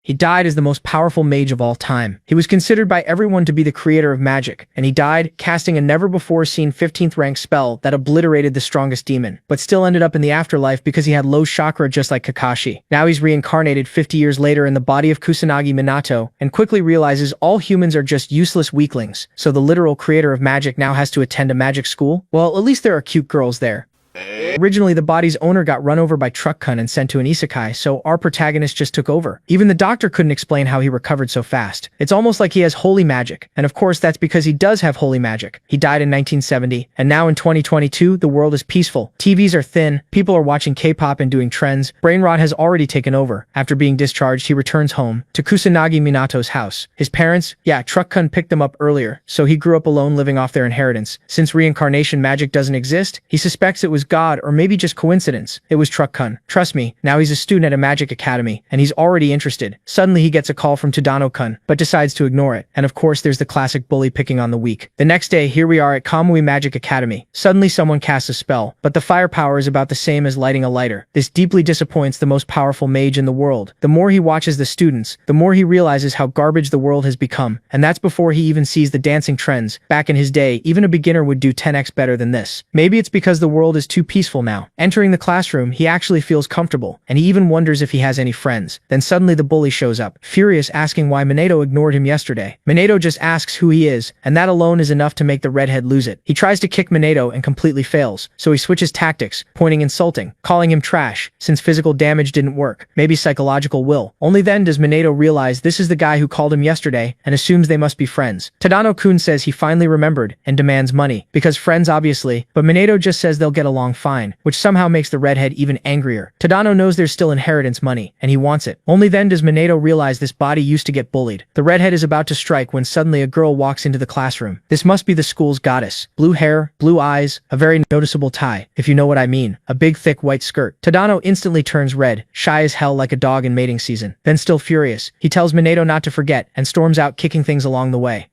He died as the most powerful mage of all time. He was considered by everyone to be the creator of magic, and he died casting a never-before-seen 15th rank spell that obliterated the strongest demon, but still ended up in the afterlife because he had low chakra just like Kakashi. Now he's reincarnated 50 years later in the body of Kusanagi Minato, and quickly realizes all humans are just useless weaklings, so the literal creator of magic now has to attend a magic school? Well, at least there are cute girls there. Originally, the body's owner got run over by Truck-kun and sent to an isekai, so our protagonist just took over. Even the doctor couldn't explain how he recovered so fast. It's almost like he has holy magic, and of course that's because he does have holy magic. He died in 1970, and now in 2022, the world is peaceful. TVs are thin, people are watching K-pop and doing trends. Brain rot has already taken over. After being discharged, he returns home to Kusanagi Minato's house. His parents, Truck-kun picked them up earlier, so he grew up alone living off their inheritance. Since reincarnation magic doesn't exist, he suspects it was God or maybe just coincidence. It was Truck-kun. Trust me, now he's a student at a magic academy, and he's already interested. Suddenly he gets a call from Tadano-kun, but decides to ignore it. And of course there's the classic bully picking on the weak. The next day, here we are at Kamui Magic Academy. Suddenly someone casts a spell, but the firepower is about the same as lighting a lighter. This deeply disappoints the most powerful mage in the world. The more he watches the students, the more he realizes how garbage the world has become, and that's before he even sees the dancing trends. Back in his day, even a beginner would do 10x better than this. Maybe it's because the world is too peaceful now. Entering the classroom, he actually feels comfortable, and he even wonders if he has any friends. Then suddenly the bully shows up, furious, asking why Minato ignored him yesterday. Minato just asks who he is, and that alone is enough to make the redhead lose it. He tries to kick Minato and completely fails, so he switches tactics, pointing insulting, calling him trash. Since physical damage didn't work, maybe psychological will. Only then does Minato realize this is the guy who called him yesterday, and assumes they must be friends. Tadano-kun says he finally remembered, and demands money. Because friends obviously, but Minato just says they'll get along fine, which somehow makes the redhead even angrier. Tadano knows there's still inheritance money, and he wants it. Only then does Minato realize this body used to get bullied. The redhead is about to strike when suddenly a girl walks into the classroom. This must be the school's goddess. Blue hair, blue eyes, a very noticeable tie, if you know what I mean. A big thick white skirt. Tadano instantly turns red, shy as hell like a dog in mating season. Then still furious, he tells Minato not to forget, and storms out kicking things along the way.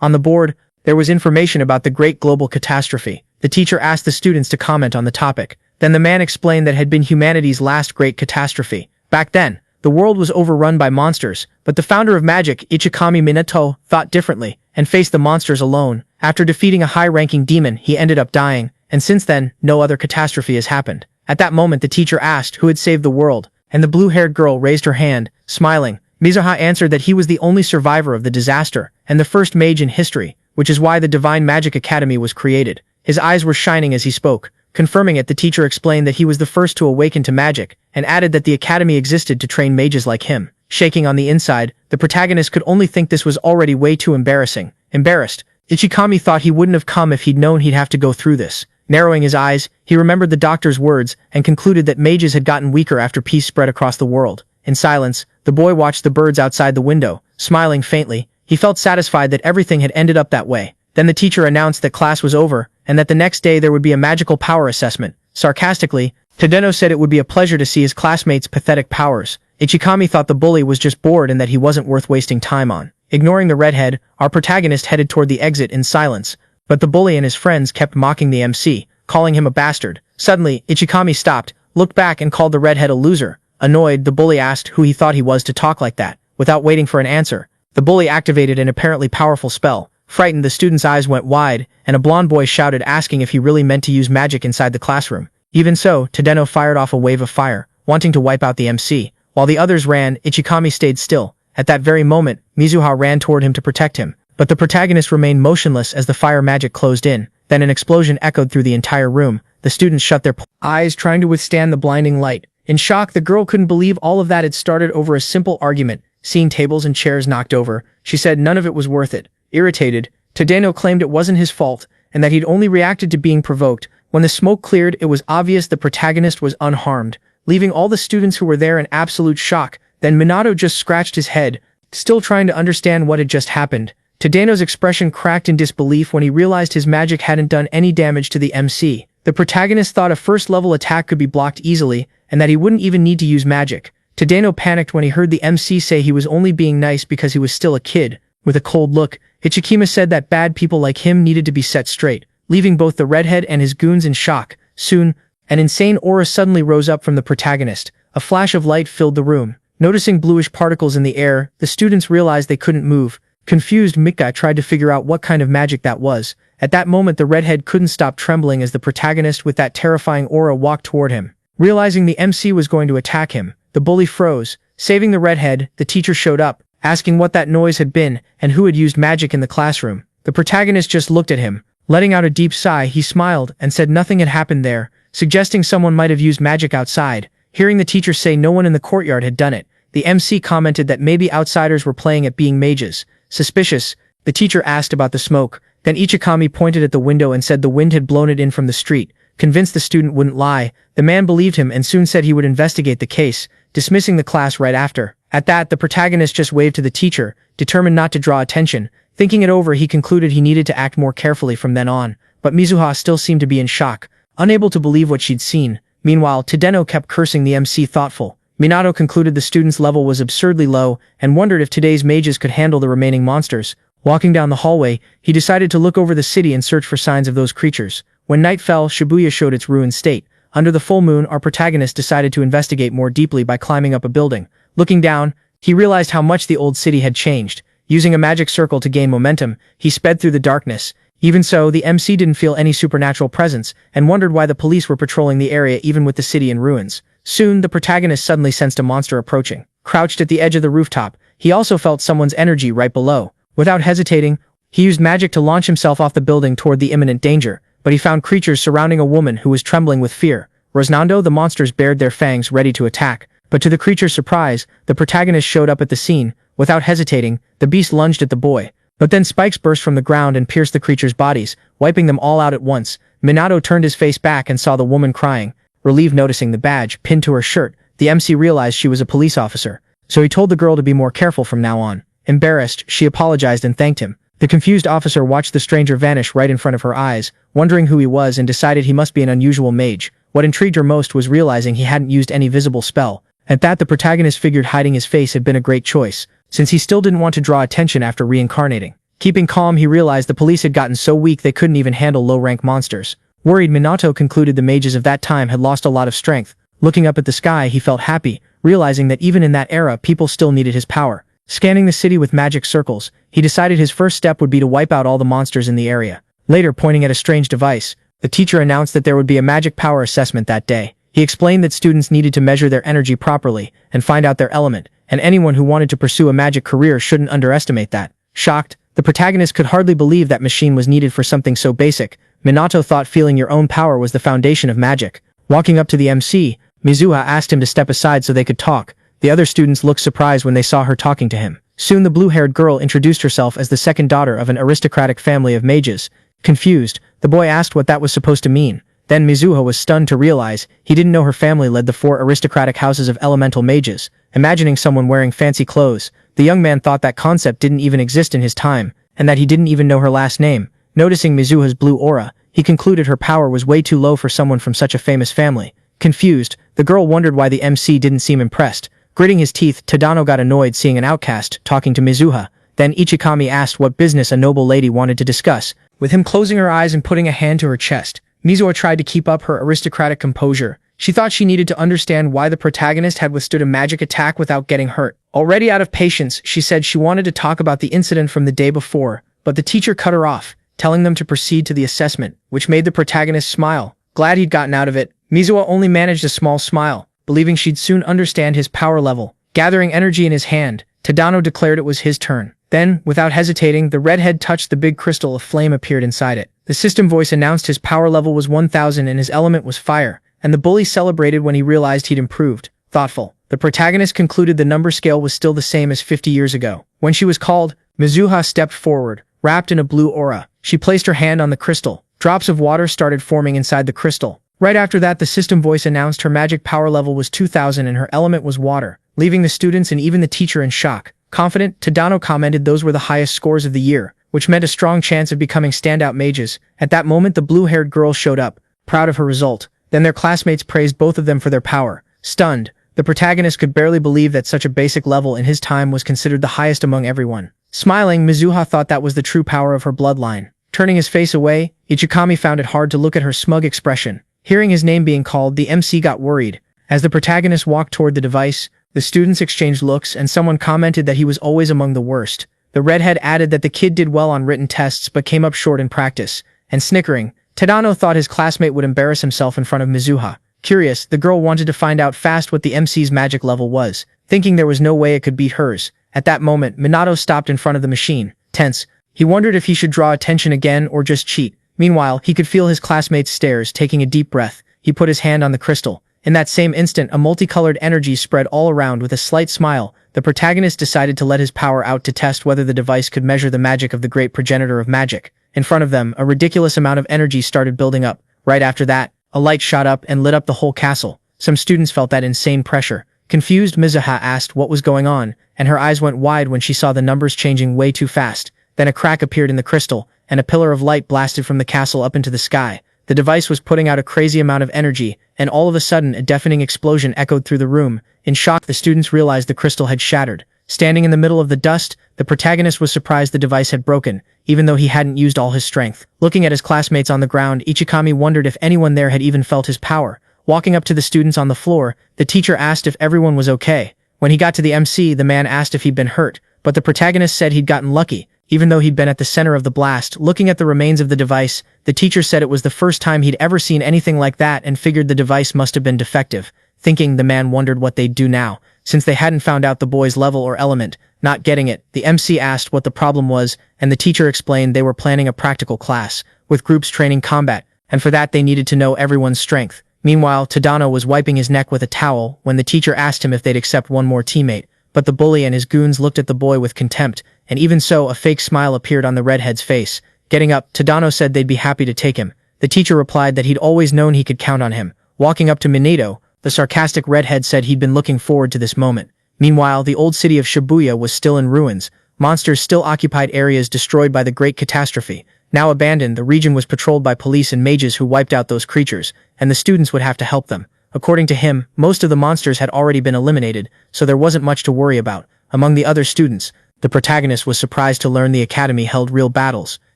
On the board, there was information about the great global catastrophe. The teacher asked the students to comment on the topic. Then the man explained that had been humanity's last great catastrophe. Back then, the world was overrun by monsters, but the founder of magic, Ichikami Minato, thought differently, and faced the monsters alone. After defeating a high-ranking demon, he ended up dying, and since then, no other catastrophe has happened. At that moment, the teacher asked who had saved the world, and the blue-haired girl raised her hand, smiling. Mizuha answered that he was the only survivor of the disaster, and the first mage in history, which is why the Divine Magic Academy was created. His eyes were shining as he spoke. Confirming it, the teacher explained that he was the first to awaken to magic, and added that the academy existed to train mages like him. Shaking on the inside, the protagonist could only think this was already way too embarrassing. Embarrassed, Ichikami thought he wouldn't have come if he'd known he'd have to go through this. Narrowing his eyes, he remembered the doctor's words, and concluded that mages had gotten weaker after peace spread across the world. In silence, the boy watched the birds outside the window, smiling faintly. He felt satisfied that everything had ended up that way. Then the teacher announced that class was over, and that the next day there would be a magical power assessment. Sarcastically, Tadano said it would be a pleasure to see his classmates' pathetic powers. Ichikami thought the bully was just bored and that he wasn't worth wasting time on. Ignoring the redhead, our protagonist headed toward the exit in silence, but the bully and his friends kept mocking the MC, calling him a bastard. Suddenly, Ichikami stopped, looked back and called the redhead a loser. Annoyed, the bully asked who he thought he was to talk like that. Without waiting for an answer, the bully activated an apparently powerful spell. Frightened, the student's eyes went wide, and a blonde boy shouted asking if he really meant to use magic inside the classroom. Even so, Tadano fired off a wave of fire, wanting to wipe out the MC. While the others ran, Ichikami stayed still. At that very moment, Mizuha ran toward him to protect him, but the protagonist remained motionless as the fire magic closed in. Then an explosion echoed through the entire room. The students shut their eyes, trying to withstand the blinding light. In shock, the girl couldn't believe all of that had started over a simple argument. Seeing tables and chairs knocked over, she said none of it was worth it. Irritated, Tadano claimed it wasn't his fault, and that he'd only reacted to being provoked. When the smoke cleared, it was obvious the protagonist was unharmed, leaving all the students who were there in absolute shock. Then Minato just scratched his head, still trying to understand what had just happened. Tadano's expression cracked in disbelief when he realized his magic hadn't done any damage to the MC. The protagonist thought a first-level attack could be blocked easily, and that he wouldn't even need to use magic. Tadano panicked when he heard the MC say he was only being nice because he was still a kid. With a cold look, Ichikima said that bad people like him needed to be set straight, leaving both the redhead and his goons in shock. Soon, an insane aura suddenly rose up from the protagonist. A flash of light filled the room. Noticing bluish particles in the air, the students realized they couldn't move. Confused, Mika tried to figure out what kind of magic that was. At that moment, the redhead couldn't stop trembling as the protagonist with that terrifying aura walked toward him. Realizing the MC was going to attack him, the bully froze. Saving the redhead, the teacher showed up, asking what that noise had been and who had used magic in the classroom. The protagonist just looked at him. Letting out a deep sigh, he smiled and said nothing had happened there, suggesting someone might have used magic outside. Hearing the teacher say no one in the courtyard had done it, the MC commented that maybe outsiders were playing at being mages. Suspicious, the teacher asked about the smoke. Then Ichikami pointed at the window and said the wind had blown it in from the street. Convinced the student wouldn't lie, the man believed him and soon said he would investigate the case, dismissing the class right after. At that, the protagonist just waved to the teacher, determined not to draw attention. Thinking it over, he concluded he needed to act more carefully from then on, but Mizuha still seemed to be in shock, unable to believe what she'd seen. Meanwhile, Tadeno kept cursing the MC thoughtful. Minato concluded the student's level was absurdly low and wondered if today's mages could handle the remaining monsters. Walking down the hallway, he decided to look over the city and search for signs of those creatures. When night fell, Shibuya showed its ruined state. Under the full moon, our protagonist decided to investigate more deeply by climbing up a building. Looking down, he realized how much the old city had changed. Using a magic circle to gain momentum, he sped through the darkness. Even so, the MC didn't feel any supernatural presence and wondered why the police were patrolling the area even with the city in ruins. Soon, the protagonist suddenly sensed a monster approaching. Crouched at the edge of the rooftop, he also felt someone's energy right below. Without hesitating, he used magic to launch himself off the building toward the imminent danger, but he found creatures surrounding a woman who was trembling with fear. Rosnando, the monsters bared their fangs ready to attack, but to the creature's surprise, the protagonist showed up at the scene. Without hesitating, the beast lunged at the boy, but then spikes burst from the ground and pierced the creature's bodies, wiping them all out at once. Minato turned his face back and saw the woman crying. Relieved noticing the badge pinned to her shirt, the MC realized she was a police officer, so he told the girl to be more careful from now on. Embarrassed, she apologized and thanked him. The confused officer watched the stranger vanish right in front of her eyes, wondering who he was and decided he must be an unusual mage. What intrigued her most was realizing he hadn't used any visible spell. At that, the protagonist figured hiding his face had been a great choice, since he still didn't want to draw attention after reincarnating. Keeping calm, he realized the police had gotten so weak they couldn't even handle low-rank monsters. Worried, Minato concluded the mages of that time had lost a lot of strength. Looking up at the sky, he felt happy, realizing that even in that era, people still needed his power. Scanning the city with magic circles, he decided his first step would be to wipe out all the monsters in the area. Later, pointing at a strange device, the teacher announced that there would be a magic power assessment that day. He explained that students needed to measure their energy properly and find out their element, and anyone who wanted to pursue a magic career shouldn't underestimate that. Shocked, the protagonist could hardly believe that machine was needed for something so basic. Minato thought feeling your own power was the foundation of magic. Walking up to the MC, Mizuha asked him to step aside so they could talk. The other students looked surprised when they saw her talking to him. Soon the blue-haired girl introduced herself as the second daughter of an aristocratic family of mages. Confused, the boy asked what that was supposed to mean. Then Mizuha was stunned to realize he didn't know her family led the 4 aristocratic houses of elemental mages. Imagining someone wearing fancy clothes, the young man thought that concept didn't even exist in his time, and that he didn't even know her last name. Noticing Mizuha's blue aura, he concluded her power was way too low for someone from such a famous family. Confused, the girl wondered why the MC didn't seem impressed. Gritting his teeth, Tadano got annoyed seeing an outcast talking to Mizuha. Then Ichikami asked what business a noble lady wanted to discuss. With him closing her eyes and putting a hand to her chest, Mizuha tried to keep up her aristocratic composure. She thought she needed to understand why the protagonist had withstood a magic attack without getting hurt. Already out of patience, she said she wanted to talk about the incident from the day before, but the teacher cut her off, telling them to proceed to the assessment, which made the protagonist smile. Glad he'd gotten out of it, Mizuha only managed a small smile, believing she'd soon understand his power level. Gathering energy in his hand, Tadano declared it was his turn. Then, without hesitating, the redhead touched the big crystal. A flame appeared inside it. The system voice announced his power level was 1000 and his element was fire, and the bully celebrated when he realized he'd improved. Thoughtful, the protagonist concluded the number scale was still the same as 50 years ago. When she was called, Mizuha stepped forward, wrapped in a blue aura. She placed her hand on the crystal. Drops of water started forming inside the crystal. Right after that, the system voice announced her magic power level was 2000 and her element was water, leaving the students and even the teacher in shock. Confident, Tadano commented those were the highest scores of the year, which meant a strong chance of becoming standout mages. At that moment, the blue-haired girl showed up, proud of her result. Then their classmates praised both of them for their power. Stunned, the protagonist could barely believe that such a basic level in his time was considered the highest among everyone. Smiling, Mizuha thought that was the true power of her bloodline. Turning his face away, Ichikami found it hard to look at her smug expression. Hearing his name being called, the MC got worried. As the protagonist walked toward the device, The students exchanged looks and someone commented that he was always among the worst. The redhead added that the kid did well on written tests but came up short in practice. And snickering, Tadano thought his classmate would embarrass himself in front of Mizuha. Curious, the girl wanted to find out fast what the MC's magic level was, thinking there was no way it could beat hers. At that moment, Minato stopped in front of the machine. Tense, he wondered if he should draw attention again or just cheat. Meanwhile, he could feel his classmate's stares. Taking a deep breath, he put his hand on the crystal. In that same instant, a multicolored energy spread all around. With a slight smile, the protagonist decided to let his power out to test whether the device could measure the magic of the great progenitor of magic. In front of them, a ridiculous amount of energy started building up. Right after that, a light shot up and lit up the whole castle. Some students felt that insane pressure. Confused, Mizuha asked what was going on, and her eyes went wide when she saw the numbers changing way too fast. Then a crack appeared in the crystal, and a pillar of light blasted from the castle up into the sky. The device was putting out a crazy amount of energy, and all of a sudden a deafening explosion echoed through the room. In shock, the students realized the crystal had shattered. Standing in the middle of the dust, the protagonist was surprised the device had broken, even though he hadn't used all his strength. Looking at his classmates on the ground, Ichikami wondered if anyone there had even felt his power. Walking up to the students on the floor, the teacher asked if everyone was okay. When he got to the MC, the man asked if he'd been hurt, but the protagonist said he'd gotten lucky, even though he'd been at the center of the blast. Looking at the remains of the device, the teacher said it was the first time he'd ever seen anything like that and figured the device must have been defective. Thinking, the man wondered what they'd do now, since they hadn't found out the boy's level or element. Not getting it, the MC asked what the problem was, and the teacher explained they were planning a practical class, with groups training combat, and for that they needed to know everyone's strength. Meanwhile, Tadano was wiping his neck with a towel when the teacher asked him if they'd accept one more teammate, but the bully and his goons looked at the boy with contempt, and even so, a fake smile appeared on the redhead's face. Getting up, Tadano said they'd be happy to take him. The teacher replied that he'd always known he could count on him. Walking up to Minato, the sarcastic redhead said he'd been looking forward to this moment. Meanwhile, the old city of Shibuya was still in ruins. Monsters still occupied areas destroyed by the Great Catastrophe. Now abandoned, the region was patrolled by police and mages who wiped out those creatures, and the students would have to help them. According to him, most of the monsters had already been eliminated, so there wasn't much to worry about. Among the other students, the protagonist was surprised to learn the academy held real battles.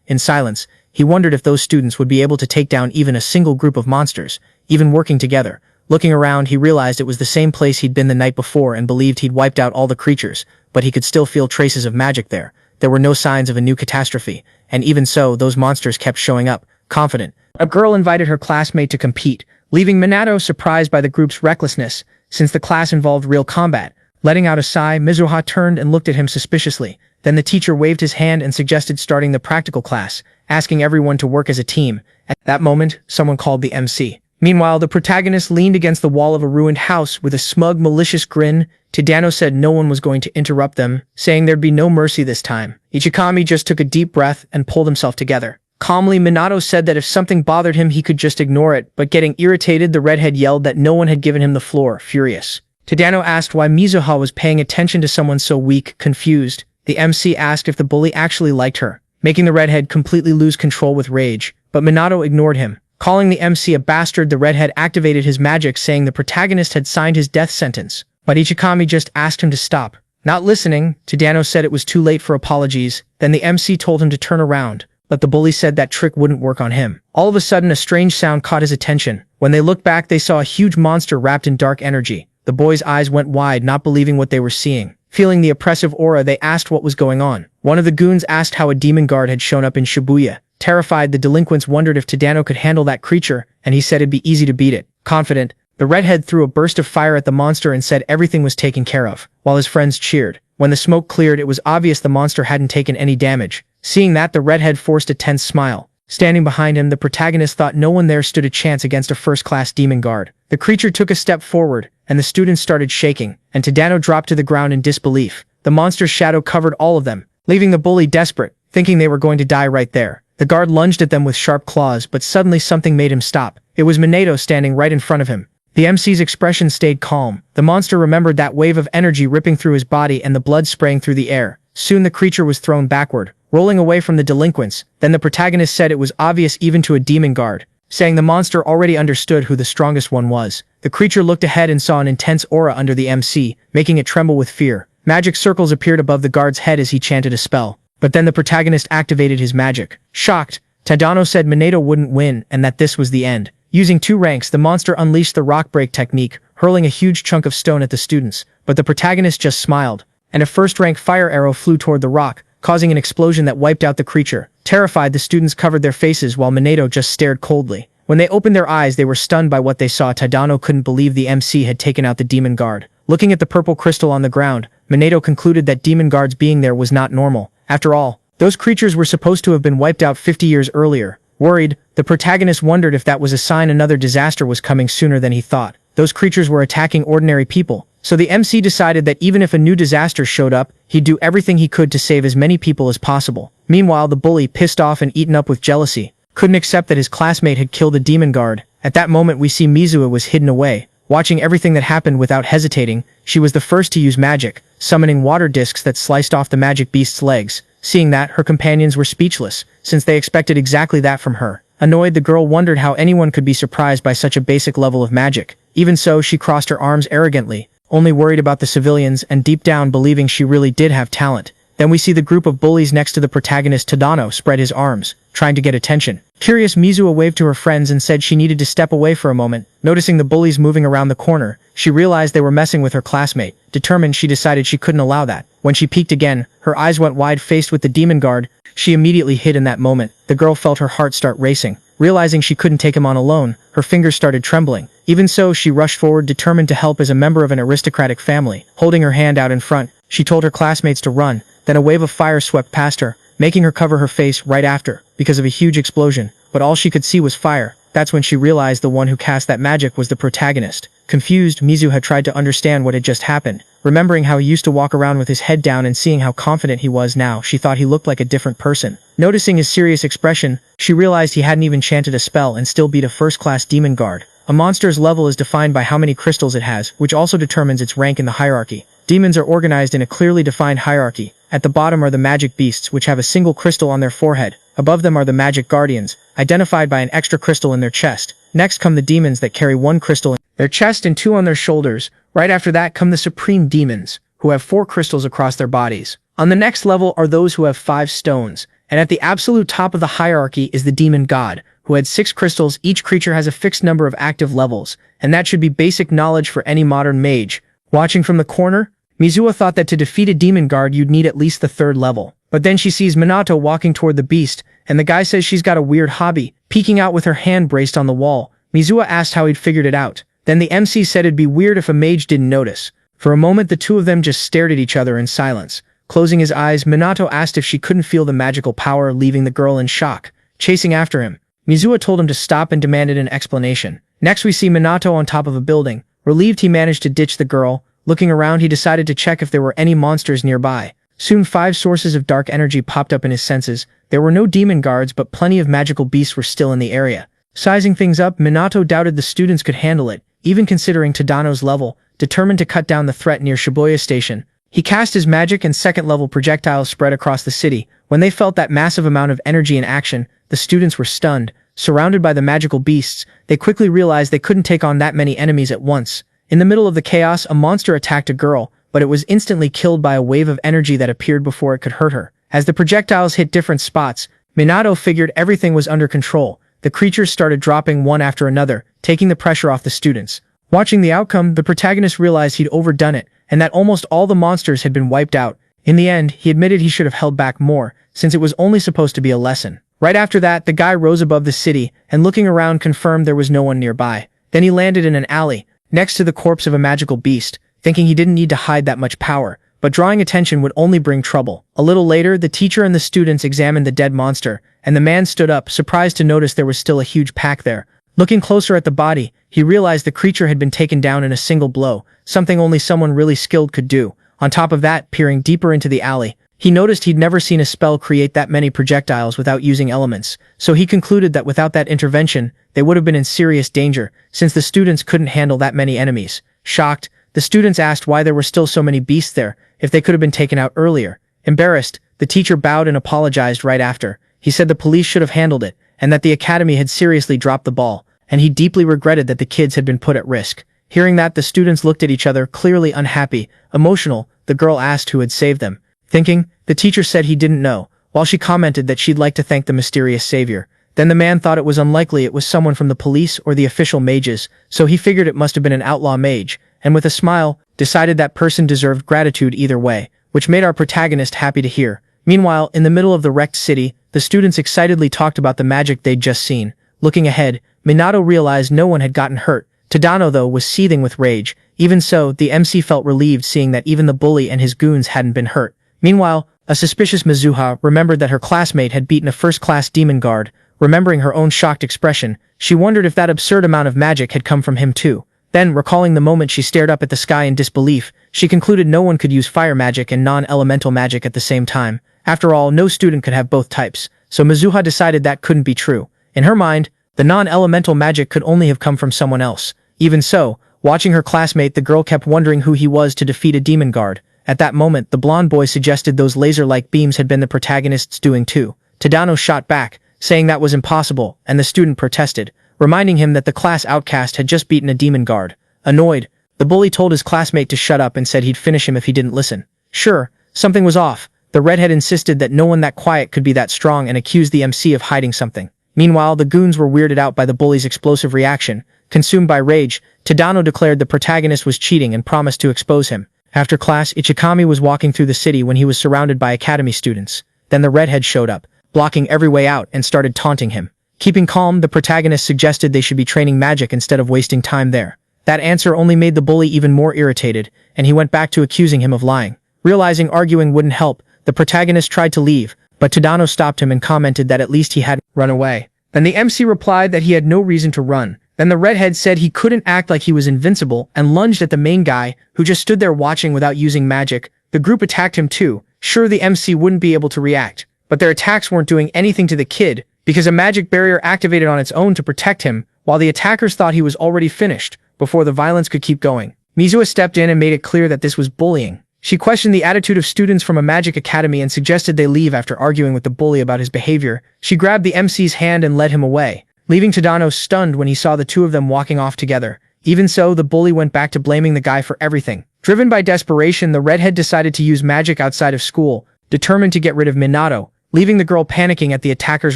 In silence, he wondered if those students would be able to take down even a single group of monsters, even working together. Looking around, he realized it was the same place he'd been the night before and believed he'd wiped out all the creatures, but he could still feel traces of magic there. There were no signs of a new catastrophe, and even so, those monsters kept showing up, confident. A girl invited her classmate to compete, leaving Minato surprised by the group's recklessness, since the class involved real combat. Letting out a sigh, Mizuha turned and looked at him suspiciously. Then the teacher waved his hand and suggested starting the practical class, asking everyone to work as a team. At that moment, someone called the MC. Meanwhile, the protagonist leaned against the wall of a ruined house with a smug, malicious grin. Tadano said no one was going to interrupt them, saying there'd be no mercy this time. Ichikami just took a deep breath and pulled himself together. Calmly, Minato said that if something bothered him he could just ignore it, but getting irritated, the redhead yelled that no one had given him the floor, furious. Tadano asked why Mizuha was paying attention to someone so weak. Confused, the MC asked if the bully actually liked her, making the redhead completely lose control with rage, but Minato ignored him. Calling the MC a bastard, the redhead activated his magic, saying the protagonist had signed his death sentence, but Ichikami just asked him to stop. Not listening, Tadano said it was too late for apologies. Then the MC told him to turn around, but the bully said that trick wouldn't work on him. All of a sudden, a strange sound caught his attention. When they looked back, they saw a huge monster wrapped in dark energy. The boys' eyes went wide, not believing what they were seeing. Feeling the oppressive aura, they asked what was going on. One of the goons asked how a demon guard had shown up in Shibuya. Terrified, the delinquents wondered if Tadano could handle that creature, and he said it'd be easy to beat it. Confident, the redhead threw a burst of fire at the monster and said everything was taken care of, while his friends cheered. When the smoke cleared, it was obvious the monster hadn't taken any damage. Seeing that, the redhead forced a tense smile. Standing behind him, the protagonist thought no one there stood a chance against a first-class demon guard. The creature took a step forward, and the students started shaking, and Tadano dropped to the ground in disbelief. The monster's shadow covered all of them, leaving the bully desperate, thinking they were going to die right there. The guard lunged at them with sharp claws, but suddenly something made him stop. It was Minato standing right in front of him. The MC's expression stayed calm. The monster remembered that wave of energy ripping through his body and the blood spraying through the air. Soon the creature was thrown backward, rolling away from the delinquents. Then the protagonist said it was obvious even to a demon guard, saying the monster already understood who the strongest one was. The creature looked ahead and saw an intense aura under the MC, making it tremble with fear. Magic circles appeared above the guard's head as he chanted a spell. But then the protagonist activated his magic. Shocked, Tadano said Minato wouldn't win and that this was the end. Using 2 ranks, the monster unleashed the rock break technique, hurling a huge chunk of stone at the students, but the protagonist just smiled, and a first-rank fire arrow flew toward the rock, causing an explosion that wiped out the creature. Terrified, the students covered their faces while Minato just stared coldly. When they opened their eyes, they were stunned by what they saw. Tadano couldn't believe the MC had taken out the demon guard. Looking at the purple crystal on the ground, Minato concluded that demon guards being there was not normal. After all, those creatures were supposed to have been wiped out 50 years earlier. Worried, the protagonist wondered if that was a sign another disaster was coming sooner than he thought. Those creatures were attacking ordinary people, so the MC decided that even if a new disaster showed up, he'd do everything he could to save as many people as possible. Meanwhile, the bully, pissed off and eaten up with jealousy, couldn't accept that his classmate had killed the demon guard. At that moment, we see Mizuha was hidden away, watching everything that happened without hesitating. She was the first to use magic, summoning water discs that sliced off the magic beast's legs. Seeing that, her companions were speechless, since they expected exactly that from her. Annoyed, the girl wondered how anyone could be surprised by such a basic level of magic. Even so, she crossed her arms arrogantly, only worried about the civilians and deep down believing she really did have talent. Then we see the group of bullies next to the protagonist. Tadano spread his arms, trying to get attention. Curious, Mizuha waved to her friends and said she needed to step away for a moment. Noticing the bullies moving around the corner, she realized they were messing with her classmate. Determined, she decided she couldn't allow that. When she peeked again, her eyes went wide. Faced with the demon guard, she immediately hid. In that moment, the girl felt her heart start racing. Realizing she couldn't take him on alone, her fingers started trembling. Even so, she rushed forward, determined to help as a member of an aristocratic family. Holding her hand out in front, she told her classmates to run. Then a wave of fire swept past her, making her cover her face right after, because of a huge explosion. But all she could see was fire. That's when she realized the one who cast that magic was the protagonist. Confused, Mizuha tried to understand what had just happened. Remembering how he used to walk around with his head down and seeing how confident he was now, she thought he looked like a different person. Noticing his serious expression, she realized he hadn't even chanted a spell and still beat a first-class demon guard. A monster's level is defined by how many crystals it has, which also determines its rank in the hierarchy. Demons are organized in a clearly defined hierarchy. At the bottom are the magic beasts, which have a single crystal on their forehead. Above them are the magic guardians, identified by an extra crystal in their chest. Next come the demons that carry one crystal in their chest and two on their shoulders. Right after that come the supreme demons, who have 4 crystals across their bodies. On the next level are those who have 5 stones, and at the absolute top of the hierarchy is the demon god, who had 6 crystals. Each creature has a fixed number of active levels, and that should be basic knowledge for any modern mage. Watching from the corner, Mizuha thought that to defeat a demon guard you'd need at least the 3rd level. But then she sees Minato walking toward the beast, and the guy says she's got a weird hobby, peeking out with her hand braced on the wall. Mizuha asked how he'd figured it out. Then the MC said it'd be weird if a mage didn't notice. For a moment the two of them just stared at each other in silence. Closing his eyes, Minato asked if she couldn't feel the magical power, leaving the girl in shock. Chasing after him, Mizuha told him to stop and demanded an explanation. Next we see Minato on top of a building. Relieved he managed to ditch the girl, looking around he decided to check if there were any monsters nearby. Soon 5 sources of dark energy popped up in his senses. There were no demon guards, but plenty of magical beasts were still in the area. Sizing things up, Minato doubted the students could handle it, even considering Tadano's level. Determined to cut down the threat near Shibuya Station, he cast his magic and second-level projectiles spread across the city. When they felt that massive amount of energy in action, the students were stunned. Surrounded by the magical beasts, they quickly realized they couldn't take on that many enemies at once. In the middle of the chaos, a monster attacked a girl, but it was instantly killed by a wave of energy that appeared before it could hurt her. As the projectiles hit different spots, Minato figured everything was under control. The creatures started dropping one after another, taking the pressure off the students. Watching the outcome, the protagonist realized he'd overdone it, and that almost all the monsters had been wiped out. In the end, he admitted he should have held back more, since it was only supposed to be a lesson. Right after that, the guy rose above the city, and looking around confirmed there was no one nearby. Then he landed in an alley, next to the corpse of a magical beast, thinking he didn't need to hide that much power, but drawing attention would only bring trouble. A little later, the teacher and the students examined the dead monster, and the man stood up, surprised to notice there was still a huge pack there. Looking closer at the body, he realized the creature had been taken down in a single blow, something only someone really skilled could do. On top of that, peering deeper into the alley, he noticed he'd never seen a spell create that many projectiles without using elements, so he concluded that without that intervention, they would have been in serious danger, since the students couldn't handle that many enemies. Shocked, the students asked why there were still so many beasts there, if they could have been taken out earlier. Embarrassed, the teacher bowed and apologized right after. He said the police should have handled it, and that the academy had seriously dropped the ball, and he deeply regretted that the kids had been put at risk. Hearing that, the students looked at each other, clearly unhappy. Emotional, the girl asked who had saved them. Thinking, the teacher said he didn't know, while she commented that she'd like to thank the mysterious savior. Then the man thought it was unlikely it was someone from the police or the official mages, so he figured it must have been an outlaw mage, and with a smile, decided that person deserved gratitude either way, which made our protagonist happy to hear. Meanwhile, in the middle of the wrecked city, the students excitedly talked about the magic they'd just seen. Looking ahead, Minato realized no one had gotten hurt. Tadano, though, was seething with rage. Even so, the MC felt relieved seeing that even the bully and his goons hadn't been hurt. Meanwhile, a suspicious Mizuha remembered that her classmate had beaten a first-class demon guard. Remembering her own shocked expression, she wondered if that absurd amount of magic had come from him too. Then, recalling the moment she stared up at the sky in disbelief, she concluded no one could use fire magic and non-elemental magic at the same time. After all, no student could have both types, so Mizuha decided that couldn't be true. In her mind, the non-elemental magic could only have come from someone else. Even so, watching her classmate, the girl kept wondering who he was to defeat a demon guard. At that moment, the blonde boy suggested those laser-like beams had been the protagonist's doing too. Tadano shot back, saying that was impossible, and the student protested, reminding him that the class outcast had just beaten a demon guard. Annoyed, the bully told his classmate to shut up and said he'd finish him if he didn't listen. Sure, something was off. The redhead insisted that no one that quiet could be that strong and accused the MC of hiding something. Meanwhile, the goons were weirded out by the bully's explosive reaction. Consumed by rage, Tadano declared the protagonist was cheating and promised to expose him. After class, Ichikami was walking through the city when he was surrounded by academy students. Then the redhead showed up, blocking every way out, and started taunting him. Keeping calm, the protagonist suggested they should be training magic instead of wasting time there. That answer only made the bully even more irritated, and he went back to accusing him of lying. Realizing arguing wouldn't help, the protagonist tried to leave, but Tadano stopped him and commented that at least he hadn't run away. Then the MC replied that he had no reason to run. Then the redhead said he couldn't act like he was invincible and lunged at the main guy, who just stood there watching without using magic. The group attacked him too. Sure, the MC wouldn't be able to react, but their attacks weren't doing anything to the kid, because a magic barrier activated on its own to protect him, while the attackers thought he was already finished, before the violence could keep going. Mizuha stepped in and made it clear that this was bullying. She questioned the attitude of students from a magic academy and suggested they leave after arguing with the bully about his behavior. She grabbed the MC's hand and led him away, leaving Tadano stunned when he saw the two of them walking off together. Even so, the bully went back to blaming the guy for everything. Driven by desperation, the redhead decided to use magic outside of school, determined to get rid of Minato, leaving the girl panicking at the attacker's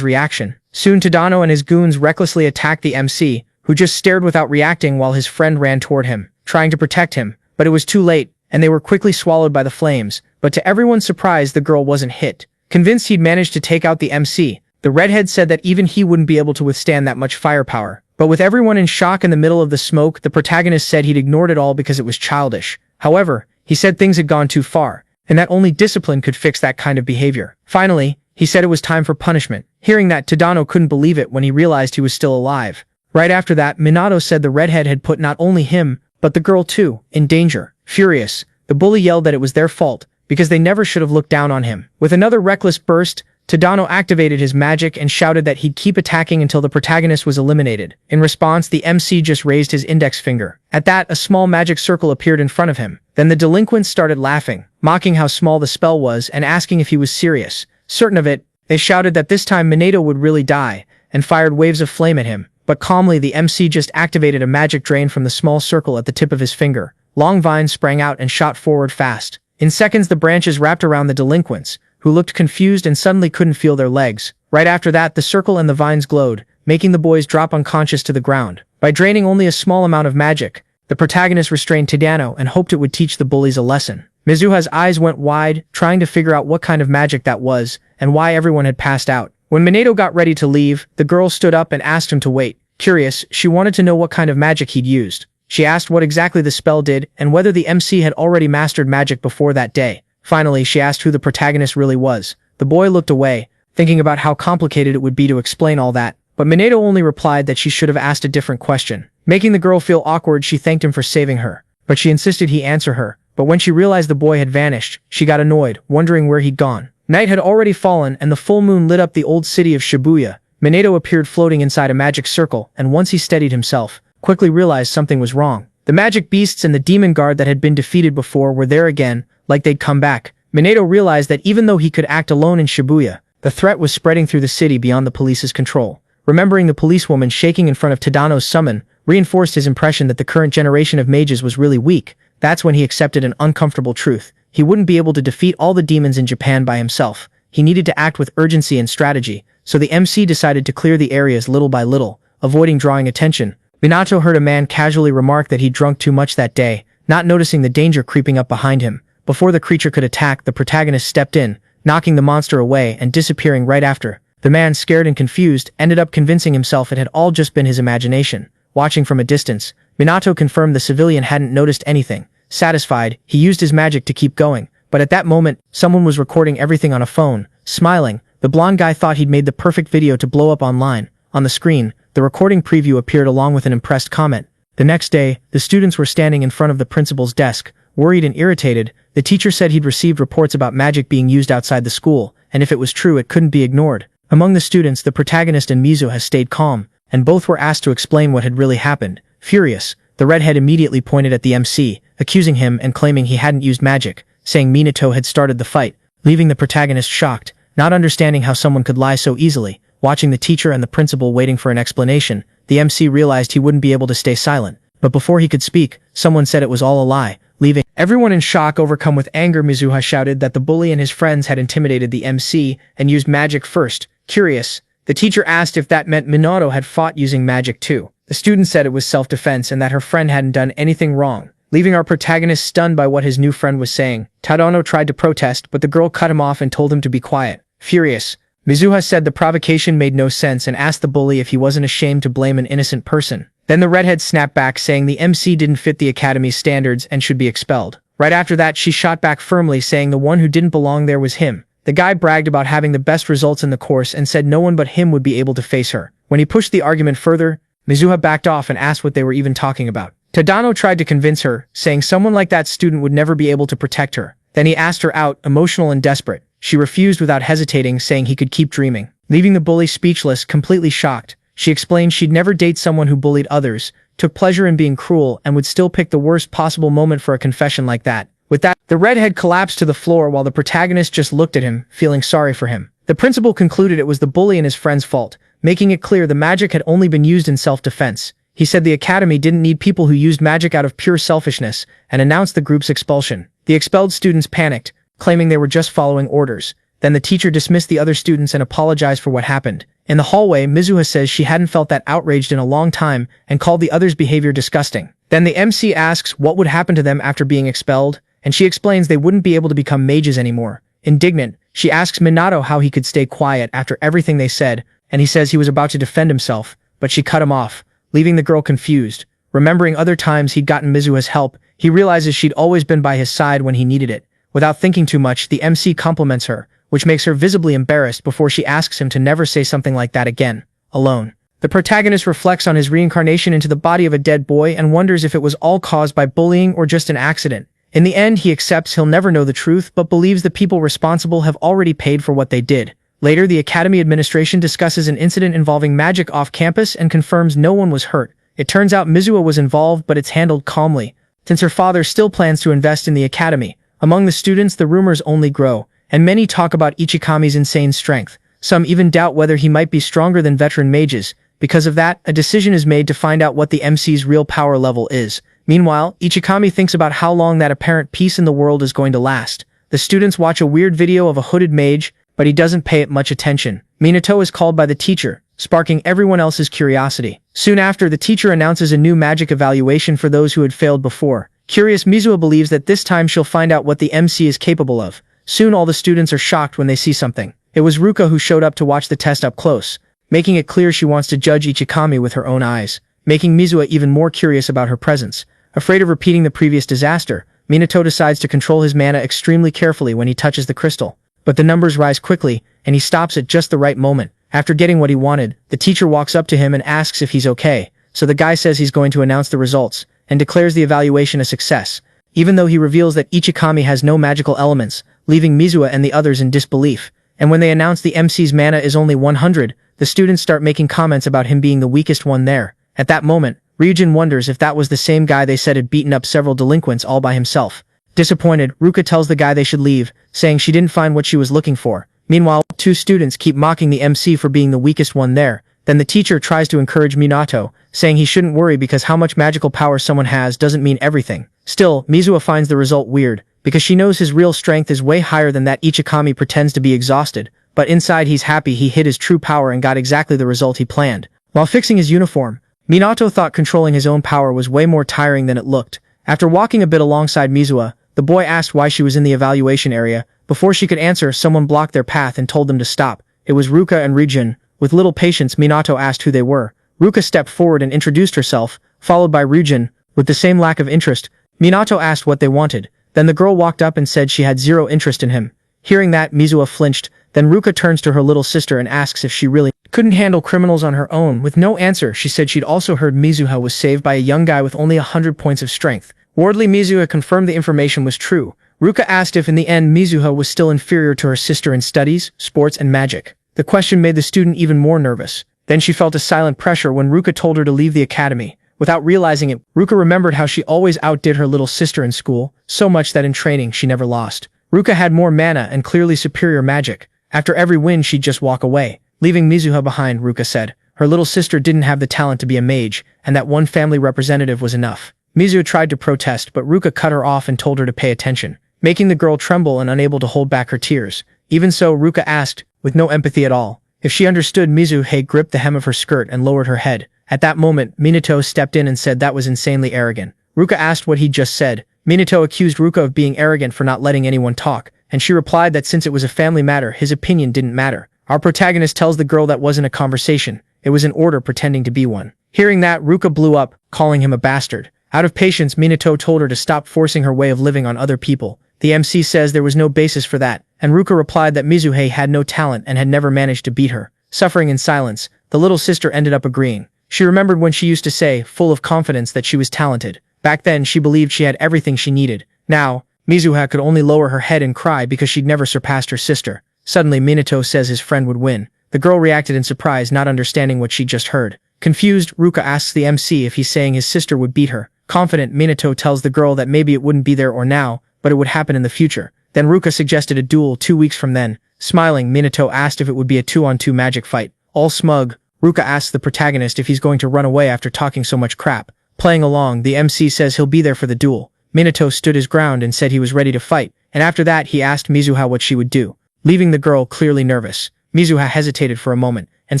reaction. Soon Tadano and his goons recklessly attacked the MC, who just stared without reacting while his friend ran toward him, trying to protect him, but it was too late, and they were quickly swallowed by the flames. But to everyone's surprise, the girl wasn't hit. Convinced he'd managed to take out the MC, the redhead said that even he wouldn't be able to withstand that much firepower. But with everyone in shock in the middle of the smoke, the protagonist said he'd ignored it all because it was childish. However, he said things had gone too far, and that only discipline could fix that kind of behavior. Finally, he said it was time for punishment. Hearing that, Tadano couldn't believe it when he realized he was still alive. Right after that, Minato said the redhead had put not only him, but the girl too, in danger. Furious, the bully yelled that it was their fault, because they never should have looked down on him. With another reckless burst, Tadano activated his magic and shouted that he'd keep attacking until the protagonist was eliminated. In response, the MC just raised his index finger. At that, a small magic circle appeared in front of him. Then the delinquents started laughing, mocking how small the spell was and asking if he was serious. Certain of it, they shouted that this time Minato would really die, and fired waves of flame at him. But calmly, the MC just activated a magic drain from the small circle at the tip of his finger. Long vines sprang out and shot forward fast. In seconds, the branches wrapped around the delinquents, who looked confused and suddenly couldn't feel their legs. Right after that, the circle and the vines glowed, making the boys drop unconscious to the ground. By draining only a small amount of magic, the protagonist restrained Tadano and hoped it would teach the bullies a lesson. Mizuha's eyes went wide, trying to figure out what kind of magic that was, and why everyone had passed out. When Minato got ready to leave, the girl stood up and asked him to wait. Curious, she wanted to know what kind of magic he'd used. She asked what exactly the spell did, and whether the MC had already mastered magic before that day. Finally, she asked who the protagonist really was. The boy looked away, thinking about how complicated it would be to explain all that, but Minato only replied that she should have asked a different question. Making the girl feel awkward, she thanked him for saving her, but she insisted he answer her. But when she realized the boy had vanished, she got annoyed, wondering where he'd gone. Night had already fallen, and the full moon lit up the old city of Shibuya. Minato appeared floating inside a magic circle, and once he steadied himself, quickly realized something was wrong. The magic beasts and the demon guard that had been defeated before were there again, like they'd come back. Minato realized that even though he could act alone in Shibuya, the threat was spreading through the city beyond the police's control. Remembering the policewoman shaking in front of Tadano's summon reinforced his impression that the current generation of mages was really weak. That's when he accepted an uncomfortable truth. He wouldn't be able to defeat all the demons in Japan by himself. he needed to act with urgency and strategy, so the MC decided to clear the areas little by little, avoiding drawing attention. Minato heard a man casually remark that he'd drunk too much that day, not noticing the danger creeping up behind him. Before the creature could attack, the protagonist stepped in, knocking the monster away and disappearing right after. The man, scared and confused, ended up convincing himself it had all just been his imagination. Watching from a distance, Minato confirmed the civilian hadn't noticed anything. Satisfied, he used his magic to keep going, but at that moment, someone was recording everything on a phone. Smiling, the blonde guy thought he'd made the perfect video to blow up online. On the screen, the recording preview appeared along with an impressed comment. The next day, the students were standing in front of the principal's desk, worried and irritated. The teacher said he'd received reports about magic being used outside the school, and if it was true, it couldn't be ignored. Among the students, the protagonist and Mizuha stayed calm, and both were asked to explain what had really happened. Furious, the redhead immediately pointed at the MC, accusing him and claiming he hadn't used magic, saying Minato had started the fight, leaving the protagonist shocked, not understanding how someone could lie so easily. Watching the teacher and the principal waiting for an explanation, the MC realized he wouldn't be able to stay silent. But before he could speak, someone said it was all a lie, leaving everyone in shock. Overcome with anger, Mizuha shouted that the bully and his friends had intimidated the MC and used magic first. Curious, the teacher asked if that meant Minato had fought using magic too. The student said it was self-defense and that her friend hadn't done anything wrong, leaving our protagonist stunned by what his new friend was saying. Tadano tried to protest, but the girl cut him off and told him to be quiet. Furious, Mizuha said the provocation made no sense and asked the bully if he wasn't ashamed to blame an innocent person. Then the redhead snapped back, saying the MC didn't fit the academy's standards and should be expelled. Right after that, she shot back firmly, saying the one who didn't belong there was him. The guy bragged about having the best results in the course and said no one but him would be able to face her. When he pushed the argument further, Mizuha backed off and asked what they were even talking about. Tadano tried to convince her, saying someone like that student would never be able to protect her. Then he asked her out, emotional and desperate. She refused without hesitating, saying he could keep dreaming. Leaving the bully speechless, completely shocked, she explained she'd never date someone who bullied others, took pleasure in being cruel, and would still pick the worst possible moment for a confession like that. With that, the redhead collapsed to the floor while the protagonist just looked at him, feeling sorry for him. The principal concluded it was the bully and his friend's fault, making it clear the magic had only been used in self-defense. He said the academy didn't need people who used magic out of pure selfishness, and announced the group's expulsion. The expelled students panicked, claiming they were just following orders. Then the teacher dismissed the other students and apologized for what happened. In the hallway, Mizuha says she hadn't felt that outraged in a long time and called the others' behavior disgusting. Then the MC asks what would happen to them after being expelled, and she explains they wouldn't be able to become mages anymore. Indignant, she asks Minato how he could stay quiet after everything they said, and he says he was about to defend himself, but she cut him off, leaving the girl confused. Remembering other times he'd gotten Mizuha's help, he realizes she'd always been by his side when he needed it. Without thinking too much, the MC compliments her, which makes her visibly embarrassed before she asks him to never say something like that again. Alone, the protagonist reflects on his reincarnation into the body of a dead boy and wonders if it was all caused by bullying or just an accident. In the end, he accepts he'll never know the truth but believes the people responsible have already paid for what they did. Later, the academy administration discusses an incident involving magic off campus and confirms no one was hurt. It turns out Mizuha was involved, but it's handled calmly, since her father still plans to invest in the academy. Among the students, the rumors only grow, and many talk about Ichikami's insane strength. Some even doubt whether he might be stronger than veteran mages. Because of that, a decision is made to find out what the MC's real power level is. Meanwhile, Ichikami thinks about how long that apparent peace in the world is going to last. The students watch a weird video of a hooded mage, but he doesn't pay it much attention. Minato is called by the teacher, sparking everyone else's curiosity. Soon after, the teacher announces a new magic evaluation for those who had failed before. Curious, Mizuha believes that this time she'll find out what the MC is capable of. Soon all the students are shocked when they see something. It was Ruka who showed up to watch the test up close, making it clear she wants to judge Ichikami with her own eyes, making Mizuha even more curious about her presence. Afraid of repeating the previous disaster, Minato decides to control his mana extremely carefully when he touches the crystal. But the numbers rise quickly, and he stops at just the right moment. After getting what he wanted, the teacher walks up to him and asks if he's okay, so the guy says he's going to announce the results, and declares the evaluation a success, even though he reveals that Ichikami has no magical elements, leaving Mizuha and the others in disbelief. And when they announce the MC's mana is only 100, the students start making comments about him being the weakest one there. At that moment, Ryujin wonders if that was the same guy they said had beaten up several delinquents all by himself. Disappointed, Ruka tells the guy they should leave, saying she didn't find what she was looking for. Meanwhile, two students keep mocking the MC for being the weakest one there. Then the teacher tries to encourage Minato, saying he shouldn't worry because how much magical power someone has doesn't mean everything. Still, Mizuha finds the result weird, because she knows his real strength is way higher than that. Ichikami pretends to be exhausted, but inside he's happy he hid his true power and got exactly the result he planned. While fixing his uniform, Minato thought controlling his own power was way more tiring than it looked. After walking a bit alongside Mizuha, the boy asked why she was in the evaluation area. Before she could answer, someone blocked their path and told them to stop. It was Ruka and Ryujin. With little patience, Minato asked who they were. Ruka stepped forward and introduced herself, followed by Ryujin. With the same lack of interest, Minato asked what they wanted. Then the girl walked up and said she had zero interest in him. Hearing that, Mizuha flinched. Then Ruka turns to her little sister and asks if she really couldn't handle criminals on her own. With no answer, she said she'd also heard Mizuha was saved by a young guy with only 100 points of strength. Wardly Mizuha confirmed the information was true. Ruka asked if in the end Mizuha was still inferior to her sister in studies, sports, and magic. The question made the student even more nervous. Then she felt a silent pressure when Ruka told her to leave the academy. Without realizing it, Ruka remembered how she always outdid her little sister in school, so much that in training she never lost. Ruka had more mana and clearly superior magic. After every win she'd just walk away. Leaving Mizuha behind, Ruka said. Her little sister didn't have the talent to be a mage, and that one family representative was enough. Mizuha tried to protest, but Ruka cut her off and told her to pay attention, making the girl tremble and unable to hold back her tears. Even so, Ruka asked, with no empathy at all, if she understood. Mizuha gripped the hem of her skirt and lowered her head. At that moment, Minato stepped in and said that was insanely arrogant. Ruka asked what he'd just said. Minato accused Ruka of being arrogant for not letting anyone talk, and she replied that since it was a family matter, his opinion didn't matter. Our protagonist tells the girl that wasn't a conversation, it was an order pretending to be one. Hearing that, Ruka blew up, calling him a bastard. Out of patience, Minato told her to stop forcing her way of living on other people. The MC says there was no basis for that, and Ruka replied that Mizuha had no talent and had never managed to beat her. Suffering in silence, the little sister ended up agreeing. She remembered when she used to say, full of confidence, that she was talented. Back then, she believed she had everything she needed. Now, Mizuha could only lower her head and cry because she'd never surpassed her sister. Suddenly, Minato says his friend would win. The girl reacted in surprise, not understanding what she'd just heard. Confused, Ruka asks the MC if he's saying his sister would beat her. Confident, Minato tells the girl that maybe it wouldn't be there or now, but it would happen in the future. Then Ruka suggested a duel 2 weeks from then. Smiling, Minato asked if it would be a 2-on-2 magic fight. All smug, Ruka asks the protagonist if he's going to run away after talking so much crap. Playing along, the MC says he'll be there for the duel. Minato stood his ground and said he was ready to fight, and after that he asked Mizuha what she would do. Leaving the girl clearly nervous, Mizuha hesitated for a moment, and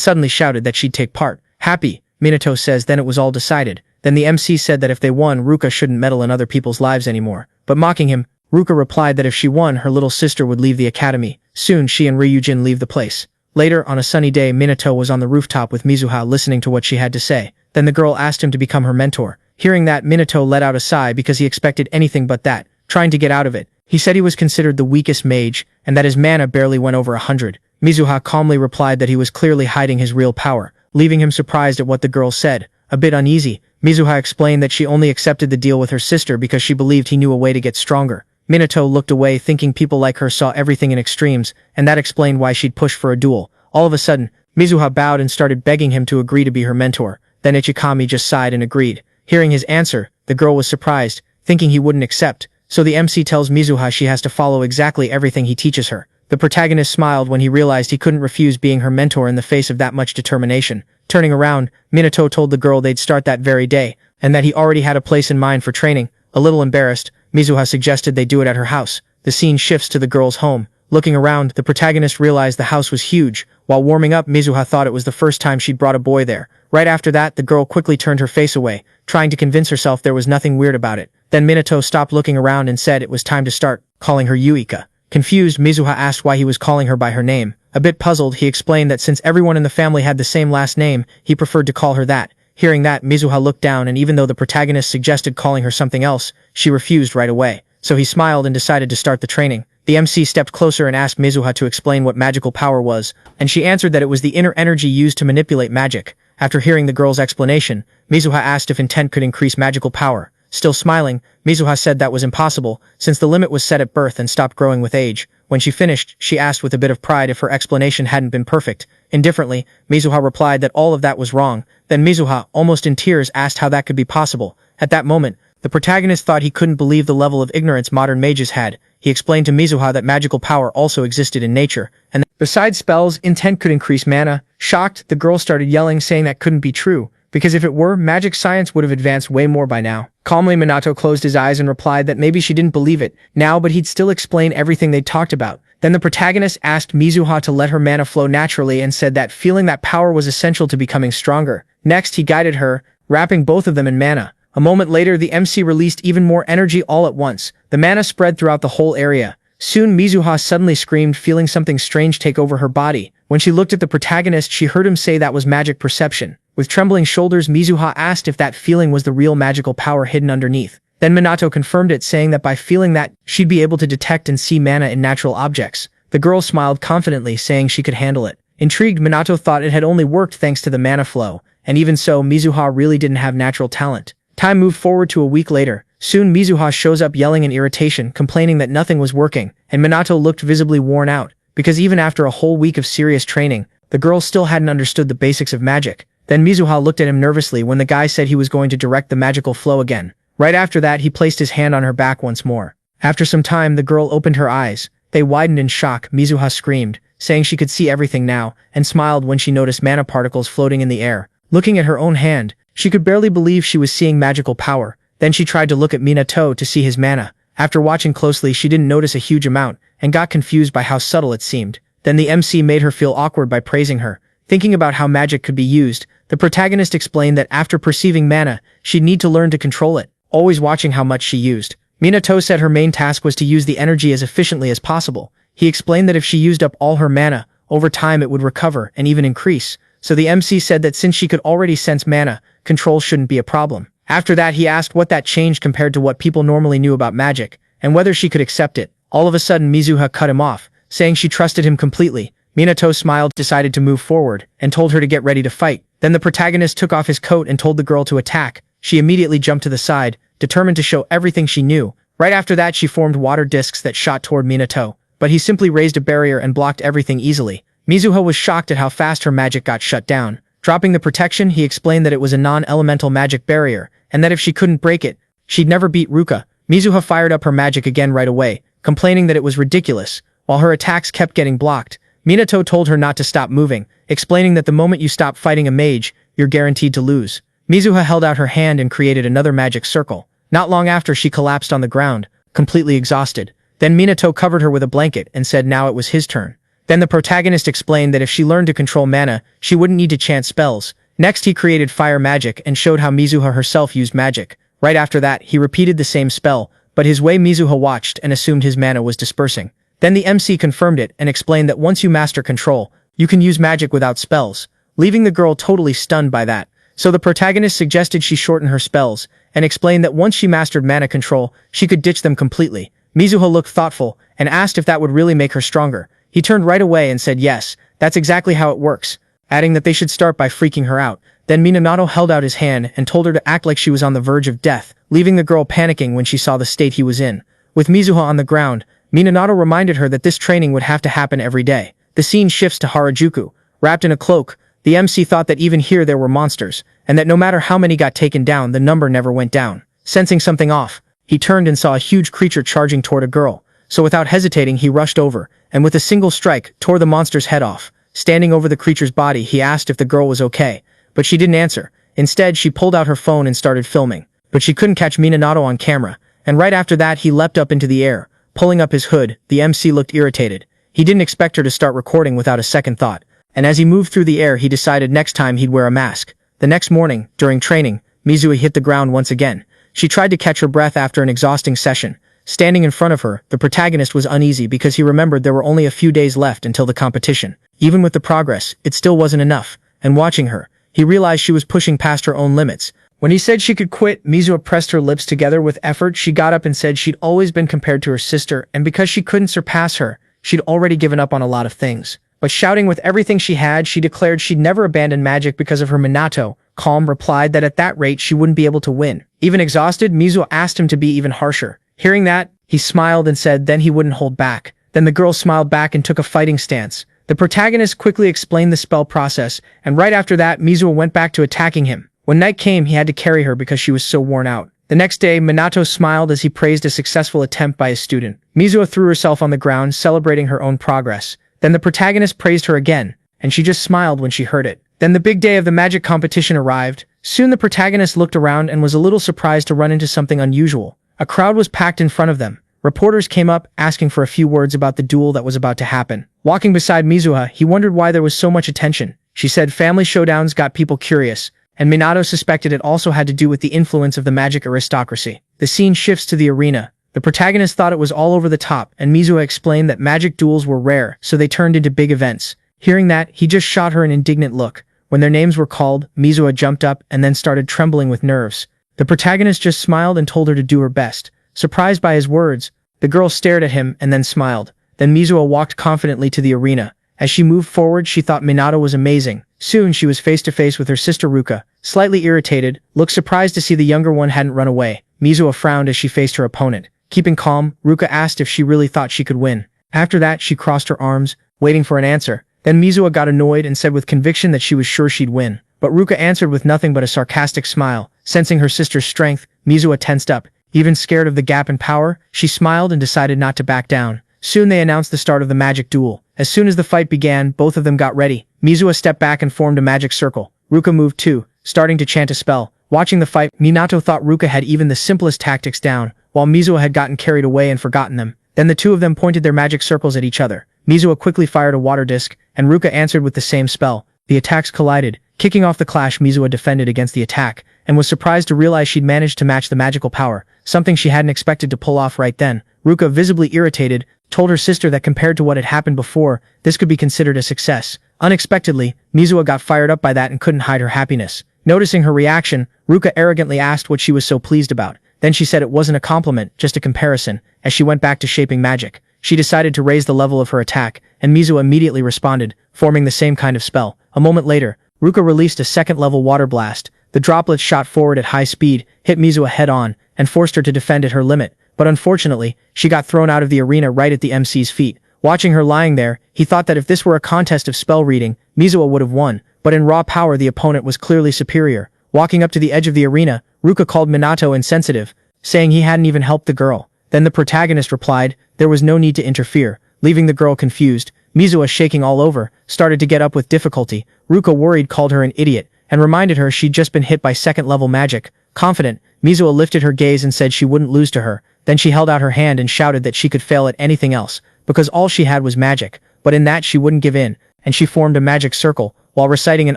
suddenly shouted that she'd take part. Happy, Minato says then it was all decided. Then the MC said that if they won, Ruka shouldn't meddle in other people's lives anymore. But mocking him, Ruka replied that if she won, her little sister would leave the academy. Soon she and Ryujin leave the place. Later, on a sunny day, Minato was on the rooftop with Mizuha listening to what she had to say. Then the girl asked him to become her mentor. Hearing that, Minato let out a sigh because he expected anything but that. Trying to get out of it, he said he was considered the weakest mage, and that his mana barely went over 100. Mizuha calmly replied that he was clearly hiding his real power, leaving him surprised at what the girl said. A bit uneasy, Mizuha explained that she only accepted the deal with her sister because she believed he knew a way to get stronger. Minato looked away thinking people like her saw everything in extremes, and that explained why she'd push for a duel. All of a sudden, Mizuha bowed and started begging him to agree to be her mentor. Then Ichikami just sighed and agreed. Hearing his answer, the girl was surprised, thinking he wouldn't accept, so the MC tells Mizuha she has to follow exactly everything he teaches her. The protagonist smiled when he realized he couldn't refuse being her mentor in the face of that much determination. Turning around, Minato told the girl they'd start that very day, and that he already had a place in mind for training. A little embarrassed, Mizuha suggested they do it at her house. The scene shifts to the girl's home. Looking around, the protagonist realized the house was huge. While warming up, Mizuha thought it was the first time she'd brought a boy there. Right after that, the girl quickly turned her face away, trying to convince herself there was nothing weird about it. Then Minato stopped looking around and said it was time to start, calling her Yuika. Confused, Mizuha asked why he was calling her by her name. A bit puzzled, he explained that since everyone in the family had the same last name, he preferred to call her that. Hearing that, Mizuha looked down, and even though the protagonist suggested calling her something else, she refused right away. So he smiled and decided to start the training. The MC stepped closer and asked Mizuha to explain what magical power was, and she answered that it was the inner energy used to manipulate magic. After hearing the girl's explanation, Mizuha asked if intent could increase magical power. Still smiling, Mizuha said that was impossible, since the limit was set at birth and stopped growing with age. When she finished, she asked with a bit of pride if her explanation hadn't been perfect. Indifferently, Mizuha replied that all of that was wrong. Then Mizuha, almost in tears, asked how that could be possible. At that moment, the protagonist thought he couldn't believe the level of ignorance modern mages had. He explained to Mizuha that magical power also existed in nature, and that besides spells, intent could increase mana. Shocked, the girl started yelling, saying that couldn't be true. because if it were, magic science would have advanced way more by now. Calmly, Minato closed his eyes and replied that maybe she didn't believe it now, but he'd still explain everything they'd talked about. Then the protagonist asked Mizuha to let her mana flow naturally and said that feeling that power was essential to becoming stronger. Next, he guided her, wrapping both of them in mana. A moment later, the MC released even more energy all at once. The mana spread throughout the whole area. Soon, Mizuha suddenly screamed, feeling something strange take over her body. When she looked at the protagonist, she heard him say that was magic perception. With trembling shoulders, Mizuha asked if that feeling was the real magical power hidden underneath. Then Minato confirmed it, saying that by feeling that, she'd be able to detect and see mana in natural objects. The girl smiled confidently, saying she could handle it. Intrigued, Minato thought it had only worked thanks to the mana flow, and even so, Mizuha really didn't have natural talent. Time moved forward to a week later. Soon Mizuha shows up yelling in irritation, complaining that nothing was working, and Minato looked visibly worn out, because even after a whole week of serious training, the girl still hadn't understood the basics of magic. Then Mizuha looked at him nervously when the guy said he was going to direct the magical flow again. Right after that, he placed his hand on her back once more. After some time, the girl opened her eyes. They widened in shock. Mizuha screamed, saying she could see everything now, and smiled when she noticed mana particles floating in the air. Looking at her own hand, she could barely believe she was seeing magical power. Then she tried to look at Minato to see his mana. After watching closely, she didn't notice a huge amount, and got confused by how subtle it seemed. Then the MC made her feel awkward by praising her. Thinking about how magic could be used, the protagonist explained that after perceiving mana, she'd need to learn to control it, always watching how much she used. Minato said her main task was to use the energy as efficiently as possible. He explained that if she used up all her mana, over time it would recover and even increase. So the MC said that since she could already sense mana, control shouldn't be a problem. After that, he asked what that changed compared to what people normally knew about magic, and whether she could accept it. All of a sudden, Mizuha cut him off, saying she trusted him completely. Minato smiled, decided to move forward, and told her to get ready to fight. Then the protagonist took off his coat and told the girl to attack. She immediately jumped to the side, determined to show everything she knew. Right after that, she formed water discs that shot toward Minato, but he simply raised a barrier and blocked everything easily. Mizuha was shocked at how fast her magic got shut down. Dropping the protection, he explained that it was a non-elemental magic barrier, and that if she couldn't break it, she'd never beat Ruka. Mizuha fired up her magic again right away, complaining that it was ridiculous, while her attacks kept getting blocked. Minato told her not to stop moving, explaining that the moment you stop fighting a mage, you're guaranteed to lose. Mizuha held out her hand and created another magic circle. Not long after, she collapsed on the ground, completely exhausted. Then Minato covered her with a blanket and said now it was his turn. Then the protagonist explained that if she learned to control mana, she wouldn't need to chant spells. Next, he created fire magic and showed how Mizuha herself used magic. Right after that, he repeated the same spell, but his way Mizuha watched and assumed his mana was dispersing. Then the MC confirmed it and explained that once you master control, you can use magic without spells, leaving the girl totally stunned by that. So the protagonist suggested she shorten her spells, and explained that once she mastered mana control, she could ditch them completely. Mizuha looked thoughtful, and asked if that would really make her stronger. He turned right away and said yes, that's exactly how it works, adding that they should start by freaking her out. Then Minato held out his hand and told her to act like she was on the verge of death, leaving the girl panicking when she saw the state he was in. With Mizuha on the ground, Minato reminded her that this training would have to happen every day. The scene shifts to Harajuku. Wrapped in a cloak, the MC thought that even here there were monsters, and that no matter how many got taken down, the number never went down. Sensing something off, he turned and saw a huge creature charging toward a girl. So without hesitating, he rushed over, and with a single strike, tore the monster's head off. Standing over the creature's body, he asked if the girl was okay, but she didn't answer. Instead, she pulled out her phone and started filming. But she couldn't catch Minato on camera, and right after that, he leapt up into the air. Pulling up his hood, the MC looked irritated. He didn't expect her to start recording without a second thought, and as he moved through the air, he decided next time he'd wear a mask. The next morning, during training, Mizuha hit the ground once again. She tried to catch her breath after an exhausting session. Standing in front of her, the protagonist was uneasy because he remembered there were only a few days left until the competition. Even with the progress, it still wasn't enough, and watching her, he realized she was pushing past her own limits. When he said she could quit, Mizuha pressed her lips together with effort. She got up and said she'd always been compared to her sister, and because she couldn't surpass her, she'd already given up on a lot of things. But shouting with everything she had, she declared she'd never abandon magic because of her Minato. Calm replied that at that rate she wouldn't be able to win. Even exhausted, Mizuha asked him to be even harsher. Hearing that, he smiled and said then he wouldn't hold back. Then the girl smiled back and took a fighting stance. The protagonist quickly explained the spell process, and right after that, Mizuha went back to attacking him. When night came, he had to carry her because she was so worn out. The next day, Minato smiled as he praised a successful attempt by his student. Mizuha threw herself on the ground, celebrating her own progress. Then the protagonist praised her again, and she just smiled when she heard it. Then the big day of the magic competition arrived. Soon the protagonist looked around and was a little surprised to run into something unusual. A crowd was packed in front of them. Reporters came up, asking for a few words about the duel that was about to happen. Walking beside Mizuha, he wondered why there was so much attention. She said family showdowns got people curious, and Minato suspected it also had to do with the influence of the magic aristocracy. The scene shifts to the arena. The protagonist thought it was all over the top, and Mizuha explained that magic duels were rare, so they turned into big events. Hearing that, he just shot her an indignant look. When their names were called, Mizuha jumped up and then started trembling with nerves. The protagonist just smiled and told her to do her best. Surprised by his words, the girl stared at him and then smiled. Then Mizuha walked confidently to the arena. As she moved forward, she thought Minato was amazing. Soon, she was face to face with her sister Ruka. Slightly irritated, looked surprised to see the younger one hadn't run away. Mizuha frowned as she faced her opponent. Keeping calm, Ruka asked if she really thought she could win. After that, she crossed her arms, waiting for an answer. Then Mizuha got annoyed and said with conviction that she was sure she'd win. But Ruka answered with nothing but a sarcastic smile. Sensing her sister's strength, Mizuha tensed up. Even scared of the gap in power, she smiled and decided not to back down. Soon they announced the start of the magic duel. As soon as the fight began, both of them got ready. Mizuha stepped back and formed a magic circle. Ruka moved too, starting to chant a spell. Watching the fight, Minato thought Ruka had even the simplest tactics down, while Mizuha had gotten carried away and forgotten them. Then the two of them pointed their magic circles at each other. Mizuha quickly fired a water disc, and Ruka answered with the same spell. The attacks collided. Kicking off the clash, Mizuha defended against the attack, and was surprised to realize she'd managed to match the magical power, something she hadn't expected to pull off right then. Ruka, visibly irritated, told her sister that compared to what had happened before, this could be considered a success. Unexpectedly, Mizuha got fired up by that and couldn't hide her happiness. Noticing her reaction, Ruka arrogantly asked what she was so pleased about. Then she said it wasn't a compliment, just a comparison. As she went back to shaping magic, she decided to raise the level of her attack, and Mizuha immediately responded, forming the same kind of spell. A moment later, Ruka released a second-level water blast. The droplets shot forward at high speed, hit Mizuha head-on, and forced her to defend at her limit. But unfortunately, she got thrown out of the arena right at the MC's feet. Watching her lying there, he thought that if this were a contest of spell reading, Mizuha would have won, but in raw power the opponent was clearly superior. Walking up to the edge of the arena, Ruka called Minato insensitive, saying he hadn't even helped the girl. Then the protagonist replied, there was no need to interfere, leaving the girl confused. Mizuha, shaking all over, started to get up with difficulty. Ruka, worried, called her an idiot, and reminded her she'd just been hit by second-level magic. Confident, Mizuha lifted her gaze and said she wouldn't lose to her. Then she held out her hand and shouted that she could fail at anything else, because all she had was magic, but in that she wouldn't give in, and she formed a magic circle, while reciting an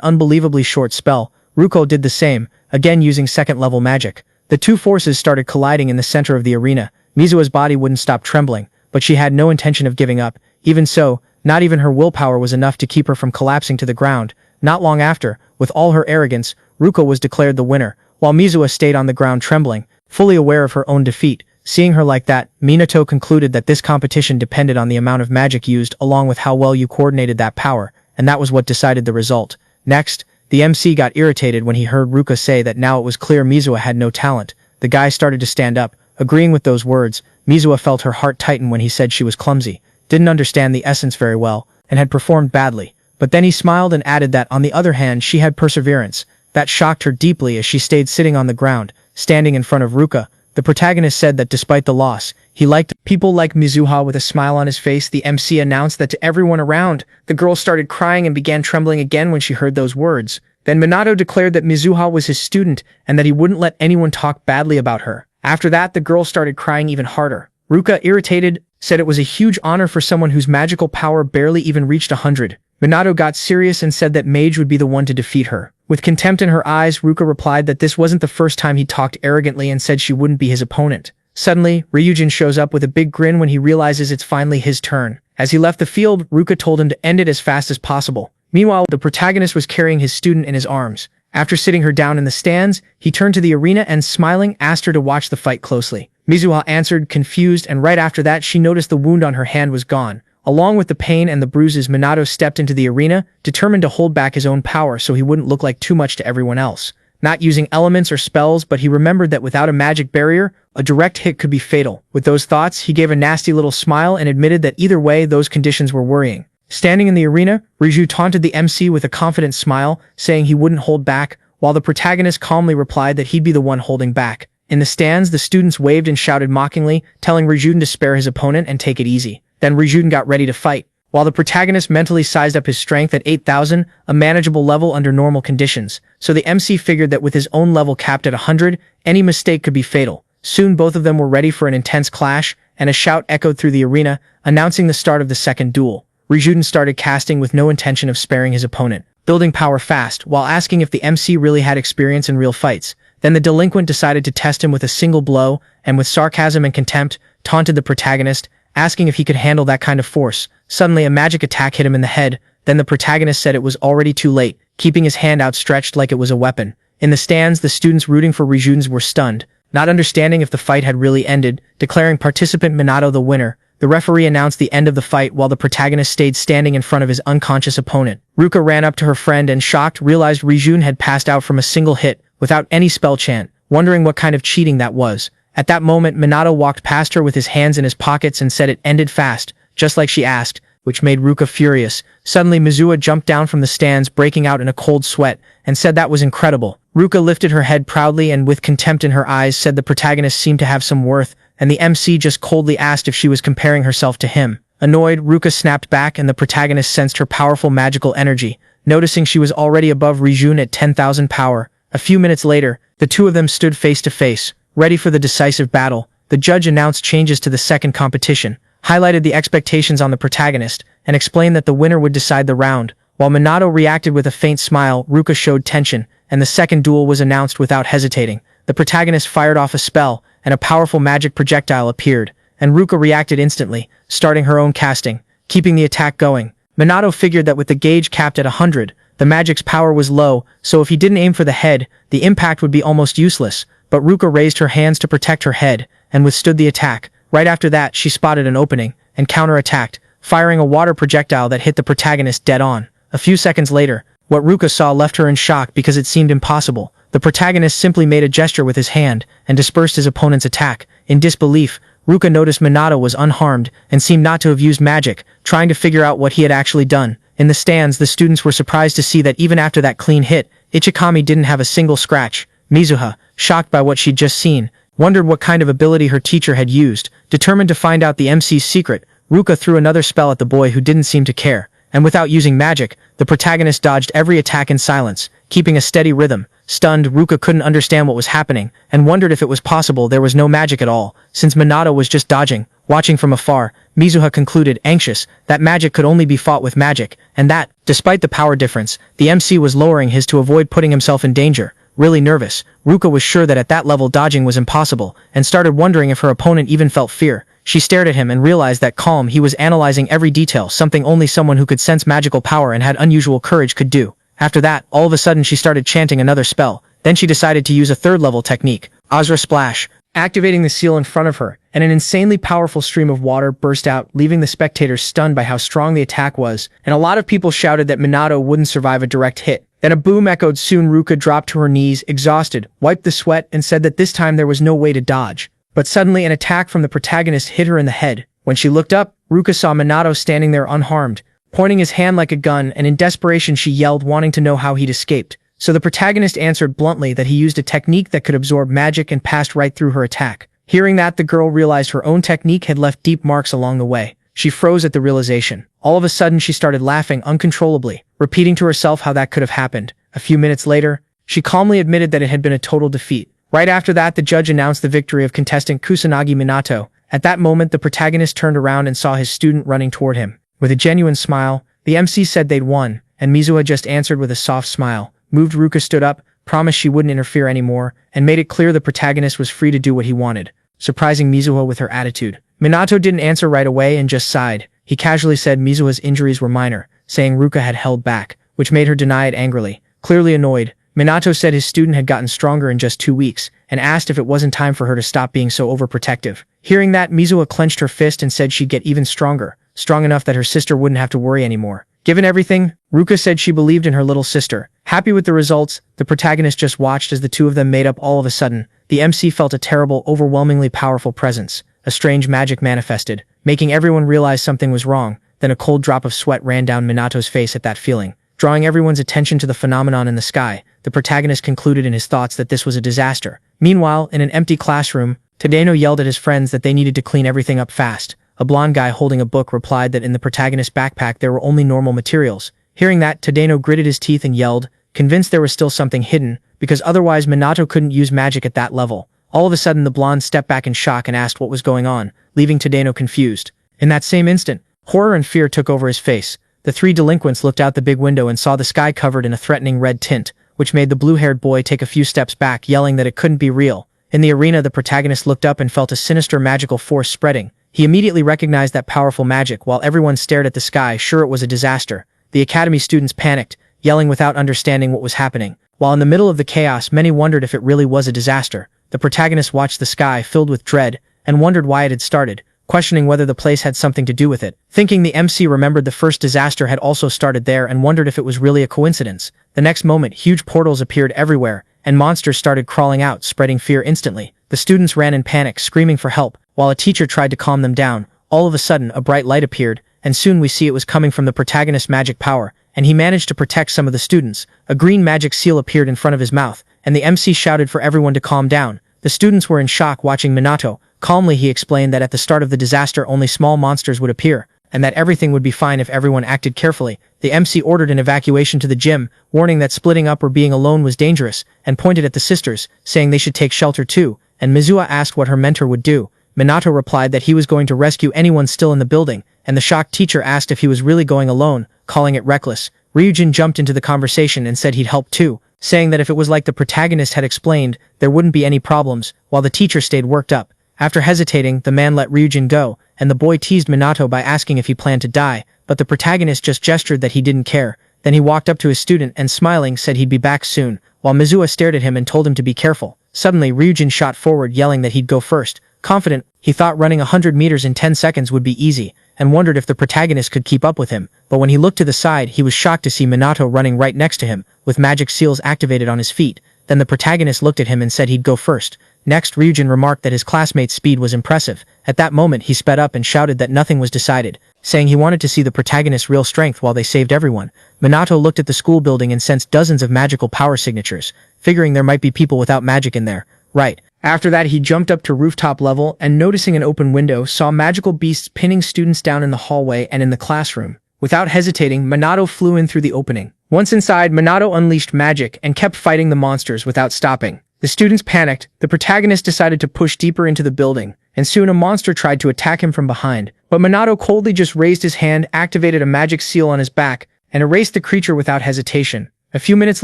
unbelievably short spell. Ruko did the same, again using second-level magic. The two forces started colliding in the center of the arena. Mizuha's body wouldn't stop trembling, but she had no intention of giving up. Even so, not even her willpower was enough to keep her from collapsing to the ground. Not long after, with all her arrogance, Ruko was declared the winner, while Mizuha stayed on the ground trembling, fully aware of her own defeat. Seeing her like that, Minato concluded that this competition depended on the amount of magic used along with how well you coordinated that power, and that was what decided the result. Next, the MC got irritated when he heard Ruka say that now it was clear Mizuha had no talent. The guy started to stand up, agreeing with those words. Mizuha felt her heart tighten when he said she was clumsy, didn't understand the essence very well, and had performed badly. But then he smiled and added that on the other hand she had perseverance. That shocked her deeply as she stayed sitting on the ground, standing in front of Ruka. The protagonist said that despite the loss, he liked people like Mizuha. With a smile on his face, the MC announced that to everyone around. The girl started crying and began trembling again when she heard those words. Then Minato declared that Mizuha was his student and that he wouldn't let anyone talk badly about her. After that, the girl started crying even harder. Ruka, irritated, said it was a huge honor for someone whose magical power barely even reached 100. Minato got serious and said that Mage would be the one to defeat her. With contempt in her eyes, Ruka replied that this wasn't the first time he talked arrogantly and said she wouldn't be his opponent. Suddenly, Ryujin shows up with a big grin when he realizes it's finally his turn. As he left the field, Ruka told him to end it as fast as possible. Meanwhile, the protagonist was carrying his student in his arms. After sitting her down in the stands, he turned to the arena and, smiling, asked her to watch the fight closely. Mizuha answered, confused, and right after that she noticed the wound on her hand was gone. Along with the pain and the bruises, Minato stepped into the arena, determined to hold back his own power so he wouldn't look like too much to everyone else. Not using elements or spells, but he remembered that without a magic barrier, a direct hit could be fatal. With those thoughts, he gave a nasty little smile and admitted that either way, those conditions were worrying. Standing in the arena, Riju taunted the MC with a confident smile, saying he wouldn't hold back, while the protagonist calmly replied that he'd be the one holding back. In the stands, the students waved and shouted mockingly, telling Ryujin to spare his opponent and take it easy. Then Ryujin got ready to fight. while the protagonist mentally sized up his strength at 8,000, a manageable level under normal conditions. So the MC figured that with his own level capped at 100, any mistake could be fatal. Soon both of them were ready for an intense clash, and a shout echoed through the arena, announcing the start of the second duel. Regressed started casting with no intention of sparing his opponent, building power fast, while asking if the MC really had experience in real fights. Then the delinquent decided to test him with a single blow, and with sarcasm and contempt, taunted the protagonist, asking if he could handle that kind of force. Suddenly a magic attack hit him in the head, then the protagonist said it was already too late, keeping his hand outstretched like it was a weapon. In the stands, the students rooting for Regressed were stunned, not understanding if the fight had really ended, declaring participant Minato the winner. The referee announced the end of the fight while the protagonist stayed standing in front of his unconscious opponent. Ruka ran up to her friend and, shocked, realized Regressed had passed out from a single hit, without any spell chant, wondering what kind of cheating that was. At that moment, Minato walked past her with his hands in his pockets and said it ended fast, just like she asked, which made Ruka furious. Suddenly Mizuha jumped down from the stands, breaking out in a cold sweat, and said that was incredible. Ruka lifted her head proudly and with contempt in her eyes said the protagonist seemed to have some worth, and the MC just coldly asked if she was comparing herself to him. Annoyed, Ruka snapped back and the protagonist sensed her powerful magical energy, noticing she was already above Regressed at 10,000 power. A few minutes later, the two of them stood face to face, ready for the decisive battle. The judge announced changes to the second competition, highlighted the expectations on the protagonist, and explained that the winner would decide the round. While Minato reacted with a faint smile, Ruka showed tension, and the second duel was announced without hesitating. The protagonist fired off a spell, and a powerful magic projectile appeared, and Ruka reacted instantly, starting her own casting, keeping the attack going. Minato figured that with the gauge capped at 100, the magic's power was low, so if he didn't aim for the head, the impact would be almost useless. But Ruka raised her hands to protect her head, and withstood the attack. Right after that, she spotted an opening, and counterattacked, firing a water projectile that hit the protagonist dead on. A few seconds later, what Ruka saw left her in shock because it seemed impossible. The protagonist simply made a gesture with his hand, and dispersed his opponent's attack. In disbelief, Ruka noticed Minato was unharmed, and seemed not to have used magic, trying to figure out what he had actually done. In the stands, the students were surprised to see that even after that clean hit, Ichikami didn't have a single scratch. Mizuha, shocked by what she'd just seen, wondered what kind of ability her teacher had used. Determined to find out the MC's secret, Ruka threw another spell at the boy who didn't seem to care, and without using magic, the protagonist dodged every attack in silence, keeping a steady rhythm. Stunned, Ruka couldn't understand what was happening, and wondered if it was possible there was no magic at all, since Minato was just dodging. Watching from afar, Mizuha concluded, anxious, that magic could only be fought with magic, and that, despite the power difference, the MC was lowering his to avoid putting himself in danger. Really nervous, Ruka was sure that at that level dodging was impossible, and started wondering if her opponent even felt fear. She stared at him and realized that calm he was analyzing every detail, something only someone who could sense magical power and had unusual courage could do. After that, all of a sudden she started chanting another spell. Then she decided to use a third-level technique, Azra Splash, activating the seal in front of her, and an insanely powerful stream of water burst out, leaving the spectators stunned by how strong the attack was, and a lot of people shouted that Minato wouldn't survive a direct hit. Then a boom echoed. Soon Ruka dropped to her knees, exhausted, wiped the sweat, and said that this time there was no way to dodge. But suddenly an attack from the protagonist hit her in the head. When she looked up, Ruka saw Minato standing there unharmed, pointing his hand like a gun, and in desperation she yelled, wanting to know how he'd escaped. So the protagonist answered bluntly that he used a technique that could absorb magic and passed right through her attack. Hearing that, the girl realized her own technique had left deep marks along the way. She froze at the realization. All of a sudden she started laughing uncontrollably, repeating to herself how that could have happened. A few minutes later, she calmly admitted that it had been a total defeat. Right after that, the judge announced the victory of contestant Kusanagi Minato. At that moment, the protagonist turned around and saw his student running toward him. With a genuine smile, the MC said they'd won, and Mizuha just answered with a soft smile. Moved, Ruka stood up, promised she wouldn't interfere anymore, and made it clear the protagonist was free to do what he wanted, surprising Mizuha with her attitude. Minato didn't answer right away and just sighed. He casually said Mizuha's injuries were minor, saying Ruka had held back, which made her deny it angrily. Clearly annoyed, Minato said his student had gotten stronger in just 2 weeks, and asked if it wasn't time for her to stop being so overprotective. Hearing that, Mizuha clenched her fist and said she'd get even stronger, strong enough that her sister wouldn't have to worry anymore. Given everything, Ruka said she believed in her little sister. Happy with the results, the protagonist just watched as the two of them made up. All of a sudden, the MC felt a terrible, overwhelmingly powerful presence. A strange magic manifested, making everyone realize something was wrong. Then a cold drop of sweat ran down Minato's face at that feeling. Drawing everyone's attention to the phenomenon in the sky, the protagonist concluded in his thoughts that this was a disaster. Meanwhile, in an empty classroom, Tadano yelled at his friends that they needed to clean everything up fast. A blonde guy holding a book replied that in the protagonist's backpack there were only normal materials. Hearing that, Tadano gritted his teeth and yelled, convinced there was still something hidden, because otherwise Minato couldn't use magic at that level. All of a sudden the blonde stepped back in shock and asked what was going on, leaving Tadano confused. In that same instant, horror and fear took over his face. The three delinquents looked out the big window and saw the sky covered in a threatening red tint, which made the blue-haired boy take a few steps back, yelling that it couldn't be real. In the arena, the protagonist looked up and felt a sinister magical force spreading. He immediately recognized that powerful magic while everyone stared at the sky, sure it was a disaster. The academy students panicked, yelling without understanding what was happening. While in the middle of the chaos, many wondered if it really was a disaster. The protagonist watched the sky filled with dread and wondered why it had started, questioning whether the place had something to do with it. Thinking the MC remembered the first disaster had also started there and wondered if it was really a coincidence. The next moment, huge portals appeared everywhere, and monsters started crawling out, spreading fear instantly. The students ran in panic, screaming for help, while a teacher tried to calm them down. All of a sudden, a bright light appeared, and soon we see it was coming from the protagonist's magic power, and he managed to protect some of the students. A green magic seal appeared in front of his mouth, and the MC shouted for everyone to calm down. The students were in shock watching Minato. Calmly he explained that at the start of the disaster only small monsters would appear, and that everything would be fine if everyone acted carefully. The MC ordered an evacuation to the gym, warning that splitting up or being alone was dangerous, and pointed at the sisters, saying they should take shelter too, and Mizuha asked what her mentor would do. Minato replied that he was going to rescue anyone still in the building, and the shocked teacher asked if he was really going alone, calling it reckless. Ryujin jumped into the conversation and said he'd help too, saying that if it was like the protagonist had explained, there wouldn't be any problems, while the teacher stayed worked up. After hesitating, the man let Ryujin go, and the boy teased Minato by asking if he planned to die, but the protagonist just gestured that he didn't care. Then he walked up to his student and smiling said he'd be back soon, while Mizuha stared at him and told him to be careful. Suddenly, Ryujin shot forward yelling that he'd go first. Confident, he thought running 100 meters in 10 seconds would be easy, and wondered if the protagonist could keep up with him, but when he looked to the side he was shocked to see Minato running right next to him, with magic seals activated on his feet. Then the protagonist looked at him and said he'd go first. Next, Ryujin remarked that his classmate's speed was impressive. At that moment he sped up and shouted that nothing was decided, saying he wanted to see the protagonist's real strength while they saved everyone. Minato looked at the school building and sensed dozens of magical power signatures, figuring there might be people without magic in there. Right. After that he jumped up to rooftop level and noticing an open window saw magical beasts pinning students down in the hallway and in the classroom. Without hesitating, Minato flew in through the opening. Once inside, Minato unleashed magic and kept fighting the monsters without stopping. The students panicked. The protagonist decided to push deeper into the building, and soon a monster tried to attack him from behind. But Minato coldly just raised his hand, activated a magic seal on his back, and erased the creature without hesitation. A few minutes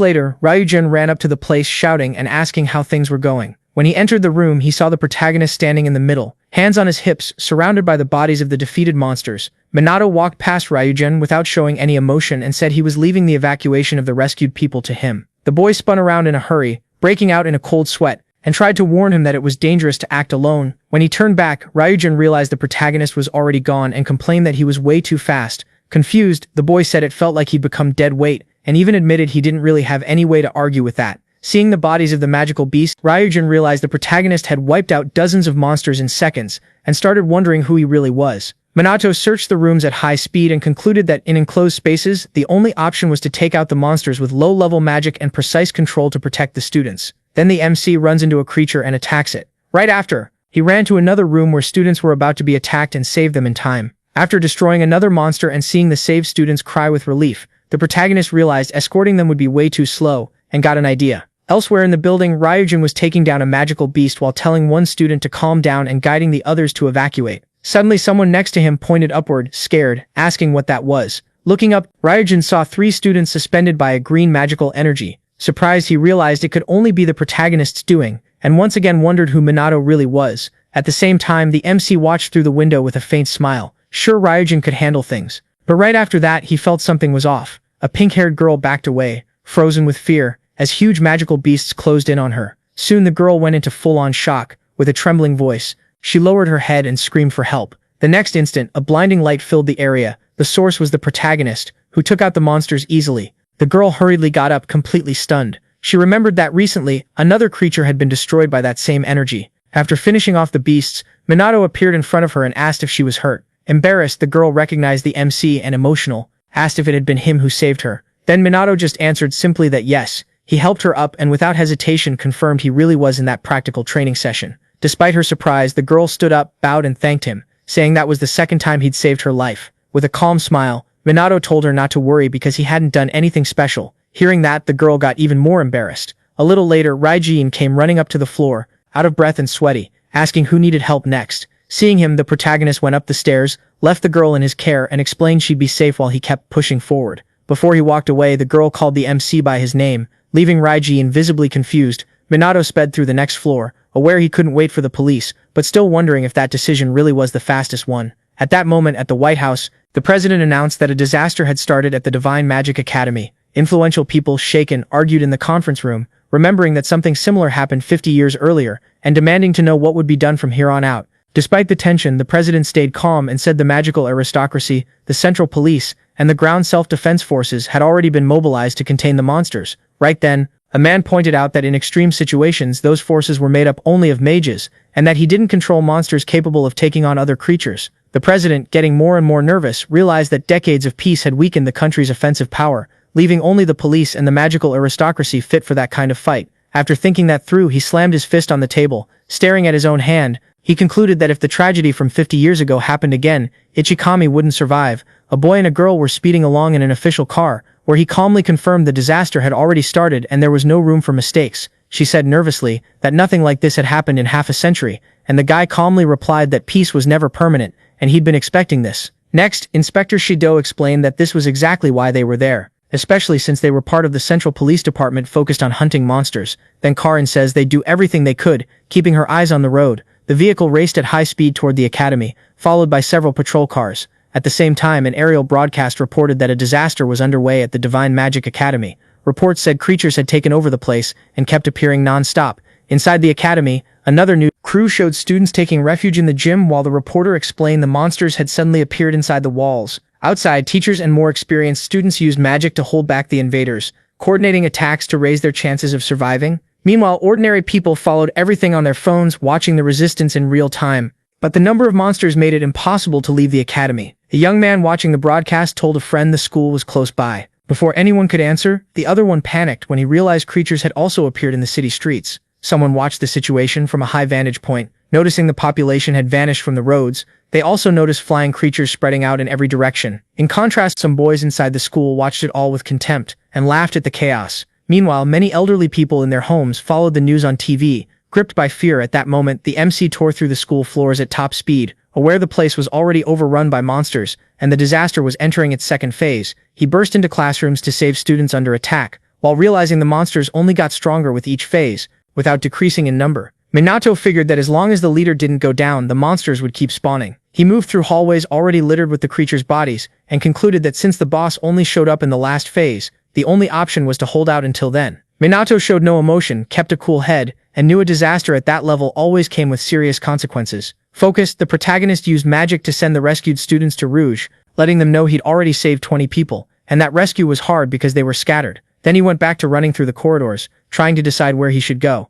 later, Ryujin ran up to the place shouting and asking how things were going. When he entered the room, he saw the protagonist standing in the middle, hands on his hips, surrounded by the bodies of the defeated monsters. Minato walked past Ryujin without showing any emotion and said he was leaving the evacuation of the rescued people to him. The boy spun around in a hurry, breaking out in a cold sweat, and tried to warn him that it was dangerous to act alone. When he turned back, Ryujin realized the protagonist was already gone and complained that he was way too fast. Confused, the boy said it felt like he'd become dead weight, and even admitted he didn't really have any way to argue with that. Seeing the bodies of the magical beasts, Ryujin realized the protagonist had wiped out dozens of monsters in seconds, and started wondering who he really was. Minato searched the rooms at high speed and concluded that in enclosed spaces, the only option was to take out the monsters with low-level magic and precise control to protect the students. Then the MC runs into a creature and attacks it. Right after, he ran to another room where students were about to be attacked and saved them in time. After destroying another monster and seeing the saved students cry with relief, the protagonist realized escorting them would be way too slow, and got an idea. Elsewhere in the building, Ryujin was taking down a magical beast while telling one student to calm down and guiding the others to evacuate. Suddenly someone next to him pointed upward, scared, asking what that was. Looking up, Ryujin saw 3 students suspended by a green magical energy. Surprised, he realized it could only be the protagonist's doing, and once again wondered who Minato really was. At the same time, the MC watched through the window with a faint smile. Sure, Ryujin could handle things. But right after that, he felt something was off. A pink-haired girl backed away, frozen with fear, as huge magical beasts closed in on her. Soon the girl went into full-on shock. With a trembling voice, she lowered her head and screamed for help. The next instant, a blinding light filled the area. The source was the protagonist, who took out the monsters easily. The girl hurriedly got up, completely stunned. She remembered that recently, another creature had been destroyed by that same energy. After finishing off the beasts, Minato appeared in front of her and asked if she was hurt. Embarrassed, the girl recognized the MC and emotional, asked if it had been him who saved her. Then Minato just answered simply that yes. He helped her up and without hesitation confirmed he really was in that practical training session. Despite her surprise, the girl stood up, bowed and thanked him, saying that was the second time he'd saved her life. With a calm smile, Minato told her not to worry because he hadn't done anything special. Hearing that, the girl got even more embarrassed. A little later, Raijin came running up to the floor, out of breath and sweaty, asking who needed help next. Seeing him, the protagonist went up the stairs, left the girl in his care and explained she'd be safe while he kept pushing forward. Before he walked away, the girl called the MC by his name, leaving Raijin visibly confused. Minato sped through the next floor, aware he couldn't wait for the police, but still wondering if that decision really was the fastest one. At that moment at the White House, the president announced that a disaster had started at the Divine Magic Academy. Influential people, shaken, argued in the conference room, remembering that something similar happened 50 years earlier, and demanding to know what would be done from here on out. Despite the tension, the president stayed calm and said the magical aristocracy, the central police, and the ground self-defense forces had already been mobilized to contain the monsters. Right then, a man pointed out that in extreme situations those forces were made up only of mages, and that he didn't control monsters capable of taking on other creatures. The president, getting more and more nervous, realized that decades of peace had weakened the country's offensive power, leaving only the police and the magical aristocracy fit for that kind of fight. After thinking that through, he slammed his fist on the table, staring at his own hand. He concluded that if the tragedy from 50 years ago happened again, Ichikami wouldn't survive. A boy and a girl were speeding along in an official car, where he calmly confirmed the disaster had already started and there was no room for mistakes. She said nervously that nothing like this had happened in half a century, and the guy calmly replied that peace was never permanent, and he'd been expecting this. Next, Inspector Shido explained that this was exactly why they were there, especially since they were part of the Central Police Department focused on hunting monsters. Then Karin says they'd do everything they could, keeping her eyes on the road. The vehicle raced at high speed toward the academy, followed by several patrol cars. At the same time, an aerial broadcast reported that a disaster was underway at the Divine Magic Academy. Reports said creatures had taken over the place and kept appearing non-stop. Inside the academy, another new crew showed students taking refuge in the gym while the reporter explained the monsters had suddenly appeared inside the walls. Outside, teachers and more experienced students used magic to hold back the invaders, coordinating attacks to raise their chances of surviving. Meanwhile, ordinary people followed everything on their phones, watching the resistance in real time. But the number of monsters made it impossible to leave the academy. A young man watching the broadcast told a friend the school was close by. Before anyone could answer, the other one panicked when he realized creatures had also appeared in the city streets. Someone watched the situation from a high vantage point. Noticing the population had vanished from the roads, they also noticed flying creatures spreading out in every direction. In contrast, some boys inside the school watched it all with contempt and laughed at the chaos. Meanwhile, many elderly people in their homes followed the news on TV. Gripped by fear at that moment, the MC tore through the school floors at top speed. Aware the place was already overrun by monsters, and the disaster was entering its second phase, he burst into classrooms to save students under attack, while realizing the monsters only got stronger with each phase, without decreasing in number. Minato figured that as long as the leader didn't go down, the monsters would keep spawning. He moved through hallways already littered with the creatures' bodies, and concluded that since the boss only showed up in the last phase, the only option was to hold out until then. Minato showed no emotion, kept a cool head, and knew a disaster at that level always came with serious consequences. Focused, the protagonist used magic to send the rescued students to Rouge, letting them know he'd already saved 20 people, and that rescue was hard because they were scattered. Then he went back to running through the corridors, trying to decide where he should go.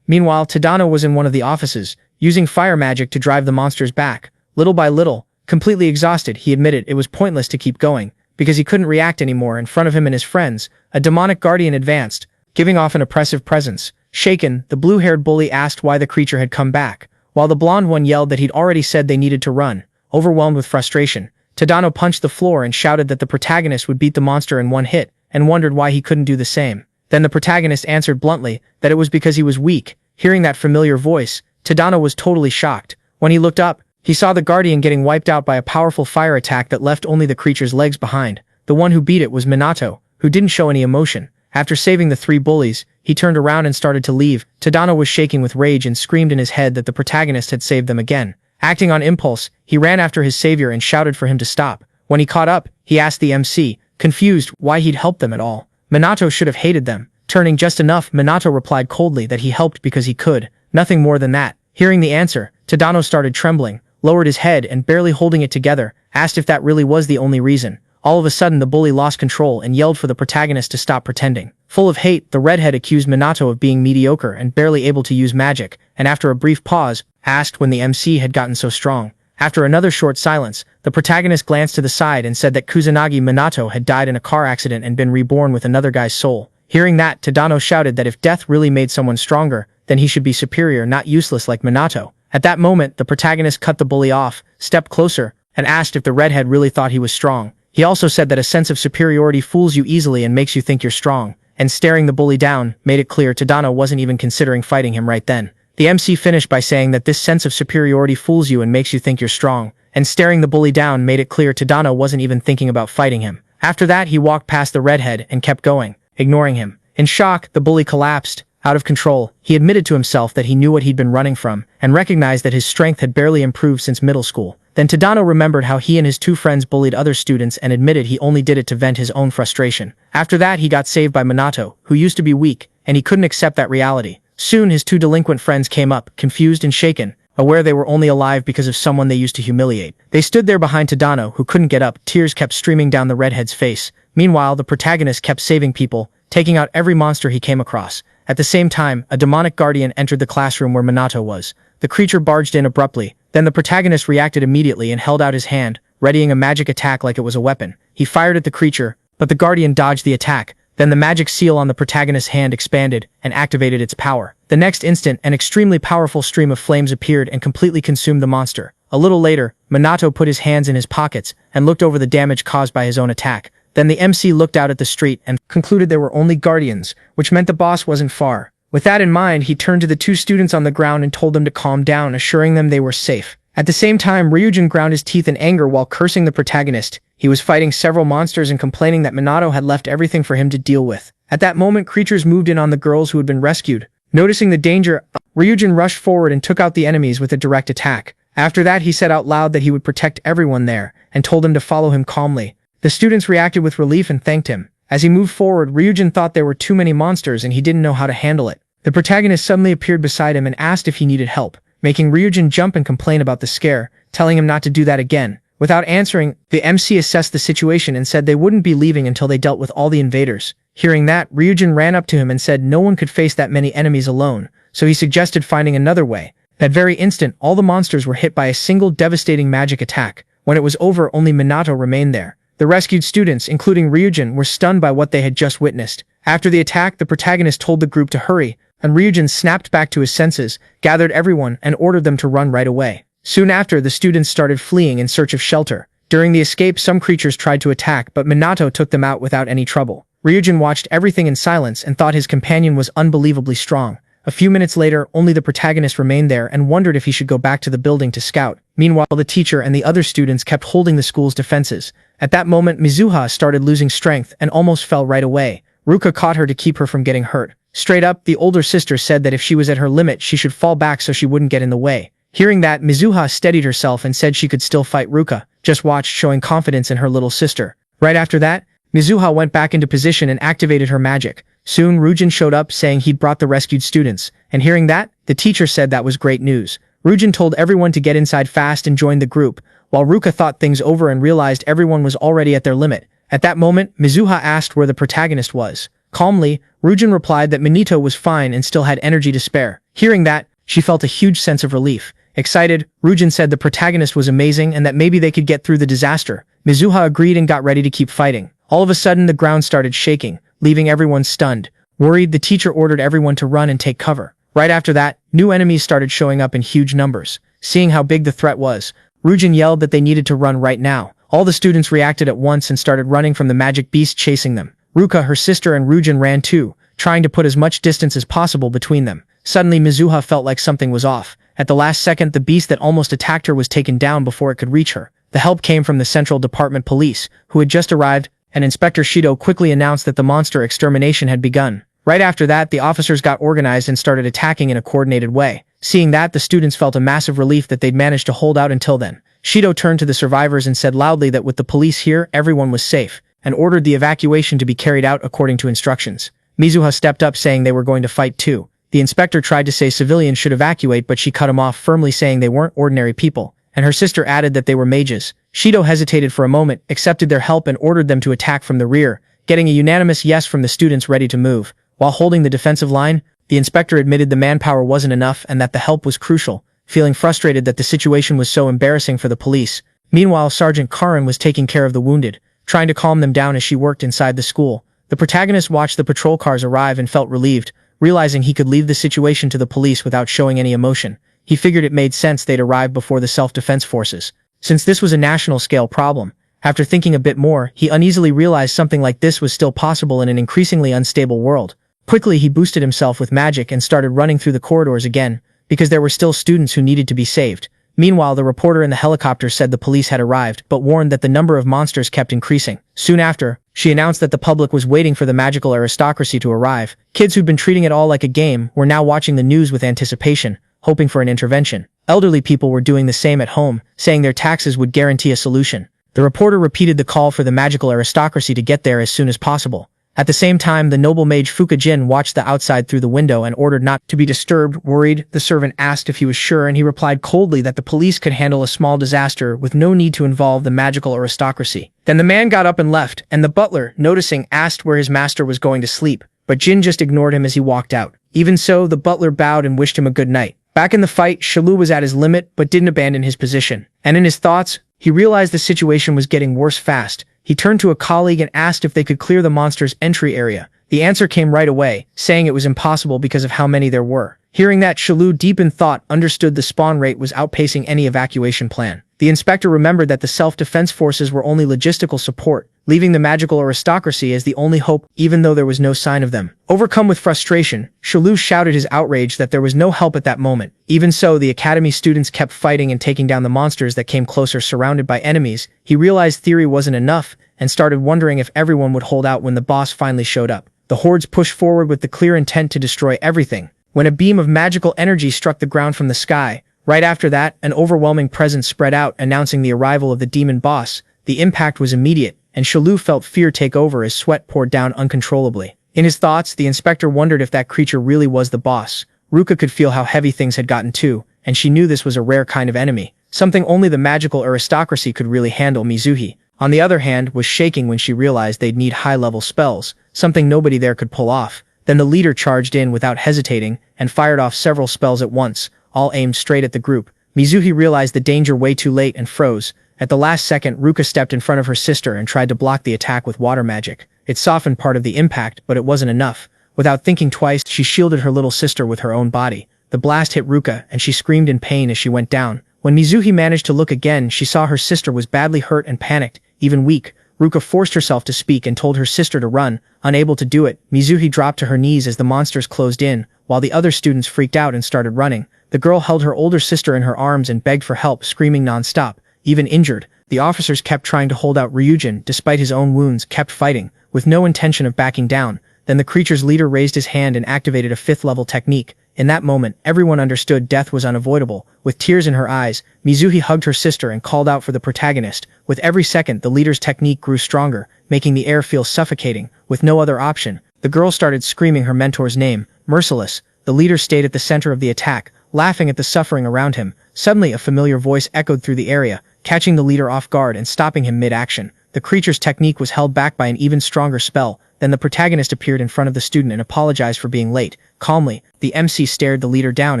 Meanwhile, Tadano was in one of the offices, using fire magic to drive the monsters back. Little by little, completely exhausted, he admitted it was pointless to keep going, because he couldn't react anymore. In front of him and his friends, a demonic guardian advanced, giving off an oppressive presence. Shaken, the blue-haired bully asked why the creature had come back, while the blonde one yelled that he'd already said they needed to run. Overwhelmed with frustration, Tadano punched the floor and shouted that the protagonist would beat the monster in one hit, and wondered why he couldn't do the same. Then the protagonist answered bluntly that it was because he was weak. Hearing that familiar voice, Tadano was totally shocked. When he looked up, he saw the guardian getting wiped out by a powerful fire attack that left only the creature's legs behind. The one who beat it was Minato, who didn't show any emotion. After saving the three bullies, he turned around and started to leave. Tadano was shaking with rage and screamed in his head that the protagonist had saved them again. Acting on impulse, he ran after his savior and shouted for him to stop. When he caught up, he asked the MC, confused, why he'd helped them at all. Minato should have hated them. Turning just enough, Minato replied coldly that he helped because he could. Nothing more than that. Hearing the answer, Tadano started trembling, lowered his head and barely holding it together, asked if that really was the only reason. All of a sudden the bully lost control and yelled for the protagonist to stop pretending. Full of hate, the redhead accused Minato of being mediocre and barely able to use magic, and after a brief pause, asked when the MC had gotten so strong. After another short silence, the protagonist glanced to the side and said that Kusanagi Minato had died in a car accident and been reborn with another guy's soul. Hearing that, Tadano shouted that if death really made someone stronger, then he should be superior, not useless like Minato. At that moment, the protagonist cut the bully off, stepped closer, and asked if the redhead really thought he was strong. He also said that a sense of superiority fools you easily and makes you think you're strong, and staring the bully down made it clear Tadano wasn't even considering fighting him right then. The MC finished by saying that this sense of superiority fools you and makes you think you're strong, and staring the bully down made it clear Tadano wasn't even thinking about fighting him. After that, he walked past the redhead and kept going, ignoring him. In shock, the bully collapsed. Out of control, he admitted to himself that he knew what he'd been running from, and recognized that his strength had barely improved since middle school. Then Tadano remembered how he and his two friends bullied other students and admitted he only did it to vent his own frustration. After that, he got saved by Minato, who used to be weak, and he couldn't accept that reality. Soon his two delinquent friends came up, confused and shaken, aware they were only alive because of someone they used to humiliate. They stood there behind Tadano, who couldn't get up, tears kept streaming down the redhead's face. Meanwhile, the protagonist kept saving people, taking out every monster he came across. At the same time, a demonic guardian entered the classroom where Minato was. The creature barged in abruptly. Then the protagonist reacted immediately and held out his hand, readying a magic attack like it was a weapon. He fired at the creature, but the guardian dodged the attack. Then the magic seal on the protagonist's hand expanded and activated its power. The next instant, an extremely powerful stream of flames appeared and completely consumed the monster. A little later, Minato put his hands in his pockets and looked over the damage caused by his own attack. Then the MC looked out at the street and concluded there were only guardians, which meant the boss wasn't far. With that in mind, he turned to the two students on the ground and told them to calm down, assuring them they were safe. At the same time, Ryujin ground his teeth in anger while cursing the protagonist. He was fighting several monsters and complaining that Minato had left everything for him to deal with. At that moment, creatures moved in on the girls who had been rescued. Noticing the danger, Ryujin rushed forward and took out the enemies with a direct attack. After that, he said out loud that he would protect everyone there, and told them to follow him calmly. The students reacted with relief and thanked him. As he moved forward, Ryujin thought there were too many monsters and he didn't know how to handle it. The protagonist suddenly appeared beside him and asked if he needed help, making Ryujin jump and complain about the scare, telling him not to do that again. Without answering, the MC assessed the situation and said they wouldn't be leaving until they dealt with all the invaders. Hearing that, Ryujin ran up to him and said no one could face that many enemies alone, so he suggested finding another way. That very instant, all the monsters were hit by a single devastating magic attack. When it was over, only Minato remained there. The rescued students, including Ryujin, were stunned by what they had just witnessed. After the attack, the protagonist told the group to hurry, and Ryujin snapped back to his senses, gathered everyone, and ordered them to run right away. Soon after, the students started fleeing in search of shelter. During the escape, some creatures tried to attack, but Minato took them out without any trouble. Ryujin watched everything in silence and thought his companion was unbelievably strong. A few minutes later, only the protagonist remained there and wondered if he should go back to the building to scout. Meanwhile, the teacher and the other students kept holding the school's defenses. At that moment, Mizuha started losing strength and almost fell right away. Ruka caught her to keep her from getting hurt. Straight up, the older sister said that if she was at her limit, she should fall back so she wouldn't get in the way. Hearing that, Mizuha steadied herself and said she could still fight Ruka, just watched, showing confidence in her little sister. Right after that, Mizuha went back into position and activated her magic. Soon, Ryujin showed up saying he'd brought the rescued students, and hearing that, the teacher said that was great news. Ryujin told everyone to get inside fast and join the group, while Ruka thought things over and realized everyone was already at their limit. At that moment, Mizuha asked where the protagonist was. Calmly, Ryujin replied that Minato was fine and still had energy to spare. Hearing that, she felt a huge sense of relief. Excited, Ryujin said the protagonist was amazing and that maybe they could get through the disaster. Mizuha agreed and got ready to keep fighting. All of a sudden, the ground started shaking, leaving everyone stunned. Worried, the teacher ordered everyone to run and take cover. Right after that, new enemies started showing up in huge numbers. Seeing how big the threat was, Ryujin yelled that they needed to run right now. All the students reacted at once and started running from the magic beast chasing them. Ruka, her sister, and Ryujin ran too, trying to put as much distance as possible between them. Suddenly, Mizuha felt like something was off. At the last second, the beast that almost attacked her was taken down before it could reach her. The help came from the Central Department Police, who had just arrived, and Inspector Shido quickly announced that the monster extermination had begun. Right after that, the officers got organized and started attacking in a coordinated way. Seeing that, the students felt a massive relief that they'd managed to hold out until then. Shido turned to the survivors and said loudly that with the police here, everyone was safe, and ordered the evacuation to be carried out according to instructions. Mizuha stepped up saying they were going to fight too. The inspector tried to say civilians should evacuate, but she cut him off, firmly saying they weren't ordinary people, and her sister added that they were mages. Shido hesitated for a moment, accepted their help and ordered them to attack from the rear, getting a unanimous yes from the students ready to move. While holding the defensive line, the inspector admitted the manpower wasn't enough and that the help was crucial, feeling frustrated that the situation was so embarrassing for the police. Meanwhile, Sergeant Karin was taking care of the wounded, trying to calm them down as she worked inside the school. The protagonist watched the patrol cars arrive and felt relieved, realizing he could leave the situation to the police without showing any emotion. He figured it made sense they'd arrive before the self-defense forces, since this was a national-scale problem. After thinking a bit more, he uneasily realized something like this was still possible in an increasingly unstable world. Quickly, he boosted himself with magic and started running through the corridors again, because there were still students who needed to be saved. Meanwhile, the reporter in the helicopter said the police had arrived, but warned that the number of monsters kept increasing. Soon after, she announced that the public was waiting for the magical aristocracy to arrive. Kids who'd been treating it all like a game were now watching the news with anticipation, hoping for an intervention. Elderly people were doing the same at home, saying their taxes would guarantee a solution. The reporter repeated the call for the magical aristocracy to get there as soon as possible. At the same time, the noble mage Fuka-jin watched the outside through the window and ordered not to be disturbed. Worried, the servant asked if he was sure, and he replied coldly that the police could handle a small disaster with no need to involve the magical aristocracy. Then the man got up and left, and the butler, noticing, asked where his master was going to sleep, but Jin just ignored him as he walked out. Even so, the butler bowed and wished him a good night. Back in the fight, Shalu was at his limit but didn't abandon his position. And in his thoughts, he realized the situation was getting worse fast. He turned to a colleague and asked if they could clear the monster's entry area. The answer came right away, saying it was impossible because of how many there were. Hearing that, Shalu, deep in thought, understood the spawn rate was outpacing any evacuation plan. The inspector remembered that the self-defense forces were only logistical support, leaving the magical aristocracy as the only hope, even though there was no sign of them. Overcome with frustration, Shalu shouted his outrage that there was no help at that moment. Even so, the academy students kept fighting and taking down the monsters that came closer, surrounded by enemies. He realized theory wasn't enough, and started wondering if everyone would hold out when the boss finally showed up. The hordes pushed forward with the clear intent to destroy everything, when a beam of magical energy struck the ground from the sky. Right after that, an overwhelming presence spread out, announcing the arrival of the demon boss. The impact was immediate, and Shalu felt fear take over as sweat poured down uncontrollably. In his thoughts, the inspector wondered if that creature really was the boss. Ruka could feel how heavy things had gotten too, and she knew this was a rare kind of enemy, something only the magical aristocracy could really handle. Mizuhi, on the other hand, was shaking when she realized they'd need high-level spells, something nobody there could pull off. Then the leader charged in without hesitating and fired off several spells at once, all aimed straight at the group. Mizuhi realized the danger way too late and froze. At the last second, Ruka stepped in front of her sister and tried to block the attack with water magic. It softened part of the impact, but it wasn't enough. Without thinking twice, she shielded her little sister with her own body. The blast hit Ruka, and she screamed in pain as she went down. When Mizuhi managed to look again, she saw her sister was badly hurt and panicked, even weak. Ruka forced herself to speak and told her sister to run. Unable to do it, Mizuhi dropped to her knees as the monsters closed in, while the other students freaked out and started running. The girl held her older sister in her arms and begged for help, screaming non-stop. Even injured, the officers kept trying to hold out. Ryujin, despite his own wounds, kept fighting, with no intention of backing down. Then the creature's leader raised his hand and activated a 5th-level technique. In that moment, everyone understood death was unavoidable. With tears in her eyes, Mizuhi hugged her sister and called out for the protagonist. With every second, the leader's technique grew stronger, making the air feel suffocating. With no other option, the girl started screaming her mentor's name. Merciless, the leader stayed at the center of the attack, laughing at the suffering around him. Suddenly, a familiar voice echoed through the area, catching the leader off guard and stopping him mid-action. The creature's technique was held back by an even stronger spell. Then the protagonist appeared in front of the student and apologized for being late. Calmly, the MC stared the leader down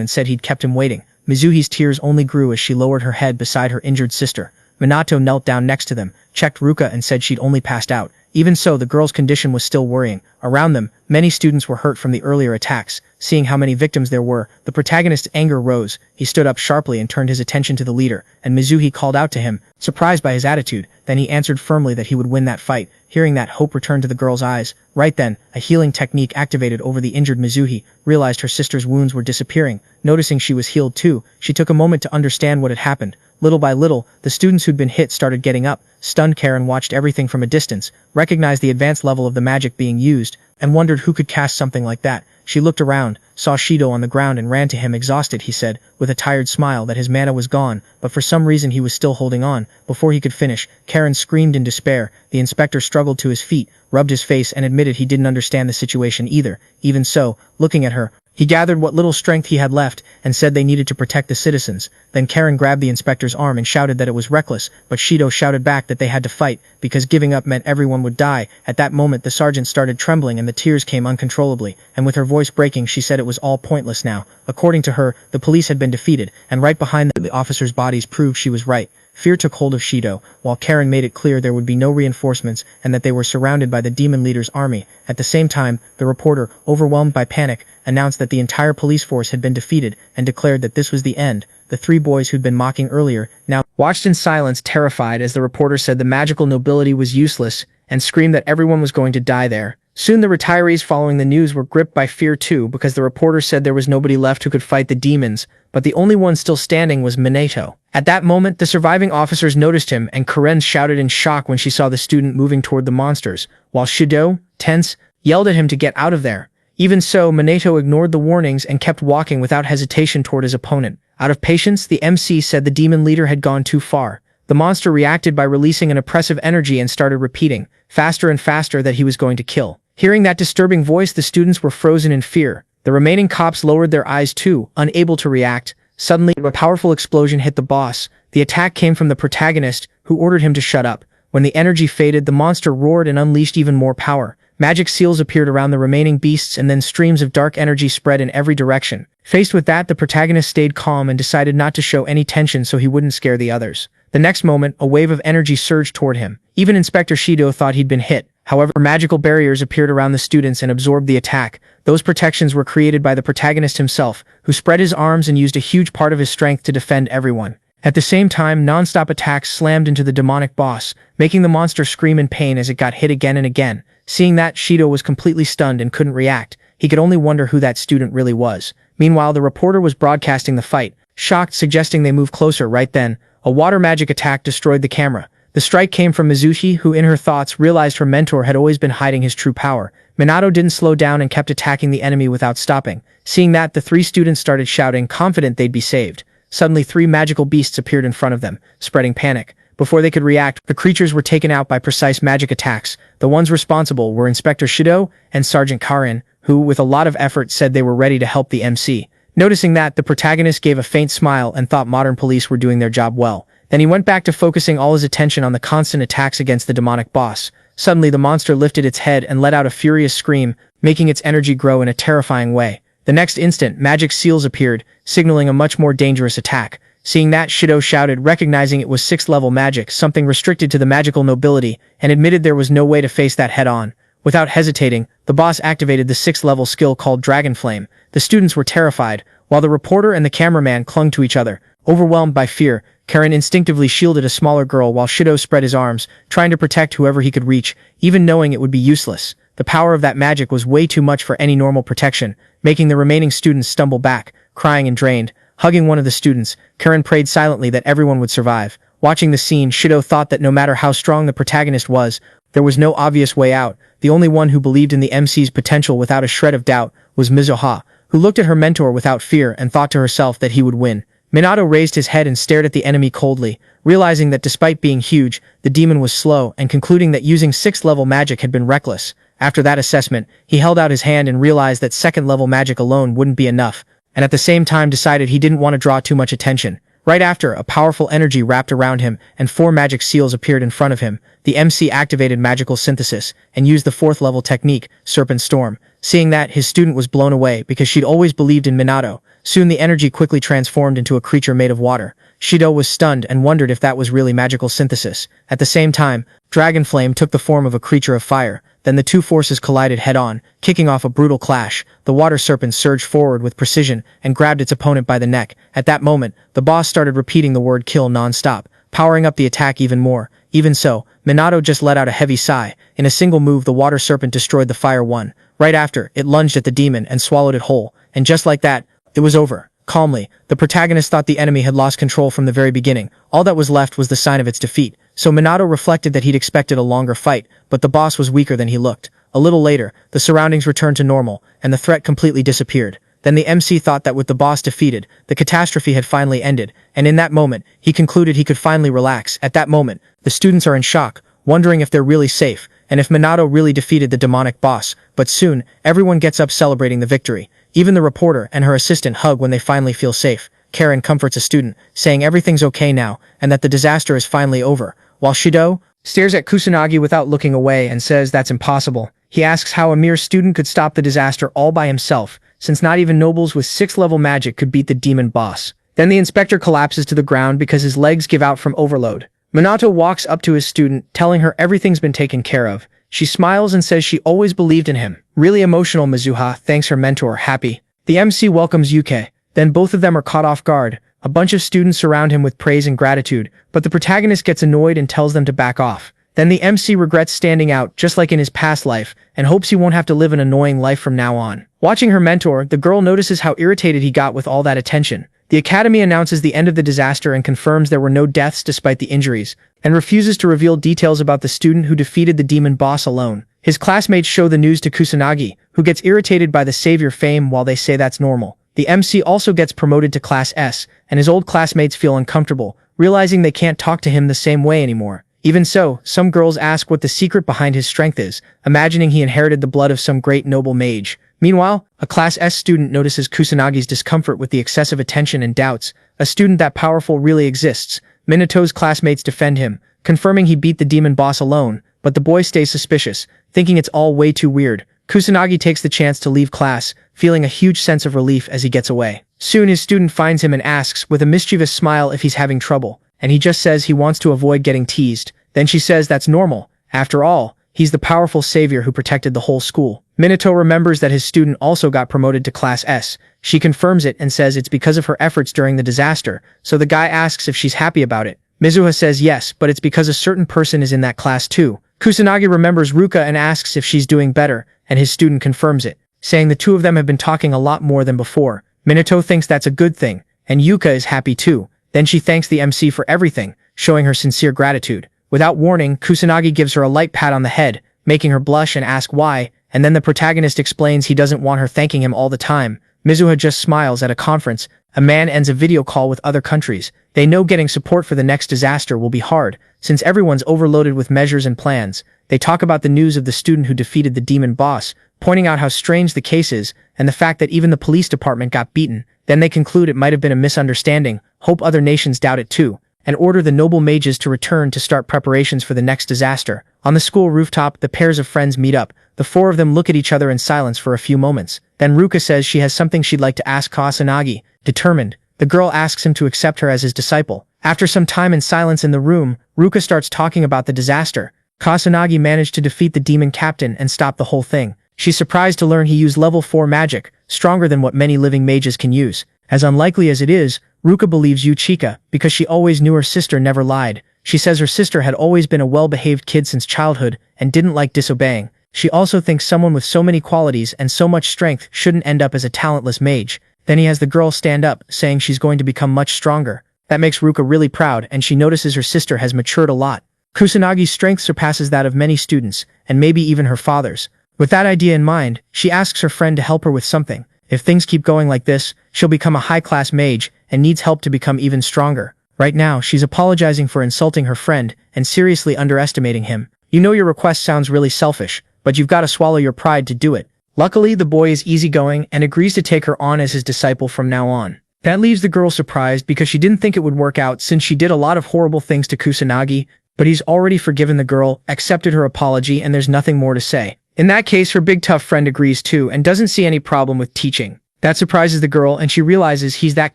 and said he'd kept him waiting. Mizuhi's tears only grew as she lowered her head beside her injured sister. Minato knelt down next to them, checked Ruka and said she'd only passed out. Even so, the girl's condition was still worrying. Around them, many students were hurt from the earlier attacks. Seeing how many victims there were, the protagonist's anger rose. He stood up sharply and turned his attention to the leader, and Mizuhi called out to him, surprised by his attitude. Then he answered firmly that he would win that fight. Hearing that, hope returned to the girl's eyes. Right then, a healing technique activated over the injured Mizuhi, realized her sister's wounds were disappearing. Noticing she was healed too, she took a moment to understand what had happened. Little by little, the students who'd been hit started getting up. Stunned, Karen watched everything from a distance, recognized the advanced level of the magic being used, and wondered who could cast something like that. She looked around, saw Shido on the ground and ran to him. Exhausted, he said, with a tired smile, that his mana was gone, but for some reason he was still holding on. Before he could finish, Karen screamed in despair. The inspector struggled to his feet, rubbed his face and admitted he didn't understand the situation either. Even so, looking at her, he gathered what little strength he had left and said they needed to protect the citizens. Then Karen grabbed the inspector's arm and shouted that it was reckless, but Shido shouted back that they had to fight, because giving up meant everyone would die. At that moment the sergeant started trembling and the tears came uncontrollably, and with her voice breaking she said it was all pointless now. According to her, the police had been defeated, and right behind them the officers' bodies proved she was right. fear took hold of Shido, while Karen made it clear there would be no reinforcements and that they were surrounded by the demon leader's army. At the same time, the reporter, overwhelmed by panic, announced that the entire police force had been defeated and declared that this was the end. The three boys who'd been mocking earlier now watched in silence, terrified, as the reporter said the magical nobility was useless and screamed that everyone was going to die there. Soon the retirees following the news were gripped by fear too, because the reporter said there was nobody left who could fight the demons, but the only one still standing was Minato. At that moment, the surviving officers noticed him, and Karen shouted in shock when she saw the student moving toward the monsters, while Shido, tense, yelled at him to get out of there. Even so, Minato ignored the warnings and kept walking without hesitation toward his opponent. Out of patience, the MC said the demon leader had gone too far. The monster reacted by releasing an oppressive energy and started repeating, faster and faster, that he was going to kill. Hearing that disturbing voice, the students were frozen in fear. The remaining cops lowered their eyes too, unable to react. Suddenly, a powerful explosion hit the boss. The attack came from the protagonist, who ordered him to shut up. When the energy faded, the monster roared and unleashed even more power. Magic seals appeared around the remaining beasts, and then streams of dark energy spread in every direction. Faced with that, the protagonist stayed calm and decided not to show any tension so he wouldn't scare the others. The next moment, a wave of energy surged toward him. Even Inspector Shido thought he'd been hit. However, magical barriers appeared around the students and absorbed the attack. Those protections were created by the protagonist himself, who spread his arms and used a huge part of his strength to defend everyone. At the same time, non-stop attacks slammed into the demonic boss, making the monster scream in pain as it got hit again and again. Seeing that, Shido was completely stunned and couldn't react. He could only wonder who that student really was. Meanwhile, the reporter was broadcasting the fight, shocked, suggesting they move closer. Right then, a water magic attack destroyed the camera. The strike came from Mizushi, who in her thoughts realized her mentor had always been hiding his true power. Minato didn't slow down and kept attacking the enemy without stopping. Seeing that, the three students started shouting, confident they'd be saved. Suddenly, three magical beasts appeared in front of them, spreading panic. Before they could react, the creatures were taken out by precise magic attacks. The ones responsible were Inspector Shido and Sergeant Karen, who, with a lot of effort, said they were ready to help the MC. Noticing that, the protagonist gave a faint smile and thought modern police were doing their job well. Then he went back to focusing all his attention on the constant attacks against the demonic boss. Suddenly, the monster lifted its head and let out a furious scream, making its energy grow in a terrifying way. The next instant, magic seals appeared, signaling a much more dangerous attack. Seeing that, Shido shouted, recognizing it was 6th level magic, something restricted to the magical nobility, and admitted there was no way to face that head-on. Without hesitating, the boss activated the 6th level skill called Dragon Flame. The students were terrified, while the reporter and the cameraman clung to each other. Overwhelmed by fear, Karen instinctively shielded a smaller girl while Shido spread his arms, trying to protect whoever he could reach, even knowing it would be useless. The power of that magic was way too much for any normal protection, making the remaining students stumble back, crying and drained. Hugging one of the students, Karen prayed silently that everyone would survive. Watching the scene, Shido thought that no matter how strong the protagonist was, there was no obvious way out. The only one who believed in the MC's potential without a shred of doubt was Mizuha, who looked at her mentor without fear and thought to herself that he would win. Minato raised his head and stared at the enemy coldly, realizing that despite being huge, the demon was slow, and concluding that using 6th level magic had been reckless. After that assessment, he held out his hand and realized that 2nd level magic alone wouldn't be enough, and at the same time decided he didn't want to draw too much attention. Right after, a powerful energy wrapped around him, and 4 magic seals appeared in front of him. The MC activated magical synthesis, and used the 4th level technique, Serpent Storm. Seeing that, his student was blown away, because she'd always believed in Minato. Soon the energy quickly transformed into a creature made of water. Shido was stunned and wondered if that was really magical synthesis. At the same time, Dragon Flame took the form of a creature of fire. Then the two forces collided head-on, kicking off a brutal clash. The water serpent surged forward with precision and grabbed its opponent by the neck. At that moment, the boss started repeating the word kill non-stop, powering up the attack even more. Even so, Minato just let out a heavy sigh. In a single move, the water serpent destroyed the fire one. Right after, it lunged at the demon and swallowed it whole. And just like that, it was over. Calmly, the protagonist thought the enemy had lost control from the very beginning. All that was left was the sign of its defeat. So Minato reflected that he'd expected a longer fight, but the boss was weaker than he looked. A little later, the surroundings returned to normal, and the threat completely disappeared. Then the MC thought that with the boss defeated, the catastrophe had finally ended, and in that moment, he concluded he could finally relax. At that moment, the students are in shock, wondering if they're really safe, and if Minato really defeated the demonic boss. But soon, everyone gets up celebrating the victory. Even the reporter and her assistant hug when they finally feel safe. Karen comforts a student, saying everything's okay now, and that the disaster is finally over, while Shido stares at Kusanagi without looking away and says that's impossible. He asks how a mere student could stop the disaster all by himself, since not even nobles with 6th level magic could beat the demon boss. Then the inspector collapses to the ground because his legs give out from overload. Minato walks up to his student, telling her everything's been taken care of. She smiles and says she always believed in him. Really emotional, Mizuha thanks her mentor, happy. The MC welcomes Yuke. Then both of them are caught off guard. A bunch of students surround him with praise and gratitude, but the protagonist gets annoyed and tells them to back off. Then the MC regrets standing out, just like in his past life, and hopes he won't have to live an annoying life from now on. Watching her mentor, the girl notices how irritated he got with all that attention. The academy announces the end of the disaster and confirms there were no deaths despite the injuries, and refuses to reveal details about the student who defeated the demon boss alone. His classmates show the news to Kusanagi, who gets irritated by the savior fame while they say that's normal. The MC also gets promoted to Class S, and his old classmates feel uncomfortable, realizing they can't talk to him the same way anymore. Even so, some girls ask what the secret behind his strength is, imagining he inherited the blood of some great noble mage. Meanwhile, a Class S student notices Kusanagi's discomfort with the excessive attention and doubts. A student that powerful really exists. Minato's classmates defend him, confirming he beat the demon boss alone, but the boy stays suspicious, thinking it's all way too weird. Kusanagi takes the chance to leave class, feeling a huge sense of relief as he gets away. Soon his student finds him and asks with a mischievous smile if he's having trouble, and he just says he wants to avoid getting teased. Then she says that's normal. After all, he's the powerful savior who protected the whole school. Minato remembers that his student also got promoted to Class S. She confirms it and says it's because of her efforts during the disaster, so the guy asks if she's happy about it. Mizuha says yes, but it's because a certain person is in that class too. Kusanagi remembers Ruka and asks if she's doing better, and his student confirms it, saying the two of them have been talking a lot more than before. Minato thinks that's a good thing, and Yuka is happy too. Then she thanks the MC for everything, showing her sincere gratitude. Without warning, Kusanagi gives her a light pat on the head, making her blush and ask why, and then the protagonist explains he doesn't want her thanking him all the time. Mizuha just smiles. At a conference, a man ends a video call with other countries. They know getting support for the next disaster will be hard, since everyone's overloaded with measures and plans. They talk about the news of the student who defeated the demon boss, pointing out how strange the case is, and the fact that even the police department got beaten. Then they conclude it might have been a misunderstanding, hope other nations doubt it too, and order the noble mages to return to start preparations for the next disaster. On the school rooftop, the pairs of friends meet up. The four of them look at each other in silence for a few moments. Then Ruka says she has something she'd like to ask Kusanagi. Determined, the girl asks him to accept her as his disciple. After some time in silence in the room, Ruka starts talking about the disaster. Kusanagi managed to defeat the demon captain and stop the whole thing. She's surprised to learn he used level 4 magic, stronger than what many living mages can use. As unlikely as it is, Ruka believes Uchika, because she always knew her sister never lied. She says her sister had always been a well-behaved kid since childhood and didn't like disobeying. She also thinks someone with so many qualities and so much strength shouldn't end up as a talentless mage. Then he has the girl stand up, saying she's going to become much stronger. That makes Ruka really proud, and she notices her sister has matured a lot. Kusanagi's strength surpasses that of many students, and maybe even her father's. With that idea in mind, she asks her friend to help her with something. If things keep going like this, she'll become a high-class mage and needs help to become even stronger. Right now, she's apologizing for insulting her friend and seriously underestimating him. You know your request sounds really selfish, but you've got to swallow your pride to do it. Luckily, the boy is easygoing and agrees to take her on as his disciple from now on. That leaves the girl surprised because she didn't think it would work out since she did a lot of horrible things to Kusanagi, but he's already forgiven the girl, accepted her apology, and there's nothing more to say. In that case, her big tough friend agrees too and doesn't see any problem with teaching. That surprises the girl and she realizes he's that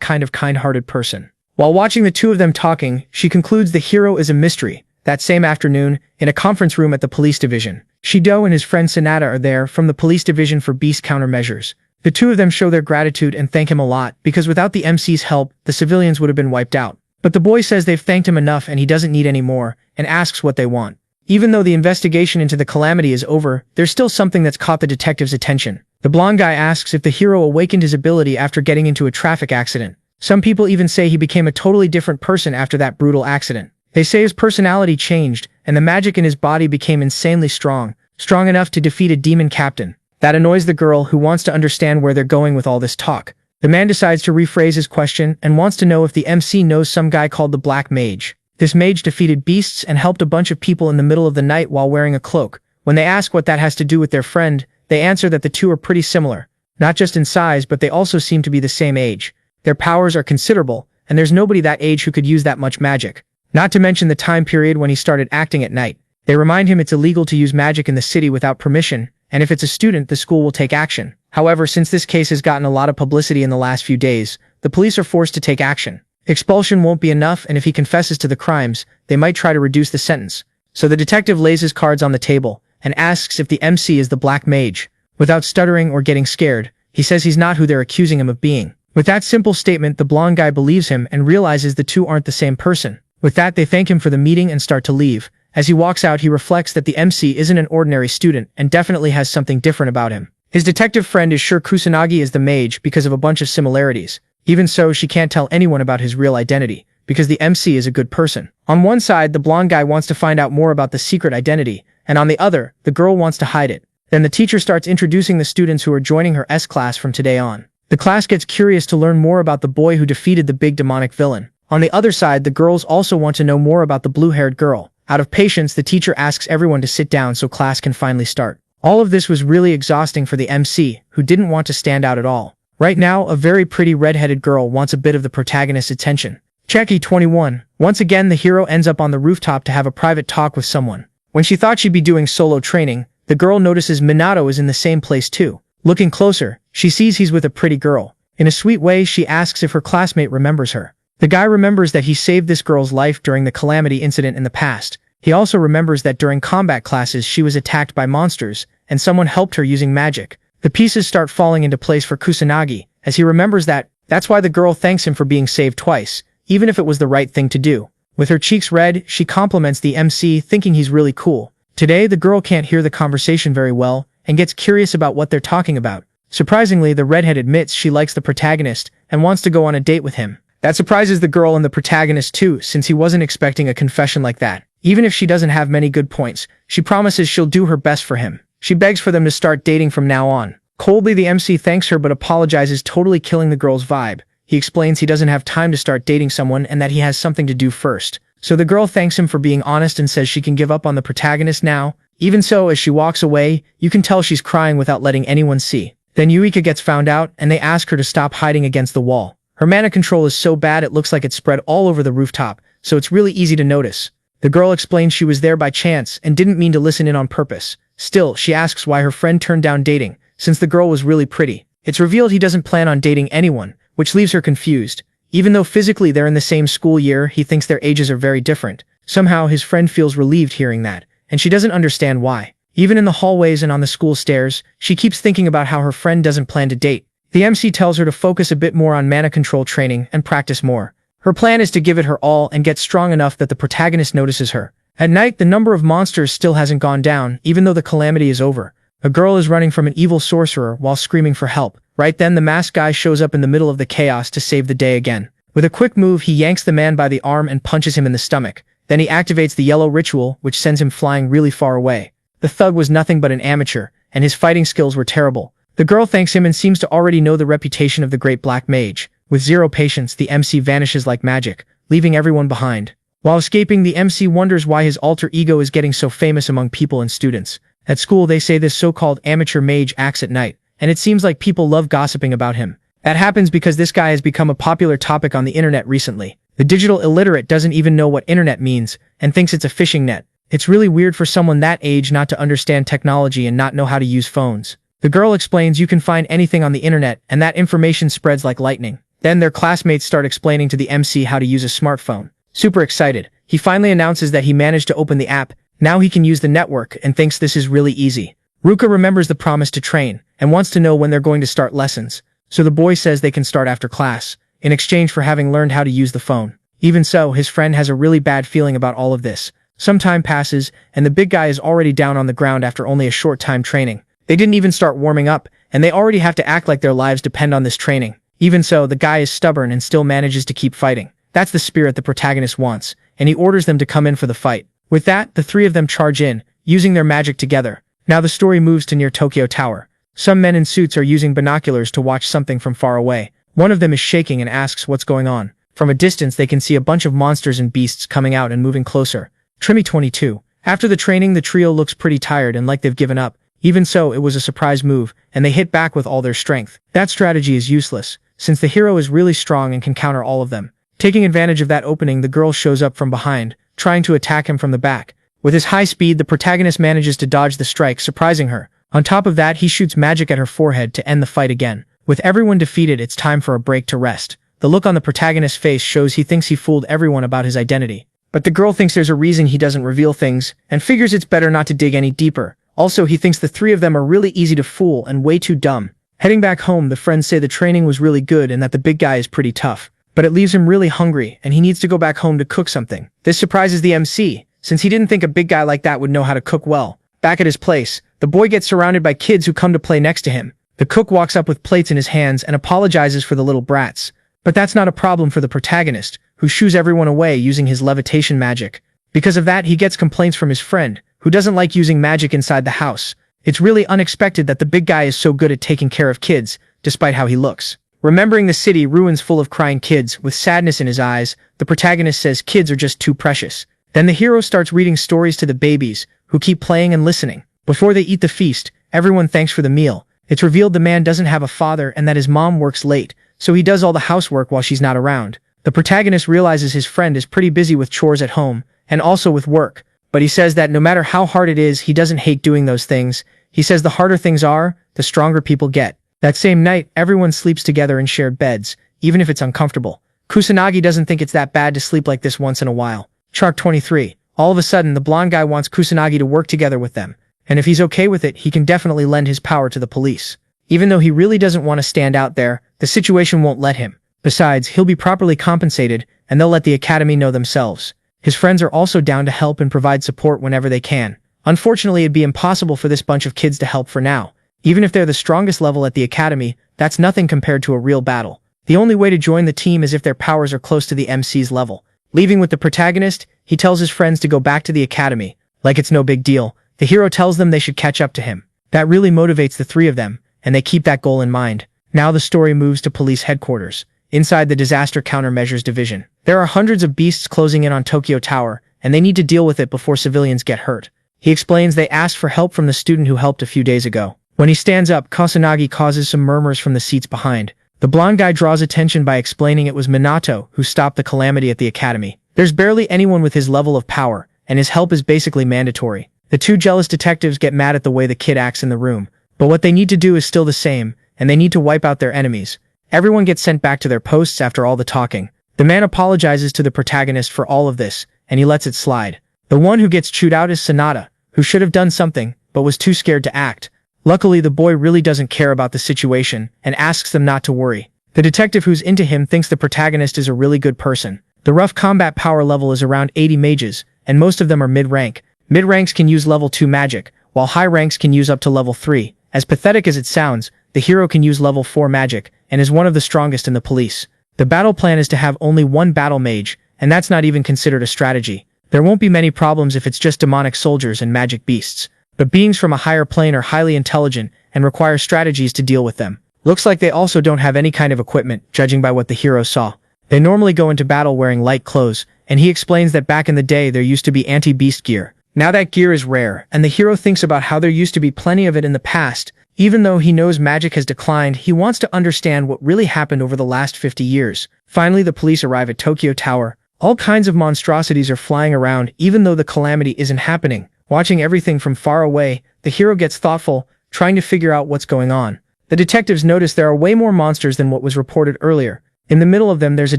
kind of kind-hearted person. While watching the two of them talking, she concludes the hero is a mystery. That same afternoon, in a conference room at the police division, Shido and his friend Sanada are there from the police division for beast countermeasures. The two of them show their gratitude and thank him a lot because without the MC's help, the civilians would have been wiped out. But the boy says they've thanked him enough and he doesn't need any more, and asks what they want. Even though the investigation into the calamity is over, there's still something that's caught the detective's attention. The blonde guy asks if the hero awakened his ability after getting into a traffic accident. Some people even say he became a totally different person after that brutal accident. They say his personality changed, and the magic in his body became insanely strong enough to defeat a demon captain. That annoys the girl, who wants to understand where they're going with all this talk. The man decides to rephrase his question and wants to know if the MC knows some guy called the Black Mage. This mage defeated beasts and helped a bunch of people in the middle of the night while wearing a cloak. When they ask what that has to do with their friend, they answer that the two are pretty similar. Not just in size, but they also seem to be the same age. Their powers are considerable, and there's nobody that age who could use that much magic. Not to mention the time period when he started acting at night. They remind him it's illegal to use magic in the city without permission, and if it's a student, the school will take action. However, since this case has gotten a lot of publicity in the last few days, the police are forced to take action. Expulsion won't be enough, and if he confesses to the crimes, they might try to reduce the sentence. So the detective lays his cards on the table and asks if the MC is the Black Mage. Without stuttering or getting scared, he says he's not who they're accusing him of being. With that simple statement, the blonde guy believes him and realizes the two aren't the same person. With that, they thank him for the meeting and start to leave. As he walks out, he reflects that the MC isn't an ordinary student and definitely has something different about him. His detective friend is sure Kusanagi is the mage because of a bunch of similarities. Even so, she can't tell anyone about his real identity, because the MC is a good person. On one side, the blonde guy wants to find out more about the secret identity, and on the other, the girl wants to hide it. Then the teacher starts introducing the students who are joining her S class from today on. The class gets curious to learn more about the boy who defeated the big demonic villain. On the other side, the girls also want to know more about the blue-haired girl. Out of patience, the teacher asks everyone to sit down so class can finally start. All of this was really exhausting for the MC, who didn't want to stand out at all. Right now, a very pretty red-headed girl wants a bit of the protagonist's attention. Check E21. Once again, the hero ends up on the rooftop to have a private talk with someone. When she thought she'd be doing solo training, the girl notices Minato is in the same place too. Looking closer, she sees he's with a pretty girl. In a sweet way, she asks if her classmate remembers her. The guy remembers that he saved this girl's life during the Calamity incident in the past. He also remembers that during combat classes she was attacked by monsters, and someone helped her using magic. The pieces start falling into place for Kusanagi, as he remembers that's why the girl thanks him for being saved twice, even if it was the right thing to do. With her cheeks red, she compliments the MC, thinking he's really cool. Today, the girl can't hear the conversation very well, and gets curious about what they're talking about. Surprisingly, the redhead admits she likes the protagonist, and wants to go on a date with him. That surprises the girl and the protagonist too, since he wasn't expecting a confession like that. Even if she doesn't have many good points, she promises she'll do her best for him. She begs for them to start dating from now on. Coldly, the MC thanks her but apologizes, totally killing the girl's vibe. He explains he doesn't have time to start dating someone and that he has something to do first. So the girl thanks him for being honest and says she can give up on the protagonist now. Even so, as she walks away, you can tell she's crying without letting anyone see. Then Yuika gets found out, and they ask her to stop hiding against the wall. Her mana control is so bad it looks like it's spread all over the rooftop, so it's really easy to notice. The girl explains she was there by chance and didn't mean to listen in on purpose. Still, she asks why her friend turned down dating, since the girl was really pretty. It's revealed he doesn't plan on dating anyone, which leaves her confused. Even though physically they're in the same school year, he thinks their ages are very different. Somehow, his friend feels relieved hearing that, and she doesn't understand why. Even in the hallways and on the school stairs, she keeps thinking about how her friend doesn't plan to date. The MC tells her to focus a bit more on mana control training and practice more. Her plan is to give it her all and get strong enough that the protagonist notices her. At night, the number of monsters still hasn't gone down, even though the calamity is over. A girl is running from an evil sorcerer while screaming for help. Right then, the masked guy shows up in the middle of the chaos to save the day again. With a quick move, he yanks the man by the arm and punches him in the stomach. Then he activates the yellow ritual, which sends him flying really far away. The thug was nothing but an amateur, and his fighting skills were terrible. The girl thanks him and seems to already know the reputation of the great black mage. With zero patience, the MC vanishes like magic, leaving everyone behind. While escaping, the MC wonders why his alter ego is getting so famous among people and students. At school, they say this so-called amateur mage acts at night, and it seems like people love gossiping about him. That happens because this guy has become a popular topic on the internet recently. The digital illiterate doesn't even know what internet means, and thinks it's a phishing net. It's really weird for someone that age not to understand technology and not know how to use phones. The girl explains you can find anything on the internet, and that information spreads like lightning. Then their classmates start explaining to the MC how to use a smartphone. Super excited, he finally announces that he managed to open the app. Now he can use the network and thinks this is really easy. Ruka remembers the promise to train, and wants to know when they're going to start lessons. So the boy says they can start after class, in exchange for having learned how to use the phone. Even so, his friend has a really bad feeling about all of this. Some time passes, and the big guy is already down on the ground after only a short time training. They didn't even start warming up, and they already have to act like their lives depend on this training. Even so, the guy is stubborn and still manages to keep fighting. That's the spirit the protagonist wants, and he orders them to come in for the fight. With that, the three of them charge in, using their magic together. Now the story moves to near Tokyo Tower. Some men in suits are using binoculars to watch something from far away. One of them is shaking and asks what's going on. From a distance, they can see a bunch of monsters and beasts coming out and moving closer. Trimmy 22. After the training, the trio looks pretty tired and like they've given up. Even so, it was a surprise move, and they hit back with all their strength. That strategy is useless, since the hero is really strong and can counter all of them. Taking advantage of that opening, the girl shows up from behind, trying to attack him from the back. With his high speed, the protagonist manages to dodge the strike, surprising her. On top of that, he shoots magic at her forehead to end the fight again. With everyone defeated, it's time for a break to rest. The look on the protagonist's face shows he thinks he fooled everyone about his identity. But the girl thinks there's a reason he doesn't reveal things, and figures it's better not to dig any deeper. Also, he thinks the three of them are really easy to fool and way too dumb. Heading back home, the friends say the training was really good and that the big guy is pretty tough. But it leaves him really hungry, and he needs to go back home to cook something. This surprises the MC, since he didn't think a big guy like that would know how to cook well. Back at his place, the boy gets surrounded by kids who come to play next to him. The cook walks up with plates in his hands and apologizes for the little brats. But that's not a problem for the protagonist, who shoos everyone away using his levitation magic. Because of that, he gets complaints from his friend, who doesn't like using magic inside the house. It's really unexpected that the big guy is so good at taking care of kids, despite how he looks. Remembering the city ruins full of crying kids with sadness in his eyes, the protagonist says kids are just too precious. Then the hero starts reading stories to the babies, who keep playing and listening. Before they eat the feast, everyone thanks for the meal. It's revealed the man doesn't have a father and that his mom works late, so he does all the housework while she's not around. The protagonist realizes his friend is pretty busy with chores at home, and also with work, but he says that no matter how hard it is, he doesn't hate doing those things. He says the harder things are, the stronger people get. That same night, everyone sleeps together in shared beds, even if it's uncomfortable. Kusanagi doesn't think it's that bad to sleep like this once in a while. Chart 23. All of a sudden, the blonde guy wants Kusanagi to work together with them, and if he's okay with it, he can definitely lend his power to the police. Even though he really doesn't want to stand out there, the situation won't let him. Besides, he'll be properly compensated, and they'll let the academy know themselves. His friends are also down to help and provide support whenever they can. Unfortunately, it'd be impossible for this bunch of kids to help for now. Even if they're the strongest level at the academy, that's nothing compared to a real battle. The only way to join the team is if their powers are close to the MC's level. Leaving with the protagonist, he tells his friends to go back to the academy. Like it's no big deal, the hero tells them they should catch up to him. That really motivates the three of them, and they keep that goal in mind. Now the story moves to police headquarters. Inside the Disaster Countermeasures Division, there are hundreds of beasts closing in on Tokyo Tower, and they need to deal with it before civilians get hurt. He explains they asked for help from the student who helped a few days ago. When he stands up, Kusanagi causes some murmurs from the seats behind. The blonde guy draws attention by explaining it was Minato who stopped the calamity at the academy. There's barely anyone with his level of power, and his help is basically mandatory. The two jealous detectives get mad at the way the kid acts in the room, but what they need to do is still the same, and they need to wipe out their enemies. Everyone gets sent back to their posts after all the talking. The man apologizes to the protagonist for all of this, and he lets it slide. The one who gets chewed out is Sanada, who should have done something, but was too scared to act. Luckily, the boy really doesn't care about the situation, and asks them not to worry. The detective who's into him thinks the protagonist is a really good person. The rough combat power level is around 80 mages, and most of them are mid-rank. Mid-ranks can use level 2 magic, while high ranks can use up to level 3. As pathetic as it sounds, the hero can use level 4 magic, and is one of the strongest in the police. The battle plan is to have only one battle mage, and that's not even considered a strategy. There won't be many problems if it's just demonic soldiers and magic beasts. But beings from a higher plane are highly intelligent and require strategies to deal with them. Looks like they also don't have any kind of equipment, judging by what the hero saw. They normally go into battle wearing light clothes, and he explains that back in the day there used to be anti-beast gear. Now that gear is rare, and the hero thinks about how there used to be plenty of it in the past. Even though he knows magic has declined, he wants to understand what really happened over the last 50 years. Finally, the police arrive at Tokyo Tower. All kinds of monstrosities are flying around, even though the calamity isn't happening. Watching everything from far away, the hero gets thoughtful, trying to figure out what's going on. The detectives notice there are way more monsters than what was reported earlier. In the middle of them there's a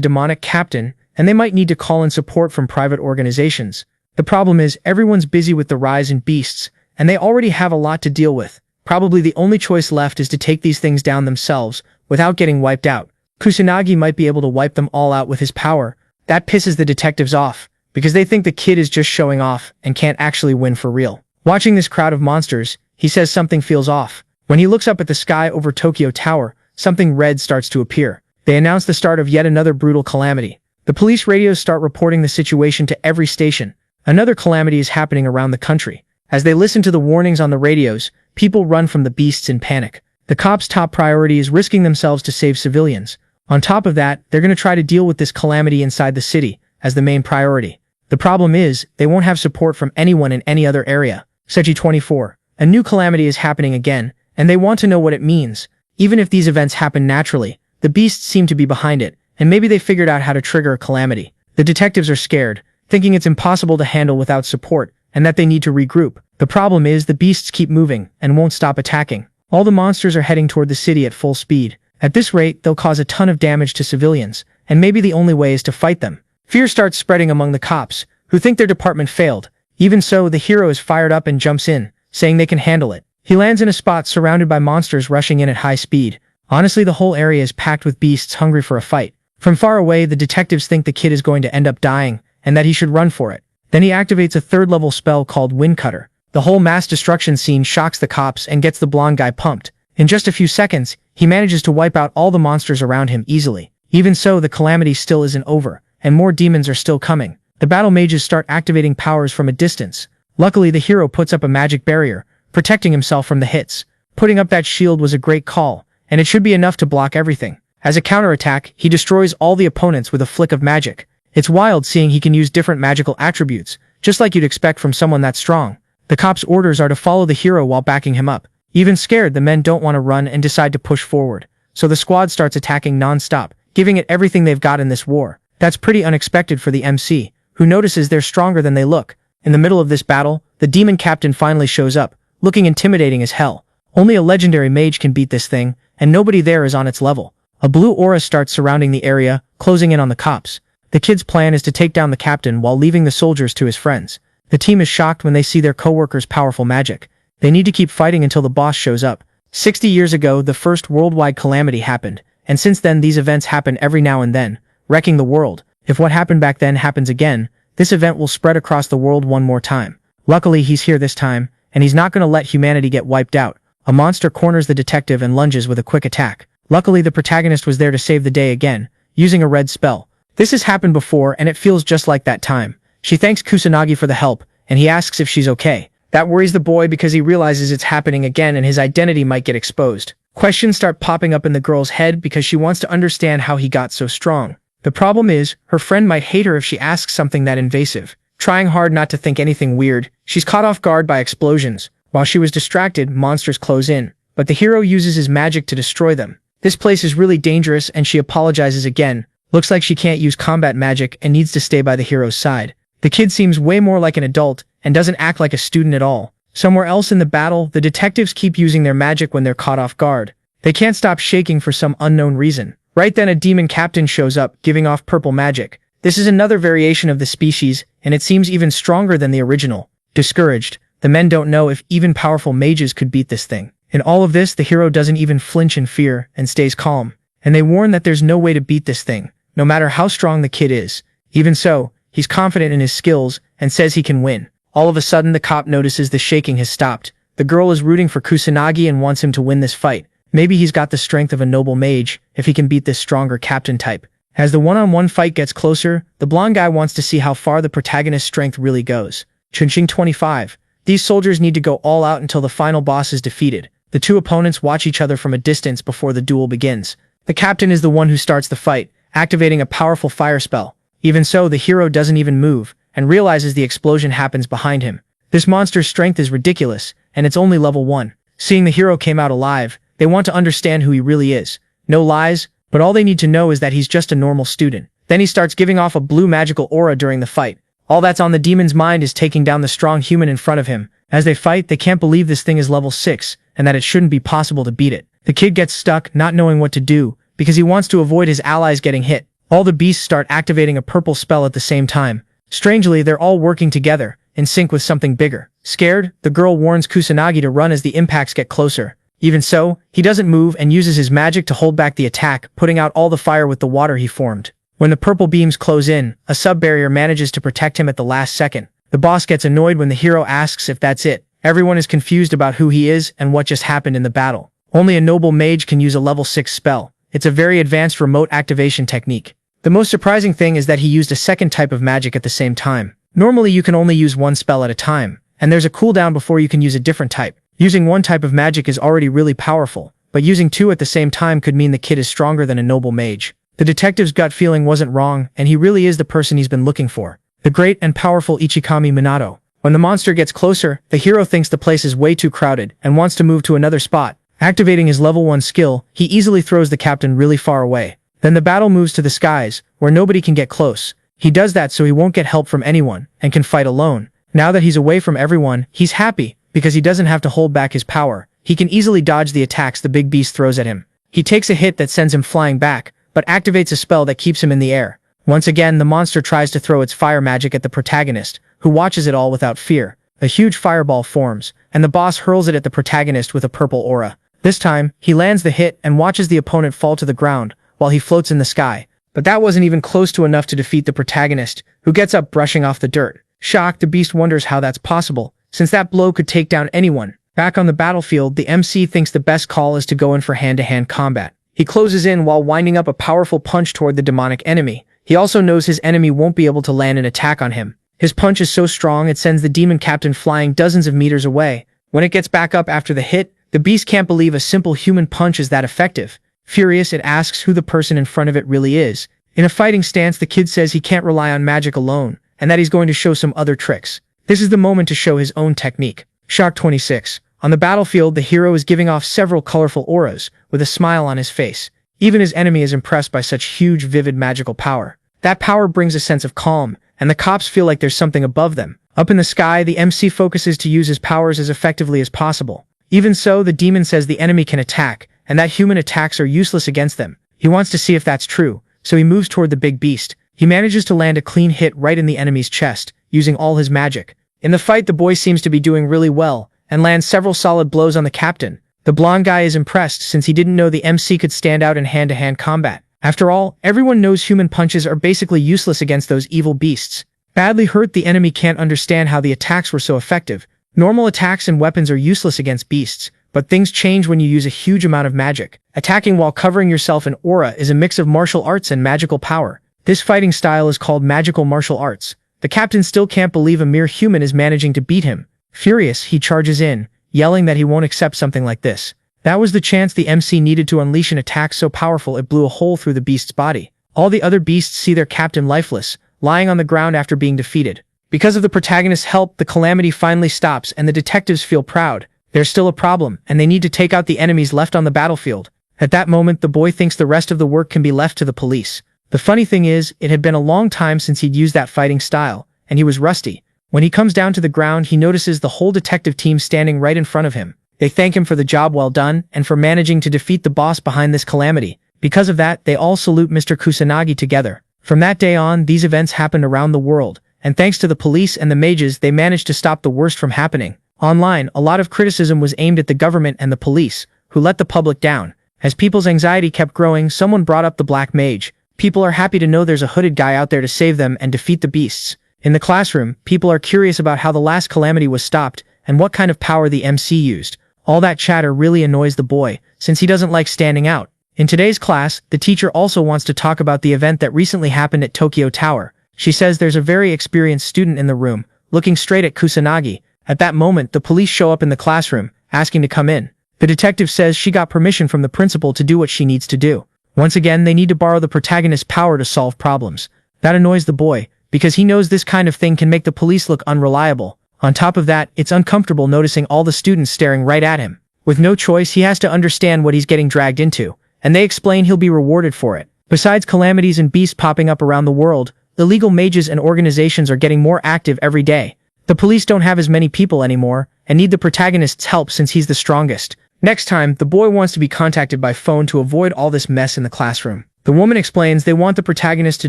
demonic captain, and they might need to call in support from private organizations. The problem is, everyone's busy with the rise in beasts, and they already have a lot to deal with. Probably the only choice left is to take these things down themselves, without getting wiped out. Kusanagi might be able to wipe them all out with his power. That pisses the detectives off, because they think the kid is just showing off and can't actually win for real. Watching this crowd of monsters, he says something feels off. When he looks up at the sky over Tokyo Tower, something red starts to appear. They announce the start of yet another brutal calamity. The police radios start reporting the situation to every station. Another calamity is happening around the country. As they listen to the warnings on the radios, people run from the beasts in panic. The cops' top priority is risking themselves to save civilians. On top of that, they're going to try to deal with this calamity inside the city, as the main priority. The problem is, they won't have support from anyone in any other area. Seiji 24. A new calamity is happening again, and they want to know what it means. Even if these events happen naturally, the beasts seem to be behind it, and maybe they figured out how to trigger a calamity. The detectives are scared, thinking it's impossible to handle without support, and that they need to regroup. The problem is, the beasts keep moving, and won't stop attacking. All the monsters are heading toward the city at full speed. At this rate, they'll cause a ton of damage to civilians, and maybe the only way is to fight them. Fear starts spreading among the cops, who think their department failed. Even so, the hero is fired up and jumps in, saying they can handle it. He lands in a spot surrounded by monsters rushing in at high speed. Honestly, the whole area is packed with beasts hungry for a fight. From far away, the detectives think the kid is going to end up dying, and that he should run for it. Then he activates a third-level spell called Wind Cutter. The whole mass destruction scene shocks the cops and gets the blonde guy pumped. In just a few seconds, he manages to wipe out all the monsters around him easily. Even so, the calamity still isn't over, and more demons are still coming. The battle mages start activating powers from a distance. Luckily, the hero puts up a magic barrier, protecting himself from the hits. Putting up that shield was a great call, and it should be enough to block everything. As a counterattack, he destroys all the opponents with a flick of magic. It's wild seeing he can use different magical attributes, just like you'd expect from someone that strong. The cops' orders are to follow the hero while backing him up. Even scared, the men don't want to run and decide to push forward. So the squad starts attacking non-stop, giving it everything they've got in this war. That's pretty unexpected for the MC, who notices they're stronger than they look. In the middle of this battle, the demon captain finally shows up, looking intimidating as hell. Only a legendary mage can beat this thing, and nobody there is on its level. A blue aura starts surrounding the area, closing in on the cops. The kid's plan is to take down the captain while leaving the soldiers to his friends. The team is shocked when they see their co-workers' powerful magic. They need to keep fighting until the boss shows up. 60 years ago, the first worldwide calamity happened, and since then these events happen every now and then, wrecking the world. If what happened back then happens again, this event will spread across the world one more time. Luckily, he's here this time, and he's not going to let humanity get wiped out. A monster corners the detective and lunges with a quick attack. Luckily, the protagonist was there to save the day again, using a red spell. This has happened before, and it feels just like that time. She thanks Kusanagi for the help, and he asks if she's okay. That worries the boy because he realizes it's happening again and his identity might get exposed. Questions start popping up in the girl's head because she wants to understand how he got so strong. The problem is, her friend might hate her if she asks something that invasive. Trying hard not to think anything weird, she's caught off guard by explosions. While she was distracted, monsters close in, but the hero uses his magic to destroy them. This place is really dangerous and she apologizes again. Looks like she can't use combat magic and needs to stay by the hero's side. The kid seems way more like an adult and doesn't act like a student at all. Somewhere else in the battle, the detectives keep using their magic when they're caught off guard. They can't stop shaking for some unknown reason. Right then a demon captain shows up, giving off purple magic. This is another variation of the species, and it seems even stronger than the original. Discouraged, the men don't know if even powerful mages could beat this thing. In all of this, the hero doesn't even flinch in fear and stays calm. And they warn that there's no way to beat this thing, no matter how strong the kid is. Even so, he's confident in his skills and says he can win. All of a sudden, the cop notices the shaking has stopped. The girl is rooting for Kusanagi and wants him to win this fight. Maybe he's got the strength of a noble mage if he can beat this stronger captain type. As the one-on-one fight gets closer, the blonde guy wants to see how far the protagonist's strength really goes. Chunching 25. These soldiers need to go all out until the final boss is defeated. The two opponents watch each other from a distance before the duel begins. The captain is the one who starts the fight, activating a powerful fire spell. Even so, the hero doesn't even move, and realizes the explosion happens behind him. This monster's strength is ridiculous, and it's only level 1. Seeing the hero came out alive, they want to understand who he really is. No lies, but all they need to know is that he's just a normal student. Then he starts giving off a blue magical aura during the fight. All that's on the demon's mind is taking down the strong human in front of him. As they fight, they can't believe this thing is level 6, and that it shouldn't be possible to beat it. The kid gets stuck, not knowing what to do, because he wants to avoid his allies getting hit. All the beasts start activating a purple spell at the same time. Strangely, they're all working together, in sync with something bigger. Scared, the girl warns Kusanagi to run as the impacts get closer. Even so, he doesn't move and uses his magic to hold back the attack, putting out all the fire with the water he formed. When the purple beams close in, a sub-barrier manages to protect him at the last second. The boss gets annoyed when the hero asks if that's it. Everyone is confused about who he is and what just happened in the battle. Only a noble mage can use a level 6 spell. It's a very advanced remote activation technique. The most surprising thing is that he used a second type of magic at the same time. Normally you can only use one spell at a time, and there's a cooldown before you can use a different type. Using one type of magic is already really powerful, but using two at the same time could mean the kid is stronger than a noble mage. The detective's gut feeling wasn't wrong, and he really is the person he's been looking for. The great and powerful Ichikami Minato. When the monster gets closer, the hero thinks the place is way too crowded and wants to move to another spot. Activating his level 1 skill, he easily throws the captain really far away. Then the battle moves to the skies, where nobody can get close. He does that so he won't get help from anyone, and can fight alone. Now that he's away from everyone, he's happy, because he doesn't have to hold back his power. He can easily dodge the attacks the big beast throws at him. He takes a hit that sends him flying back, but activates a spell that keeps him in the air. Once again, the monster tries to throw its fire magic at the protagonist, who watches it all without fear. A huge fireball forms, and the boss hurls it at the protagonist with a purple aura. This time, he lands the hit and watches the opponent fall to the ground, while he floats in the sky. But that wasn't even close to enough to defeat the protagonist, who gets up brushing off the dirt. Shocked, the beast wonders how that's possible, since that blow could take down anyone. Back on the battlefield, the MC thinks the best call is to go in for hand-to-hand combat. He closes in while winding up a powerful punch toward the demonic enemy. He also knows his enemy won't be able to land an attack on him. His punch is so strong it sends the demon captain flying dozens of meters away. When it gets back up after the hit, the beast can't believe a simple human punch is that effective. Furious, it asks who the person in front of it really is. In a fighting stance, the kid says he can't rely on magic alone, and that he's going to show some other tricks. This is the moment to show his own technique. Shock 26. On the battlefield, the hero is giving off several colorful auras, with a smile on his face. Even his enemy is impressed by such huge, vivid magical power. That power brings a sense of calm, and the cops feel like there's something above them. Up in the sky, the MC focuses to use his powers as effectively as possible. Even so, the demon says the enemy can attack, and that human attacks are useless against them. He wants to see if that's true, so he moves toward the big beast. He manages to land a clean hit right in the enemy's chest, using all his magic. In the fight, the boy seems to be doing really well, and lands several solid blows on the captain. The blonde guy is impressed since he didn't know the MC could stand out in hand-to-hand combat. After all, everyone knows human punches are basically useless against those evil beasts. Badly hurt, the enemy can't understand how the attacks were so effective. Normal attacks and weapons are useless against beasts, but things change when you use a huge amount of magic. Attacking while covering yourself in aura is a mix of martial arts and magical power. This fighting style is called magical martial arts. The captain still can't believe a mere human is managing to beat him. Furious, he charges in, yelling that he won't accept something like this. That was the chance the MC needed to unleash an attack so powerful it blew a hole through the beast's body. All the other beasts see their captain lifeless, lying on the ground after being defeated. Because of the protagonist's help, the calamity finally stops and the detectives feel proud. There's still a problem, and they need to take out the enemies left on the battlefield. At that moment, the boy thinks the rest of the work can be left to the police. The funny thing is, it had been a long time since he'd used that fighting style, and he was rusty. When he comes down to the ground, he notices the whole detective team standing right in front of him. They thank him for the job well done, and for managing to defeat the boss behind this calamity. Because of that, they all salute Mr. Kusanagi together. From that day on, these events happened around the world, and thanks to the police and the mages, they managed to stop the worst from happening. Online, a lot of criticism was aimed at the government and the police, who let the public down. As people's anxiety kept growing, someone brought up the black mage. People are happy to know there's a hooded guy out there to save them and defeat the beasts. In the classroom, people are curious about how the last calamity was stopped, and what kind of power the MC used. All that chatter really annoys the boy, since he doesn't like standing out. In today's class, the teacher also wants to talk about the event that recently happened at Tokyo Tower. She says there's a very experienced student in the room, looking straight at Kusanagi. At that moment, the police show up in the classroom, asking to come in. The detective says she got permission from the principal to do what she needs to do. Once again, they need to borrow the protagonist's power to solve problems. That annoys the boy, because he knows this kind of thing can make the police look unreliable. On top of that, it's uncomfortable noticing all the students staring right at him. With no choice, he has to understand what he's getting dragged into, and they explain he'll be rewarded for it. Besides calamities and beasts popping up around the world, illegal mages and organizations are getting more active every day. The police don't have as many people anymore, and need the protagonist's help since he's the strongest. Next time, the boy wants to be contacted by phone to avoid all this mess in the classroom. The woman explains they want the protagonist to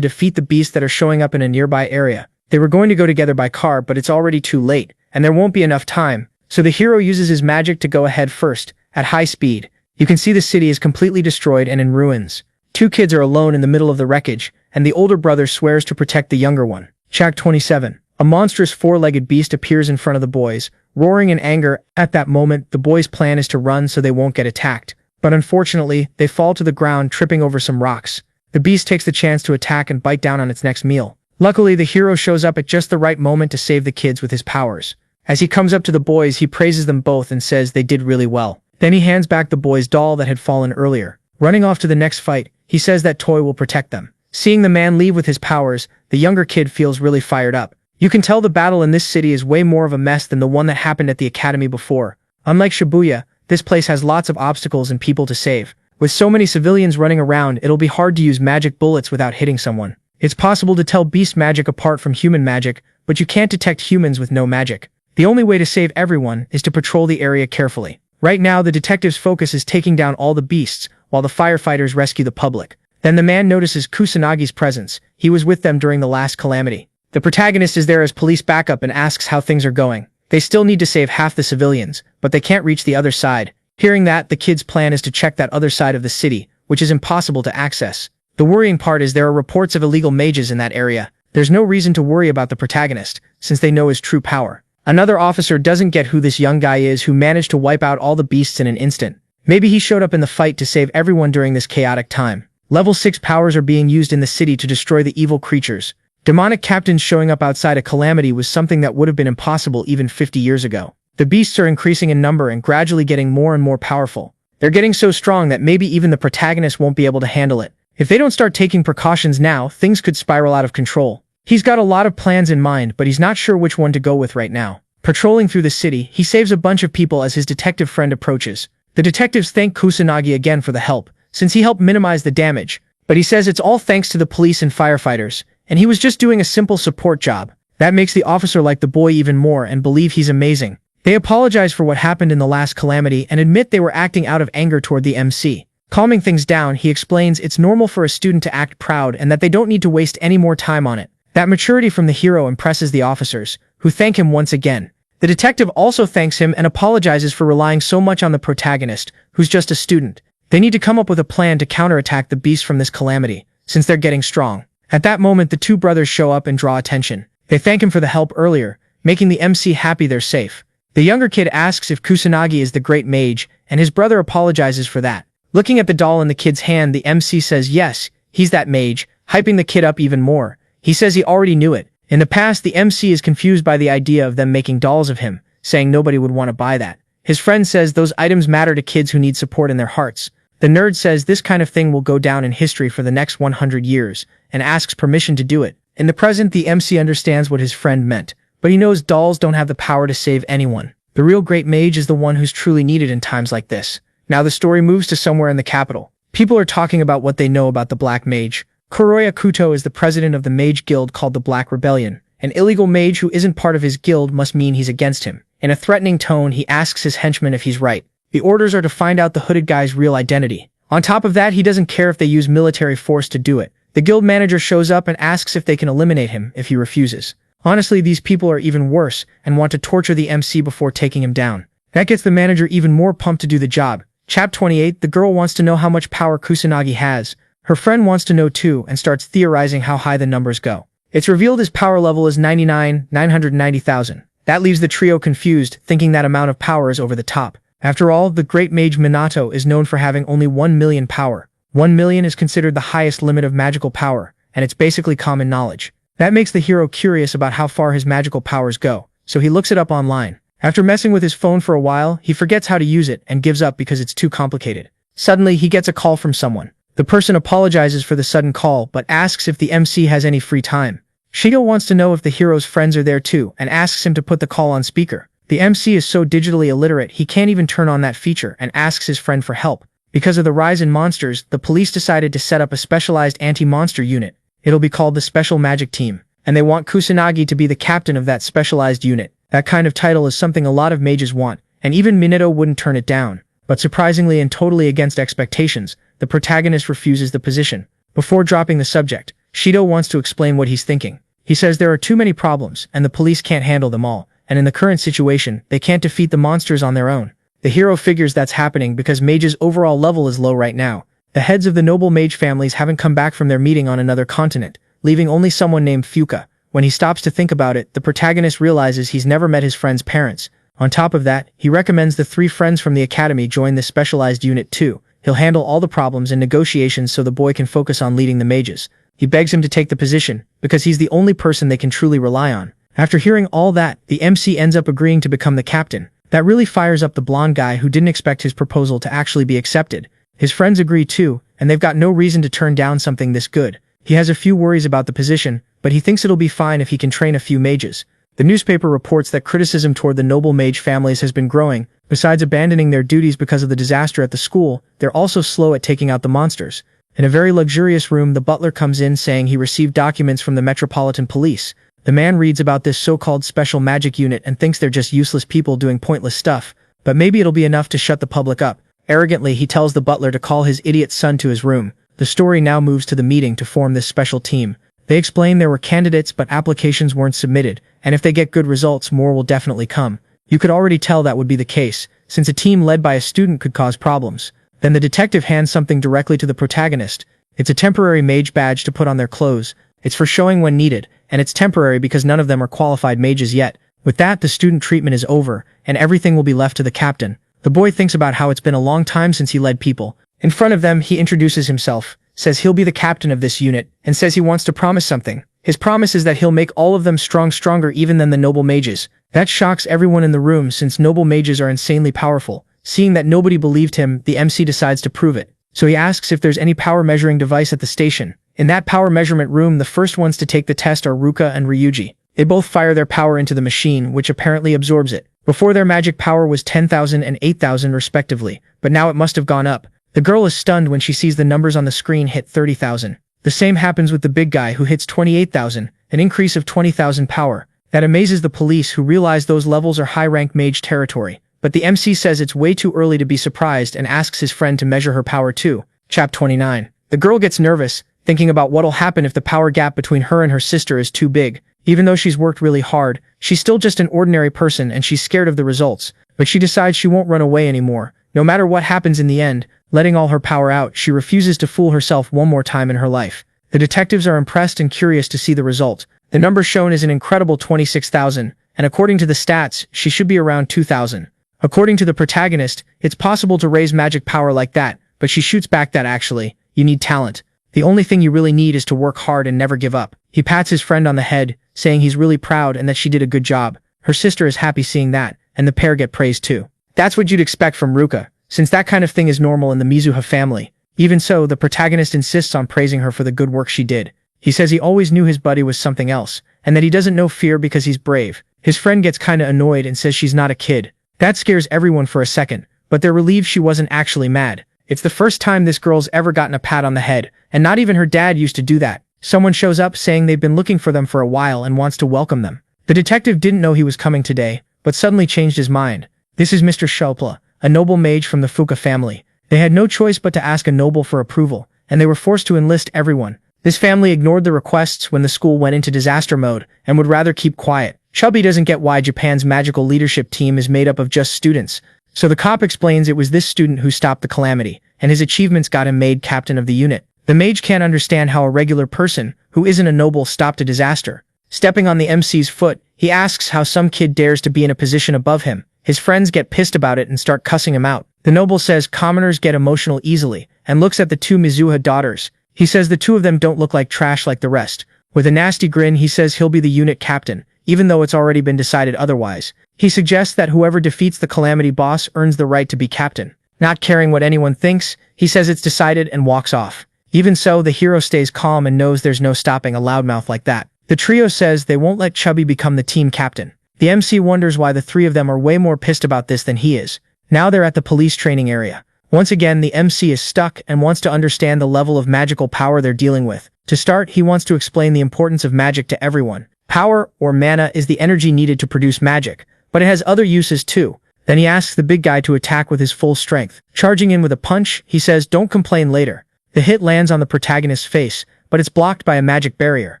defeat the beasts that are showing up in a nearby area. They were going to go together by car, but it's already too late, and there won't be enough time. So the hero uses his magic to go ahead first, at high speed. You can see the city is completely destroyed and in ruins. Two kids are alone in the middle of the wreckage, and the older brother swears to protect the younger one. Chapter 27. A monstrous four-legged beast appears in front of the boys, roaring in anger. At that moment, the boys' plan is to run so they won't get attacked. But unfortunately, they fall to the ground, tripping over some rocks. The beast takes the chance to attack and bite down on its next meal. Luckily, the hero shows up at just the right moment to save the kids with his powers. As he comes up to the boys, he praises them both and says they did really well. Then he hands back the boy's doll that had fallen earlier. Running off to the next fight, he says that toy will protect them. Seeing the man leave with his powers, the younger kid feels really fired up. You can tell the battle in this city is way more of a mess than the one that happened at the academy before. Unlike Shibuya, this place has lots of obstacles and people to save. With so many civilians running around, it'll be hard to use magic bullets without hitting someone. It's possible to tell beast magic apart from human magic, but you can't detect humans with no magic. The only way to save everyone is to patrol the area carefully. Right now, the detective's focus is taking down all the beasts, while the firefighters rescue the public. Then the man notices Kusanagi's presence. He was with them during the last calamity. The protagonist is there as police backup and asks how things are going. They still need to save half the civilians, but they can't reach the other side. Hearing that, the kid's plan is to check that other side of the city, which is impossible to access. The worrying part is there are reports of illegal mages in that area. There's no reason to worry about the protagonist, since they know his true power. Another officer doesn't get who this young guy is who managed to wipe out all the beasts in an instant. Maybe he showed up in the fight to save everyone during this chaotic time. Level 6 powers are being used in the city to destroy the evil creatures. Demonic captains showing up outside a calamity was something that would have been impossible even 50 years ago. The beasts are increasing in number and gradually getting more and more powerful. They're getting so strong that maybe even the protagonist won't be able to handle it. If they don't start taking precautions now, things could spiral out of control. He's got a lot of plans in mind, but he's not sure which one to go with right now. Patrolling through the city, he saves a bunch of people as his detective friend approaches. The detectives thank Kusanagi again for the help, since he helped minimize the damage, but he says it's all thanks to the police and firefighters, and he was just doing a simple support job. That makes the officer like the boy even more and believe he's amazing. They apologize for what happened in the last calamity and admit they were acting out of anger toward the MC. Calming things down, he explains it's normal for a student to act proud and that they don't need to waste any more time on it. That maturity from the hero impresses the officers, who thank him once again. The detective also thanks him and apologizes for relying so much on the protagonist, who's just a student. They need to come up with a plan to counterattack the beast from this calamity, since they're getting strong. At that moment, the two brothers show up and draw attention. They thank him for the help earlier, making the MC happy they're safe. The younger kid asks if Kusanagi is the great mage, and his brother apologizes for that. Looking at the doll in the kid's hand, the MC says yes, he's that mage, hyping the kid up even more. He says he already knew it. In the past, the MC is confused by the idea of them making dolls of him, saying nobody would want to buy that. His friend says those items matter to kids who need support in their hearts. The nerd says this kind of thing will go down in history for the next 100 years, and asks permission to do it. In the present, the MC understands what his friend meant, but he knows dolls don't have the power to save anyone. The real great mage is the one who's truly needed in times like this. Now the story moves to somewhere in the capital. People are talking about what they know about the Black Mage. Kuroya Kuto is the president of the mage guild called the Black Rebellion. An illegal mage who isn't part of his guild must mean he's against him. In a threatening tone, he asks his henchmen if he's right. The orders are to find out the hooded guy's real identity. On top of that, he doesn't care if they use military force to do it. The guild manager shows up and asks if they can eliminate him if he refuses. Honestly, these people are even worse and want to torture the MC before taking him down. That gets the manager even more pumped to do the job. Chapter 28, the girl wants to know how much power Kusanagi has. Her friend wants to know too and starts theorizing how high the numbers go. It's revealed his power level is 990,000. That leaves the trio confused, thinking that amount of power is over the top. After all, the great mage Minato is known for having only 1 million power. 1 million is considered the highest limit of magical power, and it's basically common knowledge. That makes the hero curious about how far his magical powers go, so he looks it up online. After messing with his phone for a while, he forgets how to use it and gives up because it's too complicated. Suddenly, he gets a call from someone. The person apologizes for the sudden call, but asks if the MC has any free time. Shido wants to know if the hero's friends are there too, and asks him to put the call on speaker. The MC is so digitally illiterate he can't even turn on that feature and asks his friend for help. Because of the rise in monsters, the police decided to set up a specialized anti-monster unit. It'll be called the Special Magic Team, and they want Kusanagi to be the captain of that specialized unit. That kind of title is something a lot of mages want, and even Minato wouldn't turn it down. But surprisingly and totally against expectations, the protagonist refuses the position. Before dropping the subject, Shido wants to explain what he's thinking. He says there are too many problems, and the police can't handle them all, and in the current situation, they can't defeat the monsters on their own. The hero figures that's happening because mage's overall level is low right now. The heads of the noble mage families haven't come back from their meeting on another continent, leaving only someone named Fuka. When he stops to think about it, the protagonist realizes he's never met his friend's parents. On top of that, he recommends the 3 friends from the academy join this specialized unit too. He'll handle all the problems and negotiations so the boy can focus on leading the mages. He begs him to take the position, because he's the only person they can truly rely on. After hearing all that, the MC ends up agreeing to become the captain. That really fires up the blonde guy who didn't expect his proposal to actually be accepted. His friends agree too, and they've got no reason to turn down something this good. He has a few worries about the position, but he thinks it'll be fine if he can train a few mages. The newspaper reports that criticism toward the noble mage families has been growing. Besides abandoning their duties because of the disaster at the school, they're also slow at taking out the monsters. In a very luxurious room, the butler comes in saying he received documents from the Metropolitan Police. The man reads about this so-called special magic unit and thinks they're just useless people doing pointless stuff. but maybe it'll be enough to shut the public up. Arrogantly, he tells the butler to call his idiot son to his room. The story now moves to the meeting to form this special team. They explain there were candidates but applications weren't submitted, and if they get good results, more will definitely come. You could already tell that would be the case, since a team led by a student could cause problems. Then the detective hands something directly to the protagonist. It's a temporary mage badge to put on their clothes. It's for showing when needed, and it's temporary because none of them are qualified mages yet. With that, the student treatment is over, and everything will be left to the captain. The boy thinks about how it's been a long time since he led people. In front of them, he introduces himself, says he'll be the captain of this unit, and says he wants to promise something. His promise is that he'll make all of them stronger even than the noble mages. That shocks everyone in the room since noble mages are insanely powerful. Seeing that nobody believed him, the MC decides to prove it. So he asks if there's any power measuring device at the station. In that power measurement room, the first ones to take the test are Ruka and Ryuji. They both fire their power into the machine, which apparently absorbs it. Before, their magic power was 10,000 and 8,000 respectively, but now it must have gone up. The girl is stunned when she sees the numbers on the screen hit 30,000. The same happens with the big guy who hits 28,000, an increase of 20,000 power. That amazes the police who realize those levels are high-rank mage territory. But the MC says it's way too early to be surprised and asks his friend to measure her power too. Chap 29. The girl gets nervous, thinking about what'll happen if the power gap between her and her sister is too big. Even though she's worked really hard, she's still just an ordinary person and she's scared of the results. But she decides she won't run away anymore. No matter what happens in the end, letting all her power out, she refuses to fool herself one more time in her life. The detectives are impressed and curious to see the result. The number shown is an incredible 26,000, and according to the stats, she should be around 2,000. According to the protagonist, it's possible to raise magic power like that, but she shoots back that actually, you need talent. The only thing you really need is to work hard and never give up. He pats his friend on the head, saying he's really proud and that she did a good job. Her sister is happy seeing that, and the pair get praised too. That's what you'd expect from Ruka, since that kind of thing is normal in the Mizuha family. Even so, the protagonist insists on praising her for the good work she did. He says he always knew his buddy was something else, and that he doesn't know fear because he's brave. His friend gets kinda annoyed and says she's not a kid. That scares everyone for a second, but they're relieved she wasn't actually mad. It's the first time this girl's ever gotten a pat on the head, and not even her dad used to do that. Someone shows up saying they've been looking for them for a while and wants to welcome them. The detective didn't know he was coming today, but suddenly changed his mind. This is Mr. Shopla, a noble mage from the Fuka family. They had no choice but to ask a noble for approval, and they were forced to enlist everyone. This family ignored the requests when the school went into disaster mode, and would rather keep quiet. Chubby doesn't get why Japan's magical leadership team is made up of just students. So the cop explains it was this student who stopped the calamity, and his achievements got him made captain of the unit. The mage can't understand how a regular person, who isn't a noble, stopped a disaster. Stepping on the MC's foot, he asks how some kid dares to be in a position above him. His friends get pissed about it and start cussing him out. The noble says commoners get emotional easily, and looks at the two Mizuha daughters. He says the two of them don't look like trash like the rest. With a nasty grin, he says he'll be the unit captain, even though it's already been decided otherwise. He suggests that whoever defeats the Calamity boss earns the right to be captain. Not caring what anyone thinks, he says it's decided and walks off. Even so, the hero stays calm and knows there's no stopping a loudmouth like that. The trio says they won't let Chubby become the team captain. The MC wonders why the three of them are way more pissed about this than he is. Now they're at the police training area. Once again, the MC is stuck and wants to understand the level of magical power they're dealing with. To start, he wants to explain the importance of magic to everyone. Power, or mana, is the energy needed to produce magic, but it has other uses too. Then he asks the big guy to attack with his full strength. Charging in with a punch, he says, "Don't complain later." The hit lands on the protagonist's face, but it's blocked by a magic barrier.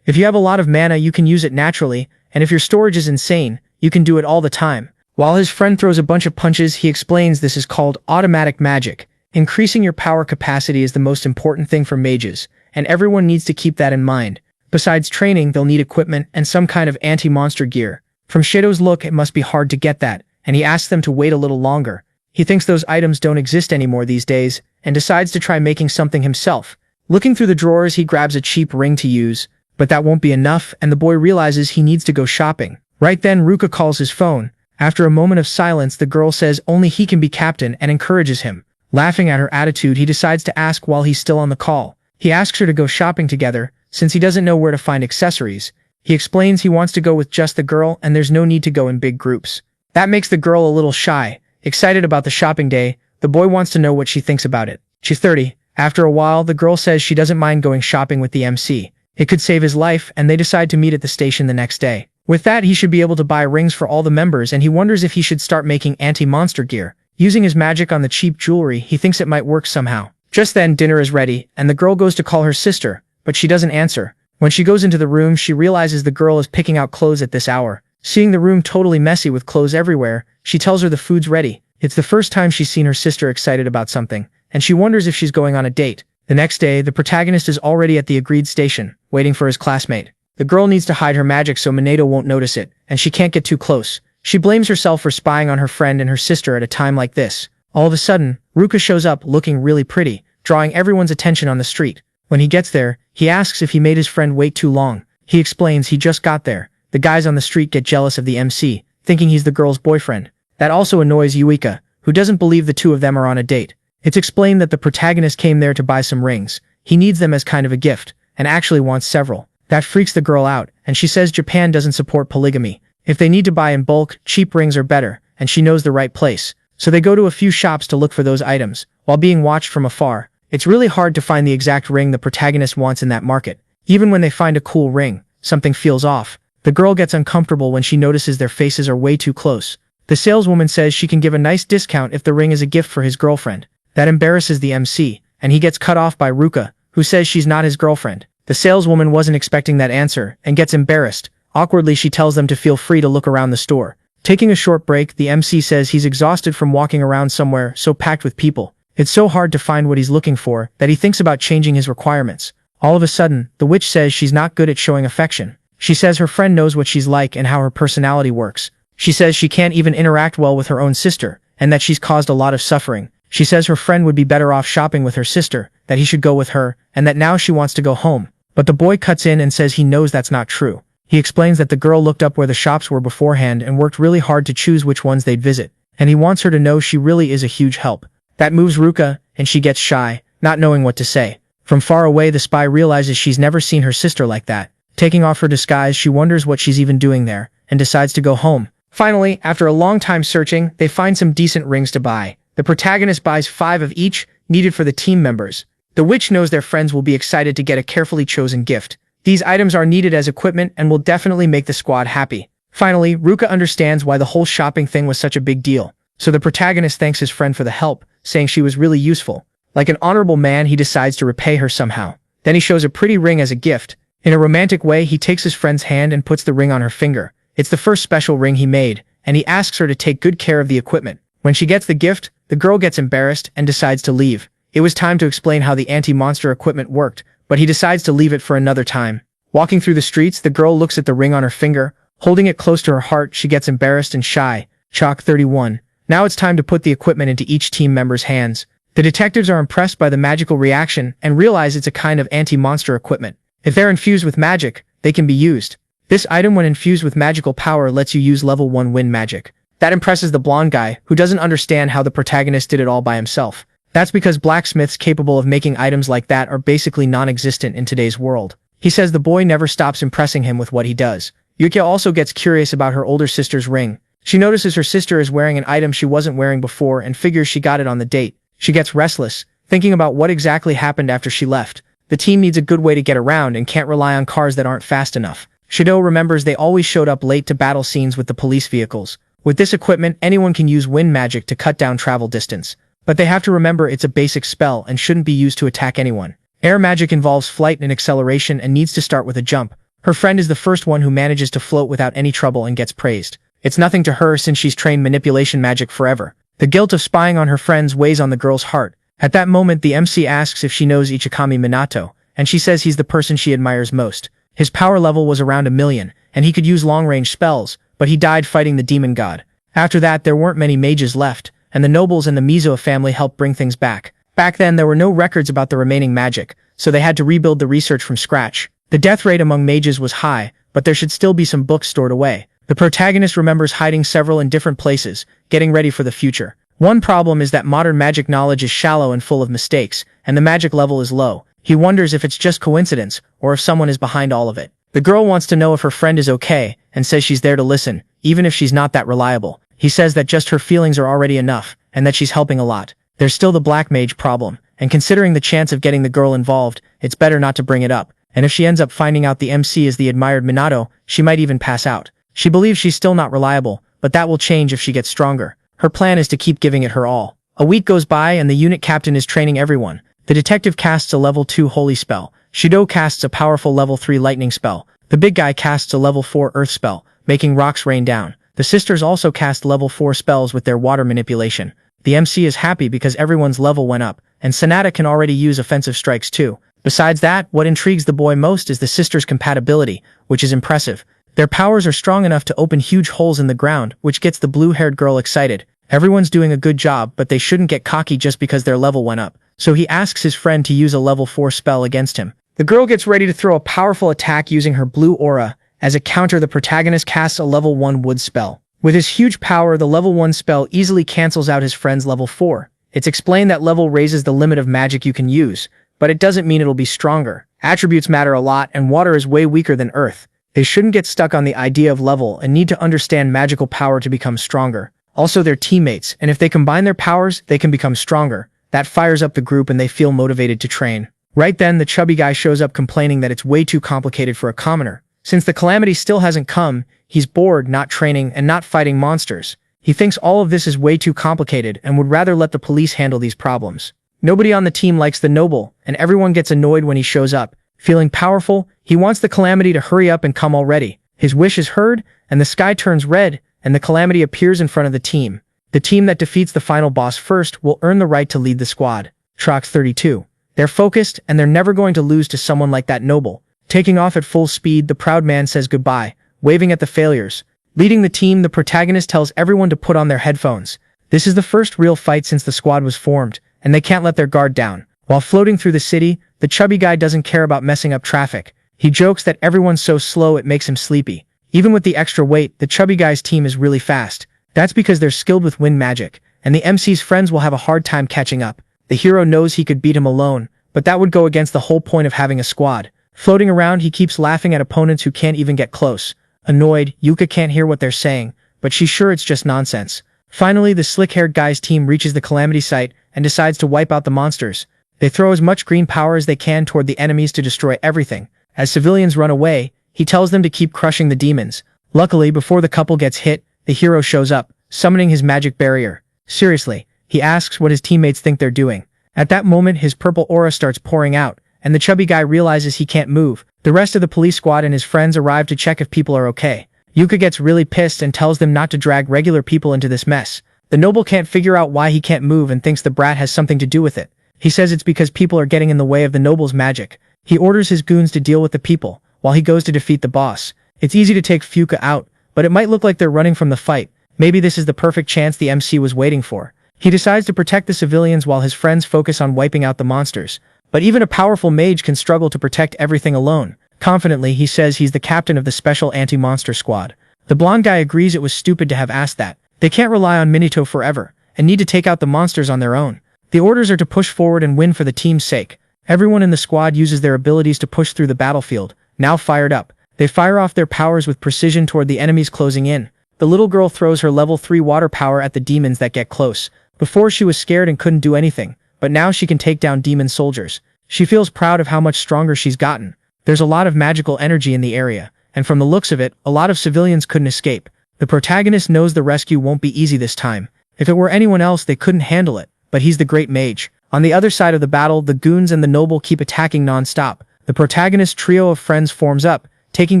If you have a lot of mana, you can use it naturally, and if your storage is insane, you can do it all the time. While his friend throws a bunch of punches, he explains this is called automatic magic. Increasing your power capacity is the most important thing for mages, and everyone needs to keep that in mind. Besides training, they'll need equipment and some kind of anti-monster gear. From Shadow's look, it must be hard to get that, and he asks them to wait a little longer. He thinks those items don't exist anymore these days, and decides to try making something himself. Looking through the drawers, he grabs a cheap ring to use, but that won't be enough, and the boy realizes he needs to go shopping. Right then, Ruka calls his phone. After a moment of silence, the girl says only he can be captain and encourages him. Laughing at her attitude, he decides to ask while he's still on the call. He asks her to go shopping together, since he doesn't know where to find accessories. He explains he wants to go with just the girl and there's no need to go in big groups. That makes the girl a little shy. Excited about the shopping day, the boy wants to know what she thinks about it. She's 30. After a while, the girl says she doesn't mind going shopping with the MC. It could save his life, and they decide to meet at the station the next day. With that, he should be able to buy rings for all the members, and he wonders if he should start making anti-monster gear. Using his magic on the cheap jewelry, he thinks it might work somehow. Just then, dinner is ready, and the girl goes to call her sister, but she doesn't answer. When she goes into the room, she realizes the girl is picking out clothes at this hour. Seeing the room totally messy with clothes everywhere, she tells her the food's ready. It's the first time she's seen her sister excited about something, and she wonders if she's going on a date. The next day, the protagonist is already at the agreed station, waiting for his classmate. The girl needs to hide her magic so Minato won't notice it, and she can't get too close. She blames herself for spying on her friend and her sister at a time like this. All of a sudden, Ruka shows up looking really pretty, drawing everyone's attention on the street. When he gets there, he asks if he made his friend wait too long. He explains he just got there. The guys on the street get jealous of the MC, thinking he's the girl's boyfriend. That also annoys Yuika, who doesn't believe the two of them are on a date. It's explained that the protagonist came there to buy some rings. He needs them as kind of a gift, and actually wants several. That freaks the girl out, and she says Japan doesn't support polygamy. If they need to buy in bulk, cheap rings are better, and she knows the right place. So they go to a few shops to look for those items, while being watched from afar. It's really hard to find the exact ring the protagonist wants in that market. Even when they find a cool ring, something feels off. The girl gets uncomfortable when she notices their faces are way too close. The saleswoman says she can give a nice discount if the ring is a gift for his girlfriend. That embarrasses the MC, and he gets cut off by Ruka, who says she's not his girlfriend. The saleswoman wasn't expecting that answer, and gets embarrassed. Awkwardly, she tells them to feel free to look around the store. Taking a short break, the MC says he's exhausted from walking around somewhere so packed with people. It's so hard to find what he's looking for that he thinks about changing his requirements. All of a sudden, the witch says she's not good at showing affection. She says her friend knows what she's like and how her personality works. She says she can't even interact well with her own sister, and that she's caused a lot of suffering. She says her friend would be better off shopping with her sister, that he should go with her, and that now she wants to go home. But the boy cuts in and says he knows that's not true. He explains that the girl looked up where the shops were beforehand and worked really hard to choose which ones they'd visit, and he wants her to know she really is a huge help. That moves Ruka, and she gets shy, not knowing what to say. From far away, the spy realizes she's never seen her sister like that. Taking off her disguise, she wonders what she's even doing there, and decides to go home. Finally, after a long time searching, they find some decent rings to buy. The protagonist buys 5 of each, needed for the team members. The witch knows their friends will be excited to get a carefully chosen gift. These items are needed as equipment and will definitely make the squad happy. Finally, Ruka understands why the whole shopping thing was such a big deal. So the protagonist thanks his friend for the help, saying she was really useful. Like an honorable man, he decides to repay her somehow. Then he shows a pretty ring as a gift. In a romantic way, he takes his friend's hand and puts the ring on her finger. It's the first special ring he made, and he asks her to take good care of the equipment. When she gets the gift, the girl gets embarrassed and decides to leave. It was time to explain how the anti-monster equipment worked, but he decides to leave it for another time. Walking through the streets, the girl looks at the ring on her finger. Holding it close to her heart, she gets embarrassed and shy. Chalk 31. Now it's time to put the equipment into each team member's hands. The detectives are impressed by the magical reaction and realize it's a kind of anti-monster equipment. If they're infused with magic, they can be used. This item, when infused with magical power, lets you use level 1 wind magic. That impresses the blonde guy, who doesn't understand how the protagonist did it all by himself. That's because blacksmiths capable of making items like that are basically non-existent in today's world. He says the boy never stops impressing him with what he does. Yuki also gets curious about her older sister's ring. She notices her sister is wearing an item she wasn't wearing before and figures she got it on the date. She gets restless, thinking about what exactly happened after she left. The team needs a good way to get around and can't rely on cars that aren't fast enough. Shido remembers they always showed up late to battle scenes with the police vehicles. With this equipment, anyone can use wind magic to cut down travel distance. But they have to remember it's a basic spell and shouldn't be used to attack anyone. Air magic involves flight and acceleration and needs to start with a jump. Her friend is the first one who manages to float without any trouble and gets praised. It's nothing to her since she's trained manipulation magic forever. The guilt of spying on her friends weighs on the girl's heart. At that moment, the MC asks if she knows Ichikami Minato, and she says he's the person she admires most. His power level was around 1,000,000, and he could use long-range spells, but he died fighting the demon god. After that, there weren't many mages left, and the nobles and the Mizo family helped bring things back. Back then, there were no records about the remaining magic, so they had to rebuild the research from scratch. The death rate among mages was high, but there should still be some books stored away. The protagonist remembers hiding several in different places, getting ready for the future. One problem is that modern magic knowledge is shallow and full of mistakes, and the magic level is low. He wonders if it's just coincidence, or if someone is behind all of it. The girl wants to know if her friend is okay, and says she's there to listen, even if she's not that reliable. He says that just her feelings are already enough, and that she's helping a lot. There's still the black mage problem, and considering the chance of getting the girl involved, it's better not to bring it up. And if she ends up finding out the MC is the admired Minato, she might even pass out. She believes she's still not reliable, but that will change if she gets stronger. Her plan is to keep giving it her all. A week goes by and the unit captain is training everyone. The detective casts a level 2 holy spell. Shido casts a powerful level 3 lightning spell. The big guy casts a level 4 earth spell, making rocks rain down. The sisters also cast level 4 spells with their water manipulation. The MC is happy because everyone's level went up, and Sonata can already use offensive strikes too. Besides that, what intrigues the boy most is the sisters' compatibility, which is impressive. Their powers are strong enough to open huge holes in the ground, which gets the blue-haired girl excited. Everyone's doing a good job, but they shouldn't get cocky just because their level went up. So he asks his friend to use a level 4 spell against him. The girl gets ready to throw a powerful attack using her blue aura. As a counter, the protagonist casts a level 1 wood spell. With his huge power, the level 1 spell easily cancels out his friend's level 4. It's explained that level raises the limit of magic you can use, but it doesn't mean it'll be stronger. Attributes matter a lot, and water is way weaker than earth. They shouldn't get stuck on the idea of level and need to understand magical power to become stronger. Also, they're teammates, and if they combine their powers, they can become stronger. That fires up the group and they feel motivated to train. Right then, the chubby guy shows up complaining that it's way too complicated for a commoner. Since the calamity still hasn't come, he's bored, not training, and not fighting monsters. He thinks all of this is way too complicated and would rather let the police handle these problems. Nobody on the team likes the noble, and everyone gets annoyed when he shows up. Feeling powerful, he wants the calamity to hurry up and come already. His wish is heard, and the sky turns red, and the calamity appears in front of the team. The team that defeats the final boss first will earn the right to lead the squad. Trox 32. They're focused, and they're never going to lose to someone like that noble. Taking off at full speed, the proud man says goodbye, waving at the failures. Leading the team, the protagonist tells everyone to put on their headphones. This is the first real fight since the squad was formed, and they can't let their guard down. While floating through the city, the chubby guy doesn't care about messing up traffic. He jokes that everyone's so slow it makes him sleepy. Even with the extra weight, the chubby guy's team is really fast. That's because they're skilled with wind magic, and the MC's friends will have a hard time catching up. The hero knows he could beat him alone, but that would go against the whole point of having a squad. Floating around, he keeps laughing at opponents who can't even get close. Annoyed, Yuka can't hear what they're saying, but she's sure it's just nonsense. Finally, the slick-haired guy's team reaches the calamity site and decides to wipe out the monsters. They throw as much green power as they can toward the enemies to destroy everything. As civilians run away, he tells them to keep crushing the demons. Luckily, before the couple gets hit, the hero shows up, summoning his magic barrier. Seriously, he asks what his teammates think they're doing. At that moment, his purple aura starts pouring out, and the chubby guy realizes he can't move. The rest of the police squad and his friends arrive to check if people are okay. Yuka gets really pissed and tells them not to drag regular people into this mess. The noble can't figure out why he can't move and thinks the brat has something to do with it. He says it's because people are getting in the way of the noble's magic. He orders his goons to deal with the people, while he goes to defeat the boss. It's easy to take Fuka out, but it might look like they're running from the fight. Maybe this is the perfect chance the MC was waiting for. He decides to protect the civilians while his friends focus on wiping out the monsters. But even a powerful mage can struggle to protect everything alone. Confidently, he says he's the captain of the special anti-monster squad. The blonde guy agrees it was stupid to have asked that. They can't rely on Minito forever, and need to take out the monsters on their own. The orders are to push forward and win for the team's sake. Everyone in the squad uses their abilities to push through the battlefield. Now fired up, they fire off their powers with precision toward the enemies closing in. The little girl throws her level 3 water power at the demons that get close. Before she was scared and couldn't do anything, but now she can take down demon soldiers. She feels proud of how much stronger she's gotten. There's a lot of magical energy in the area, and from the looks of it, a lot of civilians couldn't escape. The protagonist knows the rescue won't be easy this time. If it were anyone else, they couldn't handle it, but he's the great mage. On the other side of the battle, the goons and the noble keep attacking non-stop. The protagonist trio of friends forms up, taking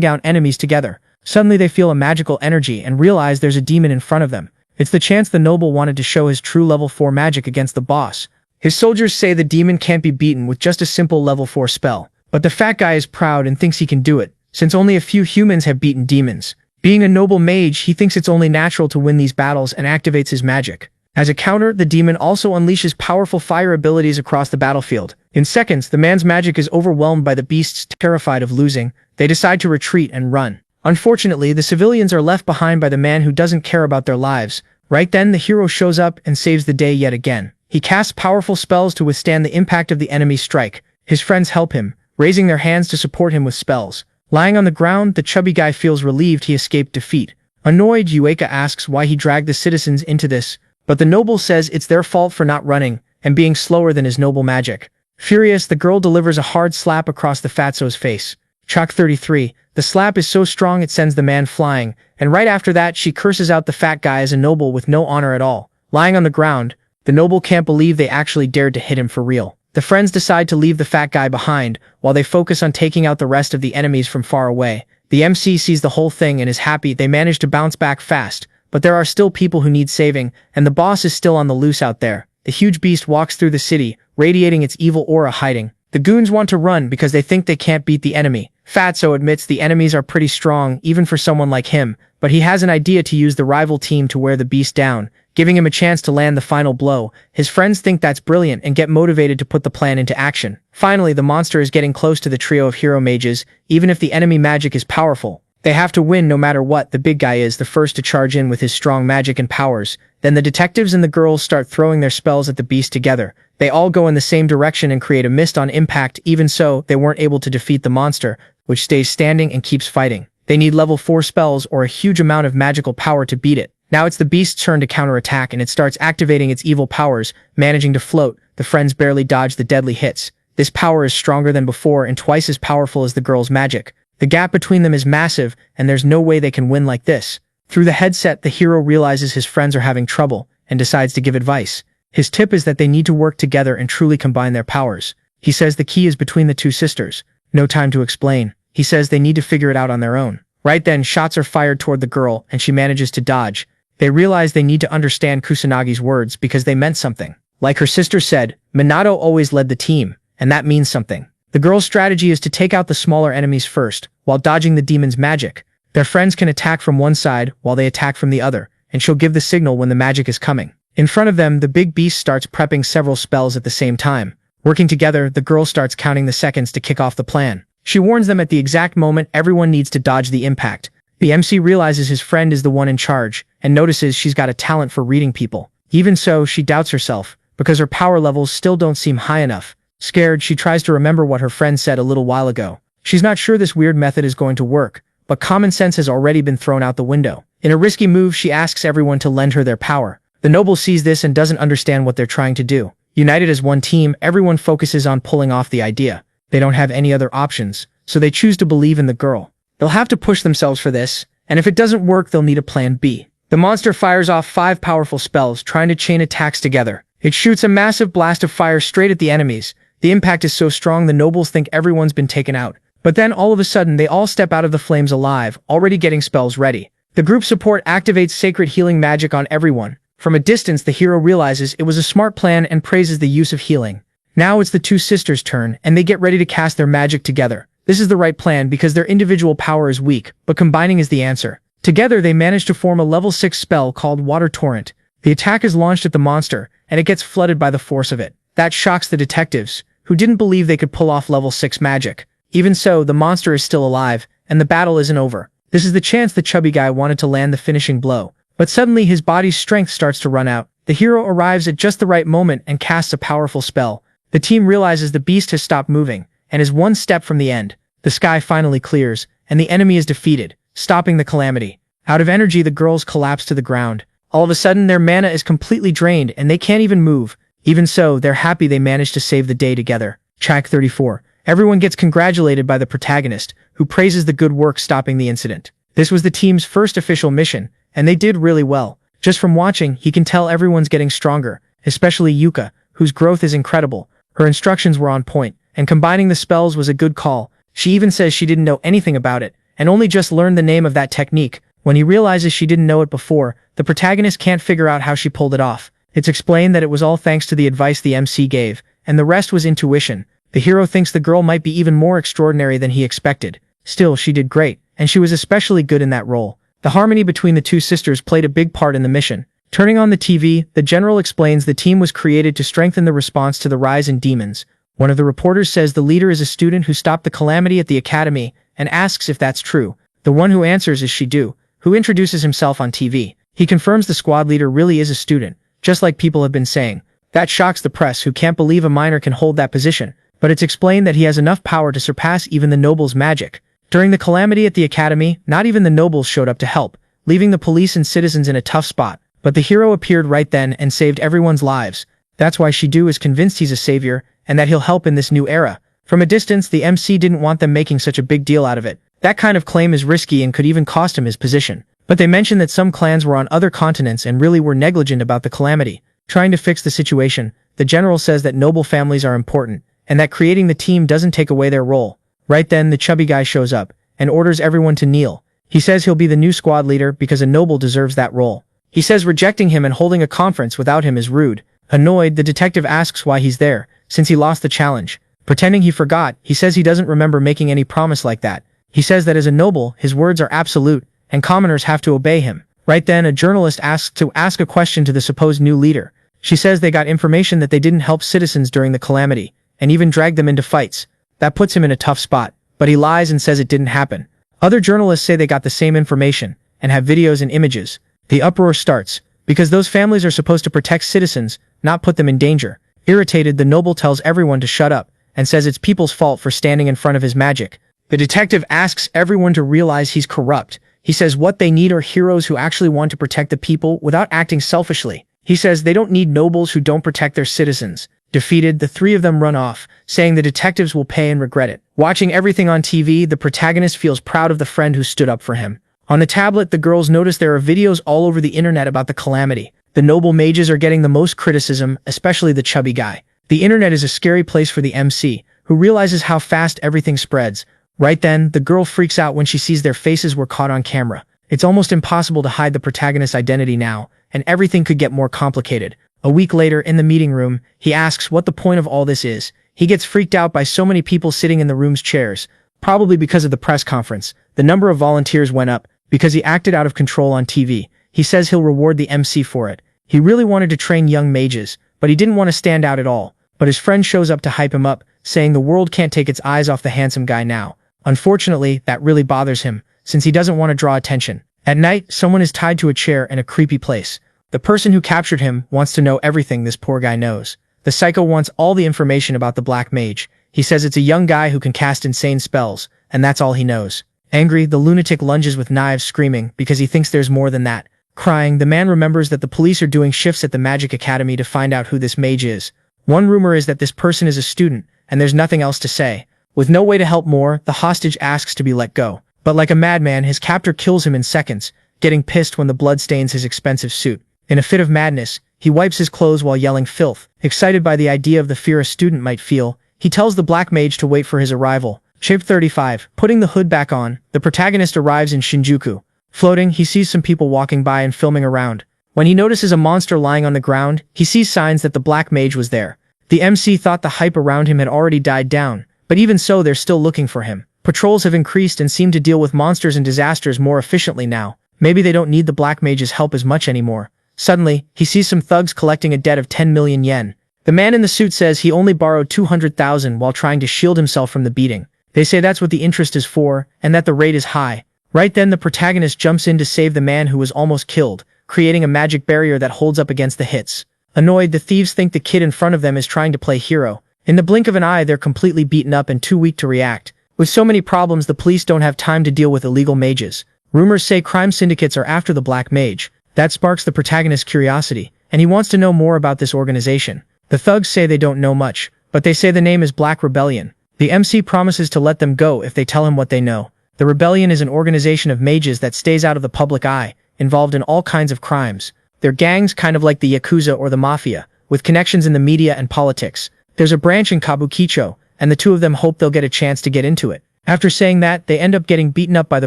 down enemies together. Suddenly they feel a magical energy and realize there's a demon in front of them. It's the chance the noble wanted to show his true level 4 magic against the boss. His soldiers say the demon can't be beaten with just a simple level 4 spell. But the fat guy is proud and thinks he can do it, since only a few humans have beaten demons. Being a noble mage, he thinks it's only natural to win these battles and activates his magic. As a counter, the demon also unleashes powerful fire abilities across the battlefield. In seconds, the man's magic is overwhelmed by the beasts. Terrified of losing, they decide to retreat and run. Unfortunately, the civilians are left behind by the man who doesn't care about their lives. Right then, the hero shows up and saves the day yet again. He casts powerful spells to withstand the impact of the enemy's strike. His friends help him, raising their hands to support him with spells. Lying on the ground, the chubby guy feels relieved he escaped defeat. Annoyed, Yueka asks why he dragged the citizens into this, but the noble says it's their fault for not running and being slower than his noble magic. Furious, the girl delivers a hard slap across the fatso's face. Chalk 33. The slap is so strong it sends the man flying, and right after that she curses out the fat guy as a noble with no honor at all. Lying on the ground, the noble can't believe they actually dared to hit him for real. The friends decide to leave the fat guy behind, while they focus on taking out the rest of the enemies from far away. The MC sees the whole thing and is happy they managed to bounce back fast, but there are still people who need saving, and the boss is still on the loose out there. The huge beast walks through the city, radiating its evil aura hiding. The goons want to run because they think they can't beat the enemy. Fatso admits the enemies are pretty strong, even for someone like him, but he has an idea to use the rival team to wear the beast down, giving him a chance to land the final blow. His friends think that's brilliant and get motivated to put the plan into action. Finally, the monster is getting close to the trio of hero mages, even if the enemy magic is powerful. They have to win no matter what. The big guy is the first to charge in with his strong magic and powers. Then the detectives and the girls start throwing their spells at the beast together. They all go in the same direction and create a mist on impact. Even so, they weren't able to defeat the monster, which stays standing and keeps fighting. They need level 4 spells or a huge amount of magical power to beat it. Now it's the beast's turn to counterattack and it starts activating its evil powers, managing to float. The friends barely dodge the deadly hits. This power is stronger than before and twice as powerful as the girl's magic. The gap between them is massive, and there's no way they can win like this. Through the headset, the hero realizes his friends are having trouble, and decides to give advice. His tip is that they need to work together and truly combine their powers. He says the key is between the two sisters. No time to explain. He says they need to figure it out on their own. Right then, shots are fired toward the girl, and she manages to dodge. They realize they need to understand Kusanagi's words because they meant something. Like her sister said, Minato always led the team, and that means something. The girl's strategy is to take out the smaller enemies first, while dodging the demon's magic. Their friends can attack from one side while they attack from the other, and she'll give the signal when the magic is coming. In front of them, the big beast starts prepping several spells at the same time. Working together, the girl starts counting the seconds to kick off the plan. She warns them at the exact moment everyone needs to dodge the impact. The MC realizes his friend is the one in charge, and notices she's got a talent for reading people. Even so, she doubts herself, because her power levels still don't seem high enough. Scared, she tries to remember what her friend said a little while ago. She's not sure this weird method is going to work, but common sense has already been thrown out the window. In a risky move, she asks everyone to lend her their power. The noble sees this and doesn't understand what they're trying to do. United as one team, everyone focuses on pulling off the idea. They don't have any other options, so they choose to believe in the girl. They'll have to push themselves for this, and if it doesn't work, they'll need a plan B. The monster fires off 5 powerful spells, trying to chain attacks together. It shoots a massive blast of fire straight at the enemies. The impact is so strong the nobles think everyone's been taken out. But then all of a sudden they all step out of the flames alive, already getting spells ready. The group support activates sacred healing magic on everyone. From a distance, the hero realizes it was a smart plan and praises the use of healing. Now it's the two sisters' turn, and they get ready to cast their magic together. This is the right plan because their individual power is weak, but combining is the answer. Together they manage to form a level 6 spell called Water Torrent. The attack is launched at the monster, and it gets flooded by the force of it. That shocks the detectives, who didn't believe they could pull off level 6 magic. Even so, the monster is still alive, and the battle isn't over. This is the chance the chubby guy wanted to land the finishing blow. But suddenly his body's strength starts to run out. The hero arrives at just the right moment and casts a powerful spell. The team realizes the beast has stopped moving, and is one step from the end. The sky finally clears, and the enemy is defeated, stopping the calamity. Out of energy, the girls collapse to the ground. All of a sudden, their mana is completely drained, and they can't even move. Even so, they're happy they managed to save the day together. Track 34. Everyone gets congratulated by the protagonist, who praises the good work stopping the incident. This was the team's first official mission, and they did really well. Just from watching, he can tell everyone's getting stronger, especially Yuka, whose growth is incredible. Her instructions were on point, and combining the spells was a good call. She even says she didn't know anything about it, and only just learned the name of that technique. When he realizes she didn't know it before, the protagonist can't figure out how she pulled it off. It's explained that it was all thanks to the advice the MC gave, and the rest was intuition. The hero thinks the girl might be even more extraordinary than he expected. Still, she did great, and she was especially good in that role. The harmony between the two sisters played a big part in the mission. Turning on the TV, the general explains the team was created to strengthen the response to the rise in demons. One of the reporters says the leader is a student who stopped the calamity at the academy, and asks if that's true. The one who answers is Shidu, who introduces himself on TV. He confirms the squad leader really is a student, just like people have been saying. That shocks the press, who can't believe a minor can hold that position, but it's explained that he has enough power to surpass even the nobles' magic. During the calamity at the academy, not even the nobles showed up to help, leaving the police and citizens in a tough spot. But the hero appeared right then and saved everyone's lives. That's why Shidu is convinced he's a savior, and that he'll help in this new era. From a distance, the MC didn't want them making such a big deal out of it. That kind of claim is risky and could even cost him his position. But they mention that some clans were on other continents and really were negligent about the calamity. Trying to fix the situation, the general says that noble families are important, and that creating the team doesn't take away their role. Right then, the chubby guy shows up, and orders everyone to kneel. He says he'll be the new squad leader because a noble deserves that role. He says rejecting him and holding a conference without him is rude. Annoyed, the detective asks why he's there, since he lost the challenge. Pretending he forgot, he says he doesn't remember making any promise like that. He says that as a noble, his words are absolute, and commoners have to obey him. Right then, a journalist asks to ask a question to the supposed new leader. She says they got information that they didn't help citizens during the calamity, and even dragged them into fights. That puts him in a tough spot, but he lies and says it didn't happen. Other journalists say they got the same information, and have videos and images. The uproar starts, because those families are supposed to protect citizens, not put them in danger. Irritated, the noble tells everyone to shut up, and says it's people's fault for standing in front of his magic. The detective asks everyone to realize he's corrupt. He says what they need are heroes who actually want to protect the people without acting selfishly. He says they don't need nobles who don't protect their citizens. Defeated, the three of them run off, saying the detectives will pay and regret it. Watching everything on TV, the protagonist feels proud of the friend who stood up for him. On the tablet, the girls notice there are videos all over the internet about the calamity. The noble mages are getting the most criticism, especially the chubby guy. The internet is a scary place for the MC, who realizes how fast everything spreads. Right then, the girl freaks out when she sees their faces were caught on camera. It's almost impossible to hide the protagonist's identity now, and everything could get more complicated. A week later, in the meeting room, he asks what the point of all this is. He gets freaked out by so many people sitting in the room's chairs, probably because of the press conference. The number of volunteers went up, because he acted out of control on TV. He says he'll reward the MC for it. He really wanted to train young mages, but he didn't want to stand out at all. But his friend shows up to hype him up, saying the world can't take its eyes off the handsome guy now. Unfortunately, that really bothers him, since he doesn't want to draw attention. At night, someone is tied to a chair in a creepy place. The person who captured him wants to know everything this poor guy knows. The psycho wants all the information about the black mage. He says it's a young guy who can cast insane spells, and that's all he knows. Angry, the lunatic lunges with knives, screaming, because he thinks there's more than that. Crying, the man remembers that the police are doing shifts at the Magic Academy to find out who this mage is. One rumor is that this person is a student, and there's nothing else to say. With no way to help more, the hostage asks to be let go. But like a madman, his captor kills him in seconds, getting pissed when the blood stains his expensive suit. In a fit of madness, he wipes his clothes while yelling filth. Excited by the idea of the fear a student might feel, he tells the black mage to wait for his arrival. Chapter 35. Putting the hood back on, the protagonist arrives in Shinjuku. Floating, he sees some people walking by and filming around. When he notices a monster lying on the ground, he sees signs that the black mage was there. The MC thought the hype around him had already died down, but even so, they're still looking for him. Patrols have increased and seem to deal with monsters and disasters more efficiently now. Maybe they don't need the black mage's help as much anymore. Suddenly, he sees some thugs collecting a debt of 10 million yen. The man in the suit says he only borrowed 200,000 while trying to shield himself from the beating. They say that's what the interest is for, and that the rate is high. Right then, the protagonist jumps in to save the man who was almost killed, creating a magic barrier that holds up against the hits. Annoyed, the thieves think the kid in front of them is trying to play hero. In the blink of an eye, they're completely beaten up and too weak to react. With so many problems, the police don't have time to deal with illegal mages. Rumors say crime syndicates are after the black mage. That sparks the protagonist's curiosity, and he wants to know more about this organization. The thugs say they don't know much, but they say the name is Black Rebellion. The MC promises to let them go if they tell him what they know. The Rebellion is an organization of mages that stays out of the public eye, involved in all kinds of crimes. They're gangs kind of like the Yakuza or the Mafia, with connections in the media and politics. There's a branch in Kabukicho, and the two of them hope they'll get a chance to get into it. After saying that, they end up getting beaten up by the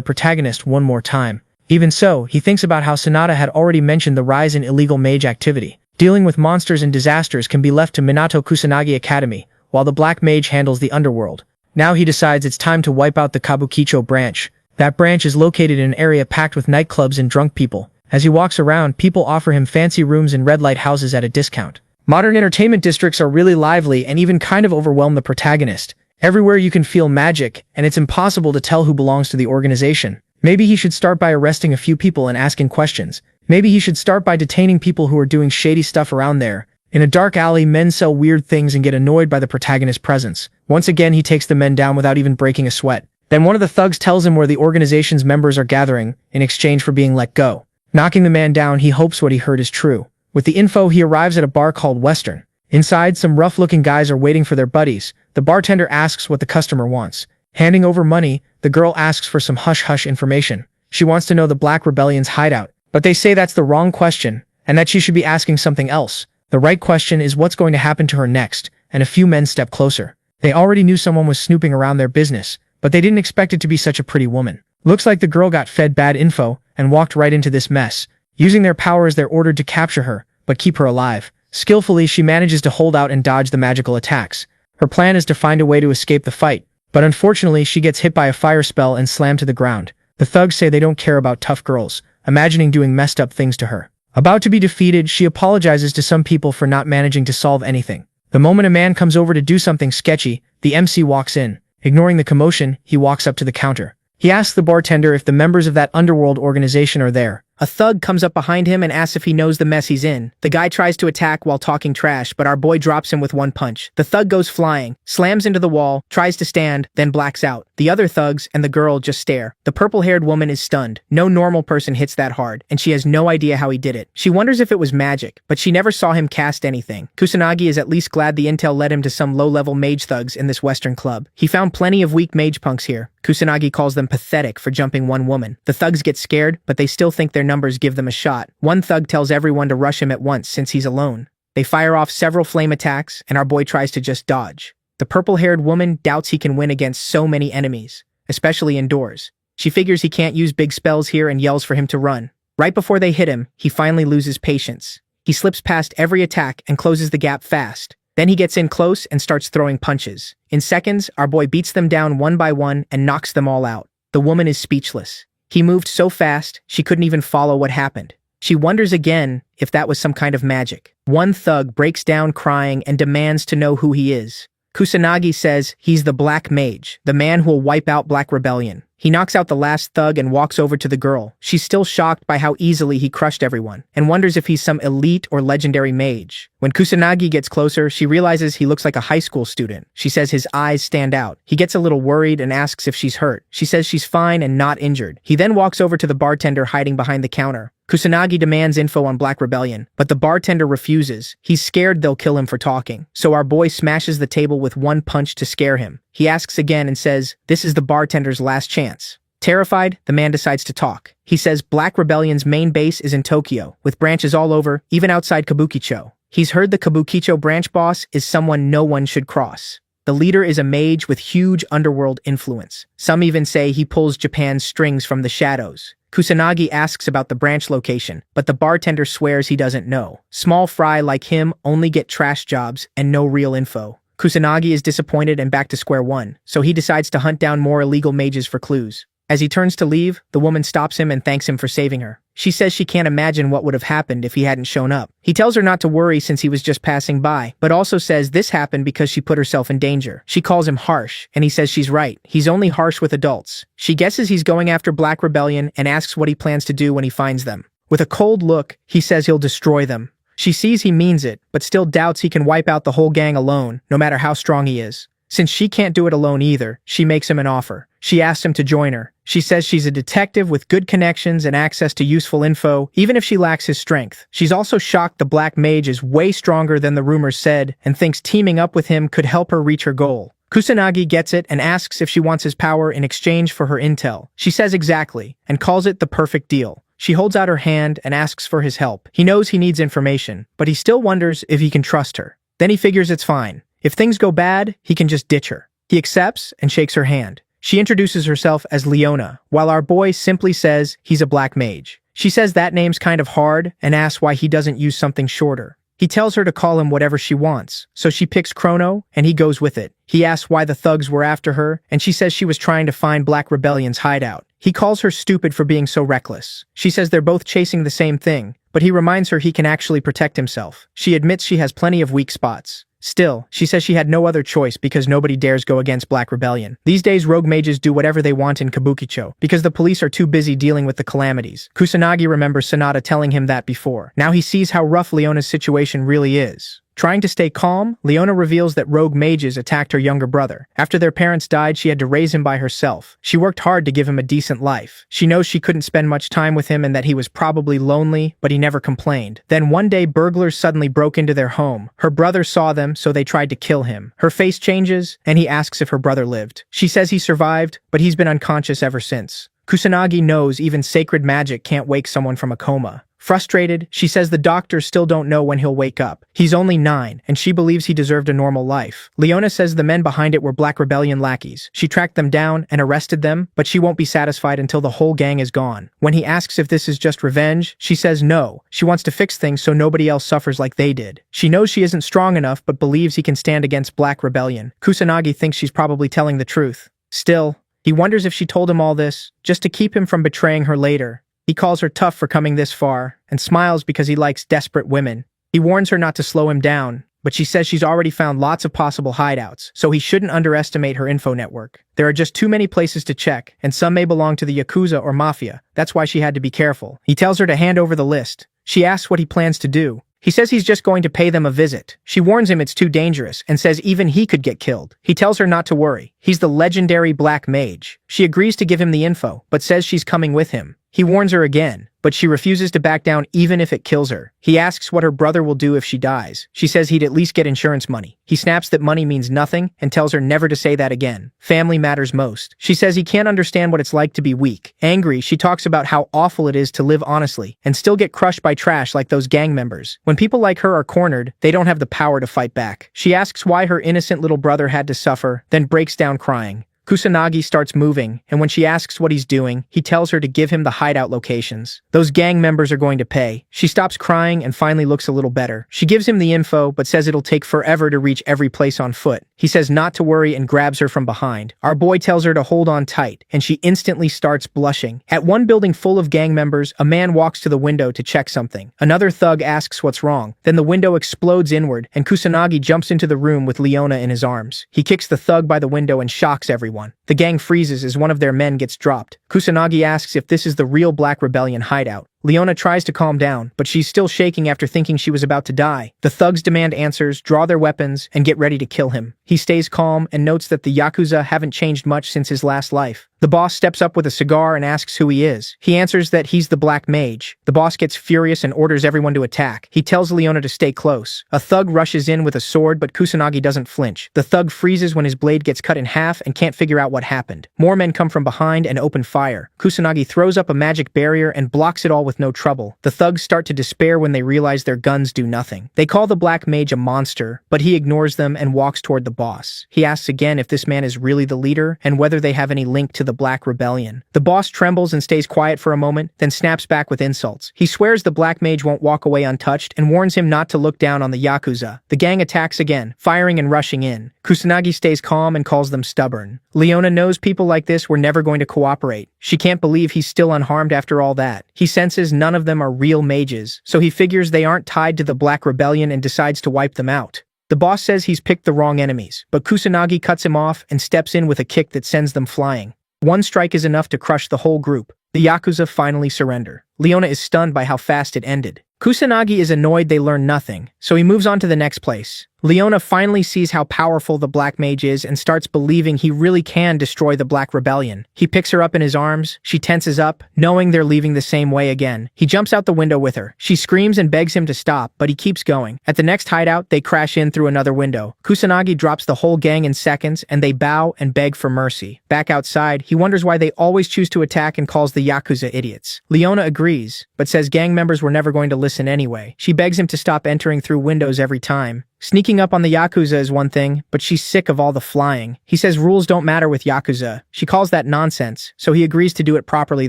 protagonist one more time. Even so, he thinks about how Sonata had already mentioned the rise in illegal mage activity. Dealing with monsters and disasters can be left to Minato Kusanagi Academy, while the black mage handles the underworld. Now he decides it's time to wipe out the Kabukicho branch. That branch is located in an area packed with nightclubs and drunk people. As he walks around, people offer him fancy rooms in red light houses at a discount. Modern entertainment districts are really lively and even kind of overwhelm the protagonist. Everywhere you can feel magic, and it's impossible to tell who belongs to the organization. Maybe he should start by arresting a few people and asking questions. Maybe he should start by detaining people who are doing shady stuff around there. In a dark alley, men sell weird things and get annoyed by the protagonist's presence. Once again, he takes the men down without even breaking a sweat. Then one of the thugs tells him where the organization's members are gathering, in exchange for being let go. Knocking the man down, he hopes what he heard is true. With the info, he arrives at a bar called Western. Inside, some rough-looking guys are waiting for their buddies. The bartender asks what the customer wants. Handing over money, the girl asks for some hush-hush information. She wants to know the Black Rebellion's hideout, but they say that's the wrong question, and that she should be asking something else. The right question is what's going to happen to her next, and a few men step closer. They already knew someone was snooping around their business, but they didn't expect it to be such a pretty woman. Looks like the girl got fed bad info and walked right into this mess. Using their powers, they're ordered to capture her, but keep her alive. Skillfully, she manages to hold out and dodge the magical attacks. Her plan is to find a way to escape the fight, but unfortunately she gets hit by a fire spell and slammed to the ground. The thugs say they don't care about tough girls, imagining doing messed up things to her. About to be defeated, she apologizes to some people for not managing to solve anything. The moment a man comes over to do something sketchy, the MC walks in. Ignoring the commotion, he walks up to the counter. He asks the bartender if the members of that underworld organization are there. A thug comes up behind him and asks if he knows the mess he's in. The guy tries to attack while talking trash, but our boy drops him with one punch. The thug goes flying, slams into the wall, tries to stand, then blacks out. The other thugs and the girl just stare. The purple-haired woman is stunned. No normal person hits that hard, and she has no idea how he did it. She wonders if it was magic, but she never saw him cast anything. Kusanagi is at least glad the intel led him to some low-level mage thugs in this western club. He found plenty of weak mage punks here. Kusanagi calls them pathetic for jumping one woman. The thugs get scared, but they still think their numbers give them a shot. One thug tells everyone to rush him at once since he's alone. They fire off several flame attacks, and our boy tries to just dodge. The purple-haired woman doubts he can win against so many enemies, especially indoors. She figures he can't use big spells here and yells for him to run. Right before they hit him, he finally loses patience. He slips past every attack and closes the gap fast. Then he gets in close and starts throwing punches. In seconds, our boy beats them down one by one and knocks them all out. The woman is speechless. He moved so fast, she couldn't even follow what happened. She wonders again if that was some kind of magic. One thug breaks down crying and demands to know who he is. Kusanagi says he's the Black Mage, the man who will wipe out Black Rebellion. He knocks out the last thug and walks over to the girl. She's still shocked by how easily he crushed everyone, and wonders if he's some elite or legendary mage. When Kusanagi gets closer, she realizes he looks like a high school student. She says his eyes stand out. He gets a little worried and asks if she's hurt. She says she's fine and not injured. He then walks over to the bartender hiding behind the counter. Kusanagi demands info on Black Rebellion, but the bartender refuses. He's scared they'll kill him for talking, so our boy smashes the table with one punch to scare him. He asks again and says, this is the bartender's last chance. Terrified, the man decides to talk. He says Black Rebellion's main base is in Tokyo, with branches all over, even outside Kabukicho. He's heard the Kabukicho branch boss is someone no one should cross. The leader is a mage with huge underworld influence. Some even say he pulls Japan's strings from the shadows. Kusanagi asks about the branch location, but the bartender swears he doesn't know. Small fry like him only get trash jobs and no real info. Kusanagi is disappointed and back to square one, so he decides to hunt down more illegal mages for clues. As he turns to leave, the woman stops him and thanks him for saving her. She says she can't imagine what would have happened if he hadn't shown up. He tells her not to worry since he was just passing by, but also says this happened because she put herself in danger. She calls him harsh, and he says she's right. He's only harsh with adults. She guesses he's going after Black Rebellion and asks what he plans to do when he finds them. With a cold look, he says he'll destroy them. She sees he means it, but still doubts he can wipe out the whole gang alone, no matter how strong he is. Since she can't do it alone either, she makes him an offer. She asks him to join her. She says she's a detective with good connections and access to useful info, even if she lacks his strength. She's also shocked the Black Mage is way stronger than the rumors said, and thinks teaming up with him could help her reach her goal. Kusanagi gets it and asks if she wants his power in exchange for her intel. She says exactly, and calls it the perfect deal. She holds out her hand and asks for his help. He knows he needs information, but he still wonders if he can trust her. Then he figures it's fine. If things go bad, he can just ditch her. He accepts and shakes her hand. She introduces herself as Leona, while our boy simply says he's a Black Mage. She says that name's kind of hard and asks why he doesn't use something shorter. He tells her to call him whatever she wants, so she picks Chrono, and he goes with it. He asks why the thugs were after her, and she says she was trying to find Black Rebellion's hideout. He calls her stupid for being so reckless. She says they're both chasing the same thing, but he reminds her he can actually protect himself. She admits she has plenty of weak spots. Still, she says she had no other choice because nobody dares go against Black Rebellion. These days, rogue mages do whatever they want in Kabukicho because the police are too busy dealing with the calamities. Kusanagi remembers Sanada telling him that before. Now he sees how rough Leona's situation really is. Trying to stay calm, Leona reveals that rogue mages attacked her younger brother. After their parents died, she had to raise him by herself. She worked hard to give him a decent life. She knows she couldn't spend much time with him and that he was probably lonely, but he never complained. Then one day, burglars suddenly broke into their home. Her brother saw them, so they tried to kill him. Her face changes, and he asks if her brother lived. She says he survived, but he's been unconscious ever since. Kusanagi knows even sacred magic can't wake someone from a coma. Frustrated, she says the doctors still don't know when he'll wake up. He's only 9, and she believes he deserved a normal life. Leona says the men behind it were Black Rebellion lackeys. She tracked them down and arrested them, but she won't be satisfied until the whole gang is gone. When he asks if this is just revenge, she says no. She wants to fix things so nobody else suffers like they did. She knows she isn't strong enough, but believes he can stand against Black Rebellion. Kusanagi thinks she's probably telling the truth. Still, he wonders if she told him all this, just to keep him from betraying her later. He calls her tough for coming this far, and smiles because he likes desperate women. He warns her not to slow him down, but she says she's already found lots of possible hideouts, so he shouldn't underestimate her info network. There are just too many places to check, and some may belong to the Yakuza or Mafia. That's why she had to be careful. He tells her to hand over the list. She asks what he plans to do. He says he's just going to pay them a visit. She warns him it's too dangerous and says even he could get killed. He tells her not to worry. He's the legendary Black Mage. She agrees to give him the info, but says she's coming with him. He warns her again, but she refuses to back down even if it kills her. He asks what her brother will do if she dies. She says he'd at least get insurance money. He snaps that money means nothing and tells her never to say that again. Family matters most. She says he can't understand what it's like to be weak. Angry, she talks about how awful it is to live honestly and still get crushed by trash like those gang members. When people like her are cornered, they don't have the power to fight back. She asks why her innocent little brother had to suffer, then breaks down crying. Kusanagi starts moving, and when she asks what he's doing, he tells her to give him the hideout locations. Those gang members are going to pay. She stops crying and finally looks a little better. She gives him the info, but says it'll take forever to reach every place on foot. He says not to worry and grabs her from behind. Our boy tells her to hold on tight, and she instantly starts blushing. At one building full of gang members, a man walks to the window to check something. Another thug asks what's wrong. Then the window explodes inward, and Kusanagi jumps into the room with Leona in his arms. He kicks the thug by the window and shocks everyone. The gang freezes as one of their men gets dropped. Kusanagi asks if this is the real Black Rebellion hideout. Leona tries to calm down, but she's still shaking after thinking she was about to die. The thugs demand answers, draw their weapons, and get ready to kill him. He stays calm and notes that the Yakuza haven't changed much since his last life. The boss steps up with a cigar and asks who he is. He answers that he's the Black Mage. The boss gets furious and orders everyone to attack. He tells Leona to stay close. A thug rushes in with a sword, but Kusanagi doesn't flinch. The thug freezes when his blade gets cut in half and can't figure out what happened. More men come from behind and open fire. Kusanagi throws up a magic barrier and blocks it all with no trouble. The thugs start to despair when they realize their guns do nothing. They call the Black Mage a monster, but he ignores them and walks toward the boss. He asks again if this man is really the leader and whether they have any link to the Black Rebellion. The boss trembles and stays quiet for a moment, then snaps back with insults. He swears the Black Mage won't walk away untouched and warns him not to look down on the Yakuza. The gang attacks again, firing and rushing in. Kusanagi stays calm and calls them stubborn. Leona knows people like this were never going to cooperate. She can't believe he's still unharmed after all that. He senses none of them are real mages, so he figures they aren't tied to the Black Rebellion and decides to wipe them out. The boss says he's picked the wrong enemies, but Kusanagi cuts him off and steps in with a kick that sends them flying. One strike is enough to crush the whole group. The Yakuza finally surrender. Leona is stunned by how fast it ended. Kusanagi is annoyed they learn nothing, so he moves on to the next place. Leona finally sees how powerful the Black Mage is and starts believing he really can destroy the Black Rebellion. He picks her up in his arms. She tenses up, knowing they're leaving the same way again. He jumps out the window with her. She screams and begs him to stop, but he keeps going. At the next hideout, they crash in through another window. Kusanagi drops the whole gang in seconds, and they bow and beg for mercy. Back outside, he wonders why they always choose to attack and calls the Yakuza idiots. Leona agrees, but says gang members were never going to listen anyway. She begs him to stop entering through windows every time. Sneaking up on the Yakuza is one thing, but she's sick of all the flying. He says rules don't matter with Yakuza. She calls that nonsense, so he agrees to do it properly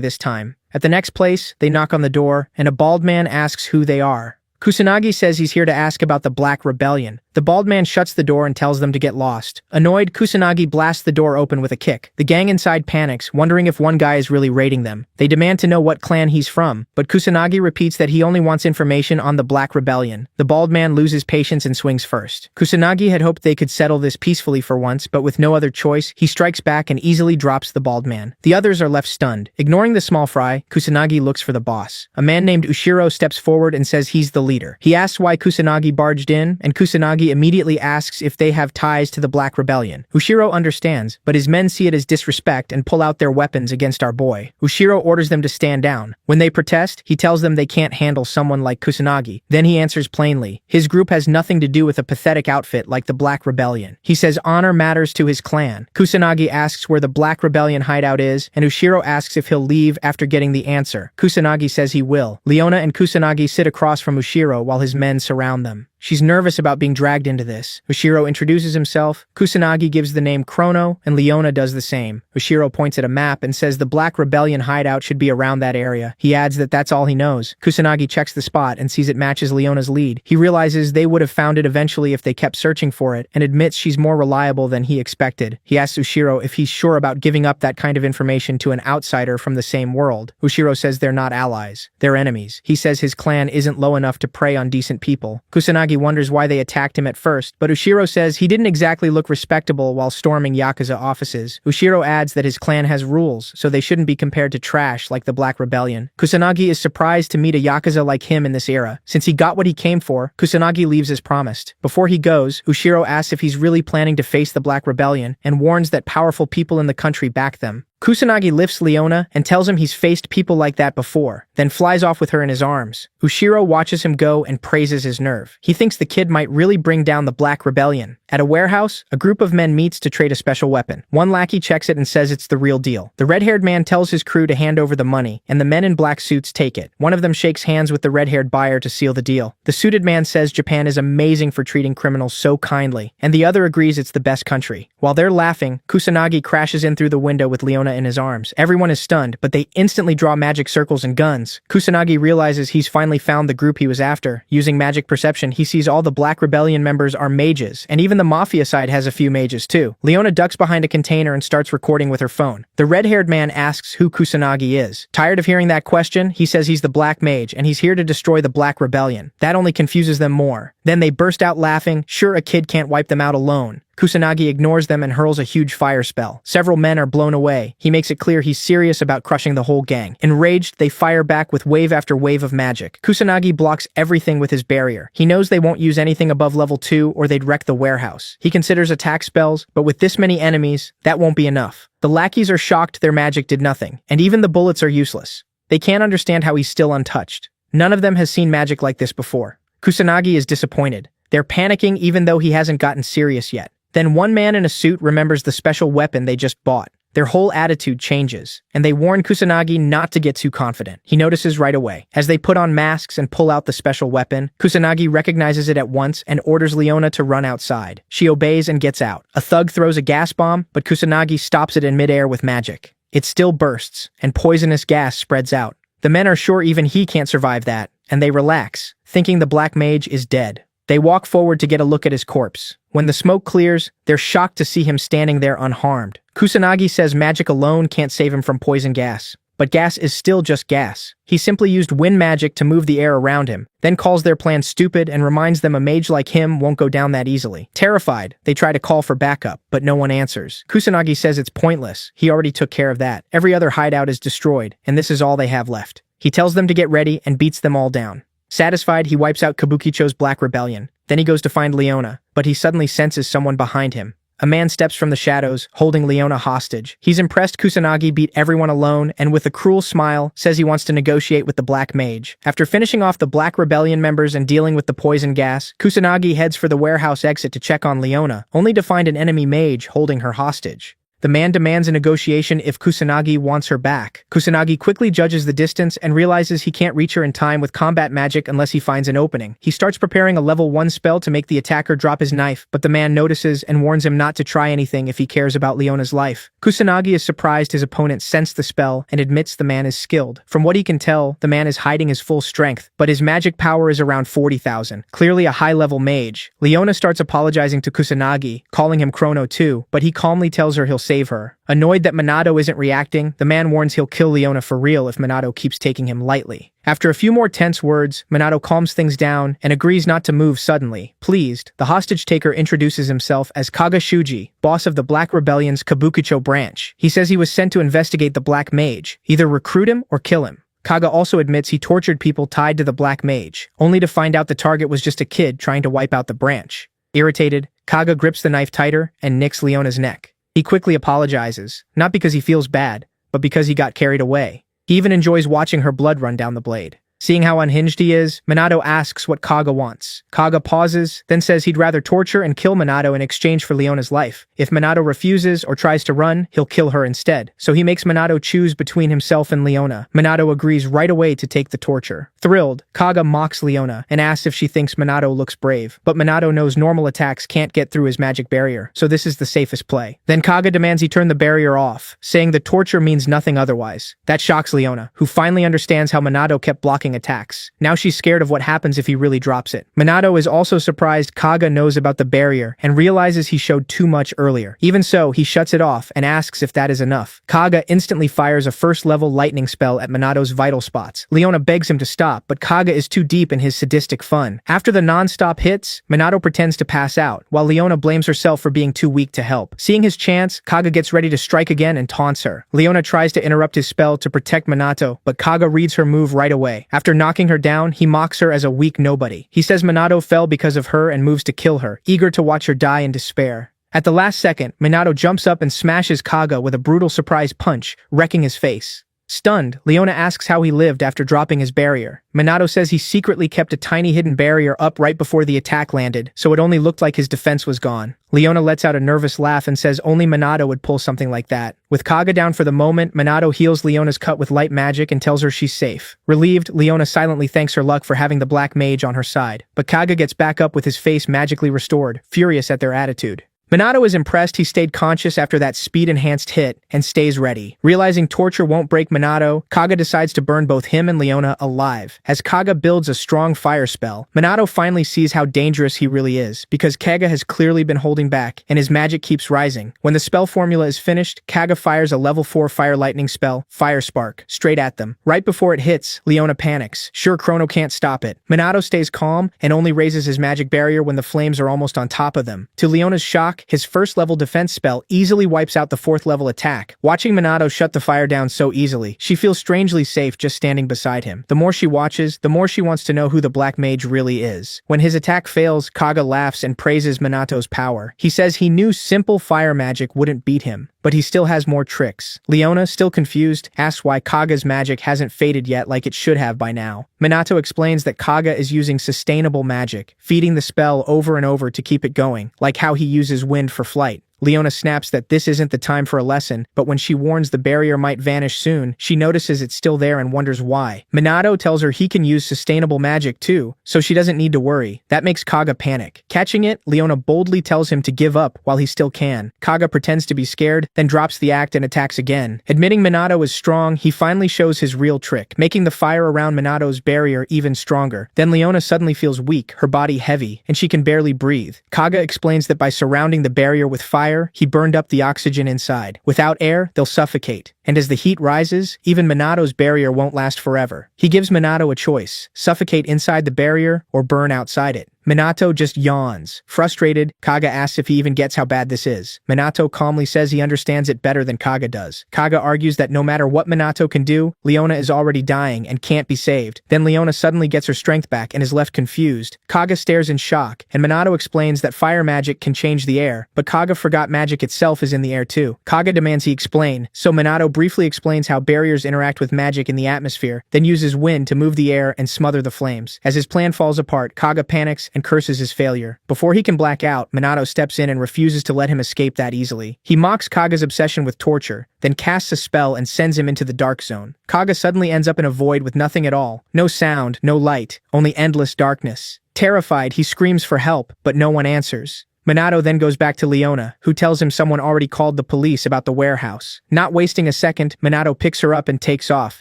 this time. At the next place, they knock on the door, and a bald man asks who they are. Kusanagi says he's here to ask about the Black Rebellion. The bald man shuts the door and tells them to get lost. Annoyed, Kusanagi blasts the door open with a kick. The gang inside panics, wondering if one guy is really raiding them. They demand to know what clan he's from, but Kusanagi repeats that he only wants information on the Black Rebellion. The bald man loses patience and swings first. Kusanagi had hoped they could settle this peacefully for once, but with no other choice, he strikes back and easily drops the bald man. The others are left stunned. Ignoring the small fry, Kusanagi looks for the boss. A man named Ushiro steps forward and says he's the leader. He asks why Kusanagi barged in, and Kusanagi immediately asks if they have ties to the Black Rebellion. Ushiro understands, but his men see it as disrespect and pull out their weapons against our boy. Ushiro orders them to stand down. When they protest, he tells them they can't handle someone like Kusanagi. Then he answers plainly. His group has nothing to do with a pathetic outfit like the Black Rebellion. He says honor matters to his clan. Kusanagi asks where the Black Rebellion hideout is, and Ushiro asks if he'll leave after getting the answer. Kusanagi says he will. Leona and Kusanagi sit across from Ushiro while his men surround them. She's nervous about being dragged into this. Ushiro introduces himself, Kusanagi gives the name Chrono, and Leona does the same. Ushiro points at a map and says the Black Rebellion hideout should be around that area. He adds that that's all he knows. Kusanagi checks the spot and sees it matches Leona's lead. He realizes they would have found it eventually if they kept searching for it, and admits she's more reliable than he expected. He asks Ushiro if he's sure about giving up that kind of information to an outsider from the same world. Ushiro says they're not allies. They're enemies. He says his clan isn't low enough to prey on decent people. Kusanagi wonders why they attacked him at first, but Ushiro says he didn't exactly look respectable while storming Yakuza offices. Ushiro adds that his clan has rules, so they shouldn't be compared to trash like the Black Rebellion. Kusanagi is surprised to meet a Yakuza like him in this era. Since he got what he came for, Kusanagi leaves as promised. Before he goes, Ushiro asks if he's really planning to face the Black Rebellion, and warns that powerful people in the country back them. Kusanagi lifts Leona and tells him he's faced people like that before, then flies off with her in his arms. Ushiro watches him go and praises his nerve. He thinks the kid might really bring down the Black Rebellion. At a warehouse, a group of men meets to trade a special weapon. One lackey checks it and says it's the real deal. The red-haired man tells his crew to hand over the money, and the men in black suits take it. One of them shakes hands with the red-haired buyer to seal the deal. The suited man says Japan is amazing for treating criminals so kindly, and the other agrees it's the best country. While they're laughing, Kusanagi crashes in through the window with Leona in his arms. Everyone is stunned, but they instantly draw magic circles and guns. Kusanagi realizes he's finally found the group he was after. Using magic perception, he sees all the Black Rebellion members are mages, and even the Mafia side has a few mages too. Leona ducks behind a container and starts recording with her phone. The red-haired man asks who Kusanagi is. Tired of hearing that question, he says he's the Black Mage, and he's here to destroy the Black Rebellion. That only confuses them more. Then they burst out laughing. Sure, a kid can't wipe them out alone. Kusanagi ignores them and hurls a huge fire spell. Several men are blown away. He makes it clear he's serious about crushing the whole gang. Enraged, they fire back with wave after wave of magic. Kusanagi blocks everything with his barrier. He knows they won't use anything above level 2 or they'd wreck the warehouse. He considers attack spells, but with this many enemies, that won't be enough. The lackeys are shocked their magic did nothing, and even the bullets are useless. They can't understand how he's still untouched. None of them has seen magic like this before. Kusanagi is disappointed. They're panicking even though he hasn't gotten serious yet. Then one man in a suit remembers the special weapon they just bought. Their whole attitude changes, and they warn Kusanagi not to get too confident. He notices right away. As they put on masks and pull out the special weapon, Kusanagi recognizes it at once and orders Leona to run outside. She obeys and gets out. A thug throws a gas bomb, but Kusanagi stops it in midair with magic. It still bursts, and poisonous gas spreads out. The men are sure even he can't survive that, and they relax, thinking the Black Mage is dead. They walk forward to get a look at his corpse. When the smoke clears, they're shocked to see him standing there unharmed. Kusanagi says magic alone can't save him from poison gas. But gas is still just gas. He simply used wind magic to move the air around him, then calls their plan stupid and reminds them a mage like him won't go down that easily. Terrified, they try to call for backup, but no one answers. Kusanagi says it's pointless. He already took care of that. Every other hideout is destroyed, and this is all they have left. He tells them to get ready and beats them all down. Satisfied, he wipes out Kabukicho's Black Rebellion. Then he goes to find Leona, but he suddenly senses someone behind him. A man steps from the shadows, holding Leona hostage. He's impressed Kusanagi beat everyone alone, and with a cruel smile, says he wants to negotiate with the Black Mage. After finishing off the Black Rebellion members and dealing with the poison gas, Kusanagi heads for the warehouse exit to check on Leona, only to find an enemy mage holding her hostage. The man demands a negotiation if Kusanagi wants her back. Kusanagi quickly judges the distance and realizes he can't reach her in time with combat magic unless he finds an opening. He starts preparing a level 1 spell to make the attacker drop his knife, but the man notices and warns him not to try anything if he cares about Leona's life. Kusanagi is surprised his opponent sensed the spell and admits the man is skilled. From what he can tell, the man is hiding his full strength, but his magic power is around 40,000, clearly a high-level mage. Leona starts apologizing to Kusanagi, calling him Chrono too, but he calmly tells her he'll save her. Annoyed that Minato isn't reacting, the man warns he'll kill Leona for real if Minato keeps taking him lightly. After a few more tense words, Minato calms things down and agrees not to move suddenly. Pleased, the hostage-taker introduces himself as Kaga Shuji, boss of the Black Rebellion's Kabukicho branch. He says he was sent to investigate the Black Mage, either recruit him or kill him. Kaga also admits he tortured people tied to the Black Mage, only to find out the target was just a kid trying to wipe out the branch. Irritated, Kaga grips the knife tighter and nicks Leona's neck. He quickly apologizes, not because he feels bad, but because he got carried away. He even enjoys watching her blood run down the blade. Seeing how unhinged he is, Minato asks what Kaga wants. Kaga pauses, then says he'd rather torture and kill Minato in exchange for Leona's life. If Minato refuses or tries to run, he'll kill her instead. So he makes Minato choose between himself and Leona. Minato agrees right away to take the torture. Thrilled, Kaga mocks Leona and asks if she thinks Minato looks brave. But Minato knows normal attacks can't get through his magic barrier, so this is the safest play. Then Kaga demands he turn the barrier off, saying the torture means nothing otherwise. That shocks Leona, who finally understands how Minato kept blocking attacks. Now she's scared of what happens if he really drops it. Minato is also surprised Kaga knows about the barrier and realizes he showed too much earlier. Even so, he shuts it off and asks if that is enough. Kaga instantly fires a first-level lightning spell at Minato's vital spots. Leona begs him to stop, but Kaga is too deep in his sadistic fun. After the non-stop hits, Minato pretends to pass out, while Leona blames herself for being too weak to help. Seeing his chance, Kaga gets ready to strike again and taunts her. Leona tries to interrupt his spell to protect Minato, but Kaga reads her move right away. After knocking her down, he mocks her as a weak nobody. He says Minato fell because of her and moves to kill her, eager to watch her die in despair. At the last second, Minato jumps up and smashes Kaga with a brutal surprise punch, wrecking his face. Stunned, Leona asks how he lived after dropping his barrier. Minato says he secretly kept a tiny hidden barrier up right before the attack landed, so it only looked like his defense was gone. Leona lets out a nervous laugh and says only Minato would pull something like that. With Kaga down for the moment, Minato heals Leona's cut with light magic and tells her she's safe. Relieved, Leona silently thanks her luck for having the Black Mage on her side. But Kaga gets back up with his face magically restored, furious at their attitude. Minato is impressed he stayed conscious after that speed-enhanced hit and stays ready. Realizing torture won't break Minato, Kaga decides to burn both him and Leona alive. As Kaga builds a strong fire spell, Minato finally sees how dangerous he really is, because Kaga has clearly been holding back, and his magic keeps rising. When the spell formula is finished, Kaga fires a level 4 fire lightning spell, Fire Spark, straight at them. Right before it hits, Leona panics. Sure, Chrono can't stop it. Minato stays calm and only raises his magic barrier when the flames are almost on top of them. To Leona's shock, his first-level defense spell easily wipes out the 4th-level attack. Watching Minato shut the fire down so easily, she feels strangely safe just standing beside him. The more she watches, the more she wants to know who the Black Mage really is. When his attack fails, Kaga laughs and praises Minato's power. He says he knew simple fire magic wouldn't beat him, but he still has more tricks. Leona, still confused, asks why Kaga's magic hasn't faded yet like it should have by now. Minato explains that Kaga is using sustainable magic, feeding the spell over and over to keep it going, like how he uses wind for flight. Leona snaps that this isn't the time for a lesson, but when she warns the barrier might vanish soon, she notices it's still there and wonders why. Minato tells her he can use sustainable magic too, so she doesn't need to worry. That makes Kaga panic. Catching it, Leona boldly tells him to give up while he still can. Kaga pretends to be scared, then drops the act and attacks again. Admitting Minato is strong, he finally shows his real trick, making the fire around Minato's barrier even stronger. Then Leona suddenly feels weak, her body heavy, and she can barely breathe. Kaga explains that by surrounding the barrier with fire, he burned up the oxygen inside. Without air, they'll suffocate. And as the heat rises, even Minato's barrier won't last forever. He gives Minato a choice: suffocate inside the barrier or burn outside it. Minato just yawns. Frustrated, Kaga asks if he even gets how bad this is. Minato calmly says he understands it better than Kaga does. Kaga argues that no matter what Minato can do, Leona is already dying and can't be saved. Then Leona suddenly gets her strength back and is left confused. Kaga stares in shock, and Minato explains that fire magic can change the air, but Kaga forgot magic itself is in the air too. Kaga demands he explain, so Minato briefly explains how barriers interact with magic in the atmosphere, then uses wind to move the air and smother the flames. As his plan falls apart, Kaga panics and curses his failure. Before he can black out, Minato steps in and refuses to let him escape that easily. He mocks Kaga's obsession with torture, then casts a spell and sends him into the dark zone. Kaga suddenly ends up in a void with nothing at all. No sound, no light, only endless darkness. Terrified, he screams for help, but no one answers. Minato then goes back to Leona, who tells him someone already called the police about the warehouse. Not wasting a second, Minato picks her up and takes off,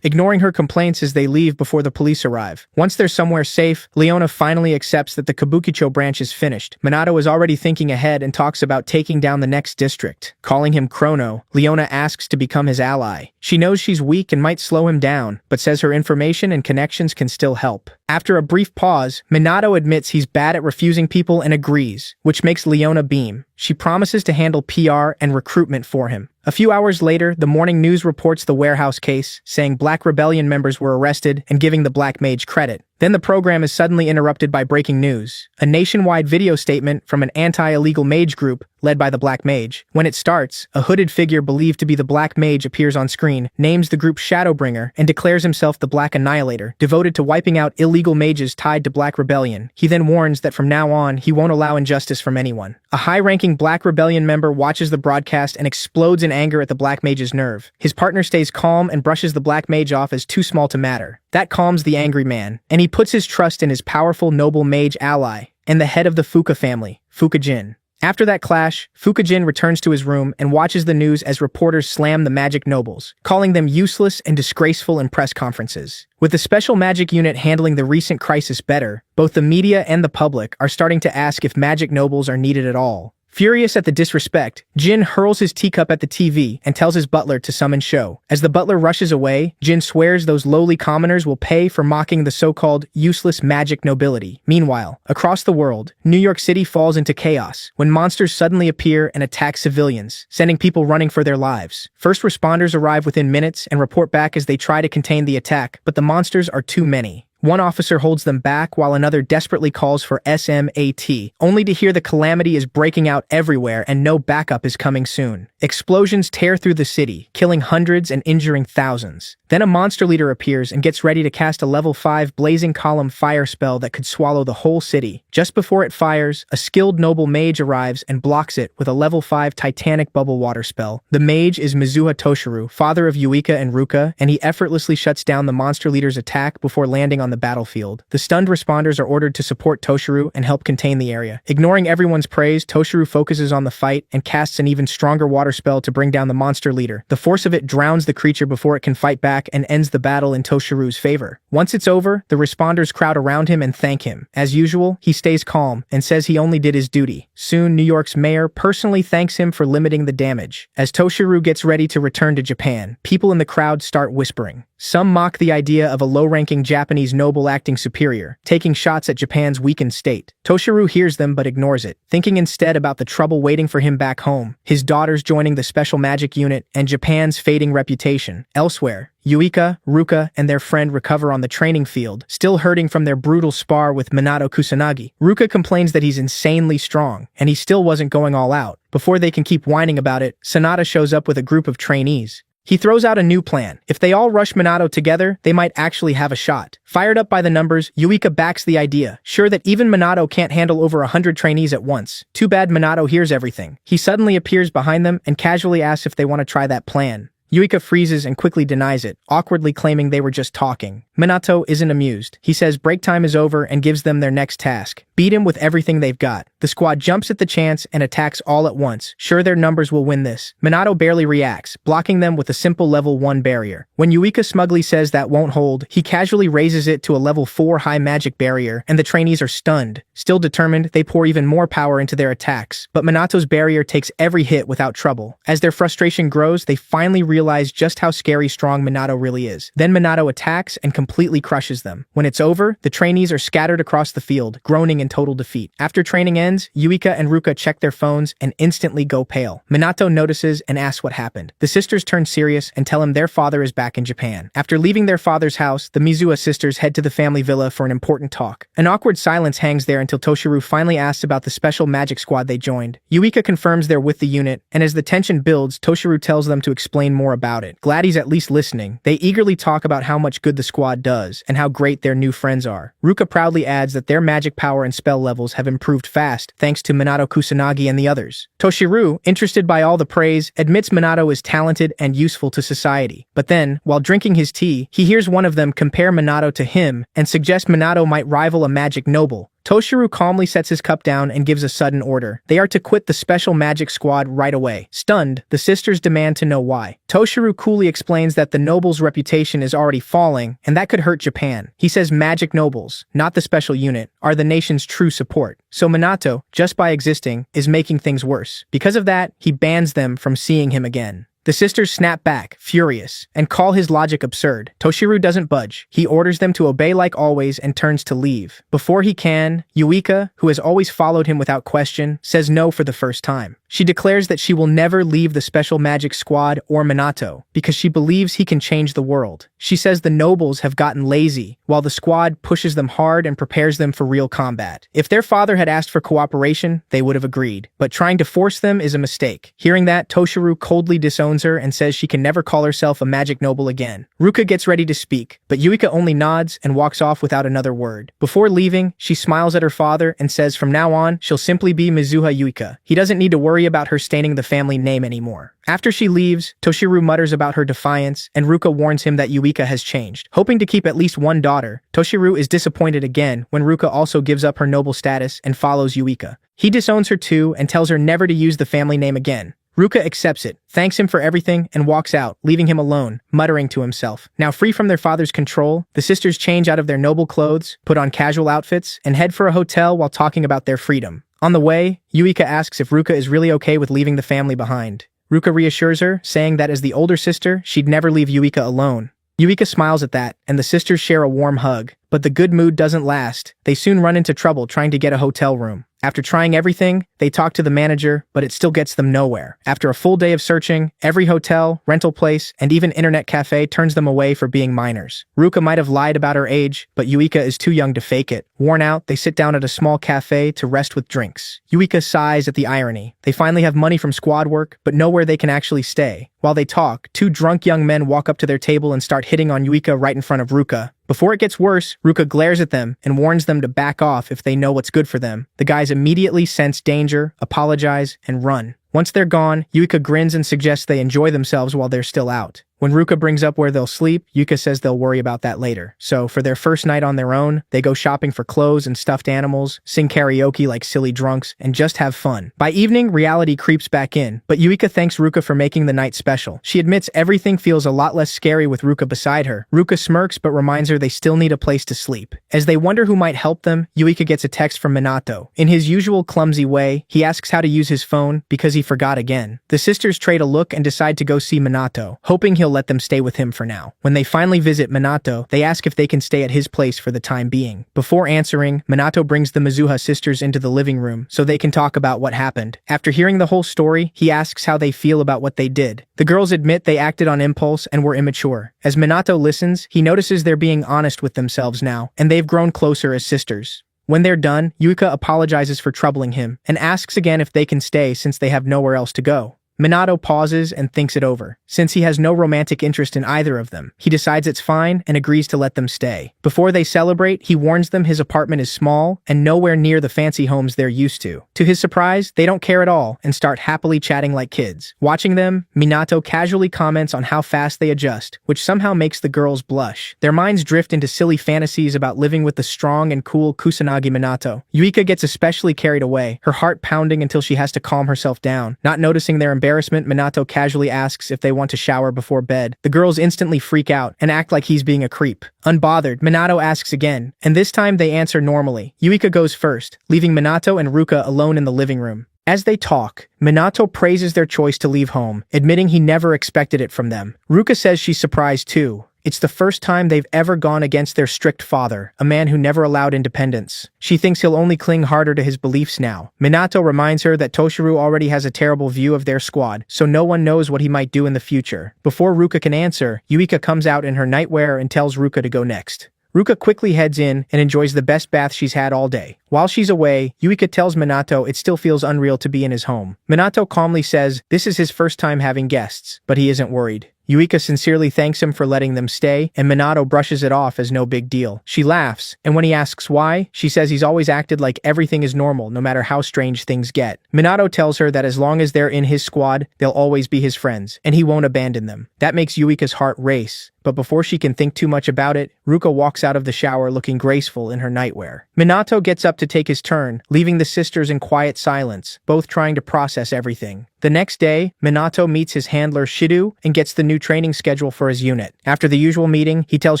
ignoring her complaints as they leave before the police arrive. Once they're somewhere safe, Leona finally accepts that the Kabukicho branch is finished. Minato is already thinking ahead and talks about taking down the next district. Calling him Chrono, Leona asks to become his ally. She knows she's weak and might slow him down, but says her information and connections can still help. After a brief pause, Minato admits he's bad at refusing people and agrees, which makes Leona beam. She promises to handle PR and recruitment for him. A few hours later, the morning news reports the warehouse case, saying Black Rebellion members were arrested and giving the Black Mage credit. Then the program is suddenly interrupted by breaking news. A nationwide video statement from an anti-illegal mage group led by the Black Mage. When it starts, a hooded figure believed to be the Black Mage appears on screen, names the group Shadowbringer, and declares himself the Black Annihilator, devoted to wiping out illegal mages tied to Black Rebellion. He then warns that from now on, he won't allow injustice from anyone. A high-ranking Black Rebellion member watches the broadcast and explodes in anger at the Black Mage's nerve. His partner stays calm and brushes the Black Mage off as too small to matter. That calms the angry man, and he puts his trust in his powerful noble mage ally and the head of the Fuka family, Fuka Jin. After that clash, Fuka Jin returns to his room and watches the news as reporters slam the magic nobles, calling them useless and disgraceful in press conferences. With the special magic unit handling the recent crisis better, both the media and the public are starting to ask if magic nobles are needed at all. Furious at the disrespect, Jin hurls his teacup at the TV and tells his butler to summon Sho. As the butler rushes away, Jin swears those lowly commoners will pay for mocking the so-called useless magic nobility. Meanwhile, across the world, New York City falls into chaos when monsters suddenly appear and attack civilians, sending people running for their lives. First responders arrive within minutes and report back as they try to contain the attack, but the monsters are too many. One officer holds them back while another desperately calls for SMAT, only to hear the calamity is breaking out everywhere and no backup is coming soon. Explosions tear through the city, killing hundreds and injuring thousands. Then a monster leader appears and gets ready to cast a level 5 blazing column fire spell that could swallow the whole city. Just before it fires, a skilled noble mage arrives and blocks it with a level 5 titanic bubble water spell. The mage is Mizuha Toshiru, father of Yuika and Ruka, and he effortlessly shuts down the monster leader's attack before landing on the battlefield. The stunned responders are ordered to support Toshiru and help contain the area. Ignoring everyone's praise, Toshiru focuses on the fight and casts an even stronger water spell to bring down the monster leader. The force of it drowns the creature before it can fight back and ends the battle in Toshiru's favor. Once it's over, the responders crowd around him and thank him. As usual, he stays calm and says he only did his duty. Soon, New York's mayor personally thanks him for limiting the damage. As Toshiru gets ready to return to Japan, people in the crowd start whispering. Some mock the idea of a low-ranking Japanese noble acting superior, taking shots at Japan's weakened state. Toshiru hears them but ignores it, thinking instead about the trouble waiting for him back home, his daughters joining the special magic unit, and Japan's fading reputation. Elsewhere, Yuika, Ruka, and their friend recover on the training field, still hurting from their brutal spar with Minato Kusanagi. Ruka complains that he's insanely strong, and he still wasn't going all out. Before they can keep whining about it, Sanada shows up with a group of trainees. He throws out a new plan. If they all rush Minato together, they might actually have a shot. Fired up by the numbers, Yuika backs the idea, sure that even Minato can't handle over 100 trainees at once. Too bad Minato hears everything. He suddenly appears behind them and casually asks if they want to try that plan. Yuika freezes and quickly denies it, awkwardly claiming they were just talking. Minato isn't amused. He says break time is over and gives them their next task. Beat him with everything they've got. The squad jumps at the chance and attacks all at once, sure their numbers will win this. Minato barely reacts, blocking them with a simple level 1 barrier. When Yuika smugly says that won't hold, he casually raises it to a level 4 high magic barrier, and the trainees are stunned. Still determined, they pour even more power into their attacks, but Minato's barrier takes every hit without trouble. As their frustration grows, they finally realize just how scary strong Minato really is. Then Minato attacks and completely crushes them. When it's over, the trainees are scattered across the field, groaning in total defeat. After training ends, Yuika and Ruka check their phones and instantly go pale. Minato notices and asks what happened. The sisters turn serious and tell him their father is back in Japan. After leaving their father's house, the Mizuha sisters head to the family villa for an important talk. An awkward silence hangs there until Toshiru finally asks about the special magic squad they joined. Yuika confirms they're with the unit, and as the tension builds, Toshiru tells them to explain more about it. Glad he's at least listening, they eagerly talk about how much good the squad does and how great their new friends are. Ruka proudly adds that their magic power and spell levels have improved fast thanks to Minato Kusanagi and the others. Toshiru, interested by all the praise, admits Minato is talented and useful to society. But then, while drinking his tea, he hears one of them compare Minato to him and suggest Minato might rival a magic noble. Toshiru calmly sets his cup down and gives a sudden order. They are to quit the special magic squad right away. Stunned, the sisters demand to know why. Toshiru coolly explains that the noble's reputation is already falling, and that could hurt Japan. He says magic nobles, not the special unit, are the nation's true support. So Minato, just by existing, is making things worse. Because of that, he bans them from seeing him again. The sisters snap back, furious, and call his logic absurd. Toshiru doesn't budge. He orders them to obey like always and turns to leave. Before he can, Yuika, who has always followed him without question, says no for the first time. She declares that she will never leave the Special Magic Squad or Minato because she believes he can change the world. She says the nobles have gotten lazy, while the squad pushes them hard and prepares them for real combat. If their father had asked for cooperation, they would have agreed, but trying to force them is a mistake. Hearing that, Toshiru coldly disowns her and says she can never call herself a magic noble again. Ruka gets ready to speak, but Yuika only nods and walks off without another word. Before leaving, she smiles at her father and says from now on, she'll simply be Mizuha Yuika. He doesn't need to worry about her staining the family name anymore. After she leaves, Toshiru mutters about her defiance, and Ruka warns him that Yuika has changed. Hoping to keep at least one daughter, Toshiru is disappointed again when Ruka also gives up her noble status and follows Yuika. He disowns her too and tells her never to use the family name again. Ruka accepts it, thanks him for everything, and walks out, leaving him alone, muttering to himself. Now free from their father's control, the sisters change out of their noble clothes, put on casual outfits, and head for a hotel while talking about their freedom. On the way, Yuika asks if Ruka is really okay with leaving the family behind. Ruka reassures her, saying that as the older sister, she'd never leave Yuika alone. Yuika smiles at that, and the sisters share a warm hug. But the good mood doesn't last. They soon run into trouble trying to get a hotel room. After trying everything, they talk to the manager, but it still gets them nowhere. After a full day of searching, every hotel, rental place, and even internet cafe turns them away for being minors. Ruka might have lied about her age, but Yuika is too young to fake it. Worn out, they sit down at a small cafe to rest with drinks. Yuika sighs at the irony. They finally have money from squad work, but nowhere they can actually stay. While they talk, two drunk young men walk up to their table and start hitting on Yuika right in front of Ruka. Before it gets worse, Ruka glares at them and warns them to back off if they know what's good for them. The guys immediately sense danger, apologize, and run. Once they're gone, Yuika grins and suggests they enjoy themselves while they're still out. When Ruka brings up where they'll sleep, Yuika says they'll worry about that later. So, for their first night on their own, they go shopping for clothes and stuffed animals, sing karaoke like silly drunks, and just have fun. By evening, reality creeps back in, but Yuika thanks Ruka for making the night special. She admits everything feels a lot less scary with Ruka beside her. Ruka smirks but reminds her they still need a place to sleep. As they wonder who might help them, Yuika gets a text from Minato. In his usual clumsy way, he asks how to use his phone because he forgot again. The sisters trade a look and decide to go see Minato, hoping he'll let them stay with him for now. When they finally visit Minato, they ask if they can stay at his place for the time being. Before answering, Minato brings the Mizuha sisters into the living room so they can talk about what happened. After hearing the whole story, he asks how they feel about what they did. The girls admit they acted on impulse and were immature. As Minato listens, he notices they're being honest with themselves now, and they've grown closer as sisters. When they're done, Yuika apologizes for troubling him and asks again if they can stay since they have nowhere else to go. Minato pauses and thinks it over. Since he has no romantic interest in either of them, he decides it's fine and agrees to let them stay. Before they celebrate, he warns them his apartment is small and nowhere near the fancy homes they're used to. To his surprise, they don't care at all and start happily chatting like kids. Watching them, Minato casually comments on how fast they adjust, which somehow makes the girls blush. Their minds drift into silly fantasies about living with the strong and cool Kusanagi Minato. Yuika gets especially carried away, her heart pounding until she has to calm herself down. Not noticing their embarrassment, Minato casually asks if they want to shower before bed. The girls instantly freak out and act like he's being a creep. Unbothered, Minato asks again, and this time they answer normally. Yuika goes first, leaving Minato and Ruka alone in the living room. As they talk, Minato praises their choice to leave home, admitting he never expected it from them. Ruka says she's surprised too. It's the first time they've ever gone against their strict father, a man who never allowed independence. She thinks he'll only cling harder to his beliefs now. Minato reminds her that Toshiru already has a terrible view of their squad, so no one knows what he might do in the future. Before Ruka can answer, Yuika comes out in her nightwear and tells Ruka to go next. Ruka quickly heads in and enjoys the best bath she's had all day. While she's away, Yuika tells Minato it still feels unreal to be in his home. Minato calmly says this is his first time having guests, but he isn't worried. Yuika sincerely thanks him for letting them stay, and Minato brushes it off as no big deal. She laughs, and when he asks why, she says he's always acted like everything is normal no matter how strange things get. Minato tells her that as long as they're in his squad, they'll always be his friends, and he won't abandon them. That makes Yuika's heart race. But before she can think too much about it, Ruka walks out of the shower looking graceful in her nightwear. Minato gets up to take his turn, leaving the sisters in quiet silence, both trying to process everything. The next day, Minato meets his handler Shido and gets the new training schedule for his unit. After the usual meeting, he tells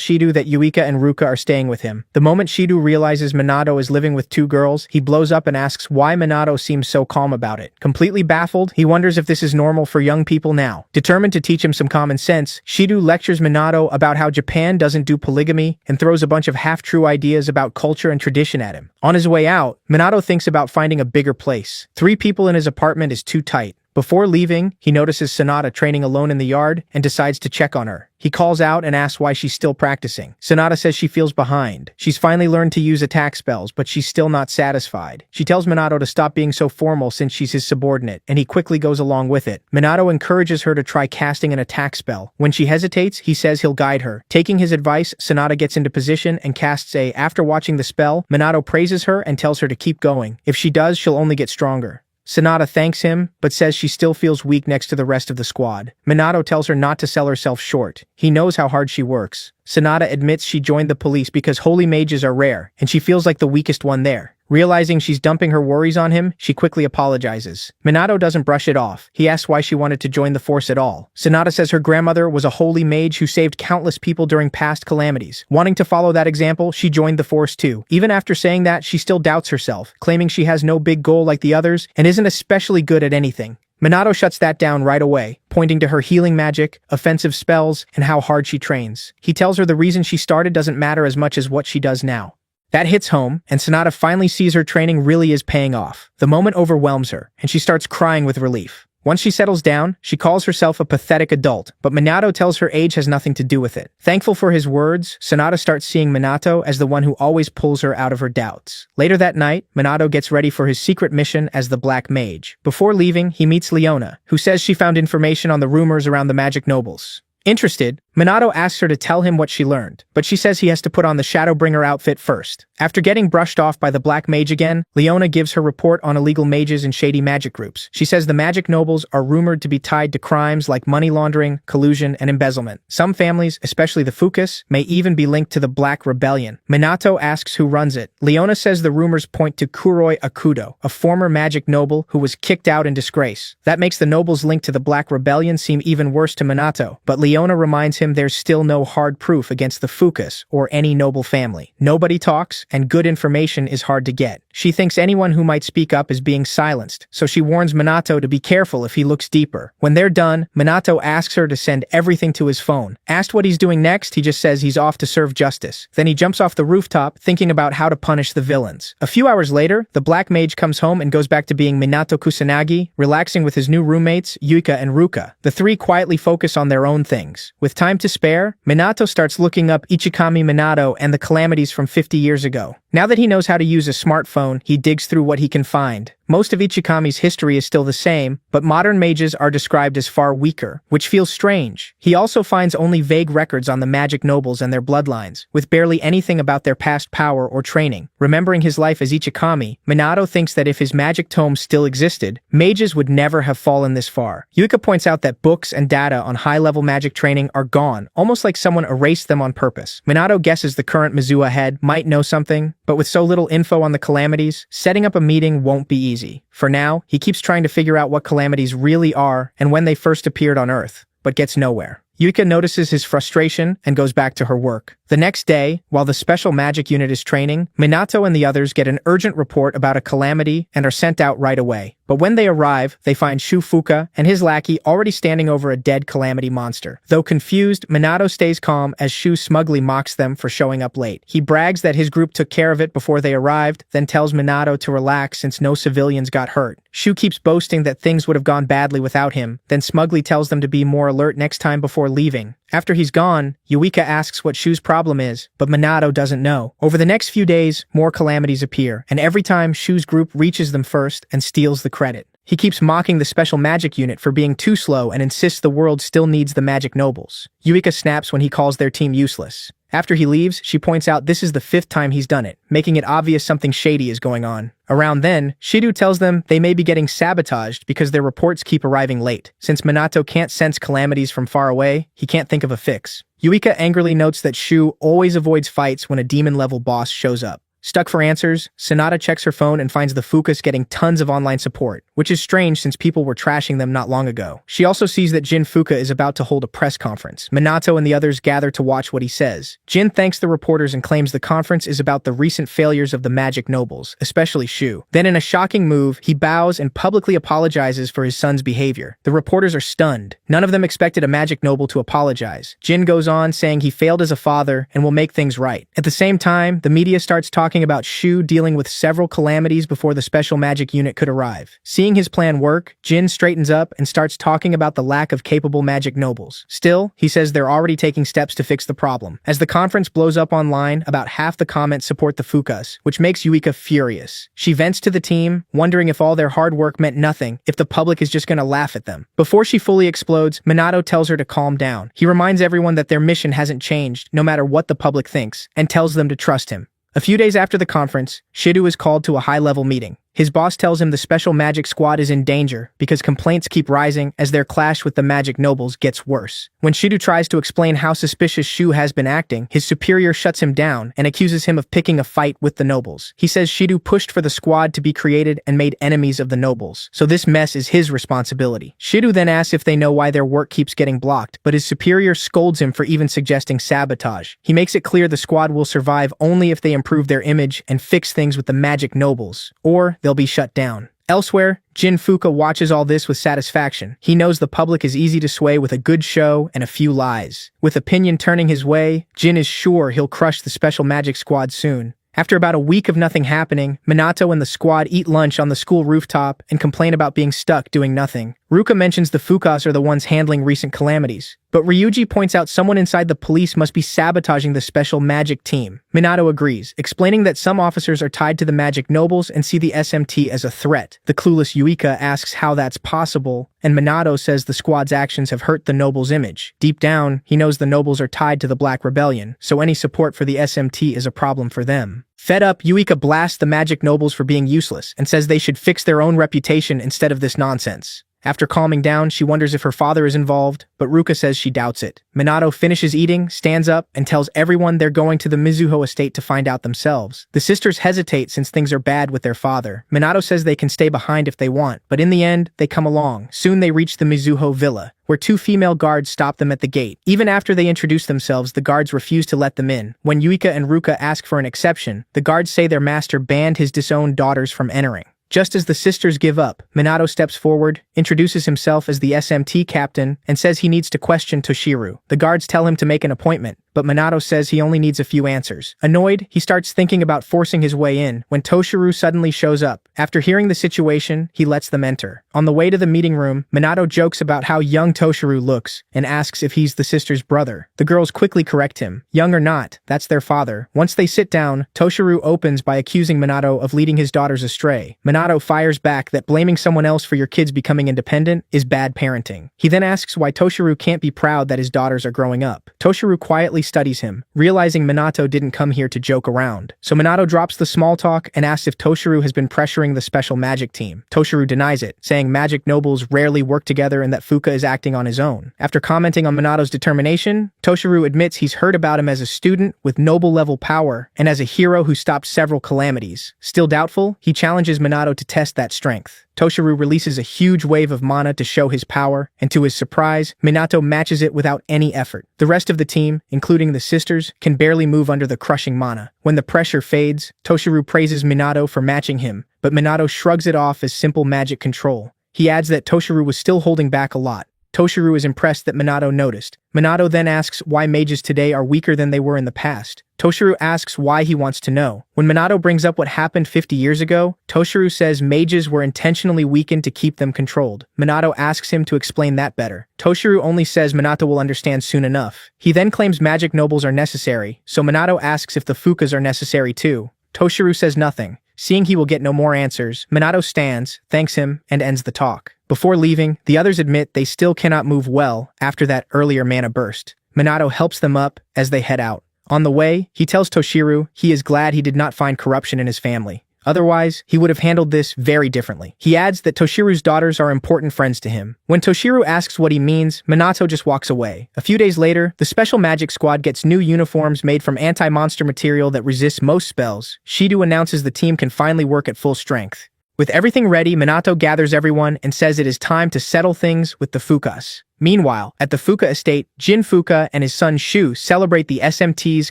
Shido that Yuika and Ruka are staying with him. The moment Shido realizes Minato is living with two girls, he blows up and asks why Minato seems so calm about it. Completely baffled, he wonders if this is normal for young people now. Determined to teach him some common sense, Shido lectures Minato about how Japan doesn't do polygamy and throws a bunch of half-true ideas about culture and tradition at him. On his way out, Minato thinks about finding a bigger place. 3 people in his apartment is too tight. Before leaving, he notices Sonata training alone in the yard and decides to check on her. He calls out and asks why she's still practicing. Sonata says she feels behind. She's finally learned to use attack spells, but she's still not satisfied. She tells Minato to stop being so formal since she's his subordinate, and he quickly goes along with it. Minato encourages her to try casting an attack spell. When she hesitates, he says he'll guide her. Taking his advice, Sonata gets into position and casts a. After watching the spell, Minato praises her and tells her to keep going. If she does, she'll only get stronger. Sonata thanks him, but says she still feels weak next to the rest of the squad. Minato tells her not to sell herself short. He knows how hard she works. Sonata admits she joined the police because holy mages are rare, and she feels like the weakest one there. Realizing she's dumping her worries on him, she quickly apologizes. Minato doesn't brush it off. He asks why she wanted to join the force at all. Sonata says her grandmother was a holy mage who saved countless people during past calamities. Wanting to follow that example, she joined the force too. Even after saying that, she still doubts herself, claiming she has no big goal like the others and isn't especially good at anything. Minato shuts that down right away, pointing to her healing magic, offensive spells, and how hard she trains. He tells her the reason she started doesn't matter as much as what she does now. That hits home, and Sonata finally sees her training really is paying off. The moment overwhelms her, and she starts crying with relief. Once she settles down, she calls herself a pathetic adult, but Minato tells her age has nothing to do with it. Thankful for his words, Sonata starts seeing Minato as the one who always pulls her out of her doubts. Later that night, Minato gets ready for his secret mission as the Black Mage. Before leaving, he meets Leona, who says she found information on the rumors around the magic nobles. Interested, Minato asks her to tell him what she learned, but she says he has to put on the Shadowbringer outfit first. After getting brushed off by the Black Mage again, Leona gives her report on illegal mages and shady magic groups. She says the magic nobles are rumored to be tied to crimes like money laundering, collusion, and embezzlement. Some families, especially the Fukas, may even be linked to the Black Rebellion. Minato asks who runs it. Leona says the rumors point to Kuroi Akudo, a former magic noble who was kicked out in disgrace. That makes the nobles linked to the Black Rebellion seem even worse to Minato, but Leona reminds him there's still no hard proof against the Fukas or any noble family. Nobody talks, and good information is hard to get. She thinks anyone who might speak up is being silenced, so she warns Minato to be careful if he looks deeper. When they're done, Minato asks her to send everything to his phone. Asked what he's doing next, he just says he's off to serve justice. Then he jumps off the rooftop, thinking about how to punish the villains. A few hours later, the Black Mage comes home and goes back to being Minato Kusanagi, relaxing with his new roommates, Yuika and Ruka. The 3 quietly focus on their own things. With time to spare, Minato starts looking up Ichikami Minato and the calamities from 50 years ago. Now that he knows how to use a smartphone, he digs through what he can find. Most of Ichikami's history is still the same, but modern mages are described as far weaker, which feels strange. He also finds only vague records on the magic nobles and their bloodlines, with barely anything about their past power or training. Remembering his life as Ichikami, Minato thinks that if his magic tome still existed, mages would never have fallen this far. Yuika points out that books and data on high-level magic training are gone, almost like someone erased them on purpose. Minato guesses the current Mizuha head might know something, but with so little info on the calamities, setting up a meeting won't be easy. For now, he keeps trying to figure out what calamities really are and when they first appeared on Earth, but gets nowhere. Yuika notices his frustration and goes back to her work. The next day, while the special magic unit is training, Minato and the others get an urgent report about a calamity and are sent out right away. But when they arrive, they find Shu Fuka and his lackey already standing over a dead calamity monster. Though confused, Minato stays calm as Shu smugly mocks them for showing up late. He brags that his group took care of it before they arrived, then tells Minato to relax since no civilians got hurt. Shu keeps boasting that things would have gone badly without him, then smugly tells them to be more alert next time before leaving. After he's gone, Yuika asks what Shu's problem is, but Minato doesn't know. Over the next few days, more calamities appear, and every time Shu's group reaches them first and steals the credit. He keeps mocking the special magic unit for being too slow and insists the world still needs the magic nobles. Yuika snaps when he calls their team useless. After he leaves, she points out this is the 5th time he's done it, making it obvious something shady is going on. Around then, Shido tells them they may be getting sabotaged because their reports keep arriving late. Since Minato can't sense calamities from far away, he can't think of a fix. Yuika angrily notes that Shu always avoids fights when a demon-level boss shows up. Stuck for answers, Sonata checks her phone and finds the Fukas getting tons of online support, which is strange since people were trashing them not long ago. She also sees that Jin Fuka is about to hold a press conference. Minato and the others gather to watch what he says. Jin thanks the reporters and claims the conference is about the recent failures of the magic nobles, especially Shu. Then in a shocking move, he bows and publicly apologizes for his son's behavior. The reporters are stunned. None of them expected a magic noble to apologize. Jin goes on saying he failed as a father and will make things right. At the same time, the media starts talking about Shu dealing with several calamities before the special magic unit could arrive. Seeing his plan work, Jin straightens up and starts talking about the lack of capable magic nobles. Still, he says they're already taking steps to fix the problem. As the conference blows up online, about half the comments support the Fukas, which makes Yuika furious. She vents to the team, wondering if all their hard work meant nothing, if the public is just gonna laugh at them. Before she fully explodes, Minato tells her to calm down. He reminds everyone that their mission hasn't changed, no matter what the public thinks, and tells them to trust him. A few days after the conference, Shido is called to a high-level meeting. His boss tells him the special magic squad is in danger because complaints keep rising as their clash with the magic nobles gets worse. When Shido tries to explain how suspicious Shu has been acting, his superior shuts him down and accuses him of picking a fight with the nobles. He says Shido pushed for the squad to be created and made enemies of the nobles, so this mess is his responsibility. Shido then asks if they know why their work keeps getting blocked, but his superior scolds him for even suggesting sabotage. He makes it clear the squad will survive only if they improve their image and fix things with the magic nobles, or they'll be shut down. Elsewhere, Jin Fuka watches all this with satisfaction. He knows the public is easy to sway with a good show and a few lies. With opinion turning his way, Jin is sure he'll crush the special magic squad soon. After about a week of nothing happening, Minato and the squad eat lunch on the school rooftop and complain about being stuck doing nothing. Ruka mentions the Fukas are the ones handling recent calamities, but Ryuji points out someone inside the police must be sabotaging the special magic team. Minato agrees, explaining that some officers are tied to the magic nobles and see the SMT as a threat. The clueless Yuika asks how that's possible, and Minato says the squad's actions have hurt the nobles' image. Deep down, he knows the nobles are tied to the Black Rebellion, so any support for the SMT is a problem for them. Fed up, Yuika blasts the magic nobles for being useless and says they should fix their own reputation instead of this nonsense. After calming down, she wonders if her father is involved, but Ruka says she doubts it. Minato finishes eating, stands up, and tells everyone they're going to the Mizuho estate to find out themselves. The sisters hesitate since things are bad with their father. Minato says they can stay behind if they want, but in the end, they come along. Soon they reach the Mizuho villa, where two female guards stop them at the gate. Even after they introduce themselves, the guards refuse to let them in. When Yuika and Ruka ask for an exception, the guards say their master banned his disowned daughters from entering. Just as the sisters give up, Minato steps forward, introduces himself as the SMT captain, and says he needs to question Toshiru. The guards tell him to make an appointment, but Minato says he only needs a few answers. Annoyed, he starts thinking about forcing his way in, when Toshiru suddenly shows up. After hearing the situation, he lets them enter. On the way to the meeting room, Minato jokes about how young Toshiru looks, and asks if he's the sister's brother. The girls quickly correct him. Young or not, that's their father. Once they sit down, Toshiru opens by accusing Minato of leading his daughters astray. Minato fires back that blaming someone else for your kids becoming independent is bad parenting. He then asks why Toshiru can't be proud that his daughters are growing up. Toshiru quietly studies him, realizing Minato didn't come here to joke around. So Minato drops the small talk and asks if Toshiru has been pressuring the special magic team. Toshiru denies it, saying magic nobles rarely work together and that Fuka is acting on his own. After commenting on Minato's determination, Toshiru admits he's heard about him as a student with noble-level power and as a hero who stopped several calamities. Still doubtful, he challenges Minato to test that strength. Toshiru releases a huge wave of mana to show his power, and to his surprise, Minato matches it without any effort. The rest of the team, including the sisters, can barely move under the crushing mana. When the pressure fades, Toshiru praises Minato for matching him, but Minato shrugs it off as simple magic control. He adds that Toshiru was still holding back a lot. Toshiru is impressed that Minato noticed. Minato then asks why mages today are weaker than they were in the past. Toshiru asks why he wants to know. When Minato brings up what happened 50 years ago, Toshiru says mages were intentionally weakened to keep them controlled. Minato asks him to explain that better. Toshiru only says Minato will understand soon enough. He then claims magic nobles are necessary, so Minato asks if the Fukas are necessary too. Toshiru says nothing. Seeing he will get no more answers, Minato stands, thanks him, and ends the talk. Before leaving, the others admit they still cannot move well after that earlier mana burst. Minato helps them up as they head out. On the way, he tells Toshiru he is glad he did not find corruption in his family. Otherwise, he would have handled this very differently. He adds that Toshiru's daughters are important friends to him. When Toshiru asks what he means, Minato just walks away. A few days later, the Special Magic Squad gets new uniforms made from anti-monster material that resists most spells. Shido announces the team can finally work at full strength. With everything ready, Minato gathers everyone and says it is time to settle things with the Fukas. Meanwhile, at the Fuka estate, Jin Fuka and his son Shu celebrate the SMT's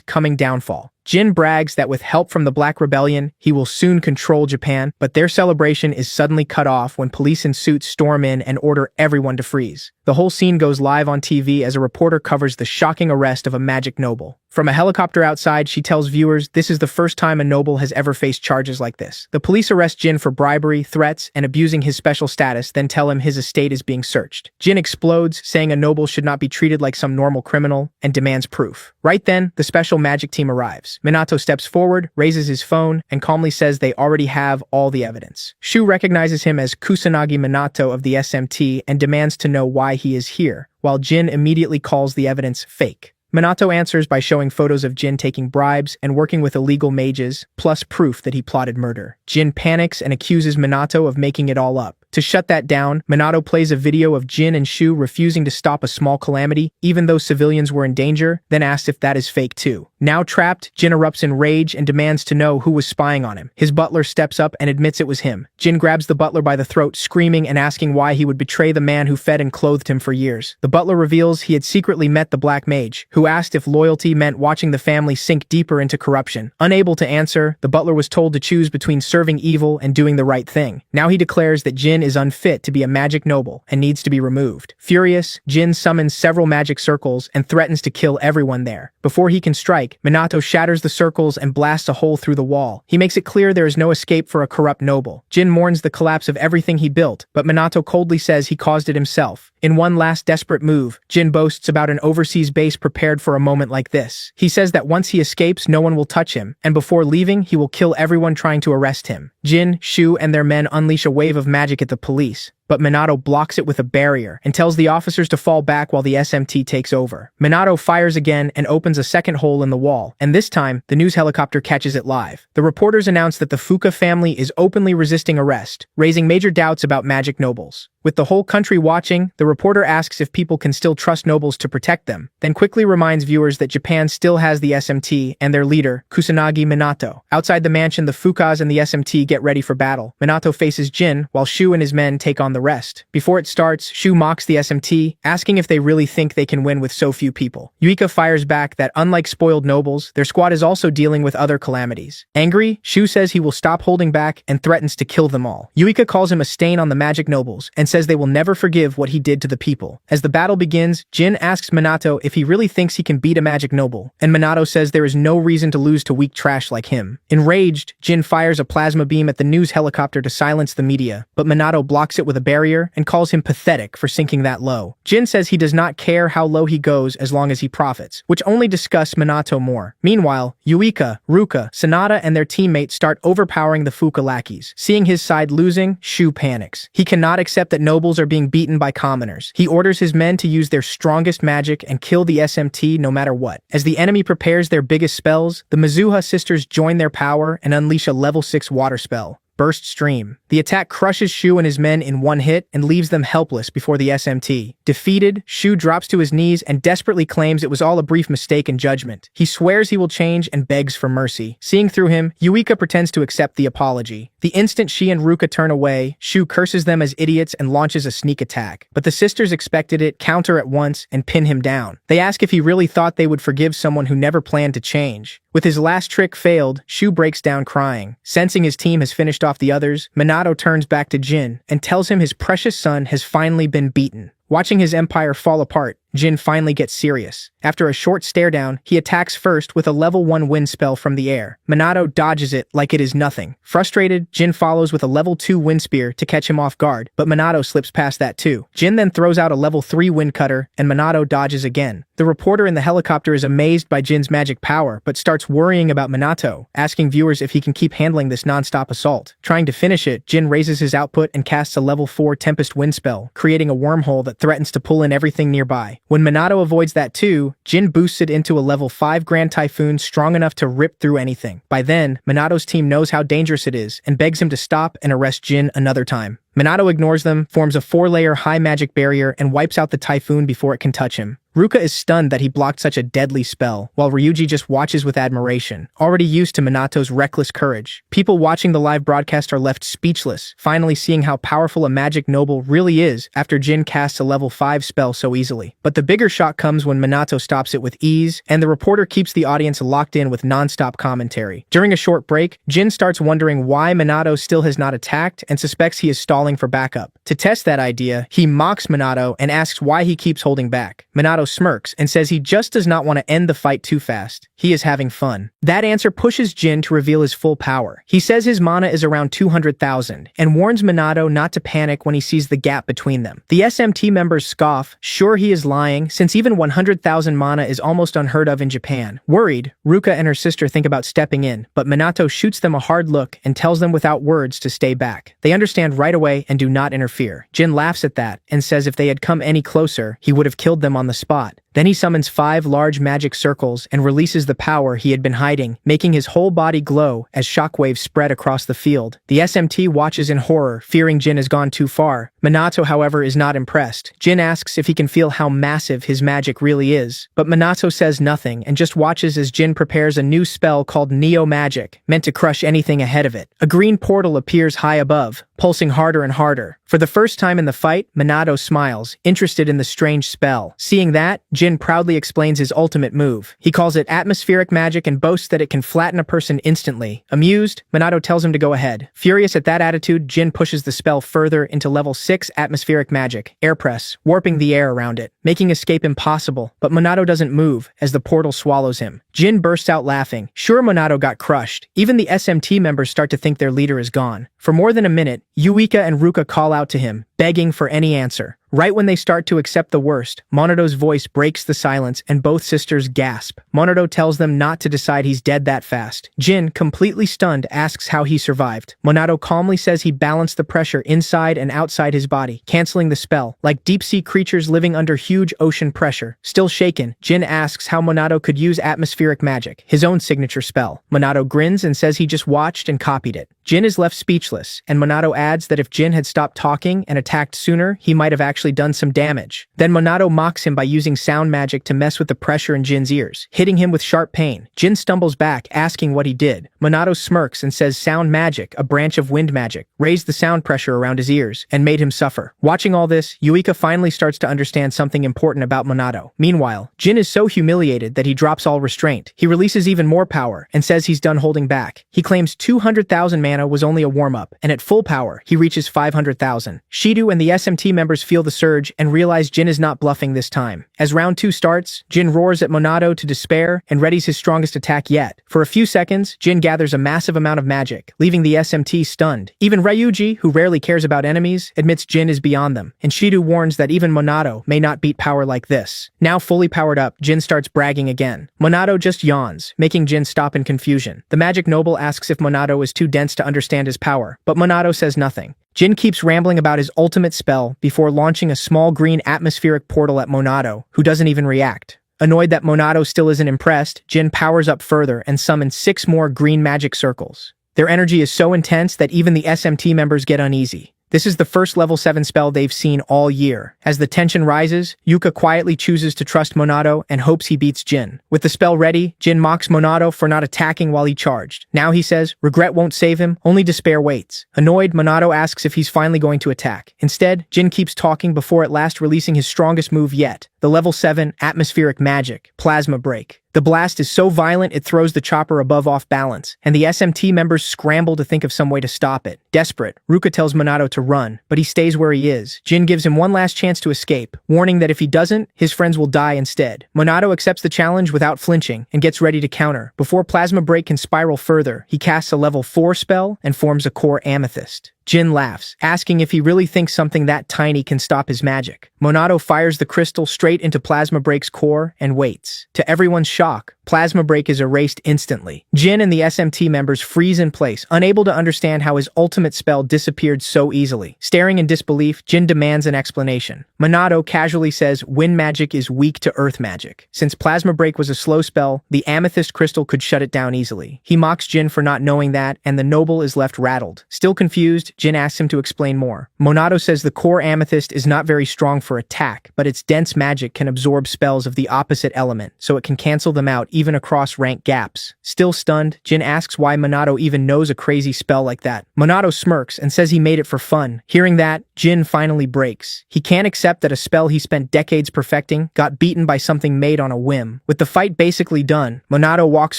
coming downfall. Jin brags that with help from the Black Rebellion, he will soon control Japan, but their celebration is suddenly cut off when police in suits storm in and order everyone to freeze. The whole scene goes live on TV as a reporter covers the shocking arrest of a magic noble. From a helicopter outside, she tells viewers this is the first time a noble has ever faced charges like this. The police arrest Jin for bribery, threats, and abusing his special status, then tell him his estate is being searched. Jin explodes, saying a noble should not be treated like some normal criminal, and demands proof. Right then, the special magic team arrives. Minato steps forward, raises his phone, and calmly says they already have all the evidence. Shu recognizes him as Kusanagi Minato of the SMT and demands to know why he is here, while Jin immediately calls the evidence fake. Minato answers by showing photos of Jin taking bribes and working with illegal mages, plus proof that he plotted murder. Jin panics and accuses Minato of making it all up. To shut that down, Minato plays a video of Jin and Shu refusing to stop a small calamity, even though civilians were in danger, then asks if that is fake too. Now trapped, Jin erupts in rage and demands to know who was spying on him. His butler steps up and admits it was him. Jin grabs the butler by the throat, screaming and asking why he would betray the man who fed and clothed him for years. The butler reveals he had secretly met the Black Mage, who asked if loyalty meant watching the family sink deeper into corruption. Unable to answer, the butler was told to choose between serving evil and doing the right thing. Now he declares that Jin is unfit to be a magic noble and needs to be removed. Furious, Jin summons several magic circles and threatens to kill everyone there. Before he can strike, Minato shatters the circles and blasts a hole through the wall. He makes it clear there is no escape for a corrupt noble. Jin mourns the collapse of everything he built, but Minato coldly says he caused it himself. In one last desperate move, Jin boasts about an overseas base prepared for a moment like this. He says that once he escapes, no one will touch him, and before leaving, he will kill everyone trying to arrest him. Jin, Shu, and their men unleash a wave of magic at the police, but Minato blocks it with a barrier and tells the officers to fall back while the SMT takes over. Minato fires again and opens a second hole in the wall, and this time, the news helicopter catches it live. The reporters announce that the Fuka family is openly resisting arrest, raising major doubts about magic nobles. With the whole country watching, the reporter asks if people can still trust nobles to protect them, then quickly reminds viewers that Japan still has the SMT and their leader, Kusanagi Minato. Outside the mansion, the Fukas and the SMT get ready for battle. Minato faces Jin, while Shu and his men take on the rest. Before it starts, Shu mocks the SMT, asking if they really think they can win with so few people. Yuika fires back that unlike spoiled nobles, their squad is also dealing with other calamities. Angry, Shu says he will stop holding back and threatens to kill them all. Yuika calls him a stain on the magic nobles and says they will never forgive what he did to the people. As the battle begins, Jin asks Minato if he really thinks he can beat a magic noble, and Minato says there is no reason to lose to weak trash like him. Enraged, Jin fires a plasma beam at the news helicopter to silence the media, but Minato blocks it with a barrier and calls him pathetic for sinking that low. Jin says he does not care how low he goes as long as he profits, which only disgusts Minato more. Meanwhile, Yuika, Ruka, Sanada, and their teammates start overpowering the Fuka lackeys. Seeing his side losing, Shu panics. He cannot accept that nobles are being beaten by commoners. He orders his men to use their strongest magic and kill the SMT no matter what. As the enemy prepares their biggest spells, the Mizuha sisters join their power and unleash a level 6 water spell, Burst Stream. The attack crushes Shu and his men in one hit and leaves them helpless before the SMT. Defeated, Shu drops to his knees and desperately claims it was all a brief mistake in judgment. He swears he will change and begs for mercy. Seeing through him, Yuika pretends to accept the apology. The instant she and Ruka turn away, Shu curses them as idiots and launches a sneak attack. But the sisters expected it, counter at once, and pin him down. They ask if he really thought they would forgive someone who never planned to change. With his last trick failed, Shu breaks down crying. Sensing his team has finished off the others, Minato turns back to Jin and tells him his precious son has finally been beaten. Watching his empire fall apart, Jin finally gets serious. After a short stare down, he attacks first with a level 1 wind spell from the air. Minato dodges it like it is nothing. Frustrated, Jin follows with a level 2 wind spear to catch him off guard, but Minato slips past that too. Jin then throws out a level 3 wind cutter, and Minato dodges again. The reporter in the helicopter is amazed by Jin's magic power, but starts worrying about Minato, asking viewers if he can keep handling this non-stop assault. Trying to finish it, Jin raises his output and casts a level 4 Tempest wind spell, creating a wormhole that threatens to pull in everything nearby. When Minato avoids that too, Jin boosts it into a level 5 Grand Typhoon strong enough to rip through anything. By then, Minato's team knows how dangerous it is and begs him to stop and arrest Jin another time. Minato ignores them, forms a 4-layer high magic barrier, and wipes out the typhoon before it can touch him. Ruka is stunned that he blocked such a deadly spell, while Ryuji just watches with admiration, already used to Minato's reckless courage. People watching the live broadcast are left speechless, finally seeing how powerful a magic noble really is after Jin casts a level 5 spell so easily. But the bigger shock comes when Minato stops it with ease, and the reporter keeps the audience locked in with non-stop commentary. During a short break, Jin starts wondering why Minato still has not attacked and suspects he is stalling for backup. To test that idea, he mocks Minato and asks why he keeps holding back. Minato smirks and says he just does not want to end the fight too fast. He is having fun. That answer pushes Jin to reveal his full power. He says his mana is around 200,000 and warns Minato not to panic when he sees the gap between them. The SMT members scoff, sure he is lying, since even 100,000 mana is almost unheard of in Japan. Worried, Ruka and her sister think about stepping in, but Minato shoots them a hard look and tells them without words to stay back. They understand right away and do not interfere. Jin laughs at that and says if they had come any closer, he would have killed them on the spot. Then he summons 5 large magic circles and releases the power he had been hiding, making his whole body glow as shockwaves spread across the field. The SMT watches in horror, fearing Jin has gone too far. Minato, however, is not impressed. Jin asks if he can feel how massive his magic really is, but Minato says nothing and just watches as Jin prepares a new spell called Neo Magic, meant to crush anything ahead of it. A green portal appears high above, pulsing harder and harder. For the first time in the fight, Minato smiles, interested in the strange spell. Seeing that, Jin proudly explains his ultimate move. He calls it atmospheric magic and boasts that it can flatten a person instantly. Amused, Minato tells him to go ahead. Furious at that attitude, Jin pushes the spell further into level 6 atmospheric magic, air press, warping the air around it, making escape impossible, but Minato doesn't move as the portal swallows him. Jin bursts out laughing. Sure, Minato got crushed. Even the SMT members start to think their leader is gone. For more than a minute, Yuika and Ruka call out to him, begging for any answer. Right when they start to accept the worst, Monato's voice breaks the silence and both sisters gasp. Monato tells them not to decide he's dead that fast. Jin, completely stunned, asks how he survived. Monato calmly says he balanced the pressure inside and outside his body, canceling the spell, like deep-sea creatures living under huge ocean pressure. Still shaken, Jin asks how Monato could use atmospheric magic, his own signature spell. Monato grins and says he just watched and copied it. Jin is left speechless, and Monato adds that if Jin had stopped talking and attacked sooner, he might have actually done some damage. Then Monato mocks him by using sound magic to mess with the pressure in Jin's ears, hitting him with sharp pain. Jin stumbles back, asking what he did. Monato smirks and says sound magic, a branch of wind magic, raised the sound pressure around his ears and made him suffer. Watching all this, Yuika finally starts to understand something important about Monato. Meanwhile, Jin is so humiliated that he drops all restraint. He releases even more power and says he's done holding back. He claims 200,000 mana was only a warm-up, and at full power, he reaches 500,000. Shido and the SMT members feel the surge and realize Jin is not bluffing this time. As round 2 starts, Jin roars at Monato to despair and readies his strongest attack yet. For a few seconds, Jin gathers a massive amount of magic, leaving the SMT stunned. Even Ryuji, who rarely cares about enemies, admits Jin is beyond them, and Shido warns that even Monato may not beat power like this. Now fully powered up, Jin starts bragging again. Monato just yawns, making Jin stop in confusion. The magic noble asks if Monato is too dense to understand his power, but Monato says nothing. Jin keeps rambling about his ultimate spell before launching a small green atmospheric portal at Monato, who doesn't even react. Annoyed that Monato still isn't impressed, Jin powers up further and summons 6 more green magic circles. Their energy is so intense that even the SMT members get uneasy. This is the first level 7 spell they've seen all year. As the tension rises, Yuka quietly chooses to trust Monato and hopes he beats Jin. With the spell ready, Jin mocks Monato for not attacking while he charged. Now he says, regret won't save him, only despair waits. Annoyed, Monato asks if he's finally going to attack. Instead, Jin keeps talking before at last releasing his strongest move yet, the level 7 atmospheric magic, Plasma Break. The blast is so violent it throws the chopper above off balance, and the SMT members scramble to think of some way to stop it. Desperate, Ruka tells Monato to run, but he stays where he is. Jin gives him one last chance to escape, warning that if he doesn't, his friends will die instead. Monato accepts the challenge without flinching and gets ready to counter. Before Plasma Break can spiral further, he casts a level 4 spell and forms a core amethyst. Jin laughs, asking if he really thinks something that tiny can stop his magic. Monato fires the crystal straight into Plasma Break's core and waits. To everyone's shock, plasma break is erased instantly. Jin and the SMT members freeze in place, unable to understand how his ultimate spell disappeared so easily. Staring in disbelief, Jin demands an explanation. Minato casually says wind magic is weak to earth magic. Since plasma break was a slow spell, the amethyst crystal could shut it down easily. He mocks Jin for not knowing that, and the noble is left rattled. Still confused, Jin asks him to explain more. Minato says the core amethyst is not very strong for attack, but its dense magic can absorb spells of the opposite element, so it can cancel them out even across rank gaps. Still stunned, Jin asks why Minato even knows a crazy spell like that. Minato smirks and says he made it for fun. Hearing that, Jin finally breaks. He can't accept that a spell he spent decades perfecting got beaten by something made on a whim. With the fight basically done, Minato walks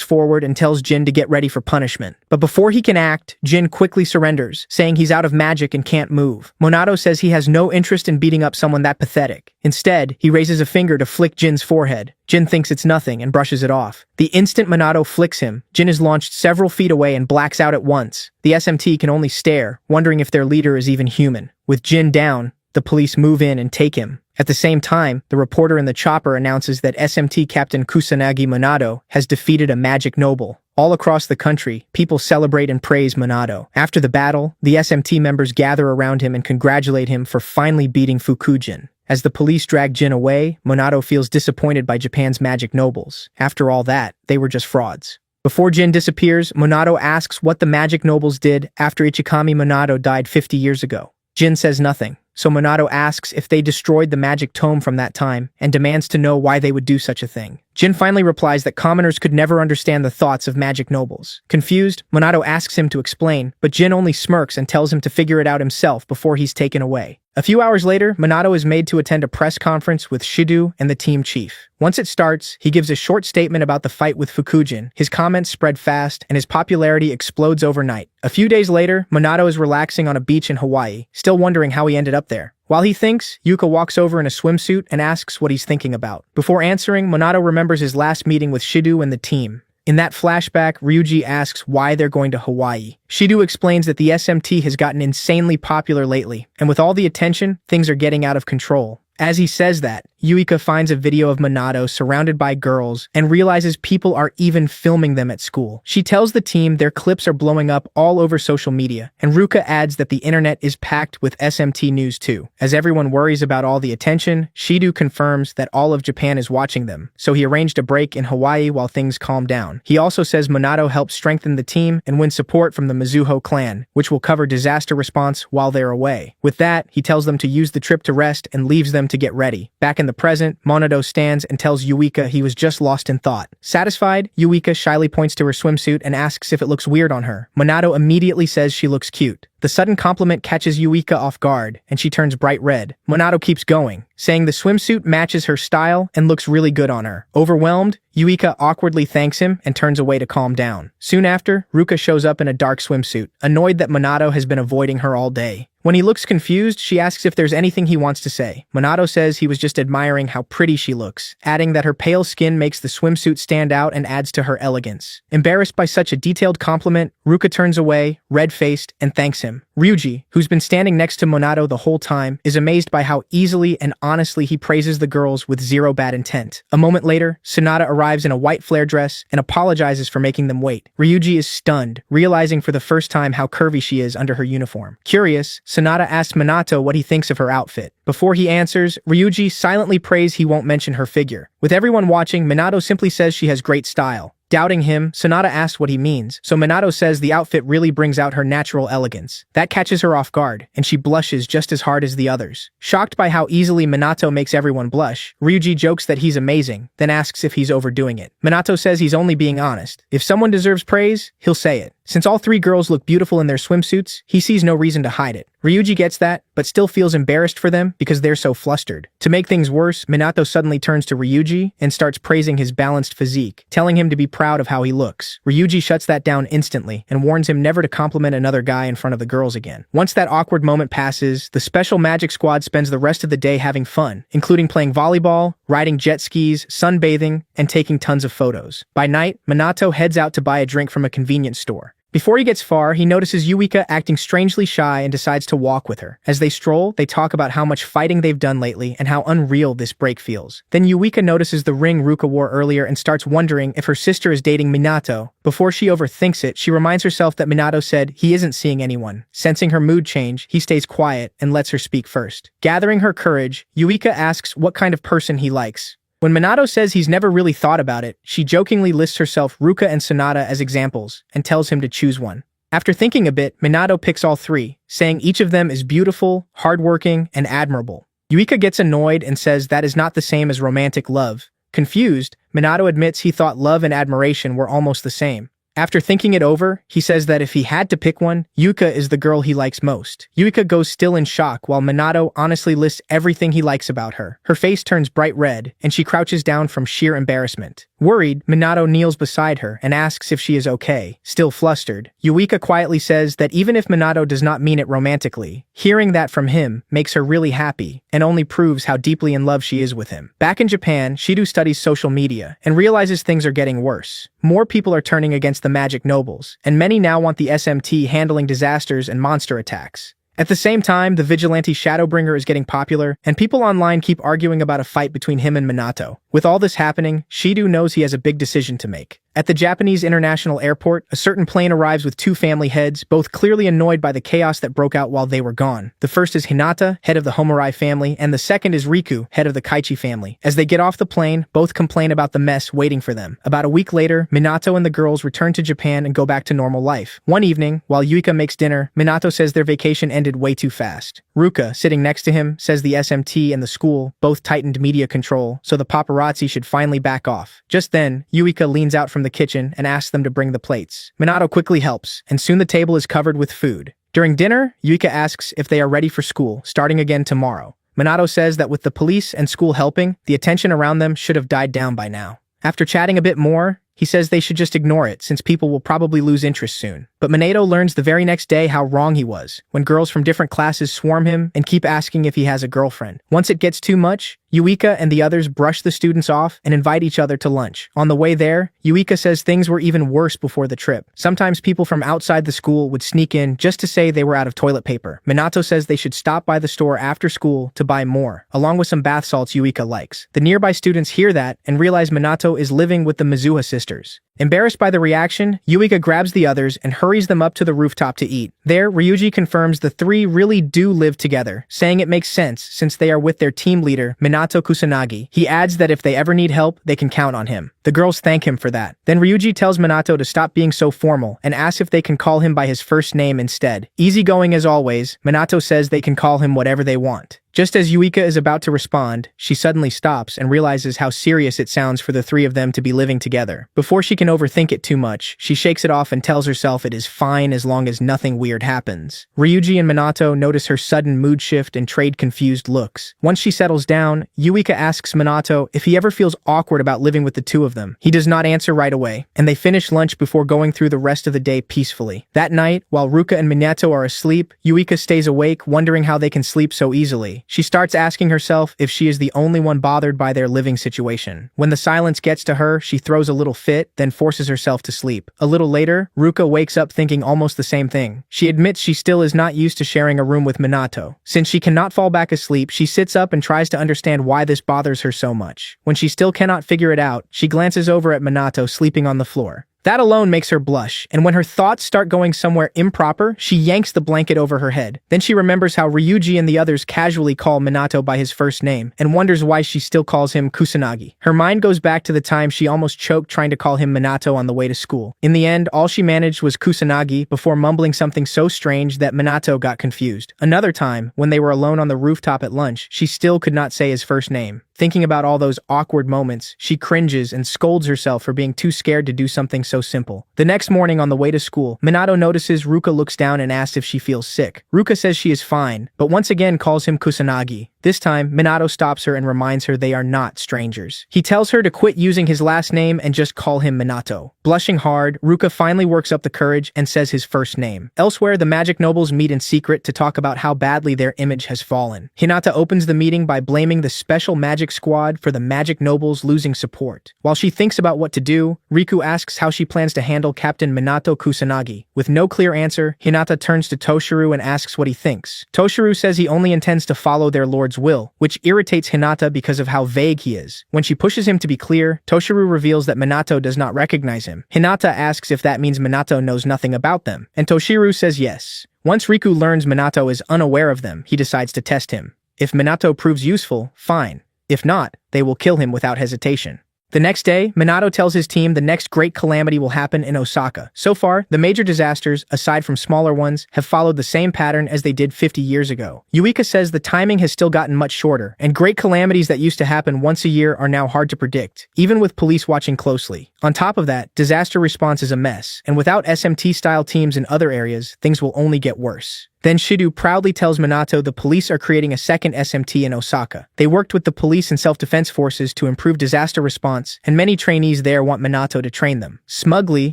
forward and tells Jin to get ready for punishment. But before he can act, Jin quickly surrenders, saying he's out of magic and can't move. Minato says he has no interest in beating up someone that pathetic. Instead, he raises a finger to flick Jin's forehead. Jin thinks it's nothing and brushes it off. The instant Minato flicks him, Jin is launched several feet away and blacks out at once. The SMT can only stare, wondering if their leader is even human. With Jin down, the police move in and take him. At the same time, the reporter in the chopper announces that SMT Captain Kusanagi Minato has defeated a magic noble. All across the country, people celebrate and praise Minato. After the battle, the SMT members gather around him and congratulate him for finally beating Fukujin. As the police drag Jin away, Minato feels disappointed by Japan's magic nobles. After all that, they were just frauds. Before Jin disappears, Minato asks what the magic nobles did after Ichikami Minato died 50 years ago. Jin says nothing, so Minato asks if they destroyed the magic tome from that time and demands to know why they would do such a thing. Jin finally replies that commoners could never understand the thoughts of magic nobles. Confused, Minato asks him to explain, but Jin only smirks and tells him to figure it out himself before he's taken away. A few hours later, Minato is made to attend a press conference with Shido and the team chief. Once it starts, he gives a short statement about the fight with Fukujin. His comments spread fast, and his popularity explodes overnight. A few days later, Minato is relaxing on a beach in Hawaii, still wondering how he ended up there. While he thinks, Yuka walks over in a swimsuit and asks what he's thinking about. Before answering, Minato remembers his last meeting with Shido and the team. In that flashback, Ryuji asks why they're going to Hawaii. Shido explains that the SMT has gotten insanely popular lately, and with all the attention, things are getting out of control. As he says that, Yuika finds a video of Minato surrounded by girls and realizes people are even filming them at school. She tells the team their clips are blowing up all over social media, and Ruka adds that the internet is packed with SMT news too. As everyone worries about all the attention, Shido confirms that all of Japan is watching them, so he arranged a break in Hawaii while things calm down. He also says Minato helped strengthen the team and win support from the Mizuho clan, which will cover disaster response while they're away. With that, he tells them to use the trip to rest and leaves them to get ready. Back in the present, Minato stands and tells Yuika he was just lost in thought. Satisfied, Yuika shyly points to her swimsuit and asks if it looks weird on her. Minato immediately says she looks cute. The sudden compliment catches Yuika off guard, and she turns bright red. Minato keeps going, saying the swimsuit matches her style and looks really good on her. Overwhelmed, Yuika awkwardly thanks him and turns away to calm down. Soon after, Ruka shows up in a dark swimsuit, annoyed that Minato has been avoiding her all day. When he looks confused, she asks if there's anything he wants to say. Minato says he was just admiring how pretty she looks, adding that her pale skin makes the swimsuit stand out and adds to her elegance. Embarrassed by such a detailed compliment, Ruka turns away, red-faced, and thanks him. Ryuji, who's been standing next to Minato the whole time, is amazed by how easily and honestly he praises the girls with zero bad intent. A moment later, Sanada arrives in a white flare dress and apologizes for making them wait. Ryuji is stunned, realizing for the first time how curvy she is under her uniform. Curious, Sanada asks Minato what he thinks of her outfit. Before he answers, Ryuji silently prays he won't mention her figure. With everyone watching, Minato simply says she has great style. Doubting him, Sanada asks what he means, so Minato says the outfit really brings out her natural elegance. That catches her off guard, and she blushes just as hard as the others. Shocked by how easily Minato makes everyone blush, Ryuji jokes that he's amazing, then asks if he's overdoing it. Minato says he's only being honest. If someone deserves praise, he'll say it. Since all three girls look beautiful in their swimsuits, he sees no reason to hide it. Ryuji gets that, but still feels embarrassed for them because they're so flustered. To make things worse, Minato suddenly turns to Ryuji and starts praising his balanced physique, telling him to be proud of how he looks. Ryuji shuts that down instantly and warns him never to compliment another guy in front of the girls again. Once that awkward moment passes, the Special Magic Squad spends the rest of the day having fun, including playing volleyball, riding jet skis, sunbathing, and taking tons of photos. By night, Minato heads out to buy a drink from a convenience store. Before he gets far, he notices Yuika acting strangely shy and decides to walk with her. As they stroll, they talk about how much fighting they've done lately and how unreal this break feels. Then Yuika notices the ring Ruka wore earlier and starts wondering if her sister is dating Minato. Before she overthinks it, she reminds herself that Minato said he isn't seeing anyone. Sensing her mood change, he stays quiet and lets her speak first. Gathering her courage, Yuika asks what kind of person he likes. When Minato says he's never really thought about it, she jokingly lists herself Ruka and Sonata as examples and tells him to choose one. After thinking a bit, Minato picks all three, saying each of them is beautiful, hardworking, and admirable. Yuika gets annoyed and says that is not the same as romantic love. Confused, Minato admits he thought love and admiration were almost the same. After thinking it over, he says that if he had to pick one, Yuka is the girl he likes most. Yuika goes still in shock while Minato honestly lists everything he likes about her. Her face turns bright red, and she crouches down from sheer embarrassment. Worried, Minato kneels beside her and asks if she is okay. Still flustered, Yuika quietly says that even if Minato does not mean it romantically, hearing that from him makes her really happy and only proves how deeply in love she is with him. Back in Japan, Shido studies social media and realizes things are getting worse. More people are turning against the magic nobles, and many now want the SMT handling disasters and monster attacks. At the same time, the vigilante Shadowbringer is getting popular, and people online keep arguing about a fight between him and Minato. With all this happening, Shido knows he has a big decision to make. At the Japanese International Airport, a certain plane arrives with two family heads, both clearly annoyed by the chaos that broke out while they were gone. The first is Hinata, head of the Homurai family, and the second is Riku, head of the Kaichi family. As they get off the plane, both complain about the mess waiting for them. About a week later, Minato and the girls return to Japan and go back to normal life. One evening, while Yuika makes dinner, Minato says their vacation ended way too fast. Ruka, sitting next to him, says the SMT and the school both tightened media control, so the paparazzi should finally back off. Just then, Yuika leans out from the kitchen and asks them to bring the plates. Minato quickly helps, and soon the table is covered with food. During dinner, Yuika asks if they are ready for school, starting again tomorrow. Minato says that with the police and school helping, the attention around them should have died down by now. After chatting a bit more, he says they should just ignore it since people will probably lose interest soon. But Minato learns the very next day how wrong he was, when girls from different classes swarm him and keep asking if he has a girlfriend. Once it gets too much, Yuika and the others brush the students off and invite each other to lunch. On the way there, Yuika says things were even worse before the trip. Sometimes people from outside the school would sneak in just to say they were out of toilet paper. Minato says they should stop by the store after school to buy more, along with some bath salts Yuika likes. The nearby students hear that and realize Minato is living with the Mizuha sisters. Embarrassed by the reaction, Yuika grabs the others and hurries them up to the rooftop to eat. There, Ryuji confirms the three really do live together, saying it makes sense since they are with their team leader, Minato Kusanagi. He adds that if they ever need help, they can count on him. The girls thank him for that. Then Ryuji tells Minato to stop being so formal and asks if they can call him by his first name instead. Easygoing as always, Minato says they can call him whatever they want. Just as Yuika is about to respond, she suddenly stops and realizes how serious it sounds for the three of them to be living together. Before she can overthink it too much, she shakes it off and tells herself it is fine as long as nothing weird happens. Ryuji and Minato notice her sudden mood shift and trade confused looks. Once she settles down, Yuika asks Minato if he ever feels awkward about living with the two of them. He does not answer right away, and they finish lunch before going through the rest of the day peacefully. That night, while Ruka and Minato are asleep, Yuika stays awake, wondering how they can sleep so easily. She starts asking herself if she is the only one bothered by their living situation. When the silence gets to her, she throws a little fit, then forces herself to sleep. A little later, Ruka wakes up thinking almost the same thing. She admits she still is not used to sharing a room with Minato. Since she cannot fall back asleep, she sits up and tries to understand why this bothers her so much. When she still cannot figure it out, she glances over at Minato sleeping on the floor. That alone makes her blush, and when her thoughts start going somewhere improper, she yanks the blanket over her head. Then she remembers how Ryuji and the others casually call Minato by his first name, and wonders why she still calls him Kusanagi. Her mind goes back to the time she almost choked trying to call him Minato on the way to school. In the end, all she managed was Kusanagi before mumbling something so strange that Minato got confused. Another time, when they were alone on the rooftop at lunch, she still could not say his first name. Thinking about all those awkward moments, she cringes and scolds herself for being too scared to do something so simple. The next morning on the way to school, Minato notices Ruka looks down and asks if she feels sick. Ruka says she is fine, but once again calls him Kusanagi. This time, Minato stops her and reminds her they are not strangers. He tells her to quit using his last name and just call him Minato. Blushing hard, Ruka finally works up the courage and says his first name. Elsewhere, the magic nobles meet in secret to talk about how badly their image has fallen. Hinata opens the meeting by blaming the special magic squad for the magic nobles losing support. While she thinks about what to do, Riku asks how she plans to handle Captain Minato Kusanagi. With no clear answer, Hinata turns to Toshiro and asks what he thinks. Toshiro says he only intends to follow their lord's will, which irritates Hinata because of how vague he is. When she pushes him to be clear, Toshiro reveals that Minato does not recognize him. Hinata asks if that means Minato knows nothing about them, and Toshiro says yes. Once Riku learns Minato is unaware of them, he decides to test him. If Minato proves useful, fine. If not, they will kill him without hesitation. The next day, Minato tells his team the next great calamity will happen in Osaka. So far, the major disasters, aside from smaller ones, have followed the same pattern as they did 50 years ago. Yuika says the timing has still gotten much shorter, and great calamities that used to happen once a year are now hard to predict, even with police watching closely. On top of that, disaster response is a mess, and without SMT-style teams in other areas, things will only get worse. Then Shido proudly tells Minato the police are creating a second SMT in Osaka. They worked with the police and self-defense forces to improve disaster response, and many trainees there want Minato to train them. Smugly,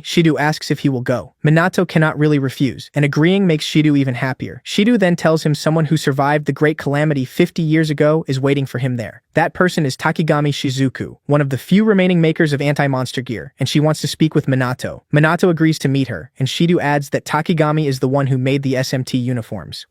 Shido asks if he will go. Minato cannot really refuse, and agreeing makes Shido even happier. Shido then tells him someone who survived the great calamity 50 years ago is waiting for him there. That person is Takigami Shizuku, one of the few remaining makers of anti-monster gear, and she wants to speak with Minato. Minato agrees to meet her, and Shido adds that Takigami is the one who made the SMT uniforms.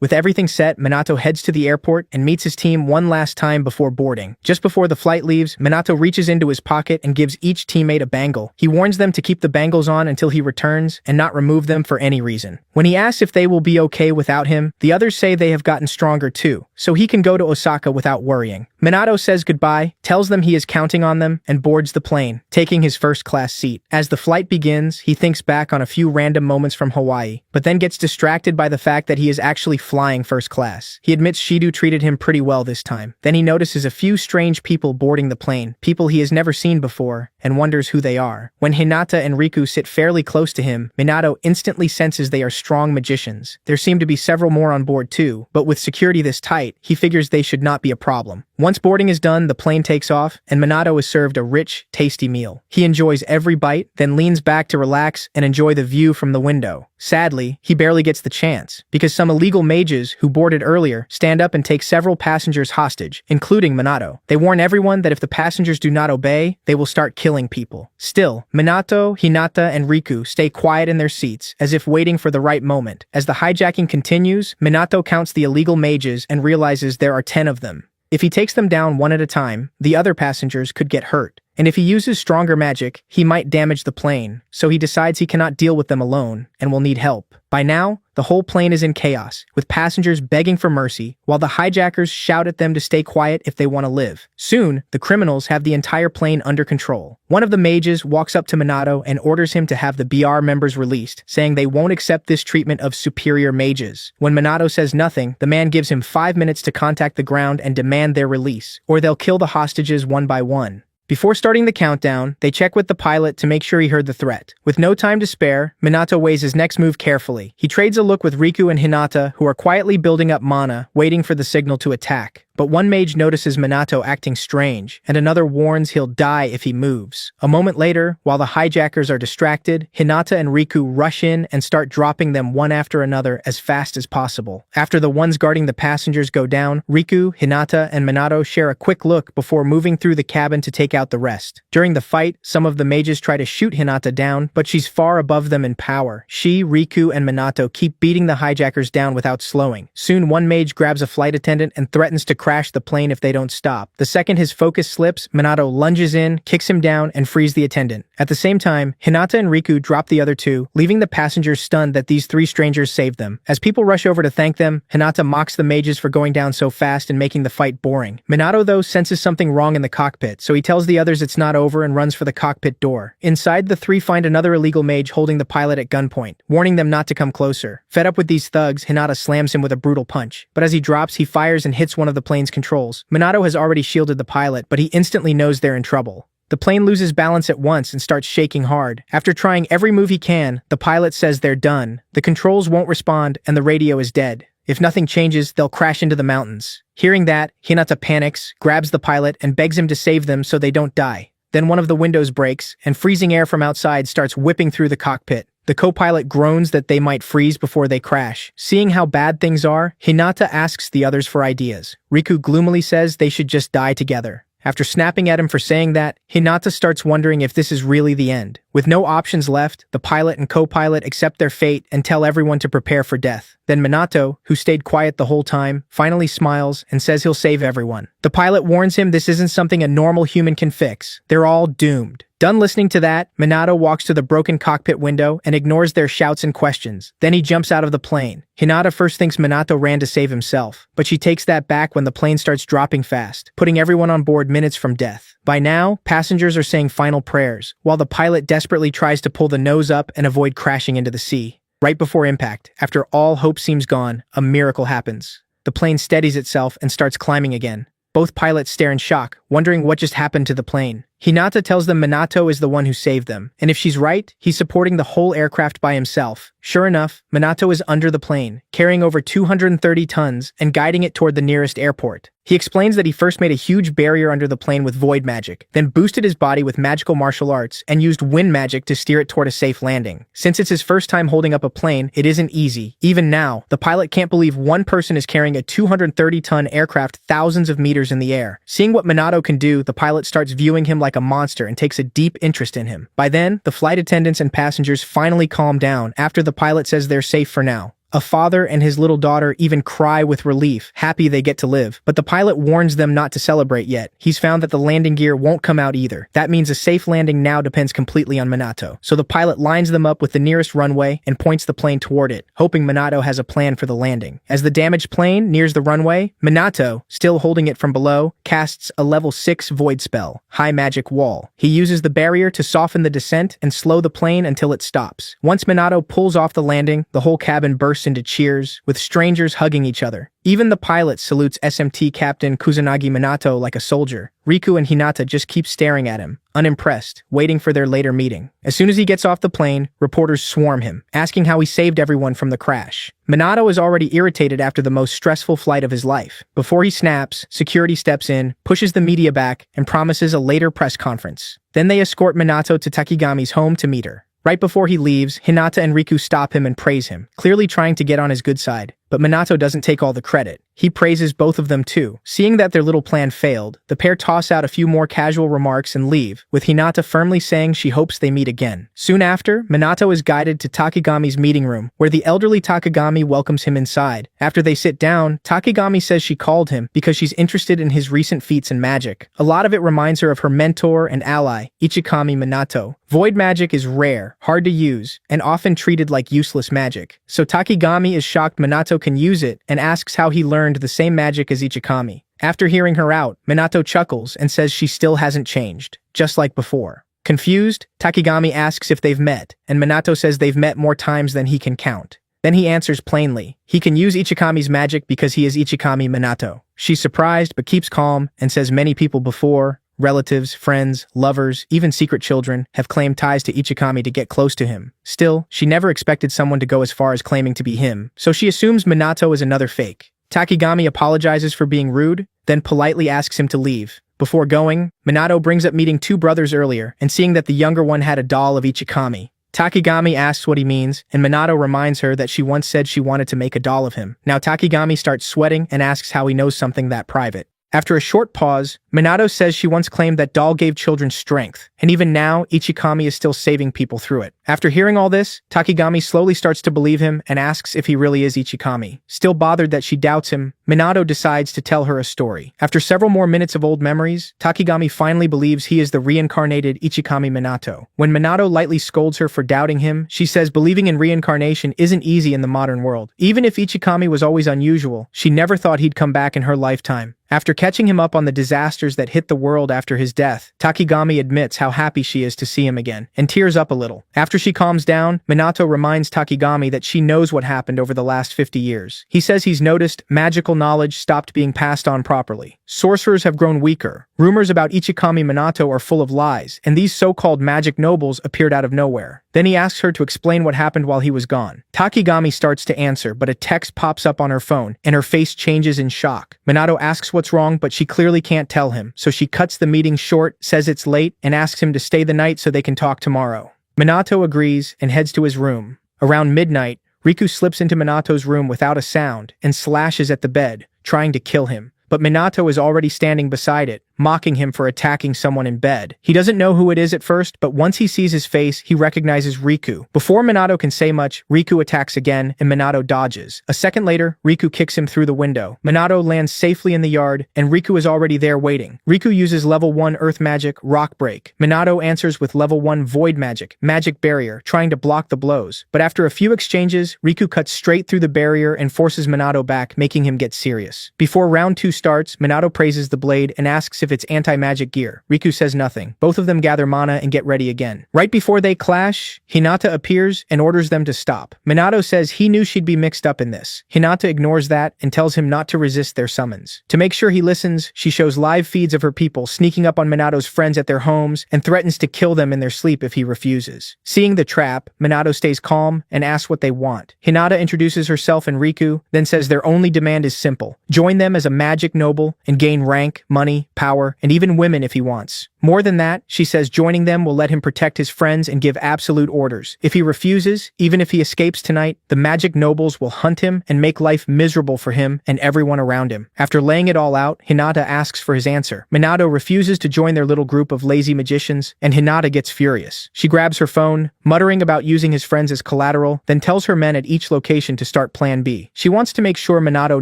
With everything set, Minato heads to the airport and meets his team one last time before boarding. Just before the flight leaves, Minato reaches into his pocket and gives each teammate a bangle. He warns them to keep the bangles on until he returns and not remove them for any reason. When he asks if they will be okay without him, the others say they have gotten stronger too, so he can go to Osaka without worrying. Minato says goodbye, tells them he is counting on them, and boards the plane, taking his first-class seat. As the flight begins, he thinks back on a few random moments from Hawaii, but then gets distracted by the fact that he is actually flying first class. He admits Shido treated him pretty well this time. Then he notices a few strange people boarding the plane, people he has never seen before, and wonders who they are. When Hinata and Riku sit fairly close to him, Minato instantly senses they are strong magicians. There seem to be several more on board too, but with security this tight, he figures they should not be a problem. Once boarding is done, the plane takes off, and Minato is served a rich, tasty meal. He enjoys every bite, then leans back to relax and enjoy the view from the window. Sadly, he barely gets the chance, because some illegal mages who boarded earlier stand up and take several passengers hostage, including Minato. They warn everyone that if the passengers do not obey, they will start killing people. Still, Minato, Hinata, and Riku stay quiet in their seats, as if waiting for the right moment. As the hijacking continues, Minato counts the illegal mages and realizes there are 10 of them. If he takes them down one at a time, the other passengers could get hurt. And if he uses stronger magic, he might damage the plane, so he decides he cannot deal with them alone and will need help. By now, the whole plane is in chaos, with passengers begging for mercy, while the hijackers shout at them to stay quiet if they want to live. Soon, the criminals have the entire plane under control. One of the mages walks up to Minato and orders him to have the BR members released, saying they won't accept this treatment of superior mages. When Minato says nothing, the man gives him 5 minutes to contact the ground and demand their release, or they'll kill the hostages one by one. Before starting the countdown, they check with the pilot to make sure he heard the threat. With no time to spare, Minato weighs his next move carefully. He trades a look with Riku and Hinata, who are quietly building up mana, waiting for the signal to attack. But one mage notices Minato acting strange, and another warns he'll die if he moves. A moment later, while the hijackers are distracted, Hinata and Riku rush in and start dropping them one after another as fast as possible. After the ones guarding the passengers go down, Riku, Hinata, and Minato share a quick look before moving through the cabin to take out the rest. During the fight, some of the mages try to shoot Hinata down, but she's far above them in power. She, Riku, and Minato keep beating the hijackers down without slowing. Soon, one mage grabs a flight attendant and threatens to crash the plane if they don't stop. The second his focus slips, Minato lunges in, kicks him down, and frees the attendant. At the same time, Hinata and Riku drop the other two, leaving the passengers stunned that these three strangers saved them. As people rush over to thank them, Hinata mocks the mages for going down so fast and making the fight boring. Minato, though, senses something wrong in the cockpit, so he tells the others it's not over and runs for the cockpit door. Inside, the three find another illegal mage holding the pilot at gunpoint, warning them not to come closer. Fed up with these thugs, Hinata slams him with a brutal punch. But as he drops, he fires and hits one of the plane's controls. Minato has already shielded the pilot, but he instantly knows they're in trouble. The plane loses balance at once and starts shaking hard. After trying every move he can, the pilot says they're done. The controls won't respond, and the radio is dead. If nothing changes, they'll crash into the mountains. Hearing that, Hinata panics, grabs the pilot, and begs him to save them so they don't die. Then one of the windows breaks, and freezing air from outside starts whipping through the cockpit. The co-pilot groans that they might freeze before they crash. Seeing how bad things are, Hinata asks the others for ideas. Riku gloomily says they should just die together. After snapping at him for saying that, Hinata starts wondering if this is really the end. With no options left, the pilot and co-pilot accept their fate and tell everyone to prepare for death. Then Minato, who stayed quiet the whole time, finally smiles and says he'll save everyone. The pilot warns him this isn't something a normal human can fix. They're all doomed. Done listening to that, Minato walks to the broken cockpit window and ignores their shouts and questions. Then he jumps out of the plane. Hinata first thinks Minato ran to save himself, but she takes that back when the plane starts dropping fast, putting everyone on board minutes from death. By now, passengers are saying final prayers, while the pilot desperately tries to pull the nose up and avoid crashing into the sea. Right before impact, after all hope seems gone, a miracle happens. The plane steadies itself and starts climbing again. Both pilots stare in shock, wondering what just happened to the plane. Hinata tells them Minato is the one who saved them, and if she's right, he's supporting the whole aircraft by himself. Sure enough, Minato is under the plane, carrying over 230 tons and guiding it toward the nearest airport. He explains that he first made a huge barrier under the plane with void magic, then boosted his body with magical martial arts and used wind magic to steer it toward a safe landing. Since it's his first time holding up a plane, it isn't easy. Even now, the pilot can't believe one person is carrying a 230-ton aircraft thousands of meters in the air. Seeing what Minato can do, the pilot starts viewing him like a monster and takes a deep interest in him. By then, the flight attendants and passengers finally calm down after the pilot says they're safe for now. A father and his little daughter even cry with relief, happy they get to live. But the pilot warns them not to celebrate yet. He's found that the landing gear won't come out either. That means a safe landing now depends completely on Minato. So the pilot lines them up with the nearest runway and points the plane toward it, hoping Minato has a plan for the landing. As the damaged plane nears the runway, Minato, still holding it from below, casts a level 6 void spell, High Magic Wall. He uses the barrier to soften the descent and slow the plane until it stops. Once Minato pulls off the landing, the whole cabin bursts into cheers, with strangers hugging each other. Even the pilot salutes SMT Captain Kusanagi Minato like a soldier. Riku and Hinata just keep staring at him, unimpressed, waiting for their later meeting. As soon as he gets off the plane, reporters swarm him, asking how he saved everyone from the crash. Minato is already irritated after the most stressful flight of his life. Before he snaps, security steps in, pushes the media back, and promises a later press conference. Then they escort Minato to Takigami's home to meet her. Right before he leaves, Hinata and Riku stop him and praise him, clearly trying to get on his good side. But Minato doesn't take all the credit. He praises both of them too. Seeing that their little plan failed, the pair toss out a few more casual remarks and leave, with Hinata firmly saying she hopes they meet again. Soon after, Minato is guided to Takigami's meeting room, where the elderly Takigami welcomes him inside. After they sit down, Takigami says she called him because she's interested in his recent feats in magic. A lot of it reminds her of her mentor and ally, Ichikami Minato. Void magic is rare, hard to use, and often treated like useless magic. So Takigami is shocked Minato can use it and asks how he learned the same magic as Ichikami. After hearing her out, Minato chuckles and says she still hasn't changed, just like before. Confused, Takigami asks if they've met, and Minato says they've met more times than he can count. Then he answers plainly. He can use Ichikami's magic because he is Ichikami Minato. She's surprised but keeps calm and says many people before, relatives, friends, lovers, even secret children, have claimed ties to Ichikami to get close to him. Still, she never expected someone to go as far as claiming to be him, so she assumes Minato is another fake. Takigami apologizes for being rude, then politely asks him to leave. Before going, Minato brings up meeting two brothers earlier and seeing that the younger one had a doll of Ichikami. Takigami asks what he means, and Minato reminds her that she once said she wanted to make a doll of him. Now Takigami starts sweating and asks how he knows something that private. After a short pause, Minato says she once claimed that doll gave children strength, and even now, Ichikami is still saving people through it. After hearing all this, Takigami slowly starts to believe him and asks if he really is Ichikami. Still bothered that she doubts him, Minato decides to tell her a story. After several more minutes of old memories, Takigami finally believes he is the reincarnated Ichikami Minato. When Minato lightly scolds her for doubting him, she says believing in reincarnation isn't easy in the modern world. Even if Ichikami was always unusual, she never thought he'd come back in her lifetime. After catching him up on the disasters that hit the world after his death, Takigami admits how happy she is to see him again, and tears up a little. After she calms down, Minato reminds Takigami that she knows what happened over the last 50 years. He says he's noticed magical knowledge stopped being passed on properly. Sorcerers have grown weaker. Rumors about Ichikami Minato are full of lies, and these so-called magic nobles appeared out of nowhere. Then he asks her to explain what happened while he was gone. Takigami starts to answer, but a text pops up on her phone, and her face changes in shock. Minato asks what's wrong, but she clearly can't tell him, so she cuts the meeting short, says it's late, and asks him to stay the night so they can talk tomorrow. Minato agrees and heads to his room. Around midnight, Riku slips into Minato's room without a sound and slashes at the bed, trying to kill him. But Minato is already standing beside it, mocking him for attacking someone in bed. He doesn't know who it is at first, but once he sees his face, he recognizes Riku. Before Minato can say much, Riku attacks again, and Minato dodges. A second later, Riku kicks him through the window. Minato lands safely in the yard, and Riku is already there waiting. Riku uses level 1 Earth Magic, Rock Break. Minato answers with level 1 Void Magic, Magic Barrier, trying to block the blows. But after a few exchanges, Riku cuts straight through the barrier and forces Minato back, making him get serious. Before round 2 starts, Minato praises the blade and asks if it's anti-magic gear. Riku says nothing. Both of them gather mana and get ready again. Right before they clash, Hinata appears and orders them to stop. Minato says he knew she'd be mixed up in this. Hinata ignores that and tells him not to resist their summons. To make sure he listens, she shows live feeds of her people sneaking up on Minato's friends at their homes and threatens to kill them in their sleep if he refuses. Seeing the trap, Minato stays calm and asks what they want. Hinata introduces herself and Riku, then says their only demand is simple: join them as a magic noble and gain rank, money, power, and even women if he wants. More than that, she says joining them will let him protect his friends and give absolute orders. If he refuses, even if he escapes tonight, the magic nobles will hunt him and make life miserable for him and everyone around him. After laying it all out, Hinata asks for his answer. Minato refuses to join their little group of lazy magicians, and Hinata gets furious. She grabs her phone, muttering about using his friends as collateral, then tells her men at each location to start Plan B. She wants to make sure Minato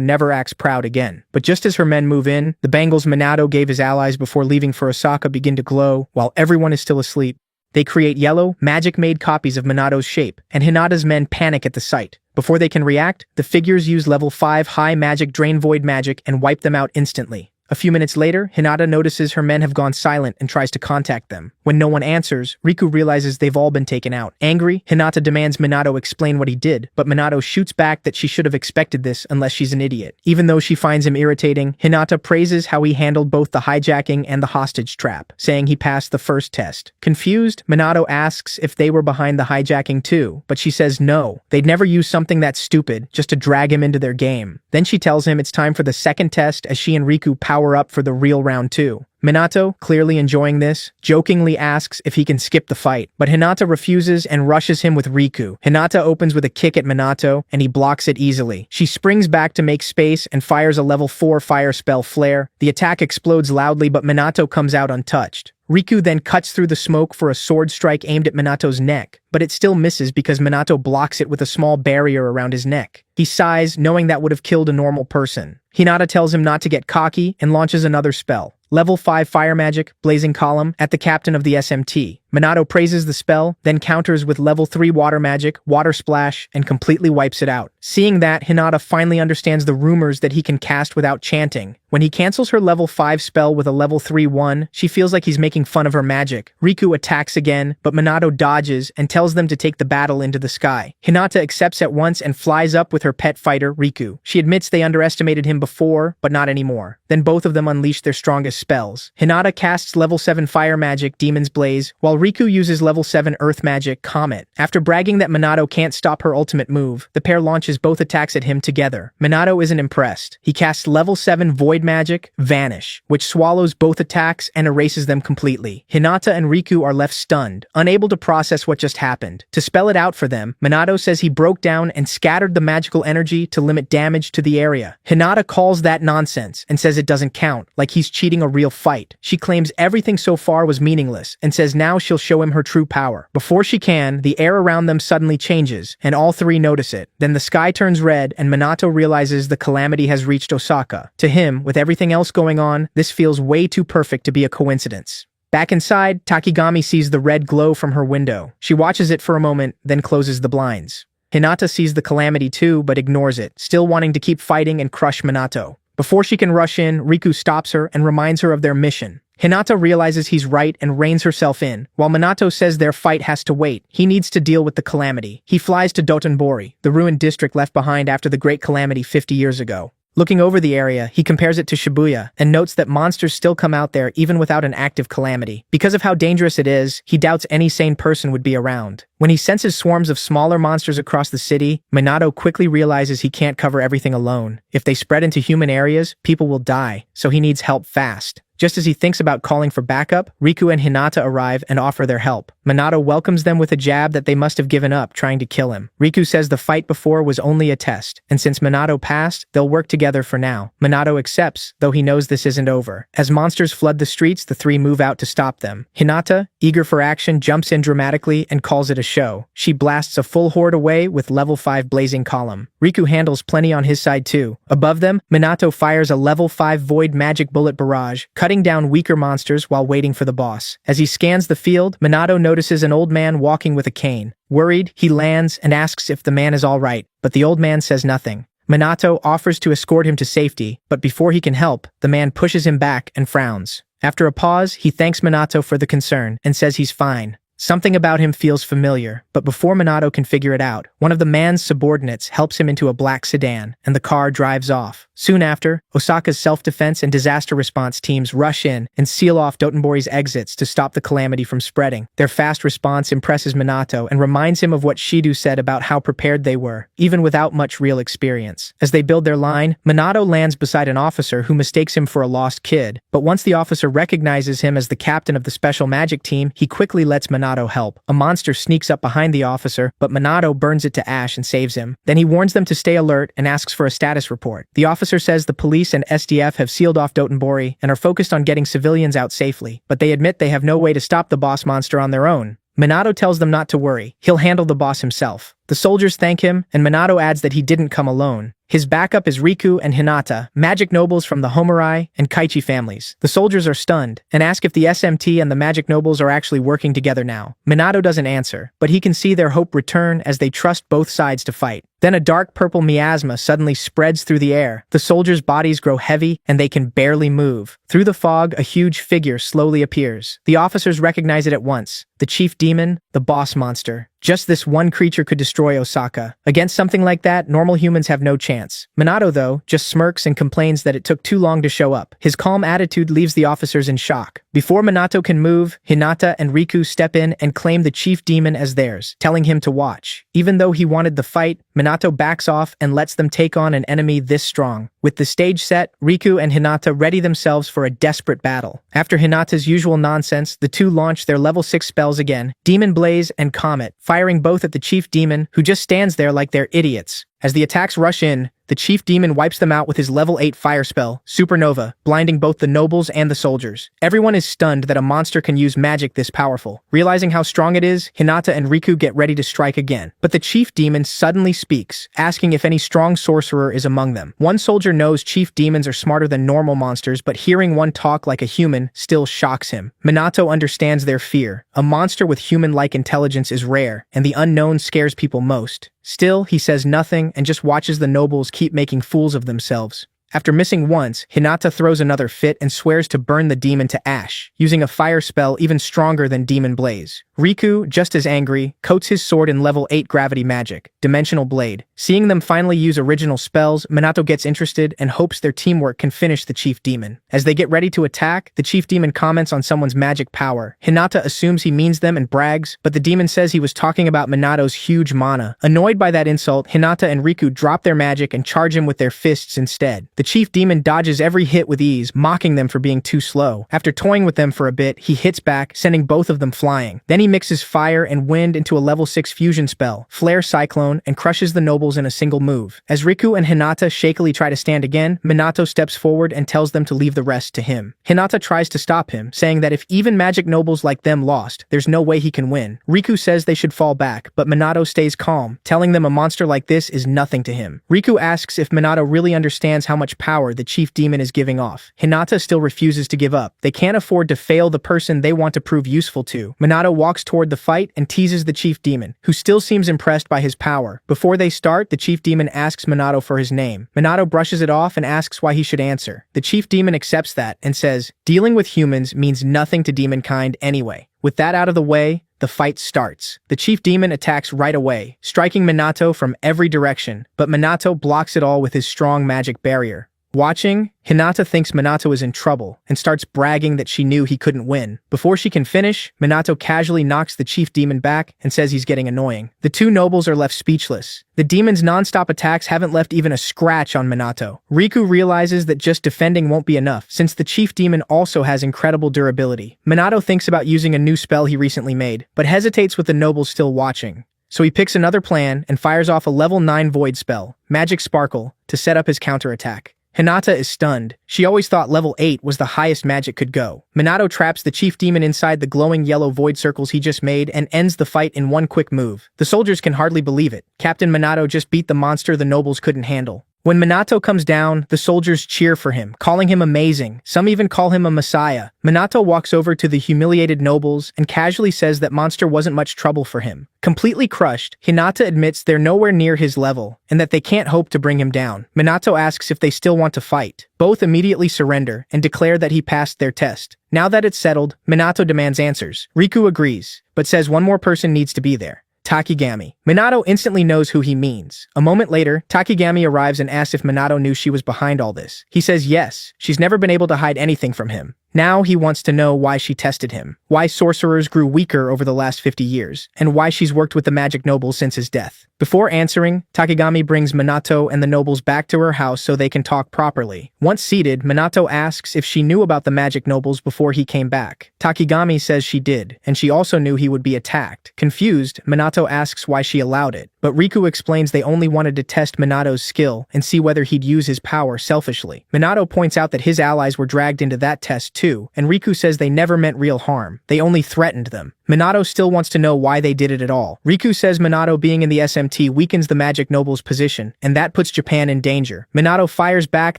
never acts proud again. But just as her men move in, the bangles Minato gave his allies before leaving for Osaka begin to glow while everyone is still asleep. They create yellow, magic-made copies of Minato's shape, and Hinata's men panic at the sight. Before they can react, the figures use level 5 high magic drain void magic and wipe them out instantly. A few minutes later, Hinata notices her men have gone silent and tries to contact them. When no one answers, Riku realizes they've all been taken out. Angry, Hinata demands Minato explain what he did, but Minato shoots back that she should have expected this unless she's an idiot. Even though she finds him irritating, Hinata praises how he handled both the hijacking and the hostage trap, saying he passed the first test. Confused, Minato asks if they were behind the hijacking too, but she says no. They'd never use something that stupid just to drag him into their game. Then she tells him it's time for the second test as she and Riku power up for the real round 2. Minato, clearly enjoying this, jokingly asks if he can skip the fight, but Hinata refuses and rushes him with Riku. Hinata opens with a kick at Minato, and he blocks it easily. She springs back to make space and fires a level 4 fire spell Flare. The attack explodes loudly, but Minato comes out untouched. Riku then cuts through the smoke for a sword strike aimed at Minato's neck, but it still misses because Minato blocks it with a small barrier around his neck. He sighs, knowing that would have killed a normal person. Hinata tells him not to get cocky and launches another spell. Level 5 Fire Magic, Blazing Column, at the captain of the SMT. Minato praises the spell, then counters with level 3 Water Magic, Water Splash, and completely wipes it out. Seeing that, Hinata finally understands the rumors that he can cast without chanting. When he cancels her level 5 spell with a level 3 1, she feels like he's making fun of her magic. Riku attacks again, but Minato dodges and tells them to take the battle into the sky. Hinata accepts at once and flies up with her pet fighter, Riku. She admits they underestimated him before, but not anymore. Then both of them unleash their strongest spells. Hinata casts level 7 Fire Magic, Demon's Blaze, while Riku uses level 7 Earth Magic, Comet. After bragging that Minato can't stop her ultimate move, the pair launches both attacks at him together. Minato isn't impressed. He casts level 7 Void Magic, Vanish, which swallows both attacks and erases them completely. Hinata and Riku are left stunned, unable to process what just happened. To spell it out for them, Minato says he broke down and scattered the magical energy to limit damage to the area. Hinata calls that nonsense and says it doesn't count, like he's cheating a real fight. She claims everything so far was meaningless and says now she'll show him her true power. Before she can, the air around them suddenly changes, and all three notice it. Then the sky turns red and Minato realizes the calamity has reached Osaka. To him, with everything else going on, this feels way too perfect to be a coincidence. Back inside, Takigami sees the red glow from her window. She watches it for a moment, then closes the blinds. Hinata sees the calamity too, but ignores it, still wanting to keep fighting and crush Minato. Before she can rush in, Riku stops her and reminds her of their mission. Hinata realizes he's right and reins herself in, while Minato says their fight has to wait. He needs to deal with the calamity. He flies to Dotonbori, the ruined district left behind after the Great Calamity 50 years ago. Looking over the area, he compares it to Shibuya and notes that monsters still come out there even without an active calamity. Because of how dangerous it is, he doubts any sane person would be around. When he senses swarms of smaller monsters across the city, Minato quickly realizes he can't cover everything alone. If they spread into human areas, people will die, so he needs help fast. Just as he thinks about calling for backup, Riku and Hinata arrive and offer their help. Minato welcomes them with a jab that they must have given up trying to kill him. Riku says the fight before was only a test, and since Minato passed, they'll work together for now. Minato accepts, though he knows this isn't over. As monsters flood the streets, the three move out to stop them. Hinata, eager for action, jumps in dramatically and calls it a show. She blasts a full horde away with level 5 blazing column. Riku handles plenty on his side too. Above them, Minato fires a level 5 void magic bullet barrage, cutting down weaker monsters while waiting for the boss. As he scans the field, Minato notices an old man walking with a cane. Worried, he lands and asks if the man is all right, but the old man says nothing. Minato offers to escort him to safety, but before he can help, the man pushes him back and frowns. After a pause, he thanks Minato for the concern and says he's fine. Something about him feels familiar, but before Minato can figure it out, one of the man's subordinates helps him into a black sedan, and the car drives off. Soon after, Osaka's self-defense and disaster response teams rush in and seal off Dotonbori's exits to stop the calamity from spreading. Their fast response impresses Minato and reminds him of what Shido said about how prepared they were, even without much real experience. As they build their line, Minato lands beside an officer who mistakes him for a lost kid, but once the officer recognizes him as the captain of the special magic team, he quickly lets Minato help. A monster sneaks up behind the officer, but Minato burns it to ash and saves him. Then he warns them to stay alert and asks for a status report. The officer says the police and SDF have sealed off Dotonbori and are focused on getting civilians out safely, but they admit they have no way to stop the boss monster on their own. Minato tells them not to worry. He'll handle the boss himself. The soldiers thank him, and Minato adds that he didn't come alone. His backup is Riku and Hinata, magic nobles from the Homurai and Kaichi families. The soldiers are stunned and ask if the SMT and the magic nobles are actually working together now. Minato doesn't answer, but he can see their hope return as they trust both sides to fight. Then a dark purple miasma suddenly spreads through the air. The soldiers' bodies grow heavy and they can barely move. Through the fog, a huge figure slowly appears. The officers recognize it at once. The chief demon, the boss monster. Just this one creature could destroy Osaka. Against something like that, normal humans have no chance. Minato, though, just smirks and complains that it took too long to show up. His calm attitude leaves the officers in shock. Before Minato can move, Hinata and Riku step in and claim the chief demon as theirs, telling him to watch. Even though he wanted the fight, Minato backs off and lets them take on an enemy this strong. With the stage set, Riku and Hinata ready themselves for a desperate battle. After Hinata's usual nonsense, the two launch their level 6 spells again, Demon Blaze and Comet, firing both at the chief demon, who just stands there like they're idiots. As the attacks rush in, the chief demon wipes them out with his level 8 fire spell, Supernova, blinding both the nobles and the soldiers. Everyone is stunned that a monster can use magic this powerful. Realizing how strong it is, Hinata and Riku get ready to strike again. But the chief demon suddenly speaks, asking if any strong sorcerer is among them. One soldier knows chief demons are smarter than normal monsters, but hearing one talk like a human still shocks him. Minato understands their fear. A monster with human-like intelligence is rare, and the unknown scares people most. Still, he says nothing and just watches the nobles keep making fools of themselves. After missing once, Hinata throws another fit and swears to burn the demon to ash, using a fire spell even stronger than Demon Blaze. Riku, just as angry, coats his sword in level 8 gravity magic, Dimensional Blade. Seeing them finally use original spells, Minato gets interested and hopes their teamwork can finish the chief demon. As they get ready to attack, the chief demon comments on someone's magic power. Hinata assumes he means them and brags, but the demon says he was talking about Minato's huge mana. Annoyed by that insult, Hinata and Riku drop their magic and charge him with their fists instead. The chief demon dodges every hit with ease, mocking them for being too slow. After toying with them for a bit, he hits back, sending both of them flying. Then he mixes fire and wind into a level 6 fusion spell, Flare Cyclone, and crushes the nobles in a single move. As Riku and Hinata shakily try to stand again, Minato steps forward and tells them to leave the rest to him. Hinata tries to stop him, saying that if even magic nobles like them lost, there's no way he can win. Riku says they should fall back, but Minato stays calm, telling them a monster like this is nothing to him. Riku asks if Minato really understands how much much power the chief demon is giving off. Hinata still refuses to give up. They can't afford to fail the person they want to prove useful to. Minato walks toward the fight and teases the chief demon, who still seems impressed by his power. Before they start, the chief demon asks Minato for his name. Minato brushes it off and asks why he should answer. The chief demon accepts that and says, dealing with humans means nothing to demonkind anyway. With that out of the way, the fight starts. The chief demon attacks right away, striking Minato from every direction, but Minato blocks it all with his strong magic barrier. Watching, Hinata thinks Minato is in trouble and starts bragging that she knew he couldn't win. Before she can finish, Minato casually knocks the chief demon back and says he's getting annoying. The two nobles are left speechless. The demon's non-stop attacks haven't left even a scratch on Minato. Riku realizes that just defending won't be enough, since the chief demon also has incredible durability. Minato thinks about using a new spell he recently made, but hesitates with the nobles still watching. So he picks another plan and fires off a level 9 void spell, Magic Sparkle, to set up his counterattack. Hinata is stunned. She always thought level 8 was the highest magic could go. Minato traps the chief demon inside the glowing yellow void circles he just made and ends the fight in one quick move. The soldiers can hardly believe it. Captain Minato just beat the monster the nobles couldn't handle. When Minato comes down, the soldiers cheer for him, calling him amazing. Some even call him a messiah. Minato walks over to the humiliated nobles and casually says that monster wasn't much trouble for him. Completely crushed, Hinata admits they're nowhere near his level and that they can't hope to bring him down. Minato asks if they still want to fight. Both immediately surrender and declare that he passed their test. Now that it's settled, Minato demands answers. Riku agrees, but says one more person needs to be there. Takigami. Minato instantly knows who he means. A moment later, Takigami arrives and asks if Minato knew she was behind all this. He says yes, she's never been able to hide anything from him. Now he wants to know why she tested him, why sorcerers grew weaker over the last 50 years, and why she's worked with the magic nobles since his death. Before answering, Takigami brings Minato and the nobles back to her house so they can talk properly. Once seated, Minato asks if she knew about the magic nobles before he came back. Takigami says she did, and she also knew he would be attacked. Confused, Minato asks why she allowed it, but Riku explains they only wanted to test Minato's skill and see whether he'd use his power selfishly. Minato points out that his allies were dragged into that test too, and Riku says they never meant real harm. They only threatened them. Minato still wants to know why they did it at all. Riku says Minato being in the SMT weakens the magic nobles' position, and that puts Japan in danger. Minato fires back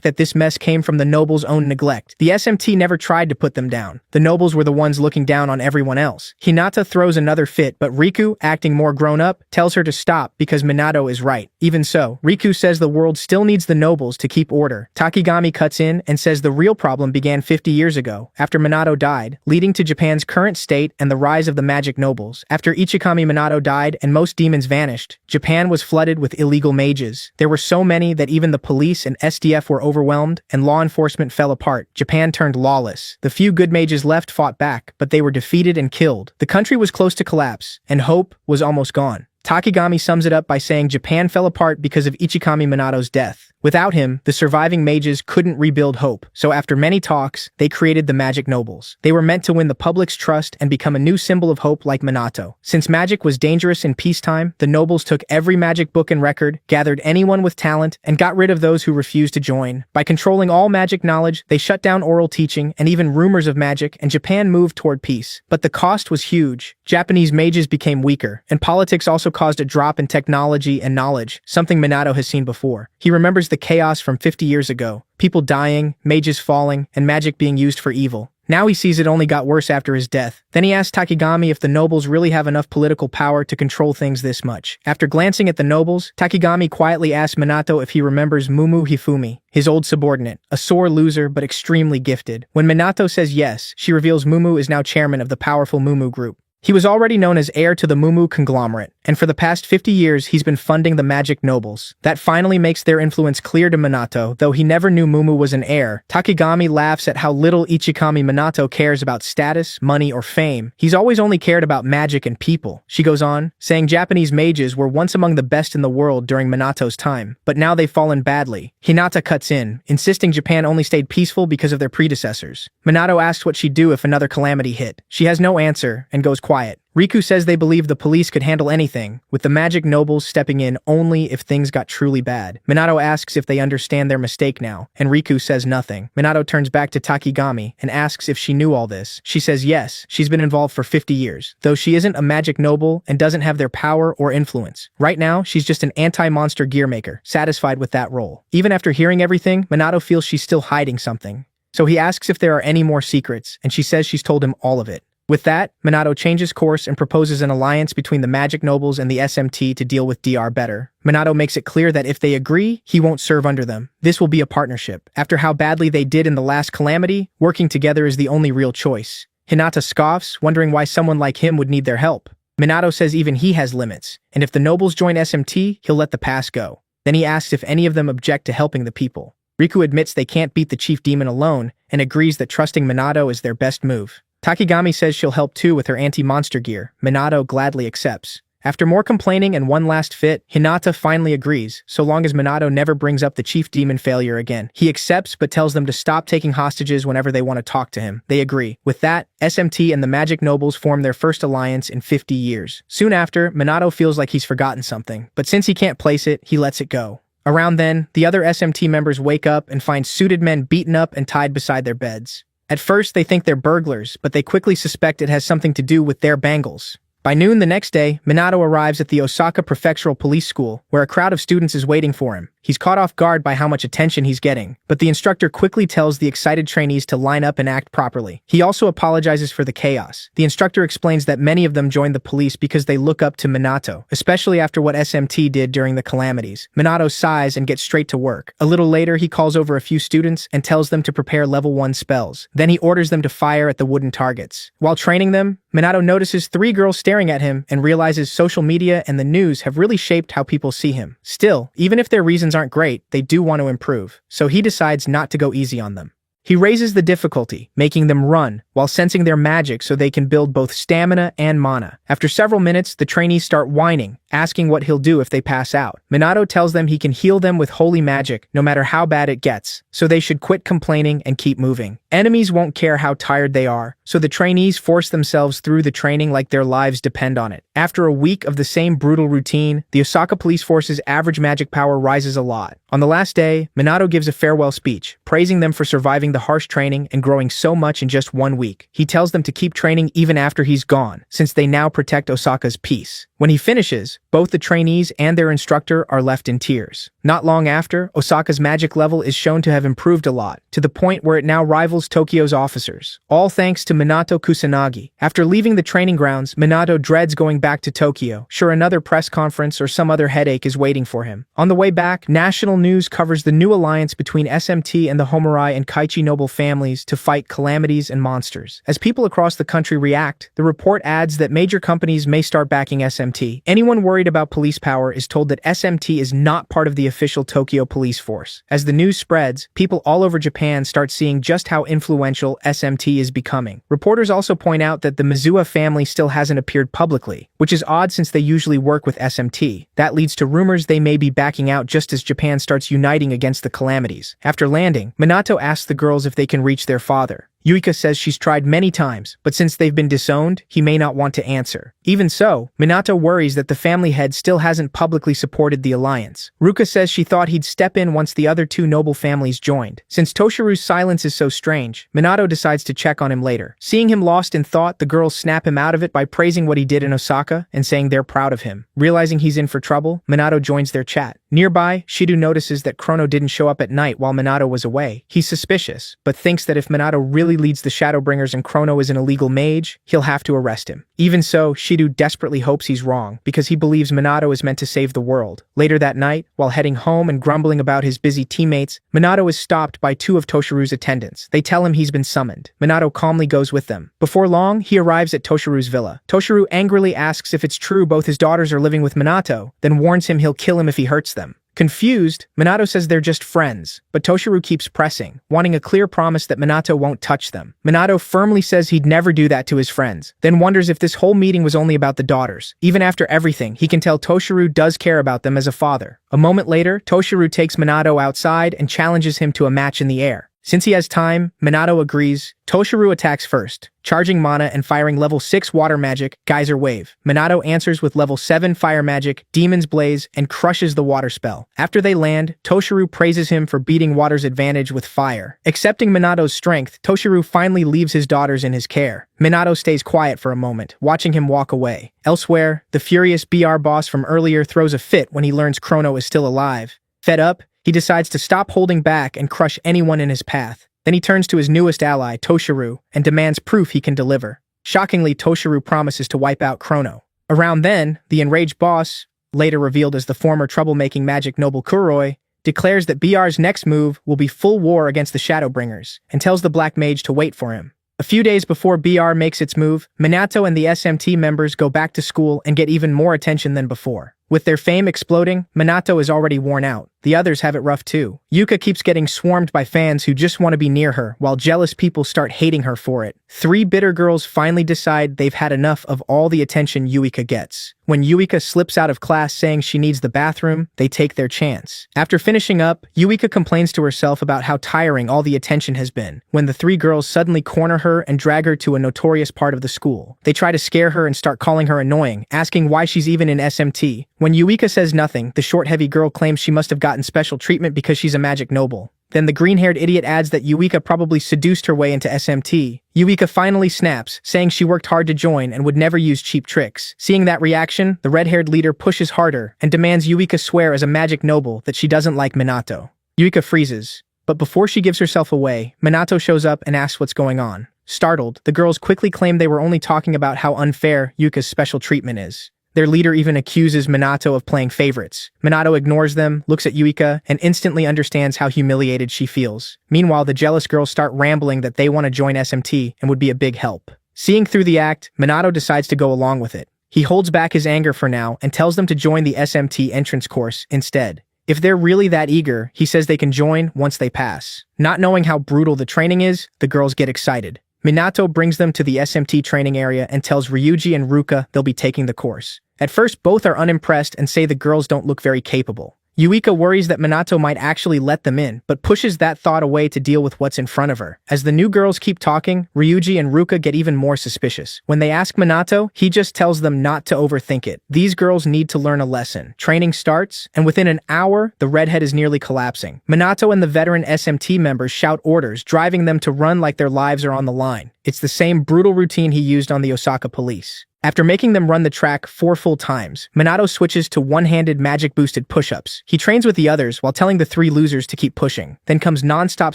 that this mess came from the nobles' own neglect. The SMT never tried to put them down. The nobles were the ones looking down on everyone else. Hinata throws another fit, but Riku, acting more grown up, tells her to stop because Minato is right. Even so, Riku says the world still needs the nobles to keep order. Takigami cuts in and says the real problem began 50 years ago, after Minato died, leading to Japan's current state and the rise of the magic nobles. After Ichikami Minato died and most demons vanished, Japan was flooded with illegal mages. There were so many that even the police and SDF were overwhelmed, and law enforcement fell apart. Japan turned lawless. The few good mages left fought back, but they were defeated and killed. The country was close to collapse, and hope was almost gone. Takigami sums it up by saying Japan fell apart because of Ichikami Minato's death. Without him, the surviving mages couldn't rebuild hope, so after many talks, they created the Magic Nobles. They were meant to win the public's trust and become a new symbol of hope like Minato. Since magic was dangerous in peacetime, the nobles took every magic book and record, gathered anyone with talent, and got rid of those who refused to join. By controlling all magic knowledge, they shut down oral teaching and even rumors of magic, and Japan moved toward peace. But the cost was huge. Japanese mages became weaker, and politics also caused a drop in technology and knowledge, something Minato has seen before. He remembers the chaos from 50 years ago, people dying, mages falling, and magic being used for evil. Now he sees it only got worse after his death. Then he asks Takigami if the nobles really have enough political power to control things this much. After glancing at the nobles, Takigami quietly asks Minato if he remembers Mumu Hifumi, his old subordinate, a sore loser but extremely gifted. When Minato says yes, she reveals Mumu is now chairman of the powerful Mumu group. He was already known as heir to the Mumu conglomerate, and for the past 50 years he's been funding the magic nobles. That finally makes their influence clear to Minato, though he never knew Mumu was an heir. Takigami laughs at how little Ichikami Minato cares about status, money, or fame. He's always only cared about magic and people. She goes on, saying Japanese mages were once among the best in the world during Minato's time, but now they've fallen badly. Hinata cuts in, insisting Japan only stayed peaceful because of their predecessors. Minato asks what she'd do if another calamity hit. She has no answer and goes quiet. Riku says they believe the police could handle anything, with the magic nobles stepping in only if things got truly bad. Minato asks if they understand their mistake now, and Riku says nothing. Minato turns back to Takigami and asks if she knew all this. She says yes, she's been involved for 50 years, though she isn't a magic noble and doesn't have their power or influence. Right now, she's just an anti-monster gear maker, satisfied with that role. Even after hearing everything, Minato feels she's still hiding something. So he asks if there are any more secrets, and she says she's told him all of it. With that, Minato changes course and proposes an alliance between the magic nobles and the SMT to deal with DR better. Minato makes it clear that if they agree, he won't serve under them. This will be a partnership. After how badly they did in the last calamity, working together is the only real choice. Hinata scoffs, wondering why someone like him would need their help. Minato says even he has limits, and if the nobles join SMT, he'll let the past go. Then he asks if any of them object to helping the people. Riku admits they can't beat the chief demon alone, and agrees that trusting Minato is their best move. Takigami says she'll help too with her anti-monster gear. Minato gladly accepts. After more complaining and one last fit, Hinata finally agrees, so long as Minato never brings up the chief demon failure again. He accepts but tells them to stop taking hostages whenever they want to talk to him. They agree. With that, SMT and the magic nobles form their first alliance in 50 years. Soon after, Minato feels like he's forgotten something, but since he can't place it, he lets it go. Around then, the other SMT members wake up and find suited men beaten up and tied beside their beds. At first, they think they're burglars, but they quickly suspect it has something to do with their bangles. By noon the next day, Minato arrives at the Osaka Prefectural Police School, where a crowd of students is waiting for him. He's caught off guard by how much attention he's getting, but the instructor quickly tells the excited trainees to line up and act properly. He also apologizes for the chaos. The instructor explains that many of them joined the police because they look up to Minato, especially after what SMT did during the calamities. Minato sighs and gets straight to work. A little later, he calls over a few students and tells them to prepare level 1 spells. Then he orders them to fire at the wooden targets. While training them, Minato notices 3 girls staring at him and realizes social media and the news have really shaped how people see him. Still, even if their reasons aren't great, they do want to improve, so he decides not to go easy on them. He raises the difficulty, making them run, while sensing their magic so they can build both stamina and mana. After several minutes, the trainees start whining, asking what he'll do if they pass out. Minato tells them he can heal them with holy magic, no matter how bad it gets, so they should quit complaining and keep moving. Enemies won't care how tired they are, so the trainees force themselves through the training like their lives depend on it. After a week of the same brutal routine, the Osaka Police Force's average magic power rises a lot. On the last day, Minato gives a farewell speech, praising them for surviving the harsh training and growing so much in just 1 week. He tells them to keep training even after he's gone, since they now protect Osaka's peace. When he finishes, both the trainees and their instructor are left in tears. Not long after, Osaka's magic level is shown to have improved a lot, to the point where it now rivals Tokyo's officers. All thanks to Minato Kusanagi. After leaving the training grounds, Minato dreads going back to Tokyo, sure another press conference or some other headache is waiting for him. On the way back, national news covers the new alliance between SMT and the Homurai and Kaichi noble families to fight calamities and monsters. As people across the country react, the report adds that major companies may start backing SMT. Anyone worried about police power is told that SMT is not part of the official Tokyo police force. As the news spreads, people all over Japan start seeing just how influential SMT is becoming. Reporters also point out that the Mizuha family still hasn't appeared publicly, which is odd since they usually work with SMT. That leads to rumors they may be backing out just as Japan starts uniting against the calamities. After landing, Minato asks the girls if they can reach their father. Yuika says she's tried many times, but since they've been disowned, he may not want to answer. Even so, Minato worries that the family head still hasn't publicly supported the alliance. Ruka says she thought he'd step in once the other 2 noble families joined. Since Toshiru's silence is so strange, Minato decides to check on him later. Seeing him lost in thought, the girls snap him out of it by praising what he did in Osaka and saying they're proud of him. Realizing he's in for trouble, Minato joins their chat. Nearby, Shido notices that Chrono didn't show up at night while Minato was away. He's suspicious, but thinks that if Minato really leads the Shadowbringers and Chrono is an illegal mage, he'll have to arrest him. Even so, Shido desperately hopes he's wrong, because he believes Minato is meant to save the world. Later that night, while heading home and grumbling about his busy teammates, Minato is stopped by 2 of Toshiru's attendants. They tell him he's been summoned. Minato calmly goes with them. Before long, he arrives at Toshiru's villa. Toshiru angrily asks if it's true both his daughters are living with Minato, then warns him he'll kill him if he hurts them. Confused, Minato says they're just friends, but Toshiru keeps pressing, wanting a clear promise that Minato won't touch them. Minato firmly says he'd never do that to his friends, then wonders if this whole meeting was only about the daughters. Even after everything, he can tell Toshiru does care about them as a father. A moment later, Toshiru takes Minato outside and challenges him to a match in the air. Since he has time, Minato agrees. Toshiru attacks first, charging mana and firing level 6 water magic, Geyser Wave. Minato answers with level 7 fire magic, Demon's Blaze, and crushes the water spell. After they land, Toshiru praises him for beating water's advantage with fire. Accepting Minato's strength, Toshiru finally leaves his daughters in his care. Minato stays quiet for a moment, watching him walk away. Elsewhere, the furious BR boss from earlier throws a fit when he learns Chrono is still alive. Fed up, he decides to stop holding back and crush anyone in his path. Then he turns to his newest ally, Toshiru, and demands proof he can deliver. Shockingly, Toshiru promises to wipe out Chrono. Around then, the enraged boss, later revealed as the former troublemaking magic noble Kuroi, declares that BR's next move will be full war against the Shadowbringers, and tells the Black Mage to wait for him. A few days before BR makes its move, Minato and the SMT members go back to school and get even more attention than before. With their fame exploding, Minato is already worn out. The others have it rough too. Yuka keeps getting swarmed by fans who just want to be near her, while jealous people start hating her for it. 3 bitter girls finally decide they've had enough of all the attention Yuika gets. When Yuika slips out of class saying she needs the bathroom, they take their chance. After finishing up, Yuika complains to herself about how tiring all the attention has been, when the 3 girls suddenly corner her and drag her to a notorious part of the school. They try to scare her and start calling her annoying, asking why she's even in SMT. When Yuika says nothing, the short heavy girl claims she must have gotten special treatment because she's a magic noble. Then the green-haired idiot adds that Yuika probably seduced her way into SMT. Yuika finally snaps, saying she worked hard to join and would never use cheap tricks. Seeing that reaction, the red-haired leader pushes harder and demands Yuika swear as a magic noble that she doesn't like Minato. Yuika freezes, but before she gives herself away, Minato shows up and asks what's going on. Startled, the girls quickly claim they were only talking about how unfair Yuka's special treatment is. Their leader even accuses Minato of playing favorites. Minato ignores them, looks at Yuika, and instantly understands how humiliated she feels. Meanwhile, the jealous girls start rambling that they want to join SMT and would be a big help. Seeing through the act, Minato decides to go along with it. He holds back his anger for now and tells them to join the SMT entrance course instead. If they're really that eager, he says they can join once they pass. Not knowing how brutal the training is, the girls get excited. Minato brings them to the SMT training area and tells Ryuji and Ruka they'll be taking the course. At first, both are unimpressed and say the girls don't look very capable. Yuika worries that Minato might actually let them in, but pushes that thought away to deal with what's in front of her. As the new girls keep talking, Ryuji and Ruka get even more suspicious. When they ask Minato, he just tells them not to overthink it. These girls need to learn a lesson. Training starts, and within an hour, the redhead is nearly collapsing. Minato and the veteran SMT members shout orders, driving them to run like their lives are on the line. It's the same brutal routine he used on the Osaka police. After making them run the track 4 full times, Minato switches to one-handed magic-boosted push-ups. He trains with the others while telling the 3 losers to keep pushing. Then comes non-stop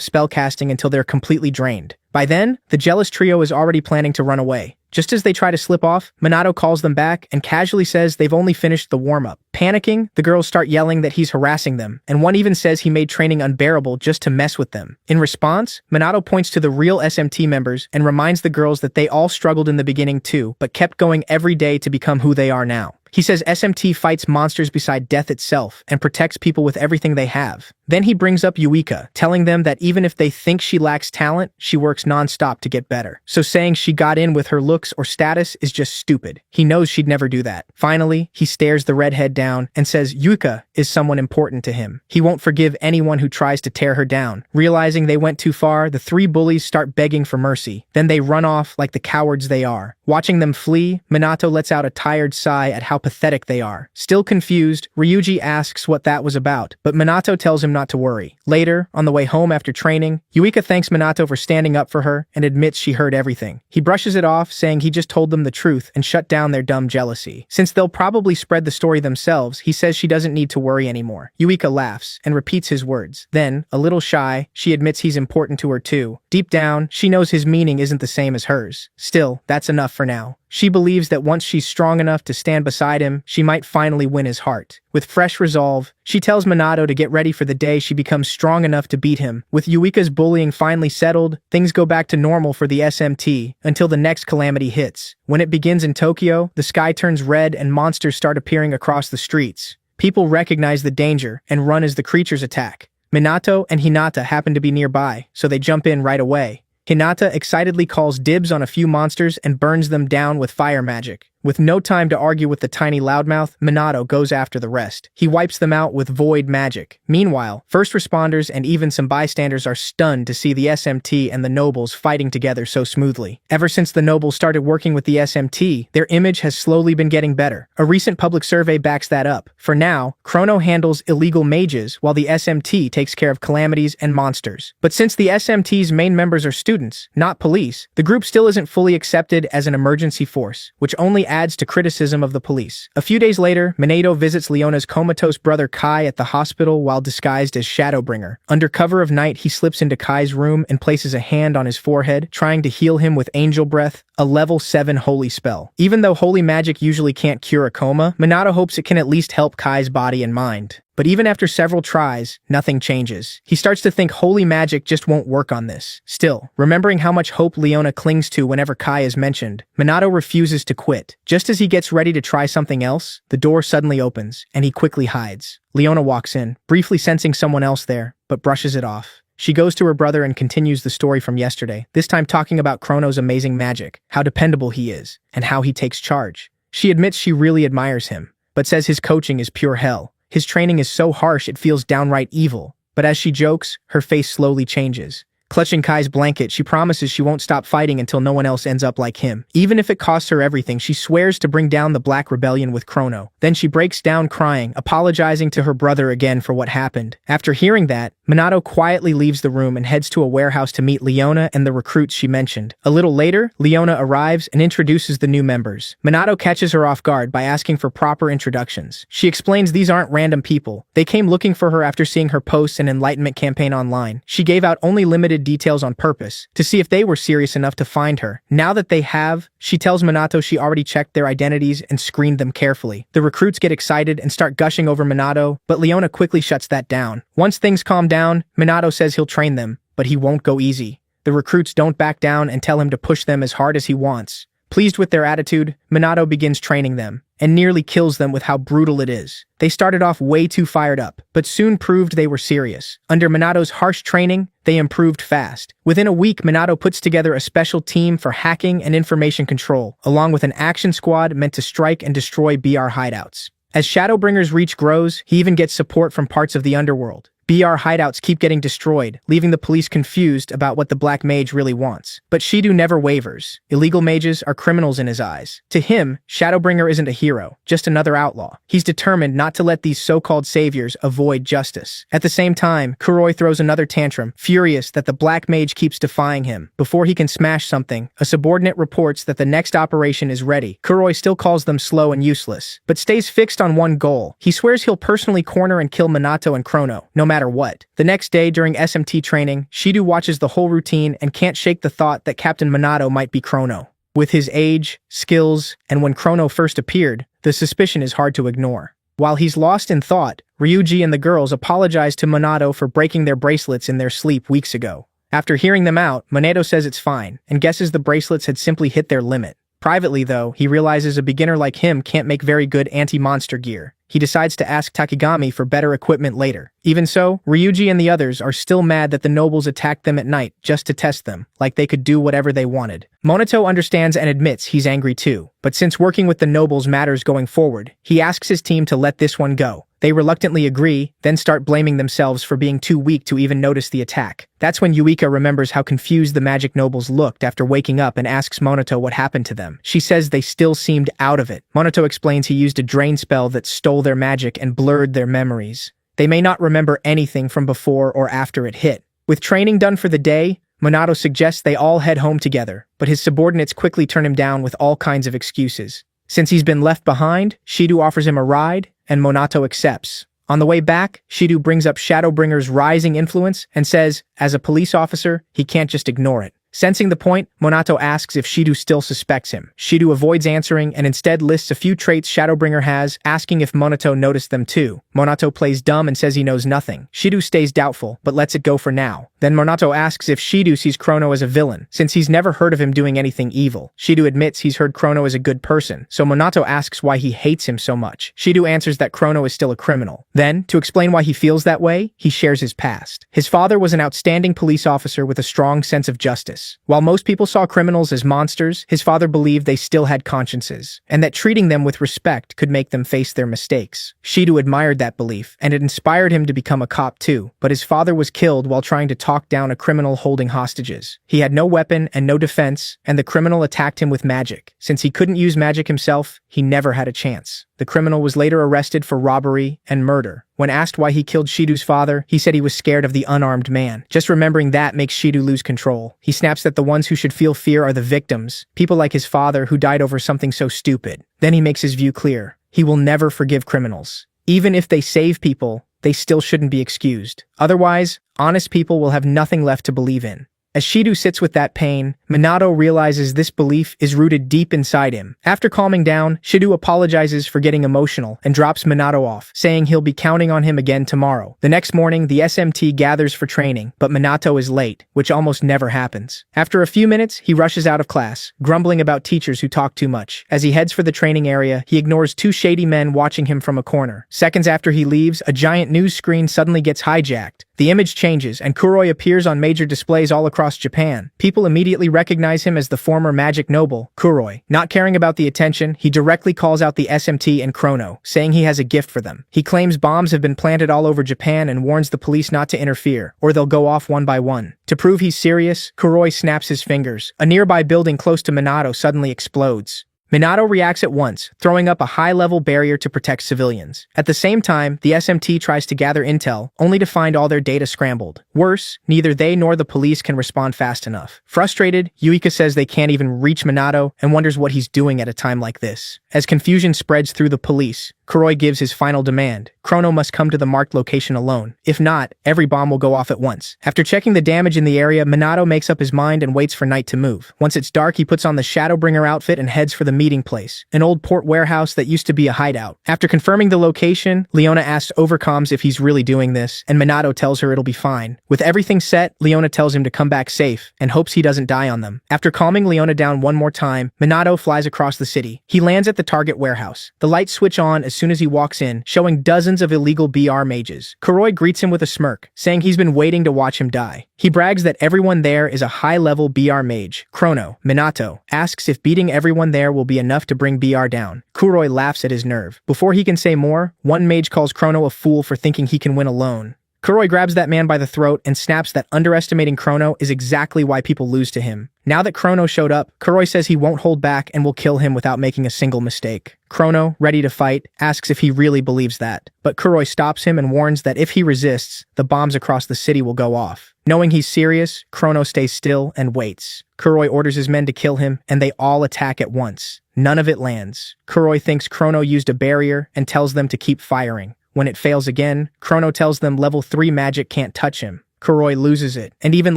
spellcasting until they're completely drained. By then, the jealous trio is already planning to run away. Just as they try to slip off, Minato calls them back and casually says they've only finished the warm-up. Panicking, the girls start yelling that he's harassing them, and one even says he made training unbearable just to mess with them. In response, Minato points to the real SMT members and reminds the girls that they all struggled in the beginning too, but kept going every day to become who they are now. He says SMT fights monsters beside death itself and protects people with everything they have. Then he brings up Yuika, telling them that even if they think she lacks talent, she works non-stop to get better. So saying she got in with her looks or status is just stupid. He knows she'd never do that. Finally, he stares the redhead down and says Yuika is someone important to him. He won't forgive anyone who tries to tear her down. Realizing they went too far, the 3 bullies start begging for mercy. Then they run off like the cowards they are. Watching them flee, Minato lets out a tired sigh at how pathetic they are. Still confused, Ryuji asks what that was about, but Minato tells him not to worry. Later, on the way home after training, Yuika thanks Minato for standing up for her and admits she heard everything. He brushes it off, saying he just told them the truth and shut down their dumb jealousy. Since they'll probably spread the story themselves, he says she doesn't need to worry anymore. Yuika laughs and repeats his words. Then, a little shy, she admits he's important to her too. Deep down, she knows his meaning isn't the same as hers. Still, that's enough for now. She believes that once she's strong enough to stand beside him, she might finally win his heart. With fresh resolve, she tells Minato to get ready for the day she becomes strong enough to beat him. With Yuika's bullying finally settled, things go back to normal for the SMT until the next calamity hits. When it begins in Tokyo, the sky turns red and monsters start appearing across the streets. People recognize the danger and run as the creatures attack. Minato and Hinata happen to be nearby, so they jump in right away. Hinata excitedly calls dibs on a few monsters and burns them down with fire magic. With no time to argue with the tiny loudmouth, Minato goes after the rest. He wipes them out with void magic. Meanwhile, first responders and even some bystanders are stunned to see the SMT and the nobles fighting together so smoothly. Ever since the nobles started working with the SMT, their image has slowly been getting better. A recent public survey backs that up. For now, Chrono handles illegal mages while the SMT takes care of calamities and monsters. But since the SMT's main members are students, not police, the group still isn't fully accepted as an emergency force, which only adds to criticism of the police. A few days later, Minato visits Leona's comatose brother Kai at the hospital while disguised as Shadowbringer. Under cover of night, he slips into Kai's room and places a hand on his forehead, trying to heal him with angel breath, a level 7 holy spell. Even though holy magic usually can't cure a coma, Minato hopes it can at least help Kai's body and mind. But even after several tries, nothing changes. He starts to think holy magic just won't work on this. Still, remembering how much hope Leona clings to whenever Kai is mentioned, Minato refuses to quit. Just as he gets ready to try something else, the door suddenly opens, and he quickly hides. Leona walks in, briefly sensing someone else there, but brushes it off. She goes to her brother and continues the story from yesterday, this time talking about Chrono's amazing magic, how dependable he is, and how he takes charge. She admits she really admires him, but says his coaching is pure hell. His training is so harsh it feels downright evil. But as she jokes, her face slowly changes. Clutching Kai's blanket, she promises she won't stop fighting until no one else ends up like him. Even if it costs her everything, she swears to bring down the Black Rebellion with Chrono. Then she breaks down crying, apologizing to her brother again for what happened. After hearing that, Minato quietly leaves the room and heads to a warehouse to meet Leona and the recruits she mentioned. A little later, Leona arrives and introduces the new members. Minato catches her off guard by asking for proper introductions. She explains these aren't random people. They came looking for her after seeing her post an enlightenment campaign online. She gave out only limited details on purpose, to see if they were serious enough to find her. Now that they have, she tells Minato she already checked their identities and screened them carefully. The recruits get excited and start gushing over Minato, but Leona quickly shuts that down. Once things calm down, Minato says he'll train them, but he won't go easy. The recruits don't back down and tell him to push them as hard as he wants. Pleased with their attitude, Minato begins training them, and nearly kills them with how brutal it is. They started off way too fired up, but soon proved they were serious. Under Minato's harsh training, they improved fast. Within a week, Minato puts together a special team for hacking and information control, along with an action squad meant to strike and destroy BR hideouts. As Shadowbringer's reach grows, he even gets support from parts of the underworld. BR hideouts keep getting destroyed, leaving the police confused about what the Black Mage really wants. But Shido never wavers. Illegal mages are criminals in his eyes. To him, Shadowbringer isn't a hero, just another outlaw. He's determined not to let these so-called saviors avoid justice. At the same time, Kuroi throws another tantrum, furious that the Black Mage keeps defying him. Before he can smash something, a subordinate reports that the next operation is ready. Kuroi still calls them slow and useless, but stays fixed on one goal. He swears he'll personally corner and kill Minato and Chrono, no matter what. The next day during SMT training, Shido watches the whole routine and can't shake the thought that Captain Minato might be Chrono. With his age, skills, and when Chrono first appeared, the suspicion is hard to ignore. While he's lost in thought, Ryuji and the girls apologize to Minato for breaking their bracelets in their sleep weeks ago. After hearing them out, Minato says it's fine, and guesses the bracelets had simply hit their limit. Privately, though, he realizes a beginner like him can't make very good anti-monster gear. He decides to ask Takigami for better equipment later. Even so, Ryuji and the others are still mad that the nobles attacked them at night just to test them, like they could do whatever they wanted. Monato understands and admits he's angry too, but since working with the nobles matters going forward, he asks his team to let this one go. They reluctantly agree, then start blaming themselves for being too weak to even notice the attack. That's when Yuika remembers how confused the magic nobles looked after waking up and asks Monato what happened to them. She says they still seemed out of it. Monato explains he used a drain spell that stole their magic and blurred their memories. They may not remember anything from before or after it hit. With training done for the day, Monato suggests they all head home together, but his subordinates quickly turn him down with all kinds of excuses. Since he's been left behind, Shido offers him a ride, and Monato accepts. On the way back, Shido brings up Shadowbringer's rising influence and says, as a police officer, he can't just ignore it. Sensing the point, Monato asks if Shido still suspects him. Shido avoids answering and instead lists a few traits Shadowbringer has, asking if Monato noticed them too. Monato plays dumb and says he knows nothing. Shido stays doubtful, but lets it go for now. Then Monato asks if Shido sees Chrono as a villain, since he's never heard of him doing anything evil. Shido admits he's heard Chrono is a good person, so Monato asks why he hates him so much. Shido answers that Chrono is still a criminal. Then, to explain why he feels that way, he shares his past. His father was an outstanding police officer with a strong sense of justice. this. While most people saw criminals as monsters, his father believed they still had consciences, and that treating them with respect could make them face their mistakes. Shido admired that belief, and it inspired him to become a cop too, but his father was killed while trying to talk down a criminal holding hostages. He had no weapon and no defense, and the criminal attacked him with magic. Since he couldn't use magic himself, he never had a chance. The criminal was later arrested for robbery and murder. When asked why he killed Shido's father, he said he was scared of the unarmed man. Just remembering that makes Shido lose control. He snaps that the ones who should feel fear are the victims, people like his father who died over something so stupid. Then he makes his view clear. He will never forgive criminals. Even if they save people, they still shouldn't be excused. Otherwise, honest people will have nothing left to believe in. As Shido sits with that pain, Minato realizes this belief is rooted deep inside him. After calming down, Shido apologizes for getting emotional and drops Minato off, saying he'll be counting on him again tomorrow. The next morning, the SMT gathers for training, but Minato is late, which almost never happens. After a few minutes, he rushes out of class, grumbling about teachers who talk too much. As he heads for the training area, he ignores two shady men watching him from a corner. Seconds after he leaves, a giant news screen suddenly gets hijacked. The image changes, and Kuroi appears on major displays all across Japan. People immediately recognize him as the former magic noble, Kuroi. Not caring about the attention, he directly calls out the SMT and Chrono, saying he has a gift for them. He claims bombs have been planted all over Japan and warns the police not to interfere, or they'll go off one by one. To prove he's serious, Kuroi snaps his fingers. A nearby building close to Minato suddenly explodes. Minato reacts at once, throwing up a high-level barrier to protect civilians. At the same time, the SMT tries to gather intel, only to find all their data scrambled. Worse, neither they nor the police can respond fast enough. Frustrated, Yuika says they can't even reach Minato and wonders what he's doing at a time like this. As confusion spreads through the police, Kuroi gives his final demand. Chrono must come to the marked location alone. If not, every bomb will go off at once. After checking the damage in the area, Minato makes up his mind and waits for night to move. Once it's dark, he puts on the Shadowbringer outfit and heads for the meeting place, an old port warehouse that used to be a hideout. After confirming the location, Leona asks Overcoms if he's really doing this, and Minato tells her it'll be fine. With everything set, Leona tells him to come back safe, and hopes he doesn't die on them. After calming Leona down one more time, Minato flies across the city. He lands at the target warehouse. The lights switch on as soon as he walks in, showing dozens of illegal BR mages. Kuroi greets him with a smirk, saying he's been waiting to watch him die. He brags that everyone there is a high-level BR mage. Chrono, Minato, asks if beating everyone there will be enough to bring BR down. Kuroi laughs at his nerve. Before he can say more, one mage calls Chrono a fool for thinking he can win alone. Kuroi grabs that man by the throat and snaps that underestimating Chrono is exactly why people lose to him. Now that Chrono showed up, Kuroi says he won't hold back and will kill him without making a single mistake. Chrono, ready to fight, asks if he really believes that, but Kuroi stops him and warns that if he resists, the bombs across the city will go off. Knowing he's serious, Chrono stays still and waits. Kuroi orders his men to kill him, and they all attack at once. None of it lands. Kuroi thinks Chrono used a barrier and tells them to keep firing. When it fails again, Chrono tells them level 3 magic can't touch him. Kuroi loses it, and even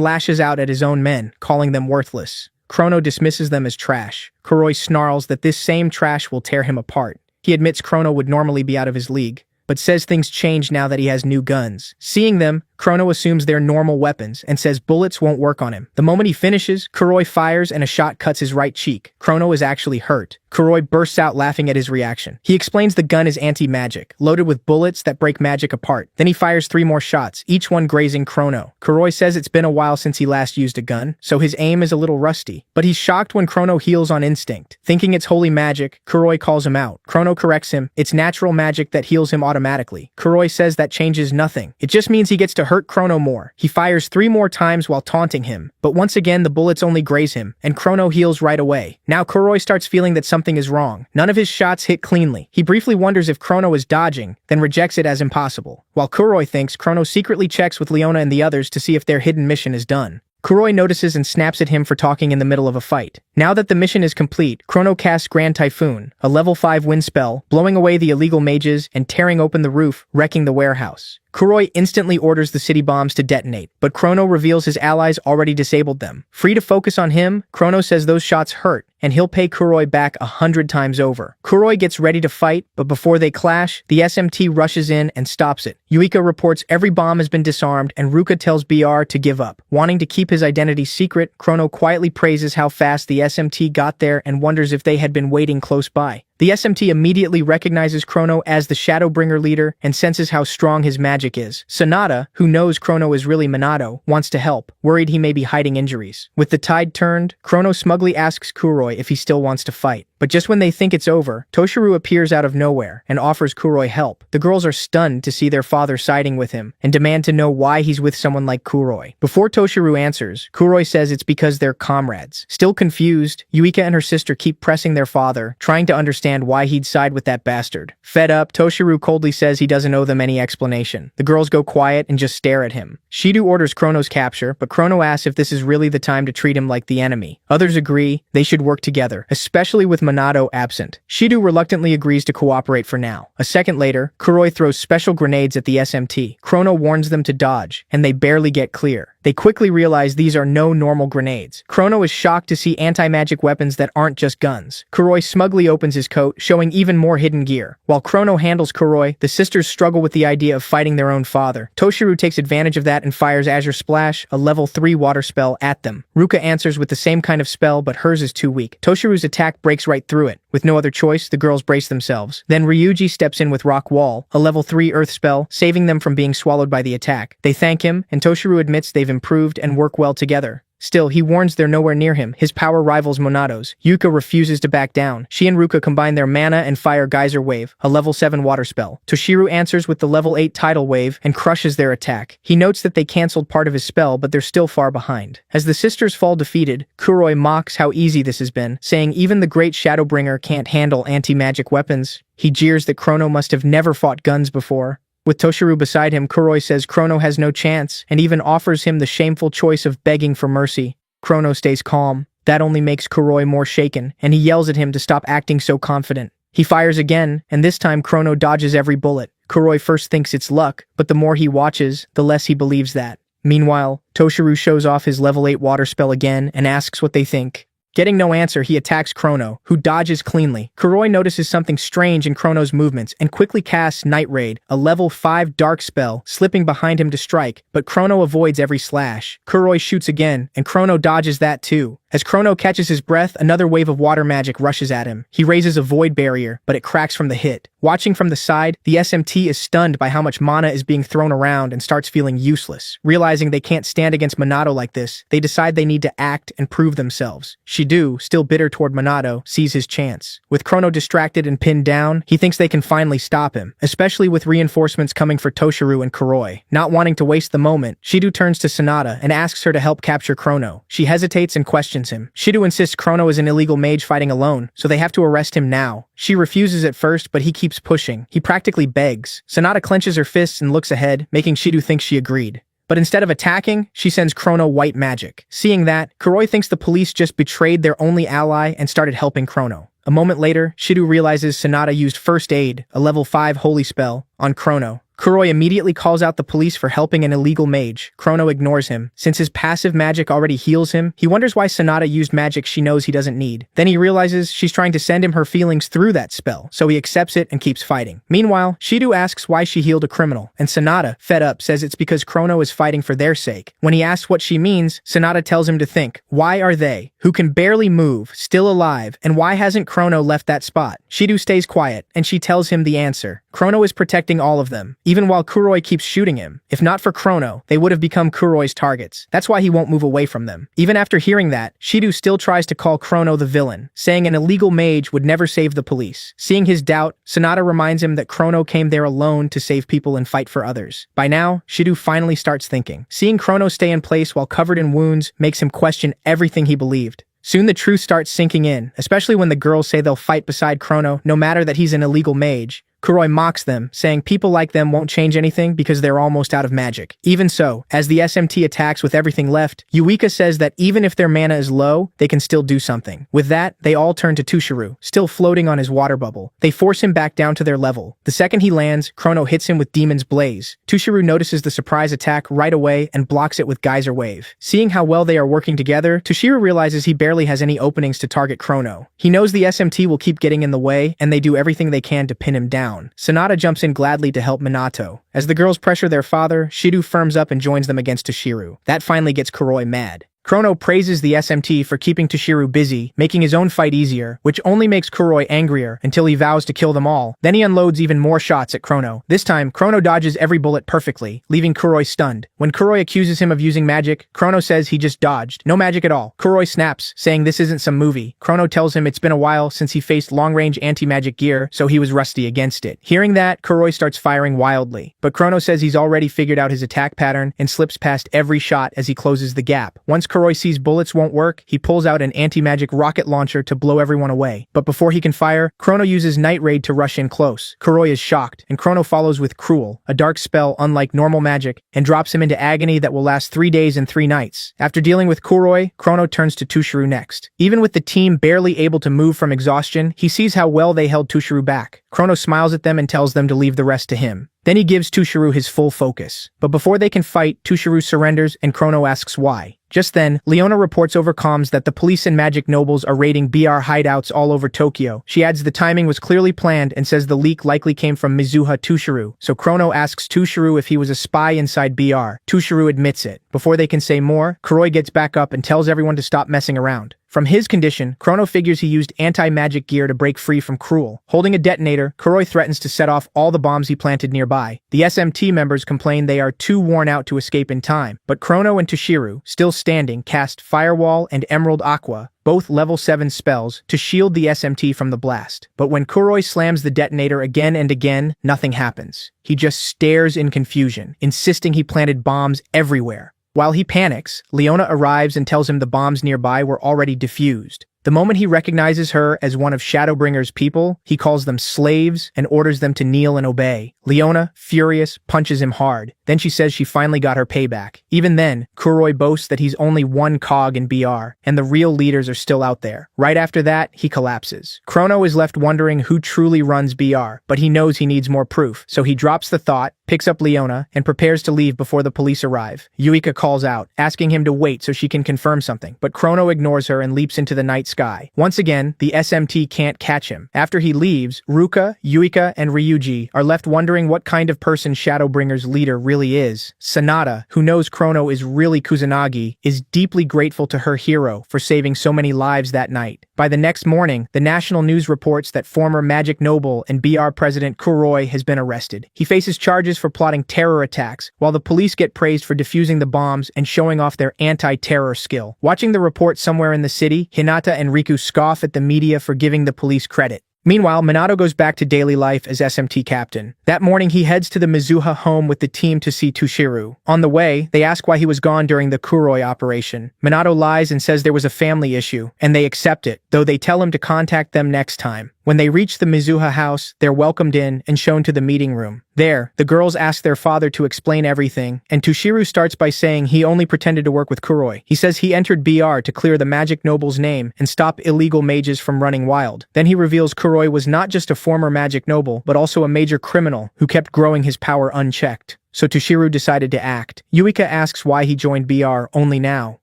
lashes out at his own men, calling them worthless. Chrono dismisses them as trash. Kuroi snarls that this same trash will tear him apart. He admits Chrono would normally be out of his league, but says things change now that he has new guns. Seeing them, Chrono assumes they're normal weapons and says bullets won't work on him. The moment he finishes, Kuroi fires and a shot cuts his right cheek. Chrono is actually hurt. Kuroi bursts out laughing at his reaction. He explains the gun is anti-magic, loaded with bullets that break magic apart. Then he fires 3 more shots, each one grazing Chrono. Kuroi says it's been a while since he last used a gun, so his aim is a little rusty. But he's shocked when Chrono heals on instinct. Thinking it's holy magic, Kuroi calls him out. Chrono corrects him. It's natural magic that heals him automatically. Kuroi says that changes nothing. It just means he gets to hurt Chrono more. He fires 3 more times while taunting him, but once again the bullets only graze him, and Chrono heals right away. Now Kuroi starts feeling that something is wrong. None of his shots hit cleanly. He briefly wonders if Chrono is dodging, then rejects it as impossible. While Kuroi thinks, Chrono secretly checks with Leona and the others to see if their hidden mission is done. Kuroi notices and snaps at him for talking in the middle of a fight. Now that the mission is complete, Chrono casts Grand Typhoon, a level 5 wind spell, blowing away the illegal mages and tearing open the roof, wrecking the warehouse. Kuroi instantly orders the city bombs to detonate, but Chrono reveals his allies already disabled them. Free to focus on him, Chrono says those shots hurt, and he'll pay Kuroi back 100 times over. Kuroi gets ready to fight, but before they clash, the SMT rushes in and stops it. Yuika reports every bomb has been disarmed, and Ruka tells BR to give up. Wanting to keep his identity secret, Chrono quietly praises how fast the SMT got there and wonders if they had been waiting close by. The SMT immediately recognizes Chrono as the Shadowbringer leader and senses how strong his magic is. Sanada, who knows Chrono is really Minato, wants to help, worried he may be hiding injuries. With the tide turned, Chrono smugly asks Kuroi if he still wants to fight. But just when they think it's over, Toshiru appears out of nowhere and offers Kuroi help. The girls are stunned to see their father siding with him and demand to know why he's with someone like Kuroi. Before Toshiru answers, Kuroi says it's because they're comrades. Still confused, Yuika and her sister keep pressing their father, trying to understand why he'd side with that bastard. Fed up, Toshiru coldly says he doesn't owe them any explanation. The girls go quiet and just stare at him. Shido orders Chrono's capture, but Chrono asks if this is really the time to treat him like the enemy. Others agree they should work together, especially with Minato absent. Shido reluctantly agrees to cooperate for now. A second later, Kuroi throws special grenades at the SMT. Chrono warns them to dodge, and they barely get clear. They quickly realize these are no normal grenades. Chrono is shocked to see anti-magic weapons that aren't just guns. Kuroi smugly opens his coat, showing even more hidden gear. While Chrono handles Kuroi, the sisters struggle with the idea of fighting their own father. Toshiru takes advantage of that and fires Azure Splash, a level 3 water spell, at them. Ruka answers with the same kind of spell, but hers is too weak. Toshiru's attack breaks right through it. With no other choice, the girls brace themselves. Then Ryuji steps in with Rock Wall, a level 3 earth spell, saving them from being swallowed by the attack. They thank him, and Toshiru admits they've improved and work well together. Still, he warns they're nowhere near him. His power rivals Monato's. Yuka refuses to back down. She and Ruka combine their mana and fire Geyser Wave, a level 7 water spell. Toshiru answers with the level 8 Tidal Wave and crushes their attack. He notes that they cancelled part of his spell, but they're still far behind. As the sisters fall defeated, Kuroi mocks how easy this has been, saying even the great Shadowbringer can't handle anti-magic weapons. He jeers that Chrono must have never fought guns before. With Toshiru beside him, Kuroi says Chrono has no chance, and even offers him the shameful choice of begging for mercy. Chrono stays calm. That only makes Kuroi more shaken, and he yells at him to stop acting so confident. He fires again, and this time Chrono dodges every bullet. Kuroi first thinks it's luck, but the more he watches, the less he believes that. Meanwhile, Toshiru shows off his level 8 water spell again and asks what they think. Getting no answer, he attacks Chrono, who dodges cleanly. Kuroi notices something strange in Chrono's movements and quickly casts Night Raid, a level 5 dark spell, slipping behind him to strike, but Chrono avoids every slash. Kuroi shoots again, and Chrono dodges that too. As Chrono catches his breath, another wave of water magic rushes at him. He raises a void barrier, but it cracks from the hit. Watching from the side, the SMT is stunned by how much mana is being thrown around and starts feeling useless. Realizing they can't stand against Minato like this, they decide they need to act and prove themselves. Shido, still bitter toward Minato, sees his chance. With Chrono distracted and pinned down, he thinks they can finally stop him, especially with reinforcements coming for Toshiru and Kuroi. Not wanting to waste the moment, Shido turns to Sanada and asks her to help capture Chrono. She hesitates and questions him. Shido insists Chrono is an illegal mage fighting alone, so they have to arrest him now. She refuses at first, but he keeps pushing. He practically begs. Sanada clenches her fists and looks ahead, making Shido think she agreed. But instead of attacking, she sends Chrono white magic. Seeing that, Kuroi thinks the police just betrayed their only ally and started helping Chrono. A moment later, Shido realizes Sanada used First Aid, a level 5 holy spell, on Chrono. Kuroi immediately calls out the police for helping an illegal mage. Chrono ignores him. Since his passive magic already heals him, he wonders why Sanada used magic she knows he doesn't need. Then he realizes she's trying to send him her feelings through that spell, so he accepts it and keeps fighting. Meanwhile, Shido asks why she healed a criminal, and Sanada, fed up, says it's because Chrono is fighting for their sake. When he asks what she means, Sanada tells him to think, why are they, who can barely move, still alive, and why hasn't Chrono left that spot? Shido stays quiet, and she tells him the answer. Chrono is protecting all of them, even while Kuroi keeps shooting him. If not for Chrono, they would have become Kuroi's targets. That's why he won't move away from them. Even after hearing that, Shido still tries to call Chrono the villain, saying an illegal mage would never save the police. Seeing his doubt, Sanada reminds him that Chrono came there alone to save people and fight for others. By now, Shido finally starts thinking. Seeing Chrono stay in place while covered in wounds makes him question everything he believed. Soon the truth starts sinking in, especially when the girls say they'll fight beside Chrono no matter that he's an illegal mage. Kuroi mocks them, saying people like them won't change anything because they're almost out of magic. Even so, as the SMT attacks with everything left, Yuika says that even if their mana is low, they can still do something. With that, they all turn to Toshiru, still floating on his water bubble. They force him back down to their level. The second he lands, Chrono hits him with Demon's Blaze. Toshiru notices the surprise attack right away and blocks it with Geyser Wave. Seeing how well they are working together, Toshiru realizes he barely has any openings to target Chrono. He knows the SMT will keep getting in the way, and they do everything they can to pin him down. Sanada jumps in gladly to help Minato. As the girls pressure their father, Shido firms up and joins them against Toshiru. That finally gets Kuroi mad. Chrono praises the SMT for keeping Toshiru busy, making his own fight easier, which only makes Kuroi angrier until he vows to kill them all. Then he unloads even more shots at Chrono. This time, Chrono dodges every bullet perfectly, leaving Kuroi stunned. When Kuroi accuses him of using magic, Chrono says he just dodged. No magic at all. Kuroi snaps, saying this isn't some movie. Chrono tells him it's been a while since he faced long-range anti-magic gear, so he was rusty against it. Hearing that, Kuroi starts firing wildly, but Chrono says he's already figured out his attack pattern and slips past every shot as he closes the gap. Once Kuroi sees bullets won't work, he pulls out an anti-magic rocket launcher to blow everyone away. But before he can fire, Chrono uses Night Raid to rush in close. Kuroi is shocked, and Chrono follows with Cruel, a dark spell unlike normal magic, and drops him into agony that will last 3 days and 3 nights. After dealing with Kuroi, Chrono turns to Toshiru next. Even with the team barely able to move from exhaustion, he sees how well they held Toshiru back. Chrono smiles at them and tells them to leave the rest to him. Then he gives Toshiru his full focus. But before they can fight, Toshiru surrenders and Chrono asks why. Just then, Leona reports over comms that the police and magic nobles are raiding BR hideouts all over Tokyo. She adds the timing was clearly planned and says the leak likely came from Mizuha Toshiru. So Chrono asks Toshiru if he was a spy inside BR. Toshiru admits it. Before they can say more, Kuroi gets back up and tells everyone to stop messing around. From his condition, Chrono figures he used anti-magic gear to break free from Cruel. Holding a detonator, Kuroi threatens to set off all the bombs he planted nearby. The SMT members complain they are too worn out to escape in time, but Chrono and Toshiru, still standing, cast Firewall and Emerald Aqua, both level 7 spells, to shield the SMT from the blast. But when Kuroi slams the detonator again and again, nothing happens. He just stares in confusion, insisting he planted bombs everywhere. While he panics, Leona arrives and tells him the bombs nearby were already defused. The moment he recognizes her as one of Shadowbringer's people, he calls them slaves and orders them to kneel and obey. Leona, furious, punches him hard. Then she says she finally got her payback. Even then, Kuroi boasts that he's only one cog in BR, and the real leaders are still out there. Right after that, he collapses. Chrono is left wondering who truly runs BR, but he knows he needs more proof, so he drops the thought, picks up Leona, and prepares to leave before the police arrive. Yuika calls out, asking him to wait so she can confirm something, but Chrono ignores her and leaps into the night sky. Once again, the SMT can't catch him. After he leaves, Ruka, Yuika, and Ryuji are left wondering what kind of person Shadowbringer's leader really is. Sanada, who knows Chrono is really Kusanagi, is deeply grateful to her hero for saving so many lives that night. By the next morning, the national news reports that former Magic Noble and BR President Kuroi has been arrested. He faces charges for plotting terror attacks, while the police get praised for defusing the bombs and showing off their anti-terror skill. Watching the report somewhere in the city, Hinata and Riku scoff at the media for giving the police credit. Meanwhile, Minato goes back to daily life as SMT captain. That morning, he heads to the Mizuha home with the team to see Toshiru. On the way, they ask why he was gone during the Kuroi operation. Minato lies and says there was a family issue, and they accept it, though they tell him to contact them next time. When they reach the Mizuha house, they're welcomed in and shown to the meeting room. There, the girls ask their father to explain everything, and Toshiru starts by saying he only pretended to work with Kuroi. He says he entered BR to clear the Magic Noble's name and stop illegal mages from running wild. Then he reveals Kuroi was not just a former Magic Noble, but also a major criminal who kept growing his power unchecked. So Toshiru decided to act. Yuika asks why he joined BR only now.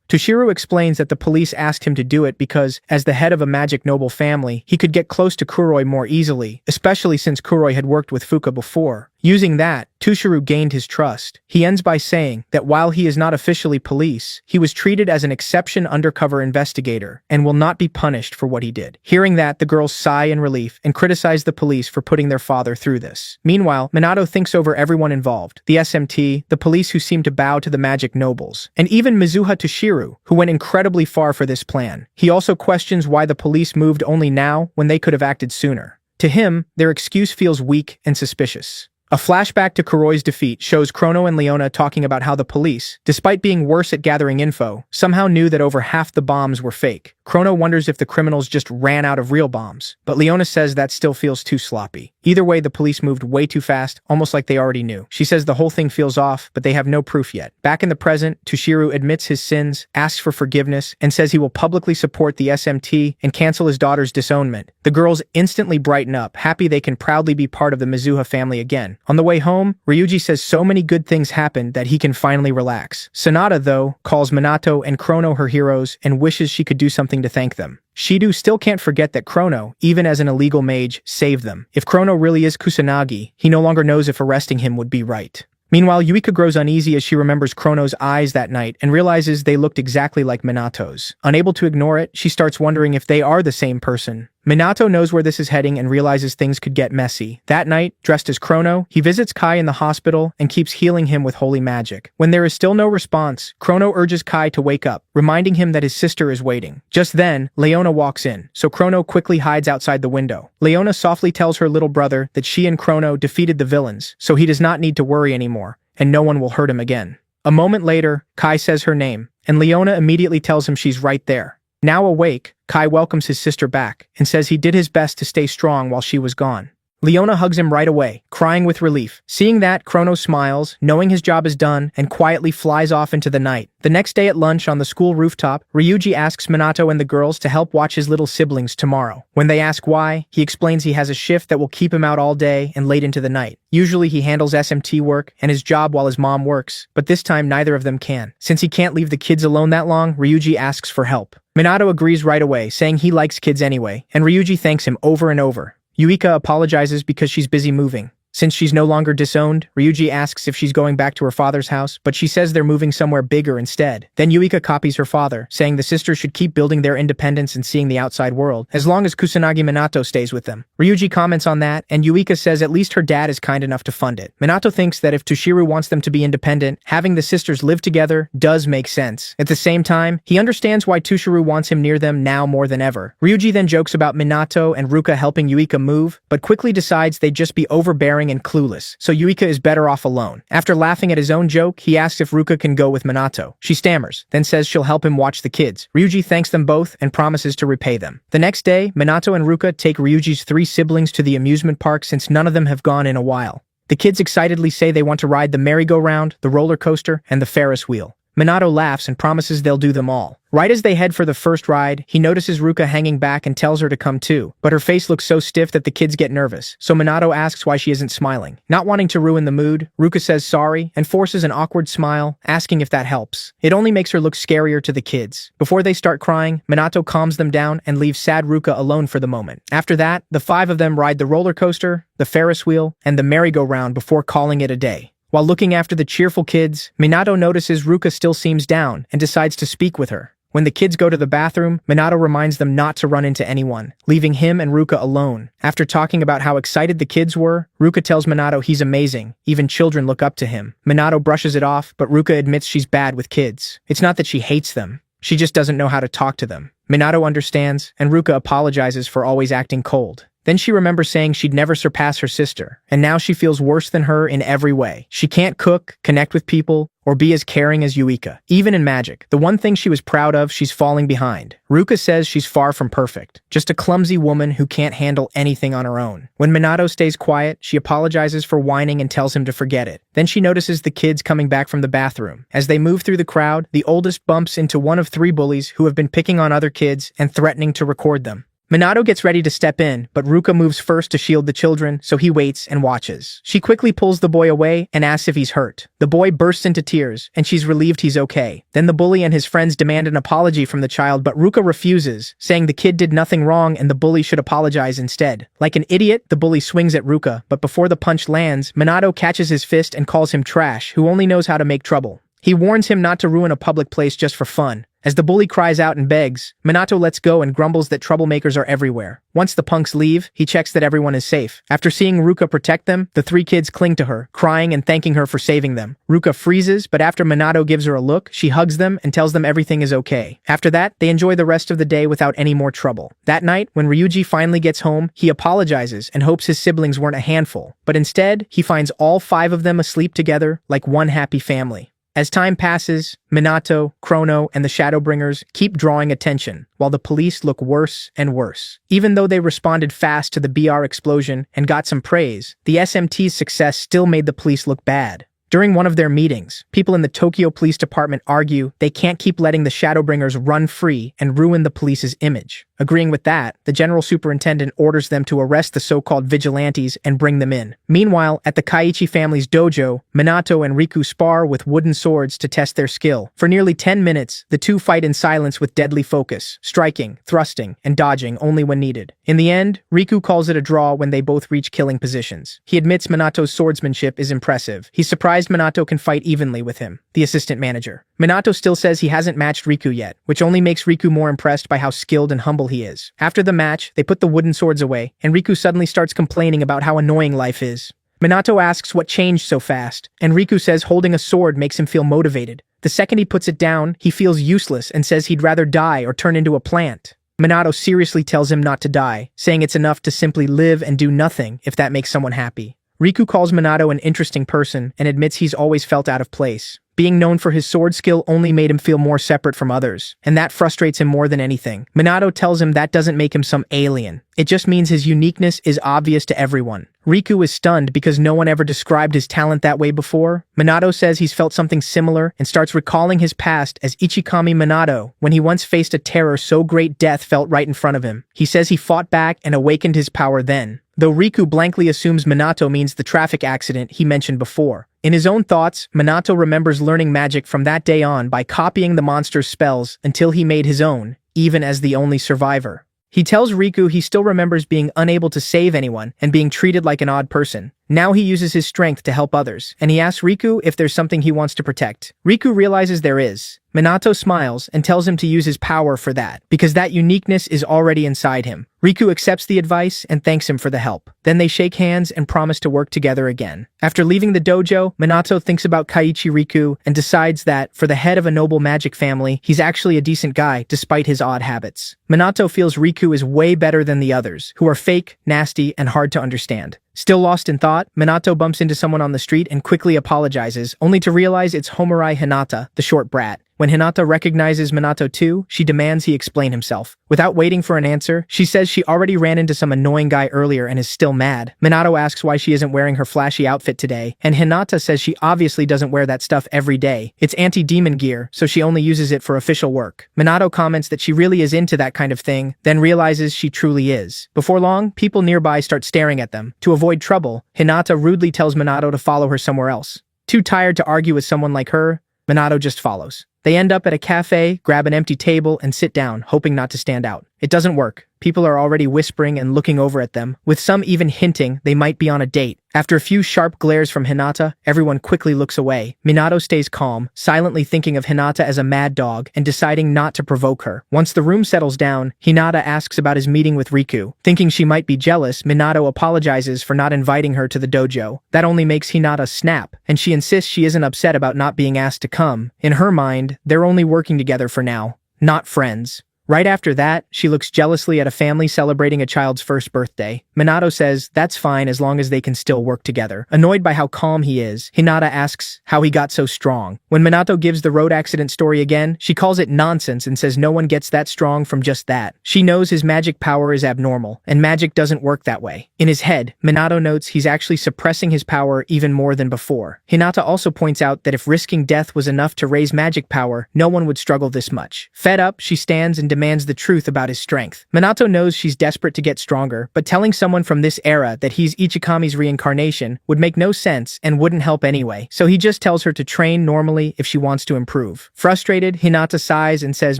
Toshiru explains that the police asked him to do it because, as the head of a Magic Noble family, he could get close to Kuroi more easily, especially since Kuroi had worked with Fuka before. Using that, Toshiru gained his trust. He ends by saying that while he is not officially police, he was treated as an exception undercover investigator and will not be punished for what he did. Hearing that, the girls sigh in relief and criticize the police for putting their father through this. Meanwhile, Minato thinks over everyone involved: the SMT, the police who seem to bow to the Magic Nobles, and even Mizuha Toshiru, who went incredibly far for this plan. He also questions why the police moved only now when they could have acted sooner. To him, their excuse feels weak and suspicious. A flashback to Kuroi's defeat shows Chrono and Leona talking about how the police, despite being worse at gathering info, somehow knew that over half the bombs were fake. Chrono wonders if the criminals just ran out of real bombs, but Leona says that still feels too sloppy. Either way, the police moved way too fast, almost like they already knew. She says the whole thing feels off, but they have no proof yet. Back in the present, Toshiru admits his sins, asks for forgiveness, and says he will publicly support the SMT and cancel his daughter's disownment. The girls instantly brighten up, happy they can proudly be part of the Mizuha family again. On the way home, Ryuji says so many good things happened that he can finally relax. Sanada, though, calls Minato and Chrono her heroes and wishes she could do something to thank them. Shido still can't forget that Chrono, even as an illegal mage, saved them. If Chrono really is Kusanagi, he no longer knows if arresting him would be right. Meanwhile, Yuika grows uneasy as she remembers Chrono's eyes that night and realizes they looked exactly like Minato's. Unable to ignore it, she starts wondering if they are the same person. Minato knows where this is heading and realizes things could get messy. That night, dressed as Chrono, he visits Kai in the hospital and keeps healing him with holy magic. When there is still no response, Chrono urges Kai to wake up, reminding him that his sister is waiting. Just then, Leona walks in, so Chrono quickly hides outside the window. Leona softly tells her little brother that she and Chrono defeated the villains, so he does not need to worry anymore, and no one will hurt him again. A moment later, Kai says her name, and Leona immediately tells him she's right there. Now awake, Kai welcomes his sister back and says he did his best to stay strong while she was gone. Leona hugs him right away, crying with relief. Seeing that, Chrono smiles, knowing his job is done, and quietly flies off into the night. The next day at lunch on the school rooftop, Ryuji asks Minato and the girls to help watch his little siblings tomorrow. When they ask why, he explains he has a shift that will keep him out all day and late into the night. Usually he handles SMT work and his job while his mom works, but this time neither of them can. Since he can't leave the kids alone that long, Ryuji asks for help. Minato agrees right away, saying he likes kids anyway, and Ryuji thanks him over and over. Yuika apologizes because she's busy moving. Since she's no longer disowned, Ryuji asks if she's going back to her father's house, but she says they're moving somewhere bigger instead. Then Yuika copies her father, saying the sisters should keep building their independence and seeing the outside world, as long as Kusanagi Minato stays with them. Ryuji comments on that, and Yuika says at least her dad is kind enough to fund it. Minato thinks that if Toshiru wants them to be independent, having the sisters live together does make sense. At the same time, he understands why Toshiru wants him near them now more than ever. Ryuji then jokes about Minato and Ruka helping Yuika move, but quickly decides they'd just be overbearing and clueless, so Yuika is better off alone. After laughing at his own joke, he asks if Ruka can go with Minato. She stammers, then says she'll help him watch the kids. Ryuji thanks them both and promises to repay them. The next day, Minato and Ruka take Ryuji's 3 siblings to the amusement park since none of them have gone in a while. The kids excitedly say they want to ride the merry-go-round, the roller coaster, and the Ferris wheel. Minato laughs and promises they'll do them all. Right as they head for the first ride, he notices Ruka hanging back and tells her to come too, but her face looks so stiff that the kids get nervous, so Minato asks why she isn't smiling. Not wanting to ruin the mood, Ruka says sorry and forces an awkward smile, asking if that helps. It only makes her look scarier to the kids. Before they start crying, Minato calms them down and leaves sad Ruka alone for the moment. After that, the 5 of them ride the roller coaster, the Ferris wheel, and the merry-go-round before calling it a day. While looking after the cheerful kids, Minato notices Ruka still seems down and decides to speak with her. When the kids go to the bathroom, Minato reminds them not to run into anyone, leaving him and Ruka alone. After talking about how excited the kids were, Ruka tells Minato he's amazing, even children look up to him. Minato brushes it off, but Ruka admits she's bad with kids. It's not that she hates them, she just doesn't know how to talk to them. Minato understands, and Ruka apologizes for always acting cold. Then she remembers saying she'd never surpass her sister, and now she feels worse than her in every way. She can't cook, connect with people, or be as caring as Yuika. Even in magic, the one thing she was proud of, she's falling behind. Ruka says she's far from perfect, just a clumsy woman who can't handle anything on her own. When Minato stays quiet, she apologizes for whining and tells him to forget it. Then she notices the kids coming back from the bathroom. As they move through the crowd, the oldest bumps into one of 3 bullies who have been picking on other kids and threatening to record them. Minato gets ready to step in, but Ruka moves first to shield the children, so he waits and watches. She quickly pulls the boy away and asks if he's hurt. The boy bursts into tears, and she's relieved he's okay. Then the bully and his friends demand an apology from the child, but Ruka refuses, saying the kid did nothing wrong and the bully should apologize instead. Like an idiot, the bully swings at Ruka, but before the punch lands, Minato catches his fist and calls him trash, who only knows how to make trouble. He warns him not to ruin a public place just for fun. As the bully cries out and begs, Minato lets go and grumbles that troublemakers are everywhere. Once the punks leave, he checks that everyone is safe. After seeing Ruka protect them, the 3 kids cling to her, crying and thanking her for saving them. Ruka freezes, but after Minato gives her a look, she hugs them and tells them everything is okay. After that, they enjoy the rest of the day without any more trouble. That night, when Ryuji finally gets home, he apologizes and hopes his siblings weren't a handful. But instead, he finds all 5 of them asleep together like one happy family. As time passes, Minato, Chrono, and the Shadowbringers keep drawing attention, while the police look worse and worse. Even though they responded fast to the BR explosion and got some praise, the SMT's success still made the police look bad. During one of their meetings, people in the Tokyo Police Department argue they can't keep letting the Shadowbringers run free and ruin the police's image. Agreeing with that, the general superintendent orders them to arrest the so-called vigilantes and bring them in. Meanwhile, at the Kaiichi family's dojo, Minato and Riku spar with wooden swords to test their skill. For nearly 10 minutes, the two fight in silence with deadly focus, striking, thrusting, and dodging only when needed. In the end, Riku calls it a draw when they both reach killing positions. He admits Minato's swordsmanship is impressive. He's surprised surprised Minato can fight evenly with him, the assistant manager. Minato still says he hasn't matched Riku yet, which only makes Riku more impressed by how skilled and humble he is. After the match, they put the wooden swords away, and Riku suddenly starts complaining about how annoying life is. Minato asks what changed so fast, and Riku says holding a sword makes him feel motivated. The second he puts it down, he feels useless and says he'd rather die or turn into a plant. Minato seriously tells him not to die, saying it's enough to simply live and do nothing if that makes someone happy. Riku calls Minato an interesting person and admits he's always felt out of place. Being known for his sword skill only made him feel more separate from others, and that frustrates him more than anything. Minato tells him that doesn't make him some alien. It just means his uniqueness is obvious to everyone. Riku is stunned because no one ever described his talent that way before. Minato says he's felt something similar and starts recalling his past as Ichikami Minato when he once faced a terror so great death felt right in front of him. He says he fought back and awakened his power then, though Riku blankly assumes Minato means the traffic accident he mentioned before. In his own thoughts, Minato remembers learning magic from that day on by copying the monster's spells until he made his own, even as the only survivor. He tells Riku he still remembers being unable to save anyone and being treated like an odd person. Now he uses his strength to help others, and he asks Riku if there's something he wants to protect. Riku realizes there is. Minato smiles and tells him to use his power for that, because that uniqueness is already inside him. Riku accepts the advice and thanks him for the help. Then they shake hands and promise to work together again. After leaving the dojo, Minato thinks about Kaiichi Riku and decides that, for the head of a noble magic family, he's actually a decent guy despite his odd habits. Minato feels Riku is way better than the others, who are fake, nasty, and hard to understand. Still lost in thought, Minato bumps into someone on the street and quickly apologizes, only to realize it's Homurai Hinata, the short brat. When Hinata recognizes Minato too, she demands he explain himself. Without waiting for an answer, she says she already ran into some annoying guy earlier and is still mad. Minato asks why she isn't wearing her flashy outfit today, and Hinata says she obviously doesn't wear that stuff every day. It's anti-demon gear, so she only uses it for official work. Minato comments that she really is into that kind of thing, then realizes she truly is. Before long, people nearby start staring at them. To avoid trouble, Hinata rudely tells Minato to follow her somewhere else. Too tired to argue with someone like her, Minato just follows. They end up at a cafe, grab an empty table, and sit down, hoping not to stand out. It doesn't work. People are already whispering and looking over at them, with some even hinting they might be on a date. After a few sharp glares from Hinata, everyone quickly looks away. Minato stays calm, silently thinking of Hinata as a mad dog and deciding not to provoke her. Once the room settles down, Hinata asks about his meeting with Riku. Thinking she might be jealous, Minato apologizes for not inviting her to the dojo. That only makes Hinata snap, and she insists she isn't upset about not being asked to come. In her mind, they're only working together for now, not friends. Right after that, she looks jealously at a family celebrating a child's first birthday. Minato says that's fine as long as they can still work together. Annoyed by how calm he is, Hinata asks how he got so strong. When Minato gives the road accident story again, she calls it nonsense and says no one gets that strong from just that. She knows his magic power is abnormal, and magic doesn't work that way. In his head, Minato notes he's actually suppressing his power even more than before. Hinata also points out that if risking death was enough to raise magic power, no one would struggle this much. Fed up, she stands and demands the truth about his strength. Minato knows she's desperate to get stronger, but telling someone from this era that he's Ichikami's reincarnation would make no sense and wouldn't help anyway, so he just tells her to train normally if she wants to improve. Frustrated, Hinata sighs and says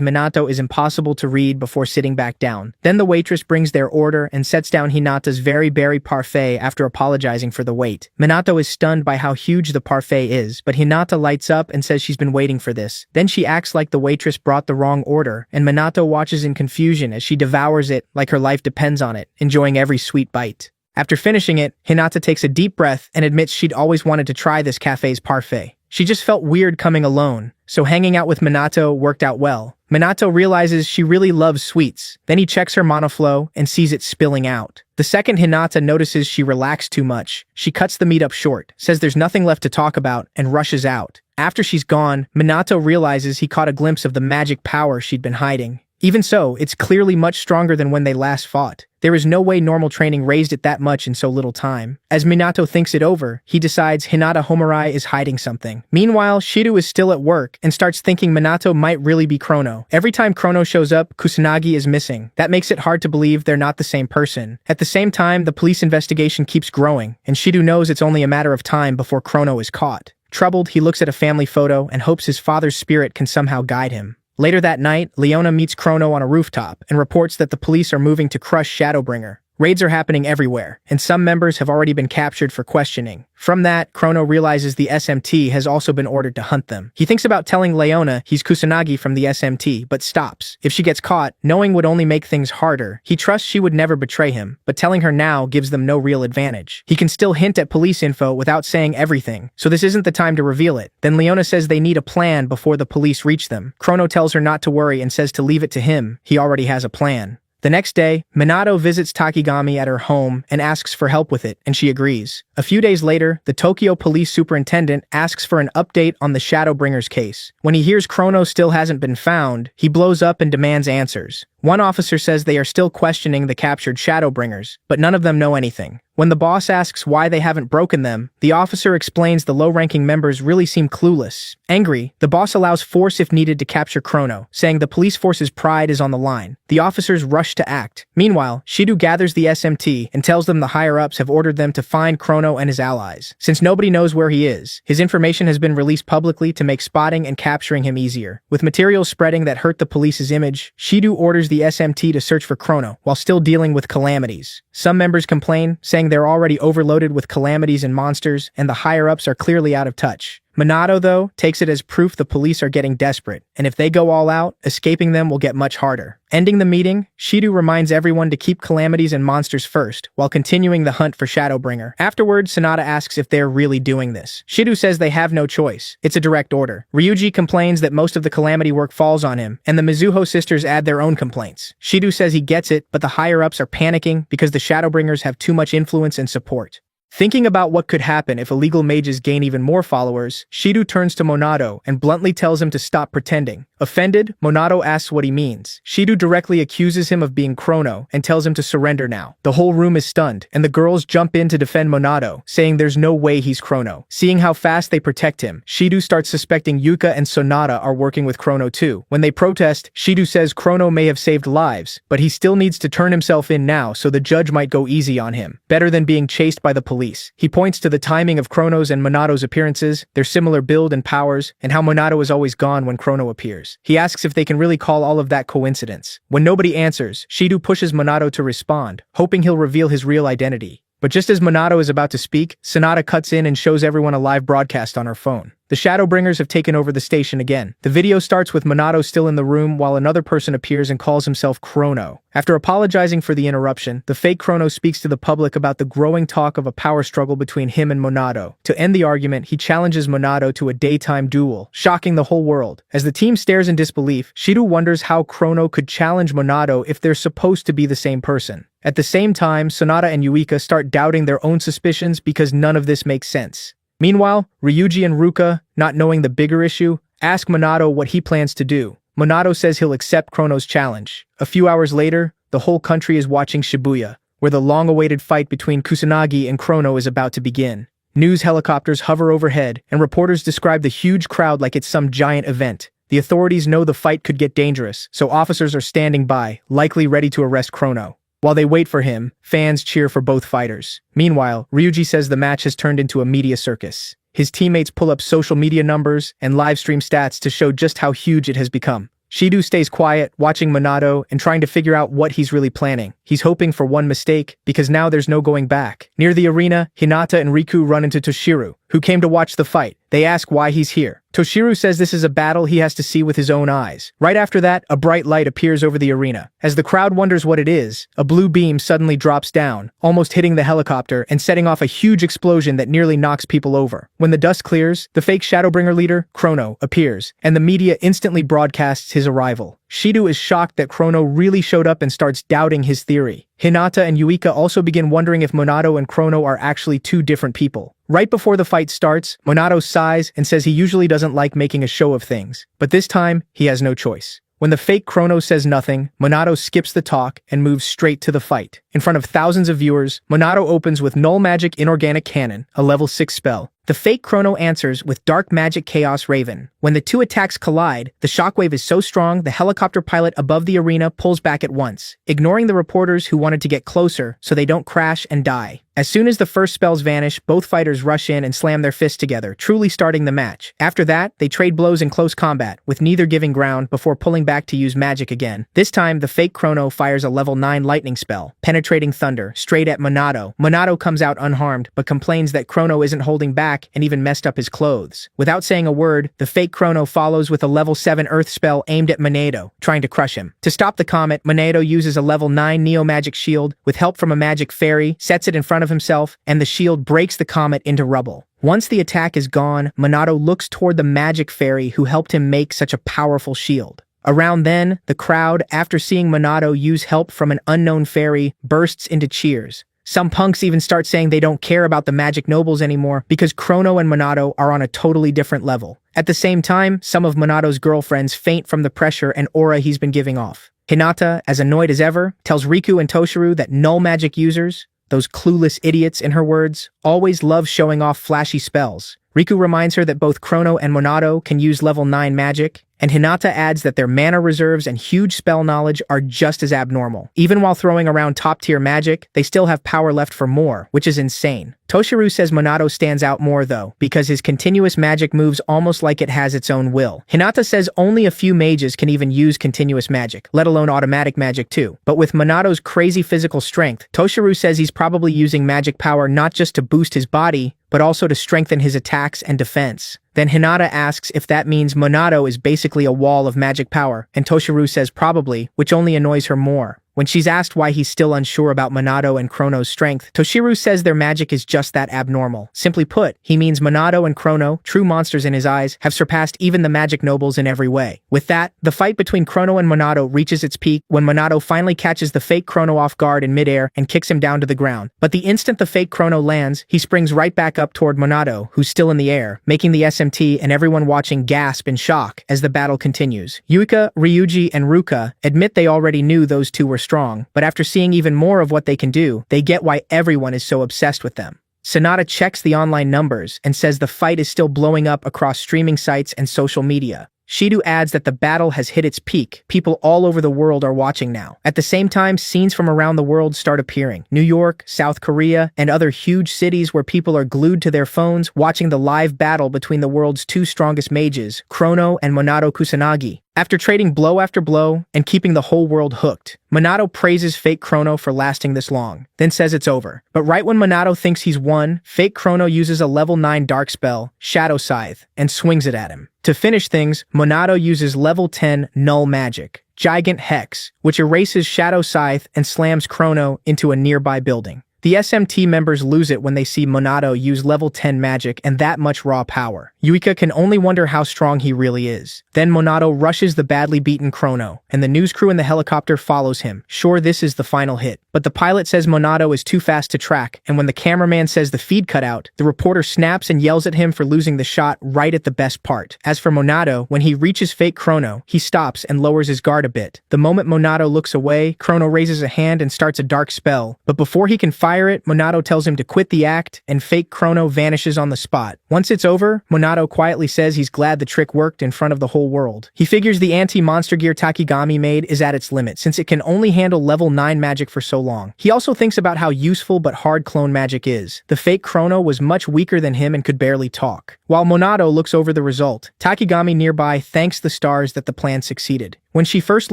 Minato is impossible to read before sitting back down. Then the waitress brings their order and sets down Hinata's very berry parfait after apologizing for the wait. Minato is stunned by how huge the parfait is, but Hinata lights up and says she's been waiting for this. Then she acts like the waitress brought the wrong order, and Minato watches in confusion as she devours it like her life depends on it, enjoying every sweet bite. After finishing it, Hinata takes a deep breath and admits she'd always wanted to try this cafe's parfait. She just felt weird coming alone, so hanging out with Minato worked out well. Minato realizes she really loves sweets. Then he checks her monoflow and sees it spilling out. The second Hinata notices she relaxed too much, she cuts the meetup short, says there's nothing left to talk about, and rushes out. After she's gone, Minato realizes he caught a glimpse of the magic power she'd been hiding. Even so, it's clearly much stronger than when they last fought. There is no way normal training raised it that much in so little time. As Minato thinks it over, he decides Hinata Homurai is hiding something. Meanwhile, Shiru is still at work and starts thinking Minato might really be Chrono. Every time Chrono shows up, Kusanagi is missing. That makes it hard to believe they're not the same person. At the same time, the police investigation keeps growing, and Shiru knows it's only a matter of time before Chrono is caught. Troubled, he looks at a family photo and hopes his father's spirit can somehow guide him. Later that night, Leona meets Chrono on a rooftop and reports that the police are moving to crush Shadowbringer. Raids are happening everywhere, and some members have already been captured for questioning. From that, Chrono realizes the SMT has also been ordered to hunt them. He thinks about telling Leona he's Kusanagi from the SMT, but stops. If she gets caught, knowing would only make things harder. He trusts she would never betray him, but telling her now gives them no real advantage. He can still hint at police info without saying everything, so this isn't the time to reveal it. Then Leona says they need a plan before the police reach them. Chrono tells her not to worry and says to leave it to him. He already has a plan. The next day, Minato visits Takigami at her home and asks for help with it, and she agrees. A few days later, the Tokyo police superintendent asks for an update on the Shadowbringers case. When he hears Chrono still hasn't been found, he blows up and demands answers. One officer says they are still questioning the captured Shadowbringers, but none of them know anything. When the boss asks why they haven't broken them, the officer explains the low-ranking members really seem clueless. Angry, the boss allows force if needed to capture Chrono, saying the police force's pride is on the line. The officers rush to act. Meanwhile, Shido gathers the SMT and tells them the higher-ups have ordered them to find Chrono and his allies. Since nobody knows where he is, his information has been released publicly to make spotting and capturing him easier. With materials spreading that hurt the police's image, Shido orders the SMT to search for Chrono, while still dealing with calamities. Some members complain, saying they're already overloaded with calamities and monsters, and the higher-ups are clearly out of touch. Minato, though, takes it as proof the police are getting desperate, and if they go all out, escaping them will get much harder. Ending the meeting, Shido reminds everyone to keep calamities and monsters first, while continuing the hunt for Shadowbringer. Afterwards, Sanada asks if they're really doing this. Shido says they have no choice. It's a direct order. Ryuji complains that most of the calamity work falls on him, and the Mizuho sisters add their own complaints. Shido says he gets it, but the higher-ups are panicking because the Shadowbringers have too much influence and support. Thinking about what could happen if illegal mages gain even more followers, Shido turns to Monado and bluntly tells him to stop pretending. Offended, Monado asks what he means. Shido directly accuses him of being Chrono and tells him to surrender now. The whole room is stunned, and the girls jump in to defend Monado, saying there's no way he's Chrono. Seeing how fast they protect him, Shido starts suspecting Yuka and Sonata are working with Chrono too. When they protest, Shido says Chrono may have saved lives, but he still needs to turn himself in now so the judge might go easy on him. Better than being chased by the police. He points to the timing of Chrono's and Monado's appearances, their similar build and powers, and how Monado is always gone when Chrono appears. He asks if they can really call all of that coincidence. When nobody answers, Shido pushes Monado to respond, hoping he'll reveal his real identity. But just as Monado is about to speak, Sonata cuts in and shows everyone a live broadcast on her phone. The Shadowbringers have taken over the station again. The video starts with Monado still in the room while another person appears and calls himself Chrono. After apologizing for the interruption, the fake Chrono speaks to the public about the growing talk of a power struggle between him and Monado. To end the argument, he challenges Monado to a daytime duel, shocking the whole world. As the team stares in disbelief, Shido wonders how Chrono could challenge Monado if they're supposed to be the same person. At the same time, Sonata and Yuika start doubting their own suspicions because none of this makes sense. Meanwhile, Ryuji and Ruka, not knowing the bigger issue, ask Monado what he plans to do. Monado says he'll accept Chrono's challenge. A few hours later, the whole country is watching Shibuya, where the long-awaited fight between Kusanagi and Chrono is about to begin. News helicopters hover overhead, and reporters describe the huge crowd like it's some giant event. The authorities know the fight could get dangerous, so officers are standing by, likely ready to arrest Chrono. While they wait for him, fans cheer for both fighters. Meanwhile, Ryuji says the match has turned into a media circus. His teammates pull up social media numbers and live stream stats to show just how huge it has become. Shido stays quiet, watching Monado and trying to figure out what he's really planning. He's hoping for one mistake, because now there's no going back. Near the arena, Hinata and Riku run into Toshiru, who came to watch the fight. They ask why he's here. Toshiru says this is a battle he has to see with his own eyes. Right after that, a bright light appears over the arena. As the crowd wonders what it is, a blue beam suddenly drops down, almost hitting the helicopter and setting off a huge explosion that nearly knocks people over. When the dust clears, the fake Shadowbringer leader, Chrono, appears, and the media instantly broadcasts his arrival. Shido is shocked that Chrono really showed up and starts doubting his theory. Hinata and Yuika also begin wondering if Monado and Chrono are actually two different people. Right before the fight starts, Monado sighs and says he usually doesn't like making a show of things, but this time, he has no choice. When the fake Chrono says nothing, Monado skips the talk and moves straight to the fight. In front of thousands of viewers, Monado opens with Null Magic Inorganic Cannon, a level 6 spell. The fake Chrono answers with Dark Magic Chaos Raven. When the two attacks collide, the shockwave is so strong the helicopter pilot above the arena pulls back at once, ignoring the reporters who wanted to get closer so they don't crash and die. As soon as the first spells vanish, both fighters rush in and slam their fists together, truly starting the match. After that, they trade blows in close combat, with neither giving ground before pulling back to use magic again. This time, the fake Chrono fires a level 9 lightning spell, Penetrating Thunder, straight at Monado. Monado comes out unharmed, but complains that Chrono isn't holding back and even messed up his clothes. Without saying a word, the fake Chrono follows with a level 7 earth spell aimed at Monado, trying to crush him. To stop the comet, Monado uses a level 9 neo-magic shield, with help from a magic fairy, sets it in front of himself, and the shield breaks the comet into rubble. Once the attack is gone, Monado looks toward the magic fairy who helped him make such a powerful shield. Around then, the crowd, after seeing Monado use help from an unknown fairy, bursts into cheers. Some punks even start saying they don't care about the magic nobles anymore because Chrono and Monado are on a totally different level. At the same time, some of Monado's girlfriends faint from the pressure and aura he's been giving off. Hinata, as annoyed as ever, tells Riku and Toshiru that null magic users, those clueless idiots in her words, always love showing off flashy spells. Riku reminds her that both Chrono and Monado can use level 9 magic, and Hinata adds that their mana reserves and huge spell knowledge are just as abnormal. Even while throwing around top-tier magic, they still have power left for more, which is insane. Toshiru says Monado stands out more though, because his continuous magic moves almost like it has its own will. Hinata says only a few mages can even use continuous magic, let alone automatic magic too. But with Monado's crazy physical strength, Toshiru says he's probably using magic power not just to boost his body, but also to strengthen his attacks and defense. Then Hinata asks if that means Monado is basically a wall of magic power, and Toshiru says probably, which only annoys her more. When she's asked why he's still unsure about Monado and Chrono's strength, Toshiru says their magic is just that abnormal. Simply put, he means Monado and Chrono, true monsters in his eyes, have surpassed even the magic nobles in every way. With that, the fight between Chrono and Monado reaches its peak when Monado finally catches the fake Chrono off guard in midair and kicks him down to the ground. But the instant the fake Chrono lands, he springs right back up toward Monado, who's still in the air, making the SMT and everyone watching gasp in shock as the battle continues. Yuika, Ryuji, and Ruka admit they already knew those two were strong, but after seeing even more of what they can do, they get why everyone is so obsessed with them. Sonata checks the online numbers and says the fight is still blowing up across streaming sites and social media. Shido adds that the battle has hit its peak. People all over the world are watching now. At the same time, scenes from around the world start appearing. New York, South Korea, and other huge cities where people are glued to their phones watching the live battle between the world's two strongest mages, Chrono and Monado Kusanagi. After trading blow after blow and keeping the whole world hooked, Monado praises fake Chrono for lasting this long, then says it's over. But right when Monado thinks he's won, fake Chrono uses a level 9 dark spell, Shadow Scythe, and swings it at him. To finish things, Monado uses level 10 null magic, Gigant Hex, which erases Shadow Scythe and slams Chrono into a nearby building. The SMT members lose it when they see Monado use level 10 magic and that much raw power. Yuika can only wonder how strong he really is. Then Monado rushes the badly beaten Chrono, and the news crew in the helicopter follows him. Sure, this is the final hit. But the pilot says Monado is too fast to track, and when the cameraman says the feed cut out, the reporter snaps and yells at him for losing the shot right at the best part. As for Monado, when he reaches fake Chrono, he stops and lowers his guard a bit. The moment Monado looks away, Chrono raises a hand and starts a dark spell. But before he can fire it, Monado tells him to quit the act, and fake Chrono vanishes on the spot. Once it's over, Monado quietly says he's glad the trick worked in front of the whole world. He figures the anti-monster gear Takigami made is at its limit, since it can only handle level 9 magic for so long. He also thinks about how useful but hard clone magic is. The fake Chrono was much weaker than him and could barely talk. While Monado looks over the result, Takigami nearby thanks the stars that the plan succeeded. When she first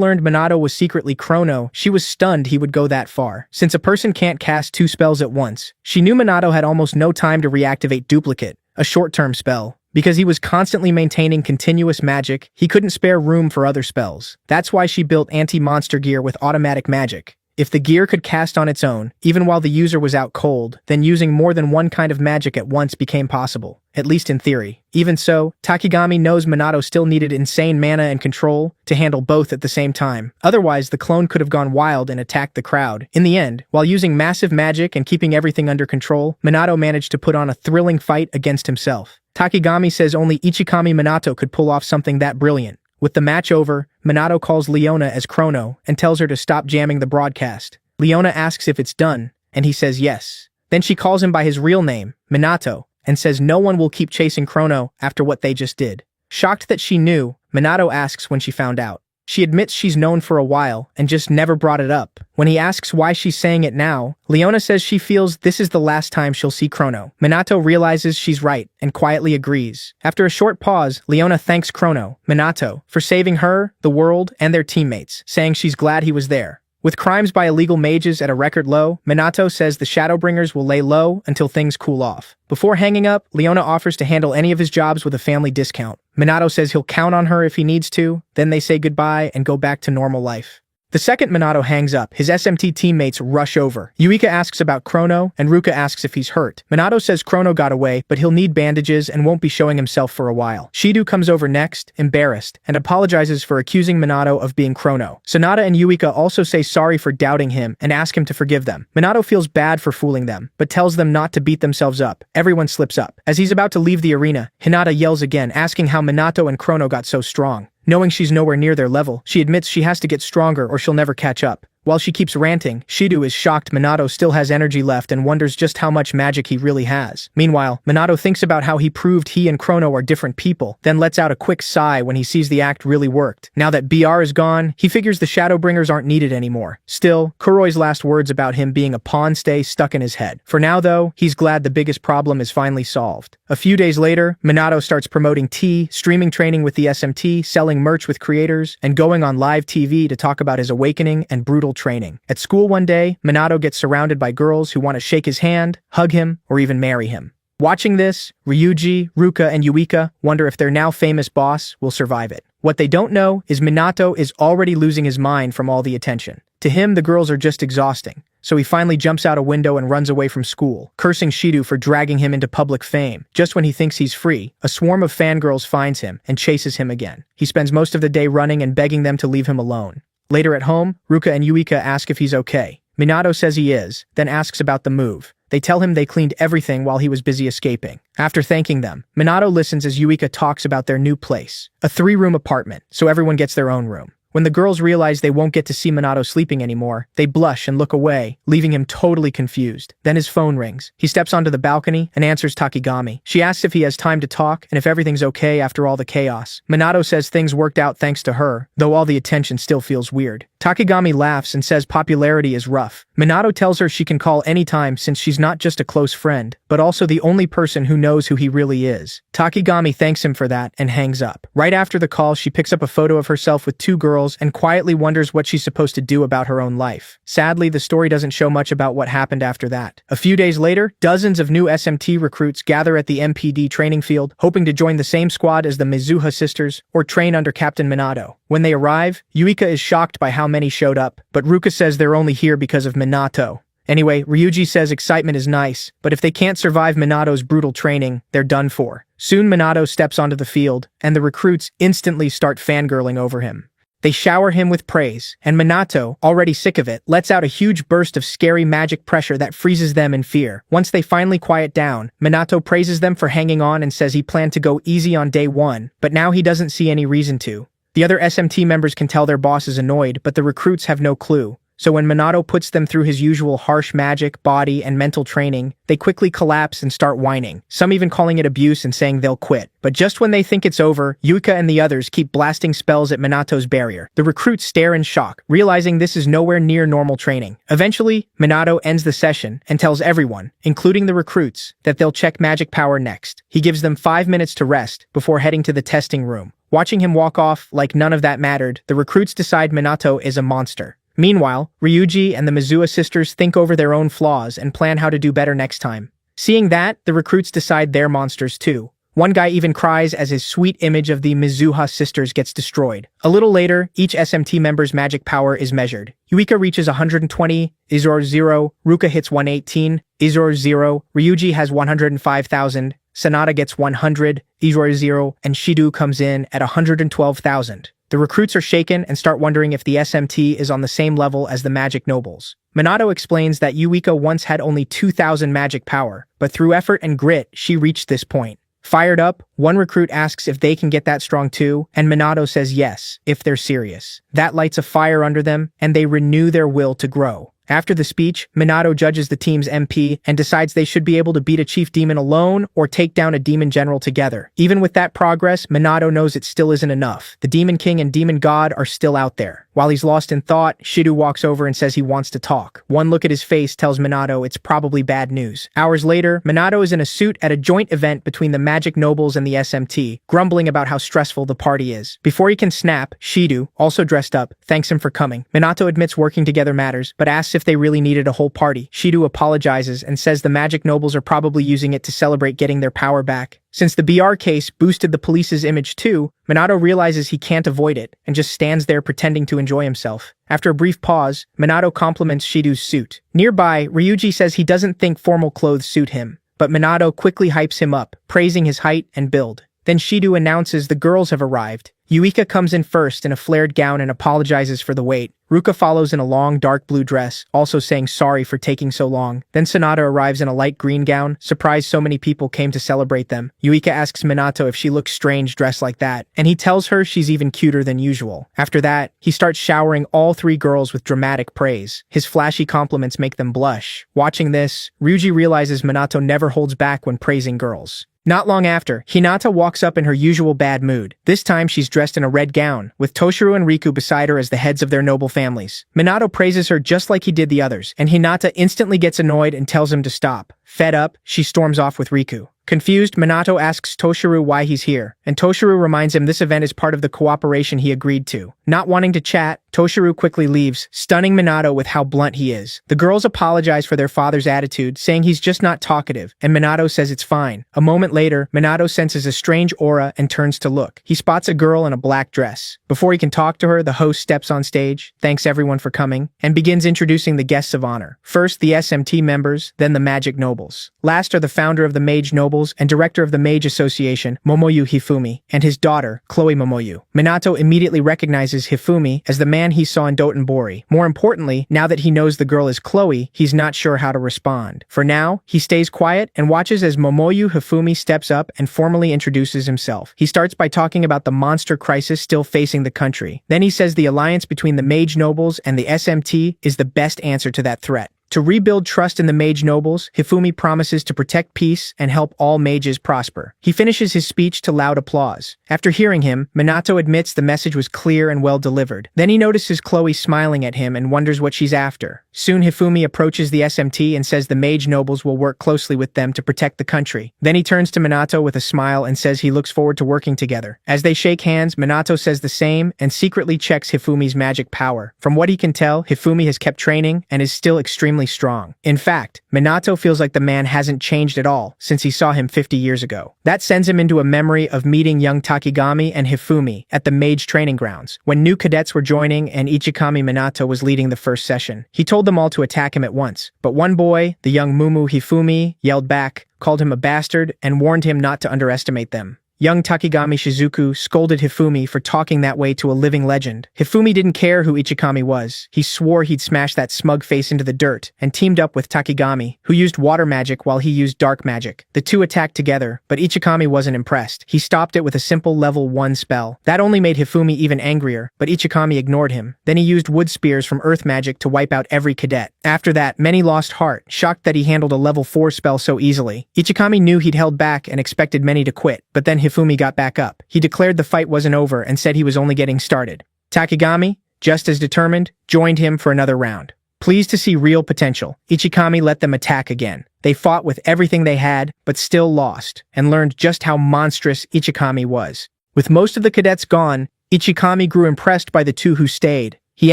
learned Monado was secretly Chrono, she was stunned he would go that far. Since a person can't cast 2 spells at once, she knew Monado had almost no time to reactivate Duplicate, a short-term spell. Because he was constantly maintaining continuous magic, he couldn't spare room for other spells. That's why she built anti-monster gear with automatic magic. If the gear could cast on its own, even while the user was out cold, then using more than one kind of magic at once became possible, at least in theory. Even so, Takigami knows Monado still needed insane mana and control to handle both at the same time. Otherwise, the clone could have gone wild and attacked the crowd. In the end, while using massive magic and keeping everything under control, Monado managed to put on a thrilling fight against himself. Takigami says only Ichikami Minato could pull off something that brilliant. With the match over, Monado calls Leona as Chrono and tells her to stop jamming the broadcast. Leona asks if it's done, and he says yes. Then she calls him by his real name, Minato, and says no one will keep chasing Chrono after what they just did. Shocked that she knew, Minato asks when she found out. She admits she's known for a while and just never brought it up. When he asks why she's saying it now, Leona says she feels this is the last time she'll see Chrono. Minato realizes she's right and quietly agrees. After a short pause, Leona thanks Minato, for saving her, the world, and their teammates, saying she's glad he was there. With crimes by illegal mages at a record low, Minato says the Shadowbringers will lay low until things cool off. Before hanging up, Leona offers to handle any of his jobs with a family discount. Minato says he'll count on her if he needs to, then they say goodbye and go back to normal life. The second Minato hangs up, his SMT teammates rush over. Yuika asks about Chrono, and Ruka asks if he's hurt. Minato says Chrono got away, but he'll need bandages and won't be showing himself for a while. Shido comes over next, embarrassed, and apologizes for accusing Minato of being Chrono. Sonata and Yuika also say sorry for doubting him and ask him to forgive them. Minato feels bad for fooling them, but tells them not to beat themselves up. Everyone slips up. As he's about to leave the arena, Hinata yells again, asking how Minato and Chrono got so strong. Knowing she's nowhere near their level, she admits she has to get stronger or she'll never catch up. While she keeps ranting, Shido is shocked Minato still has energy left and wonders just how much magic he really has. Meanwhile, Minato thinks about how he proved he and Chrono are different people, then lets out a quick sigh when he sees the act really worked. Now that BR is gone, he figures the Shadowbringers aren't needed anymore. Still, Kuroi's last words about him being a pawn stay stuck in his head. For now though, he's glad the biggest problem is finally solved. A few days later, Minato starts promoting tea, streaming training with the SMT, selling merch with creators, and going on live TV to talk about his awakening and brutal training. At school one day, Minato gets surrounded by girls who want to shake his hand, hug him, or even marry him. Watching this, Ryuji, Ruka, and Yuika wonder if their now famous boss will survive it. What they don't know is Minato is already losing his mind from all the attention. To him, the girls are just exhausting, so he finally jumps out a window and runs away from school, cursing Shido for dragging him into public fame. Just when he thinks he's free, a swarm of fangirls finds him and chases him again. He spends most of the day running and begging them to leave him alone. Later at home, Ruka and Yuika ask if he's okay. Minato says he is, then asks about the move. They tell him they cleaned everything while he was busy escaping. After thanking them, Minato listens as Yuika talks about their new place, a 3-room apartment, so everyone gets their own room. When the girls realize they won't get to see Minato sleeping anymore, they blush and look away, leaving him totally confused. Then his phone rings. He steps onto the balcony and answers Takigami. She asks if he has time to talk and if everything's okay after all the chaos. Minato says things worked out thanks to her, though all the attention still feels weird. Takigami laughs and says popularity is rough. Minato tells her she can call anytime since she's not just a close friend, but also the only person who knows who he really is. Takigami thanks him for that and hangs up. Right after the call, she picks up a photo of herself with 2 girls and quietly wonders what she's supposed to do about her own life. Sadly, the story doesn't show much about what happened after that. A few days later, dozens of new SMT recruits gather at the MPD training field, hoping to join the same squad as the Mizuha sisters or train under Captain Minato. When they arrive, Yuika is shocked by how many showed up, but Ruka says they're only here because of Minato. Anyway, Ryuji says excitement is nice, but if they can't survive Minato's brutal training, they're done for. Soon Minato steps onto the field, and the recruits instantly start fangirling over him. They shower him with praise, and Minato, already sick of it, lets out a huge burst of scary magic pressure that freezes them in fear. Once they finally quiet down, Minato praises them for hanging on and says he planned to go easy on day 1, but now he doesn't see any reason to. The other SMT members can tell their boss is annoyed, but the recruits have no clue. So when Minato puts them through his usual harsh magic, body, and mental training, they quickly collapse and start whining, some even calling it abuse and saying they'll quit. But just when they think it's over, Yuika and the others keep blasting spells at Minato's barrier. The recruits stare in shock, realizing this is nowhere near normal training. Eventually, Minato ends the session and tells everyone, including the recruits, that they'll check magic power next. He gives them 5 minutes to rest before heading to the testing room. Watching him walk off like none of that mattered, the recruits decide Minato is a monster. Meanwhile, Ryuji and the Mizuha sisters think over their own flaws and plan how to do better next time. Seeing that, the recruits decide they're monsters too. One guy even cries as his sweet image of the Mizuha sisters gets destroyed. A little later, each SMT member's magic power is measured. Yuika reaches 120, Izuru 0, Ruka hits 118, Izuru 0, Ryuji has 105,000, Sonata gets 100, Izuru 0, and Shido comes in at 112,000. The recruits are shaken and start wondering if the SMT is on the same level as the magic nobles. Minato explains that Yuika once had only 2,000 magic power, but through effort and grit, she reached this point. Fired up, one recruit asks if they can get that strong too, and Minato says yes, if they're serious. That lights a fire under them, and they renew their will to grow. After the speech, Minato judges the team's MP and decides they should be able to beat a chief demon alone or take down a demon general together. Even with that progress, Minato knows it still isn't enough. The Demon King and Demon God are still out there. While he's lost in thought, Shido walks over and says he wants to talk. One look at his face tells Minato it's probably bad news. Hours later, Minato is in a suit at a joint event between the Magic Nobles and the SMT, grumbling about how stressful the party is. Before he can snap, Shido, also dressed up, thanks him for coming. Minato admits working together matters, but asks if they really needed a whole party. Shido apologizes and says the Magic Nobles are probably using it to celebrate getting their power back. Since the BR case boosted the police's image too, Minato realizes he can't avoid it and just stands there pretending to enjoy himself. After a brief pause, Minato compliments Shido's suit. Nearby, Ryuji says he doesn't think formal clothes suit him, but Minato quickly hypes him up, praising his height and build. Then Shido announces the girls have arrived. Yuika comes in first in a flared gown and apologizes for the wait. Ruka follows in a long dark blue dress, also saying sorry for taking so long. Then Sonata arrives in a light green gown, surprised so many people came to celebrate them. Yuika asks Minato if she looks strange dressed like that, and he tells her she's even cuter than usual. After that, he starts showering all three girls with dramatic praise. His flashy compliments make them blush. Watching this, Ryuji realizes Minato never holds back when praising girls. Not long after, Hinata walks up in her usual bad mood. This time she's dressed in a red gown, with Toshiro and Riku beside her as the heads of their noble families. Minato praises her just like he did the others, and Hinata instantly gets annoyed and tells him to stop. Fed up, she storms off with Riku. Confused, Minato asks Toshiro why he's here, and Toshiro reminds him this event is part of the cooperation he agreed to. Not wanting to chat, Toshiro quickly leaves, stunning Minato with how blunt he is. The girls apologize for their father's attitude, saying he's just not talkative, and Minato says it's fine. A moment later, Minato senses a strange aura and turns to look. He spots a girl in a black dress. Before he can talk to her, the host steps on stage, thanks everyone for coming, and begins introducing the guests of honor. First, the SMT members, then the Magic Nobles. Last are the founder of the Mage Nobles and director of the Mage Association, Momoyu Hifumi, and his daughter, Chloe Momoyu. Minato immediately recognizes Hifumi as the man he saw in Dotonbori. More importantly, now that he knows the girl is Chloe, he's not sure how to respond. For now, he stays quiet and watches as Momoyu Hifumi steps up and formally introduces himself. He starts by talking about the monster crisis still facing the country. Then he says the alliance between the Mage Nobles and the SMT is the best answer to that threat. To rebuild trust in the Mage Nobles, Hifumi promises to protect peace and help all mages prosper. He finishes his speech to loud applause. After hearing him, Minato admits the message was clear and well delivered. Then he notices Chloe smiling at him and wonders what she's after. Soon Hifumi approaches the SMT and says the Mage Nobles will work closely with them to protect the country. Then he turns to Minato with a smile and says he looks forward to working together. As they shake hands, Minato says the same and secretly checks Hifumi's magic power. From what he can tell, Hifumi has kept training and is still extremely strong. In fact, Minato feels like the man hasn't changed at all since he saw him 50 years ago. That sends him into a memory of meeting young Takigami and Hifumi at the mage training grounds, when new cadets were joining and Ichikami Minato was leading the first session. He told them all to attack him at once, but one boy, the young Mumu Hifumi, yelled back, called him a bastard, and warned him not to underestimate them. Young Takigami Shizuku scolded Hifumi for talking that way to a living legend. Hifumi didn't care who Ichikami was. He swore he'd smash that smug face into the dirt, and teamed up with Takigami, who used water magic while he used dark magic. The two attacked together, but Ichikami wasn't impressed. He stopped it with a simple level 1 spell. That only made Hifumi even angrier, but Ichikami ignored him. Then he used wood spears from earth magic to wipe out every cadet. After that, many lost heart, shocked that he handled a level 4 spell so easily. Ichikami knew he'd held back and expected many to quit, but then Hifumi got back up. He declared the fight wasn't over and said he was only getting started. Takigami, just as determined, joined him for another round. Pleased to see real potential, Ichikami let them attack again. They fought with everything they had, but still lost, and learned just how monstrous Ichikami was. With most of the cadets gone, Ichikami grew impressed by the two who stayed. He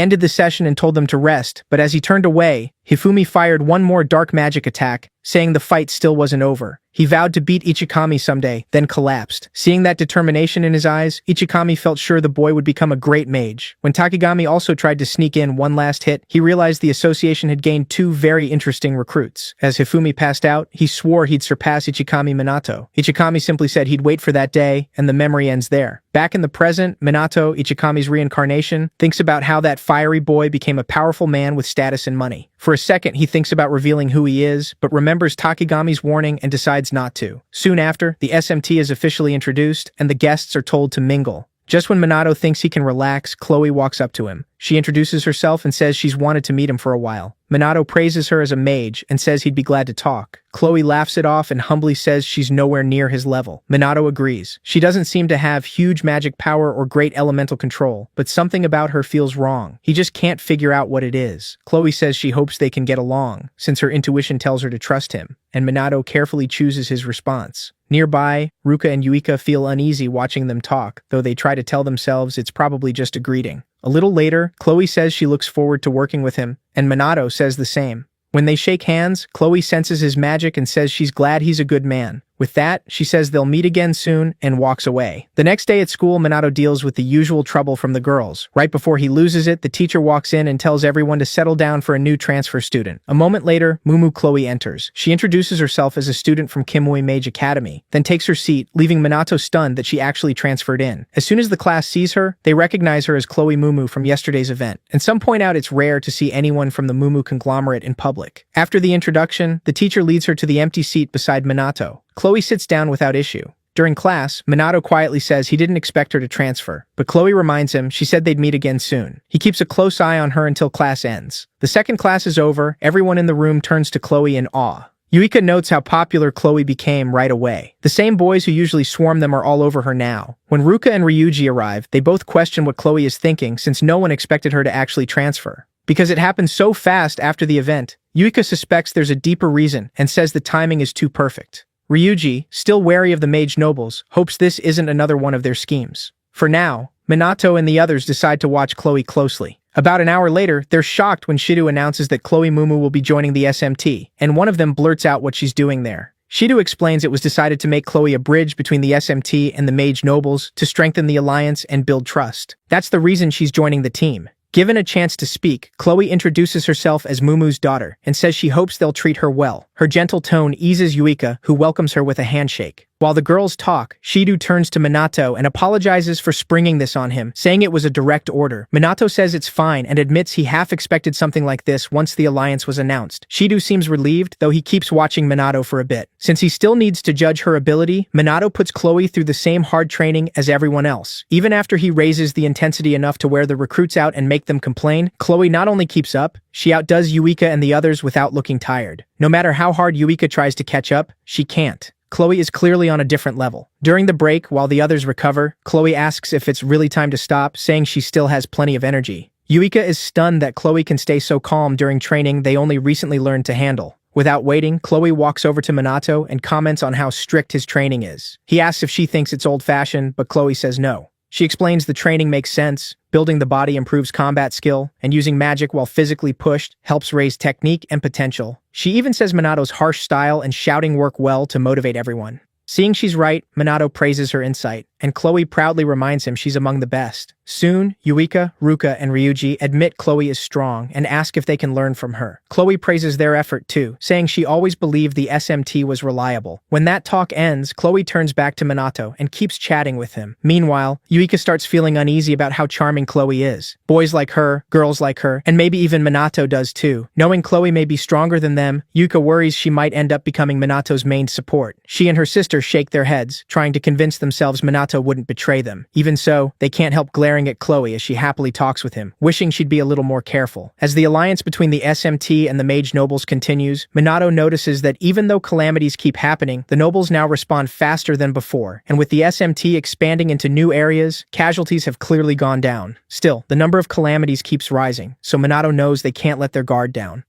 ended the session and told them to rest, but as he turned away, Hifumi fired one more dark magic attack, saying the fight still wasn't over. He vowed to beat Ichikami someday, then collapsed. Seeing that determination in his eyes, Ichikami felt sure the boy would become a great mage. When Takigami also tried to sneak in one last hit, he realized the association had gained two very interesting recruits. As Hifumi passed out, he swore he'd surpass Ichikami Minato. Ichikami simply said he'd wait for that day, and the memory ends there. Back in the present, Minato, Ichikami's reincarnation, thinks about how that fiery boy became a powerful man with status and money. For a second, he thinks about revealing who he is, but remembers Takigami's warning and decides not to. Soon after, the SMT is officially introduced, and the guests are told to mingle. Just when Minato thinks he can relax, Chloe walks up to him. She introduces herself and says she's wanted to meet him for a while. Minato praises her as a mage and says he'd be glad to talk. Chloe laughs it off and humbly says she's nowhere near his level. Minato agrees. She doesn't seem to have huge magic power or great elemental control, but something about her feels wrong. He just can't figure out what it is. Chloe says she hopes they can get along, since her intuition tells her to trust him, and Minato carefully chooses his response. Nearby, Ruka and Yuika feel uneasy watching them talk, though they try to tell themselves it's probably just a greeting. A little later, Chloe says she looks forward to working with him, and Minato says the same. When they shake hands, Chloe senses his magic and says she's glad he's a good man. With that, she says they'll meet again soon and walks away. The next day at school, Minato deals with the usual trouble from the girls. Right before he loses it, the teacher walks in and tells everyone to settle down for a new transfer student. A moment later, Mumu Chloe enters. She introduces herself as a student from Kimui Mage Academy, then takes her seat, leaving Minato stunned that she actually transferred in. As soon as the class sees her, they recognize her as Chloe Mumu from yesterday's event, and some point out it's rare to see anyone from the Mumu conglomerate in public. After the introduction, the teacher leads her to the empty seat beside Minato. Chloe sits down without issue. During class, Minato quietly says he didn't expect her to transfer, but Chloe reminds him she said they'd meet again soon. He keeps a close eye on her until class ends. The second class is over, everyone in the room turns to Chloe in awe. Yuika notes how popular Chloe became right away. The same boys who usually swarm them are all over her now. When Ruka and Ryuji arrive, they both question what Chloe is thinking since no one expected her to actually transfer. Because it happened so fast after the event, Yuika suspects there's a deeper reason and says the timing is too perfect. Ryuji, still wary of the mage nobles, hopes this isn't another one of their schemes. For now, Minato and the others decide to watch Chloe closely. About an hour later, they're shocked when Shido announces that Chloe Mumu will be joining the SMT, and one of them blurts out what she's doing there. Shido explains it was decided to make Chloe a bridge between the SMT and the mage nobles to strengthen the alliance and build trust. That's the reason she's joining the team. Given a chance to speak, Chloe introduces herself as Mumu's daughter and says she hopes they'll treat her well. Her gentle tone eases Yuika, who welcomes her with a handshake. While the girls talk, Shido turns to Minato and apologizes for springing this on him, saying it was a direct order. Minato says it's fine and admits he half expected something like this once the alliance was announced. Shido seems relieved, though he keeps watching Minato for a bit. Since he still needs to judge her ability, Minato puts Chloe through the same hard training as everyone else. Even after he raises the intensity enough to wear the recruits out and make them complain, Chloe not only keeps up, she outdoes Yuika and the others without looking tired. No matter how hard Yuika tries to catch up, she can't. Chloe is clearly on a different level. During the break, while the others recover, Chloe asks if it's really time to stop, saying she still has plenty of energy. Yuika is stunned that Chloe can stay so calm during training they only recently learned to handle. Without waiting, Chloe walks over to Minato and comments on how strict his training is. He asks if she thinks it's old-fashioned, but Chloe says no. She explains the training makes sense, building the body improves combat skill, and using magic while physically pushed helps raise technique and potential. She even says Minato's harsh style and shouting work well to motivate everyone. Seeing she's right, Minato praises her insight, and Chloe proudly reminds him she's among the best. Soon, Yuika, Ruka, and Ryuji admit Chloe is strong and ask if they can learn from her. Chloe praises their effort too, saying she always believed the SMT was reliable. When that talk ends, Chloe turns back to Minato and keeps chatting with him. Meanwhile, Yuika starts feeling uneasy about how charming Chloe is. Boys like her, girls like her, and maybe even Minato does too. Knowing Chloe may be stronger than them, Yuika worries she might end up becoming Minato's main support. She and her sister shake their heads, trying to convince themselves Minato wouldn't betray them. Even so, they can't help glaring at Chloe as she happily talks with him, wishing she'd be a little more careful. As the alliance between the SMT and the mage nobles continues, Minato notices that even though calamities keep happening, the nobles now respond faster than before, and with the SMT expanding into new areas, casualties have clearly gone down. Still, the number of calamities keeps rising, so Minato knows they can't let their guard down.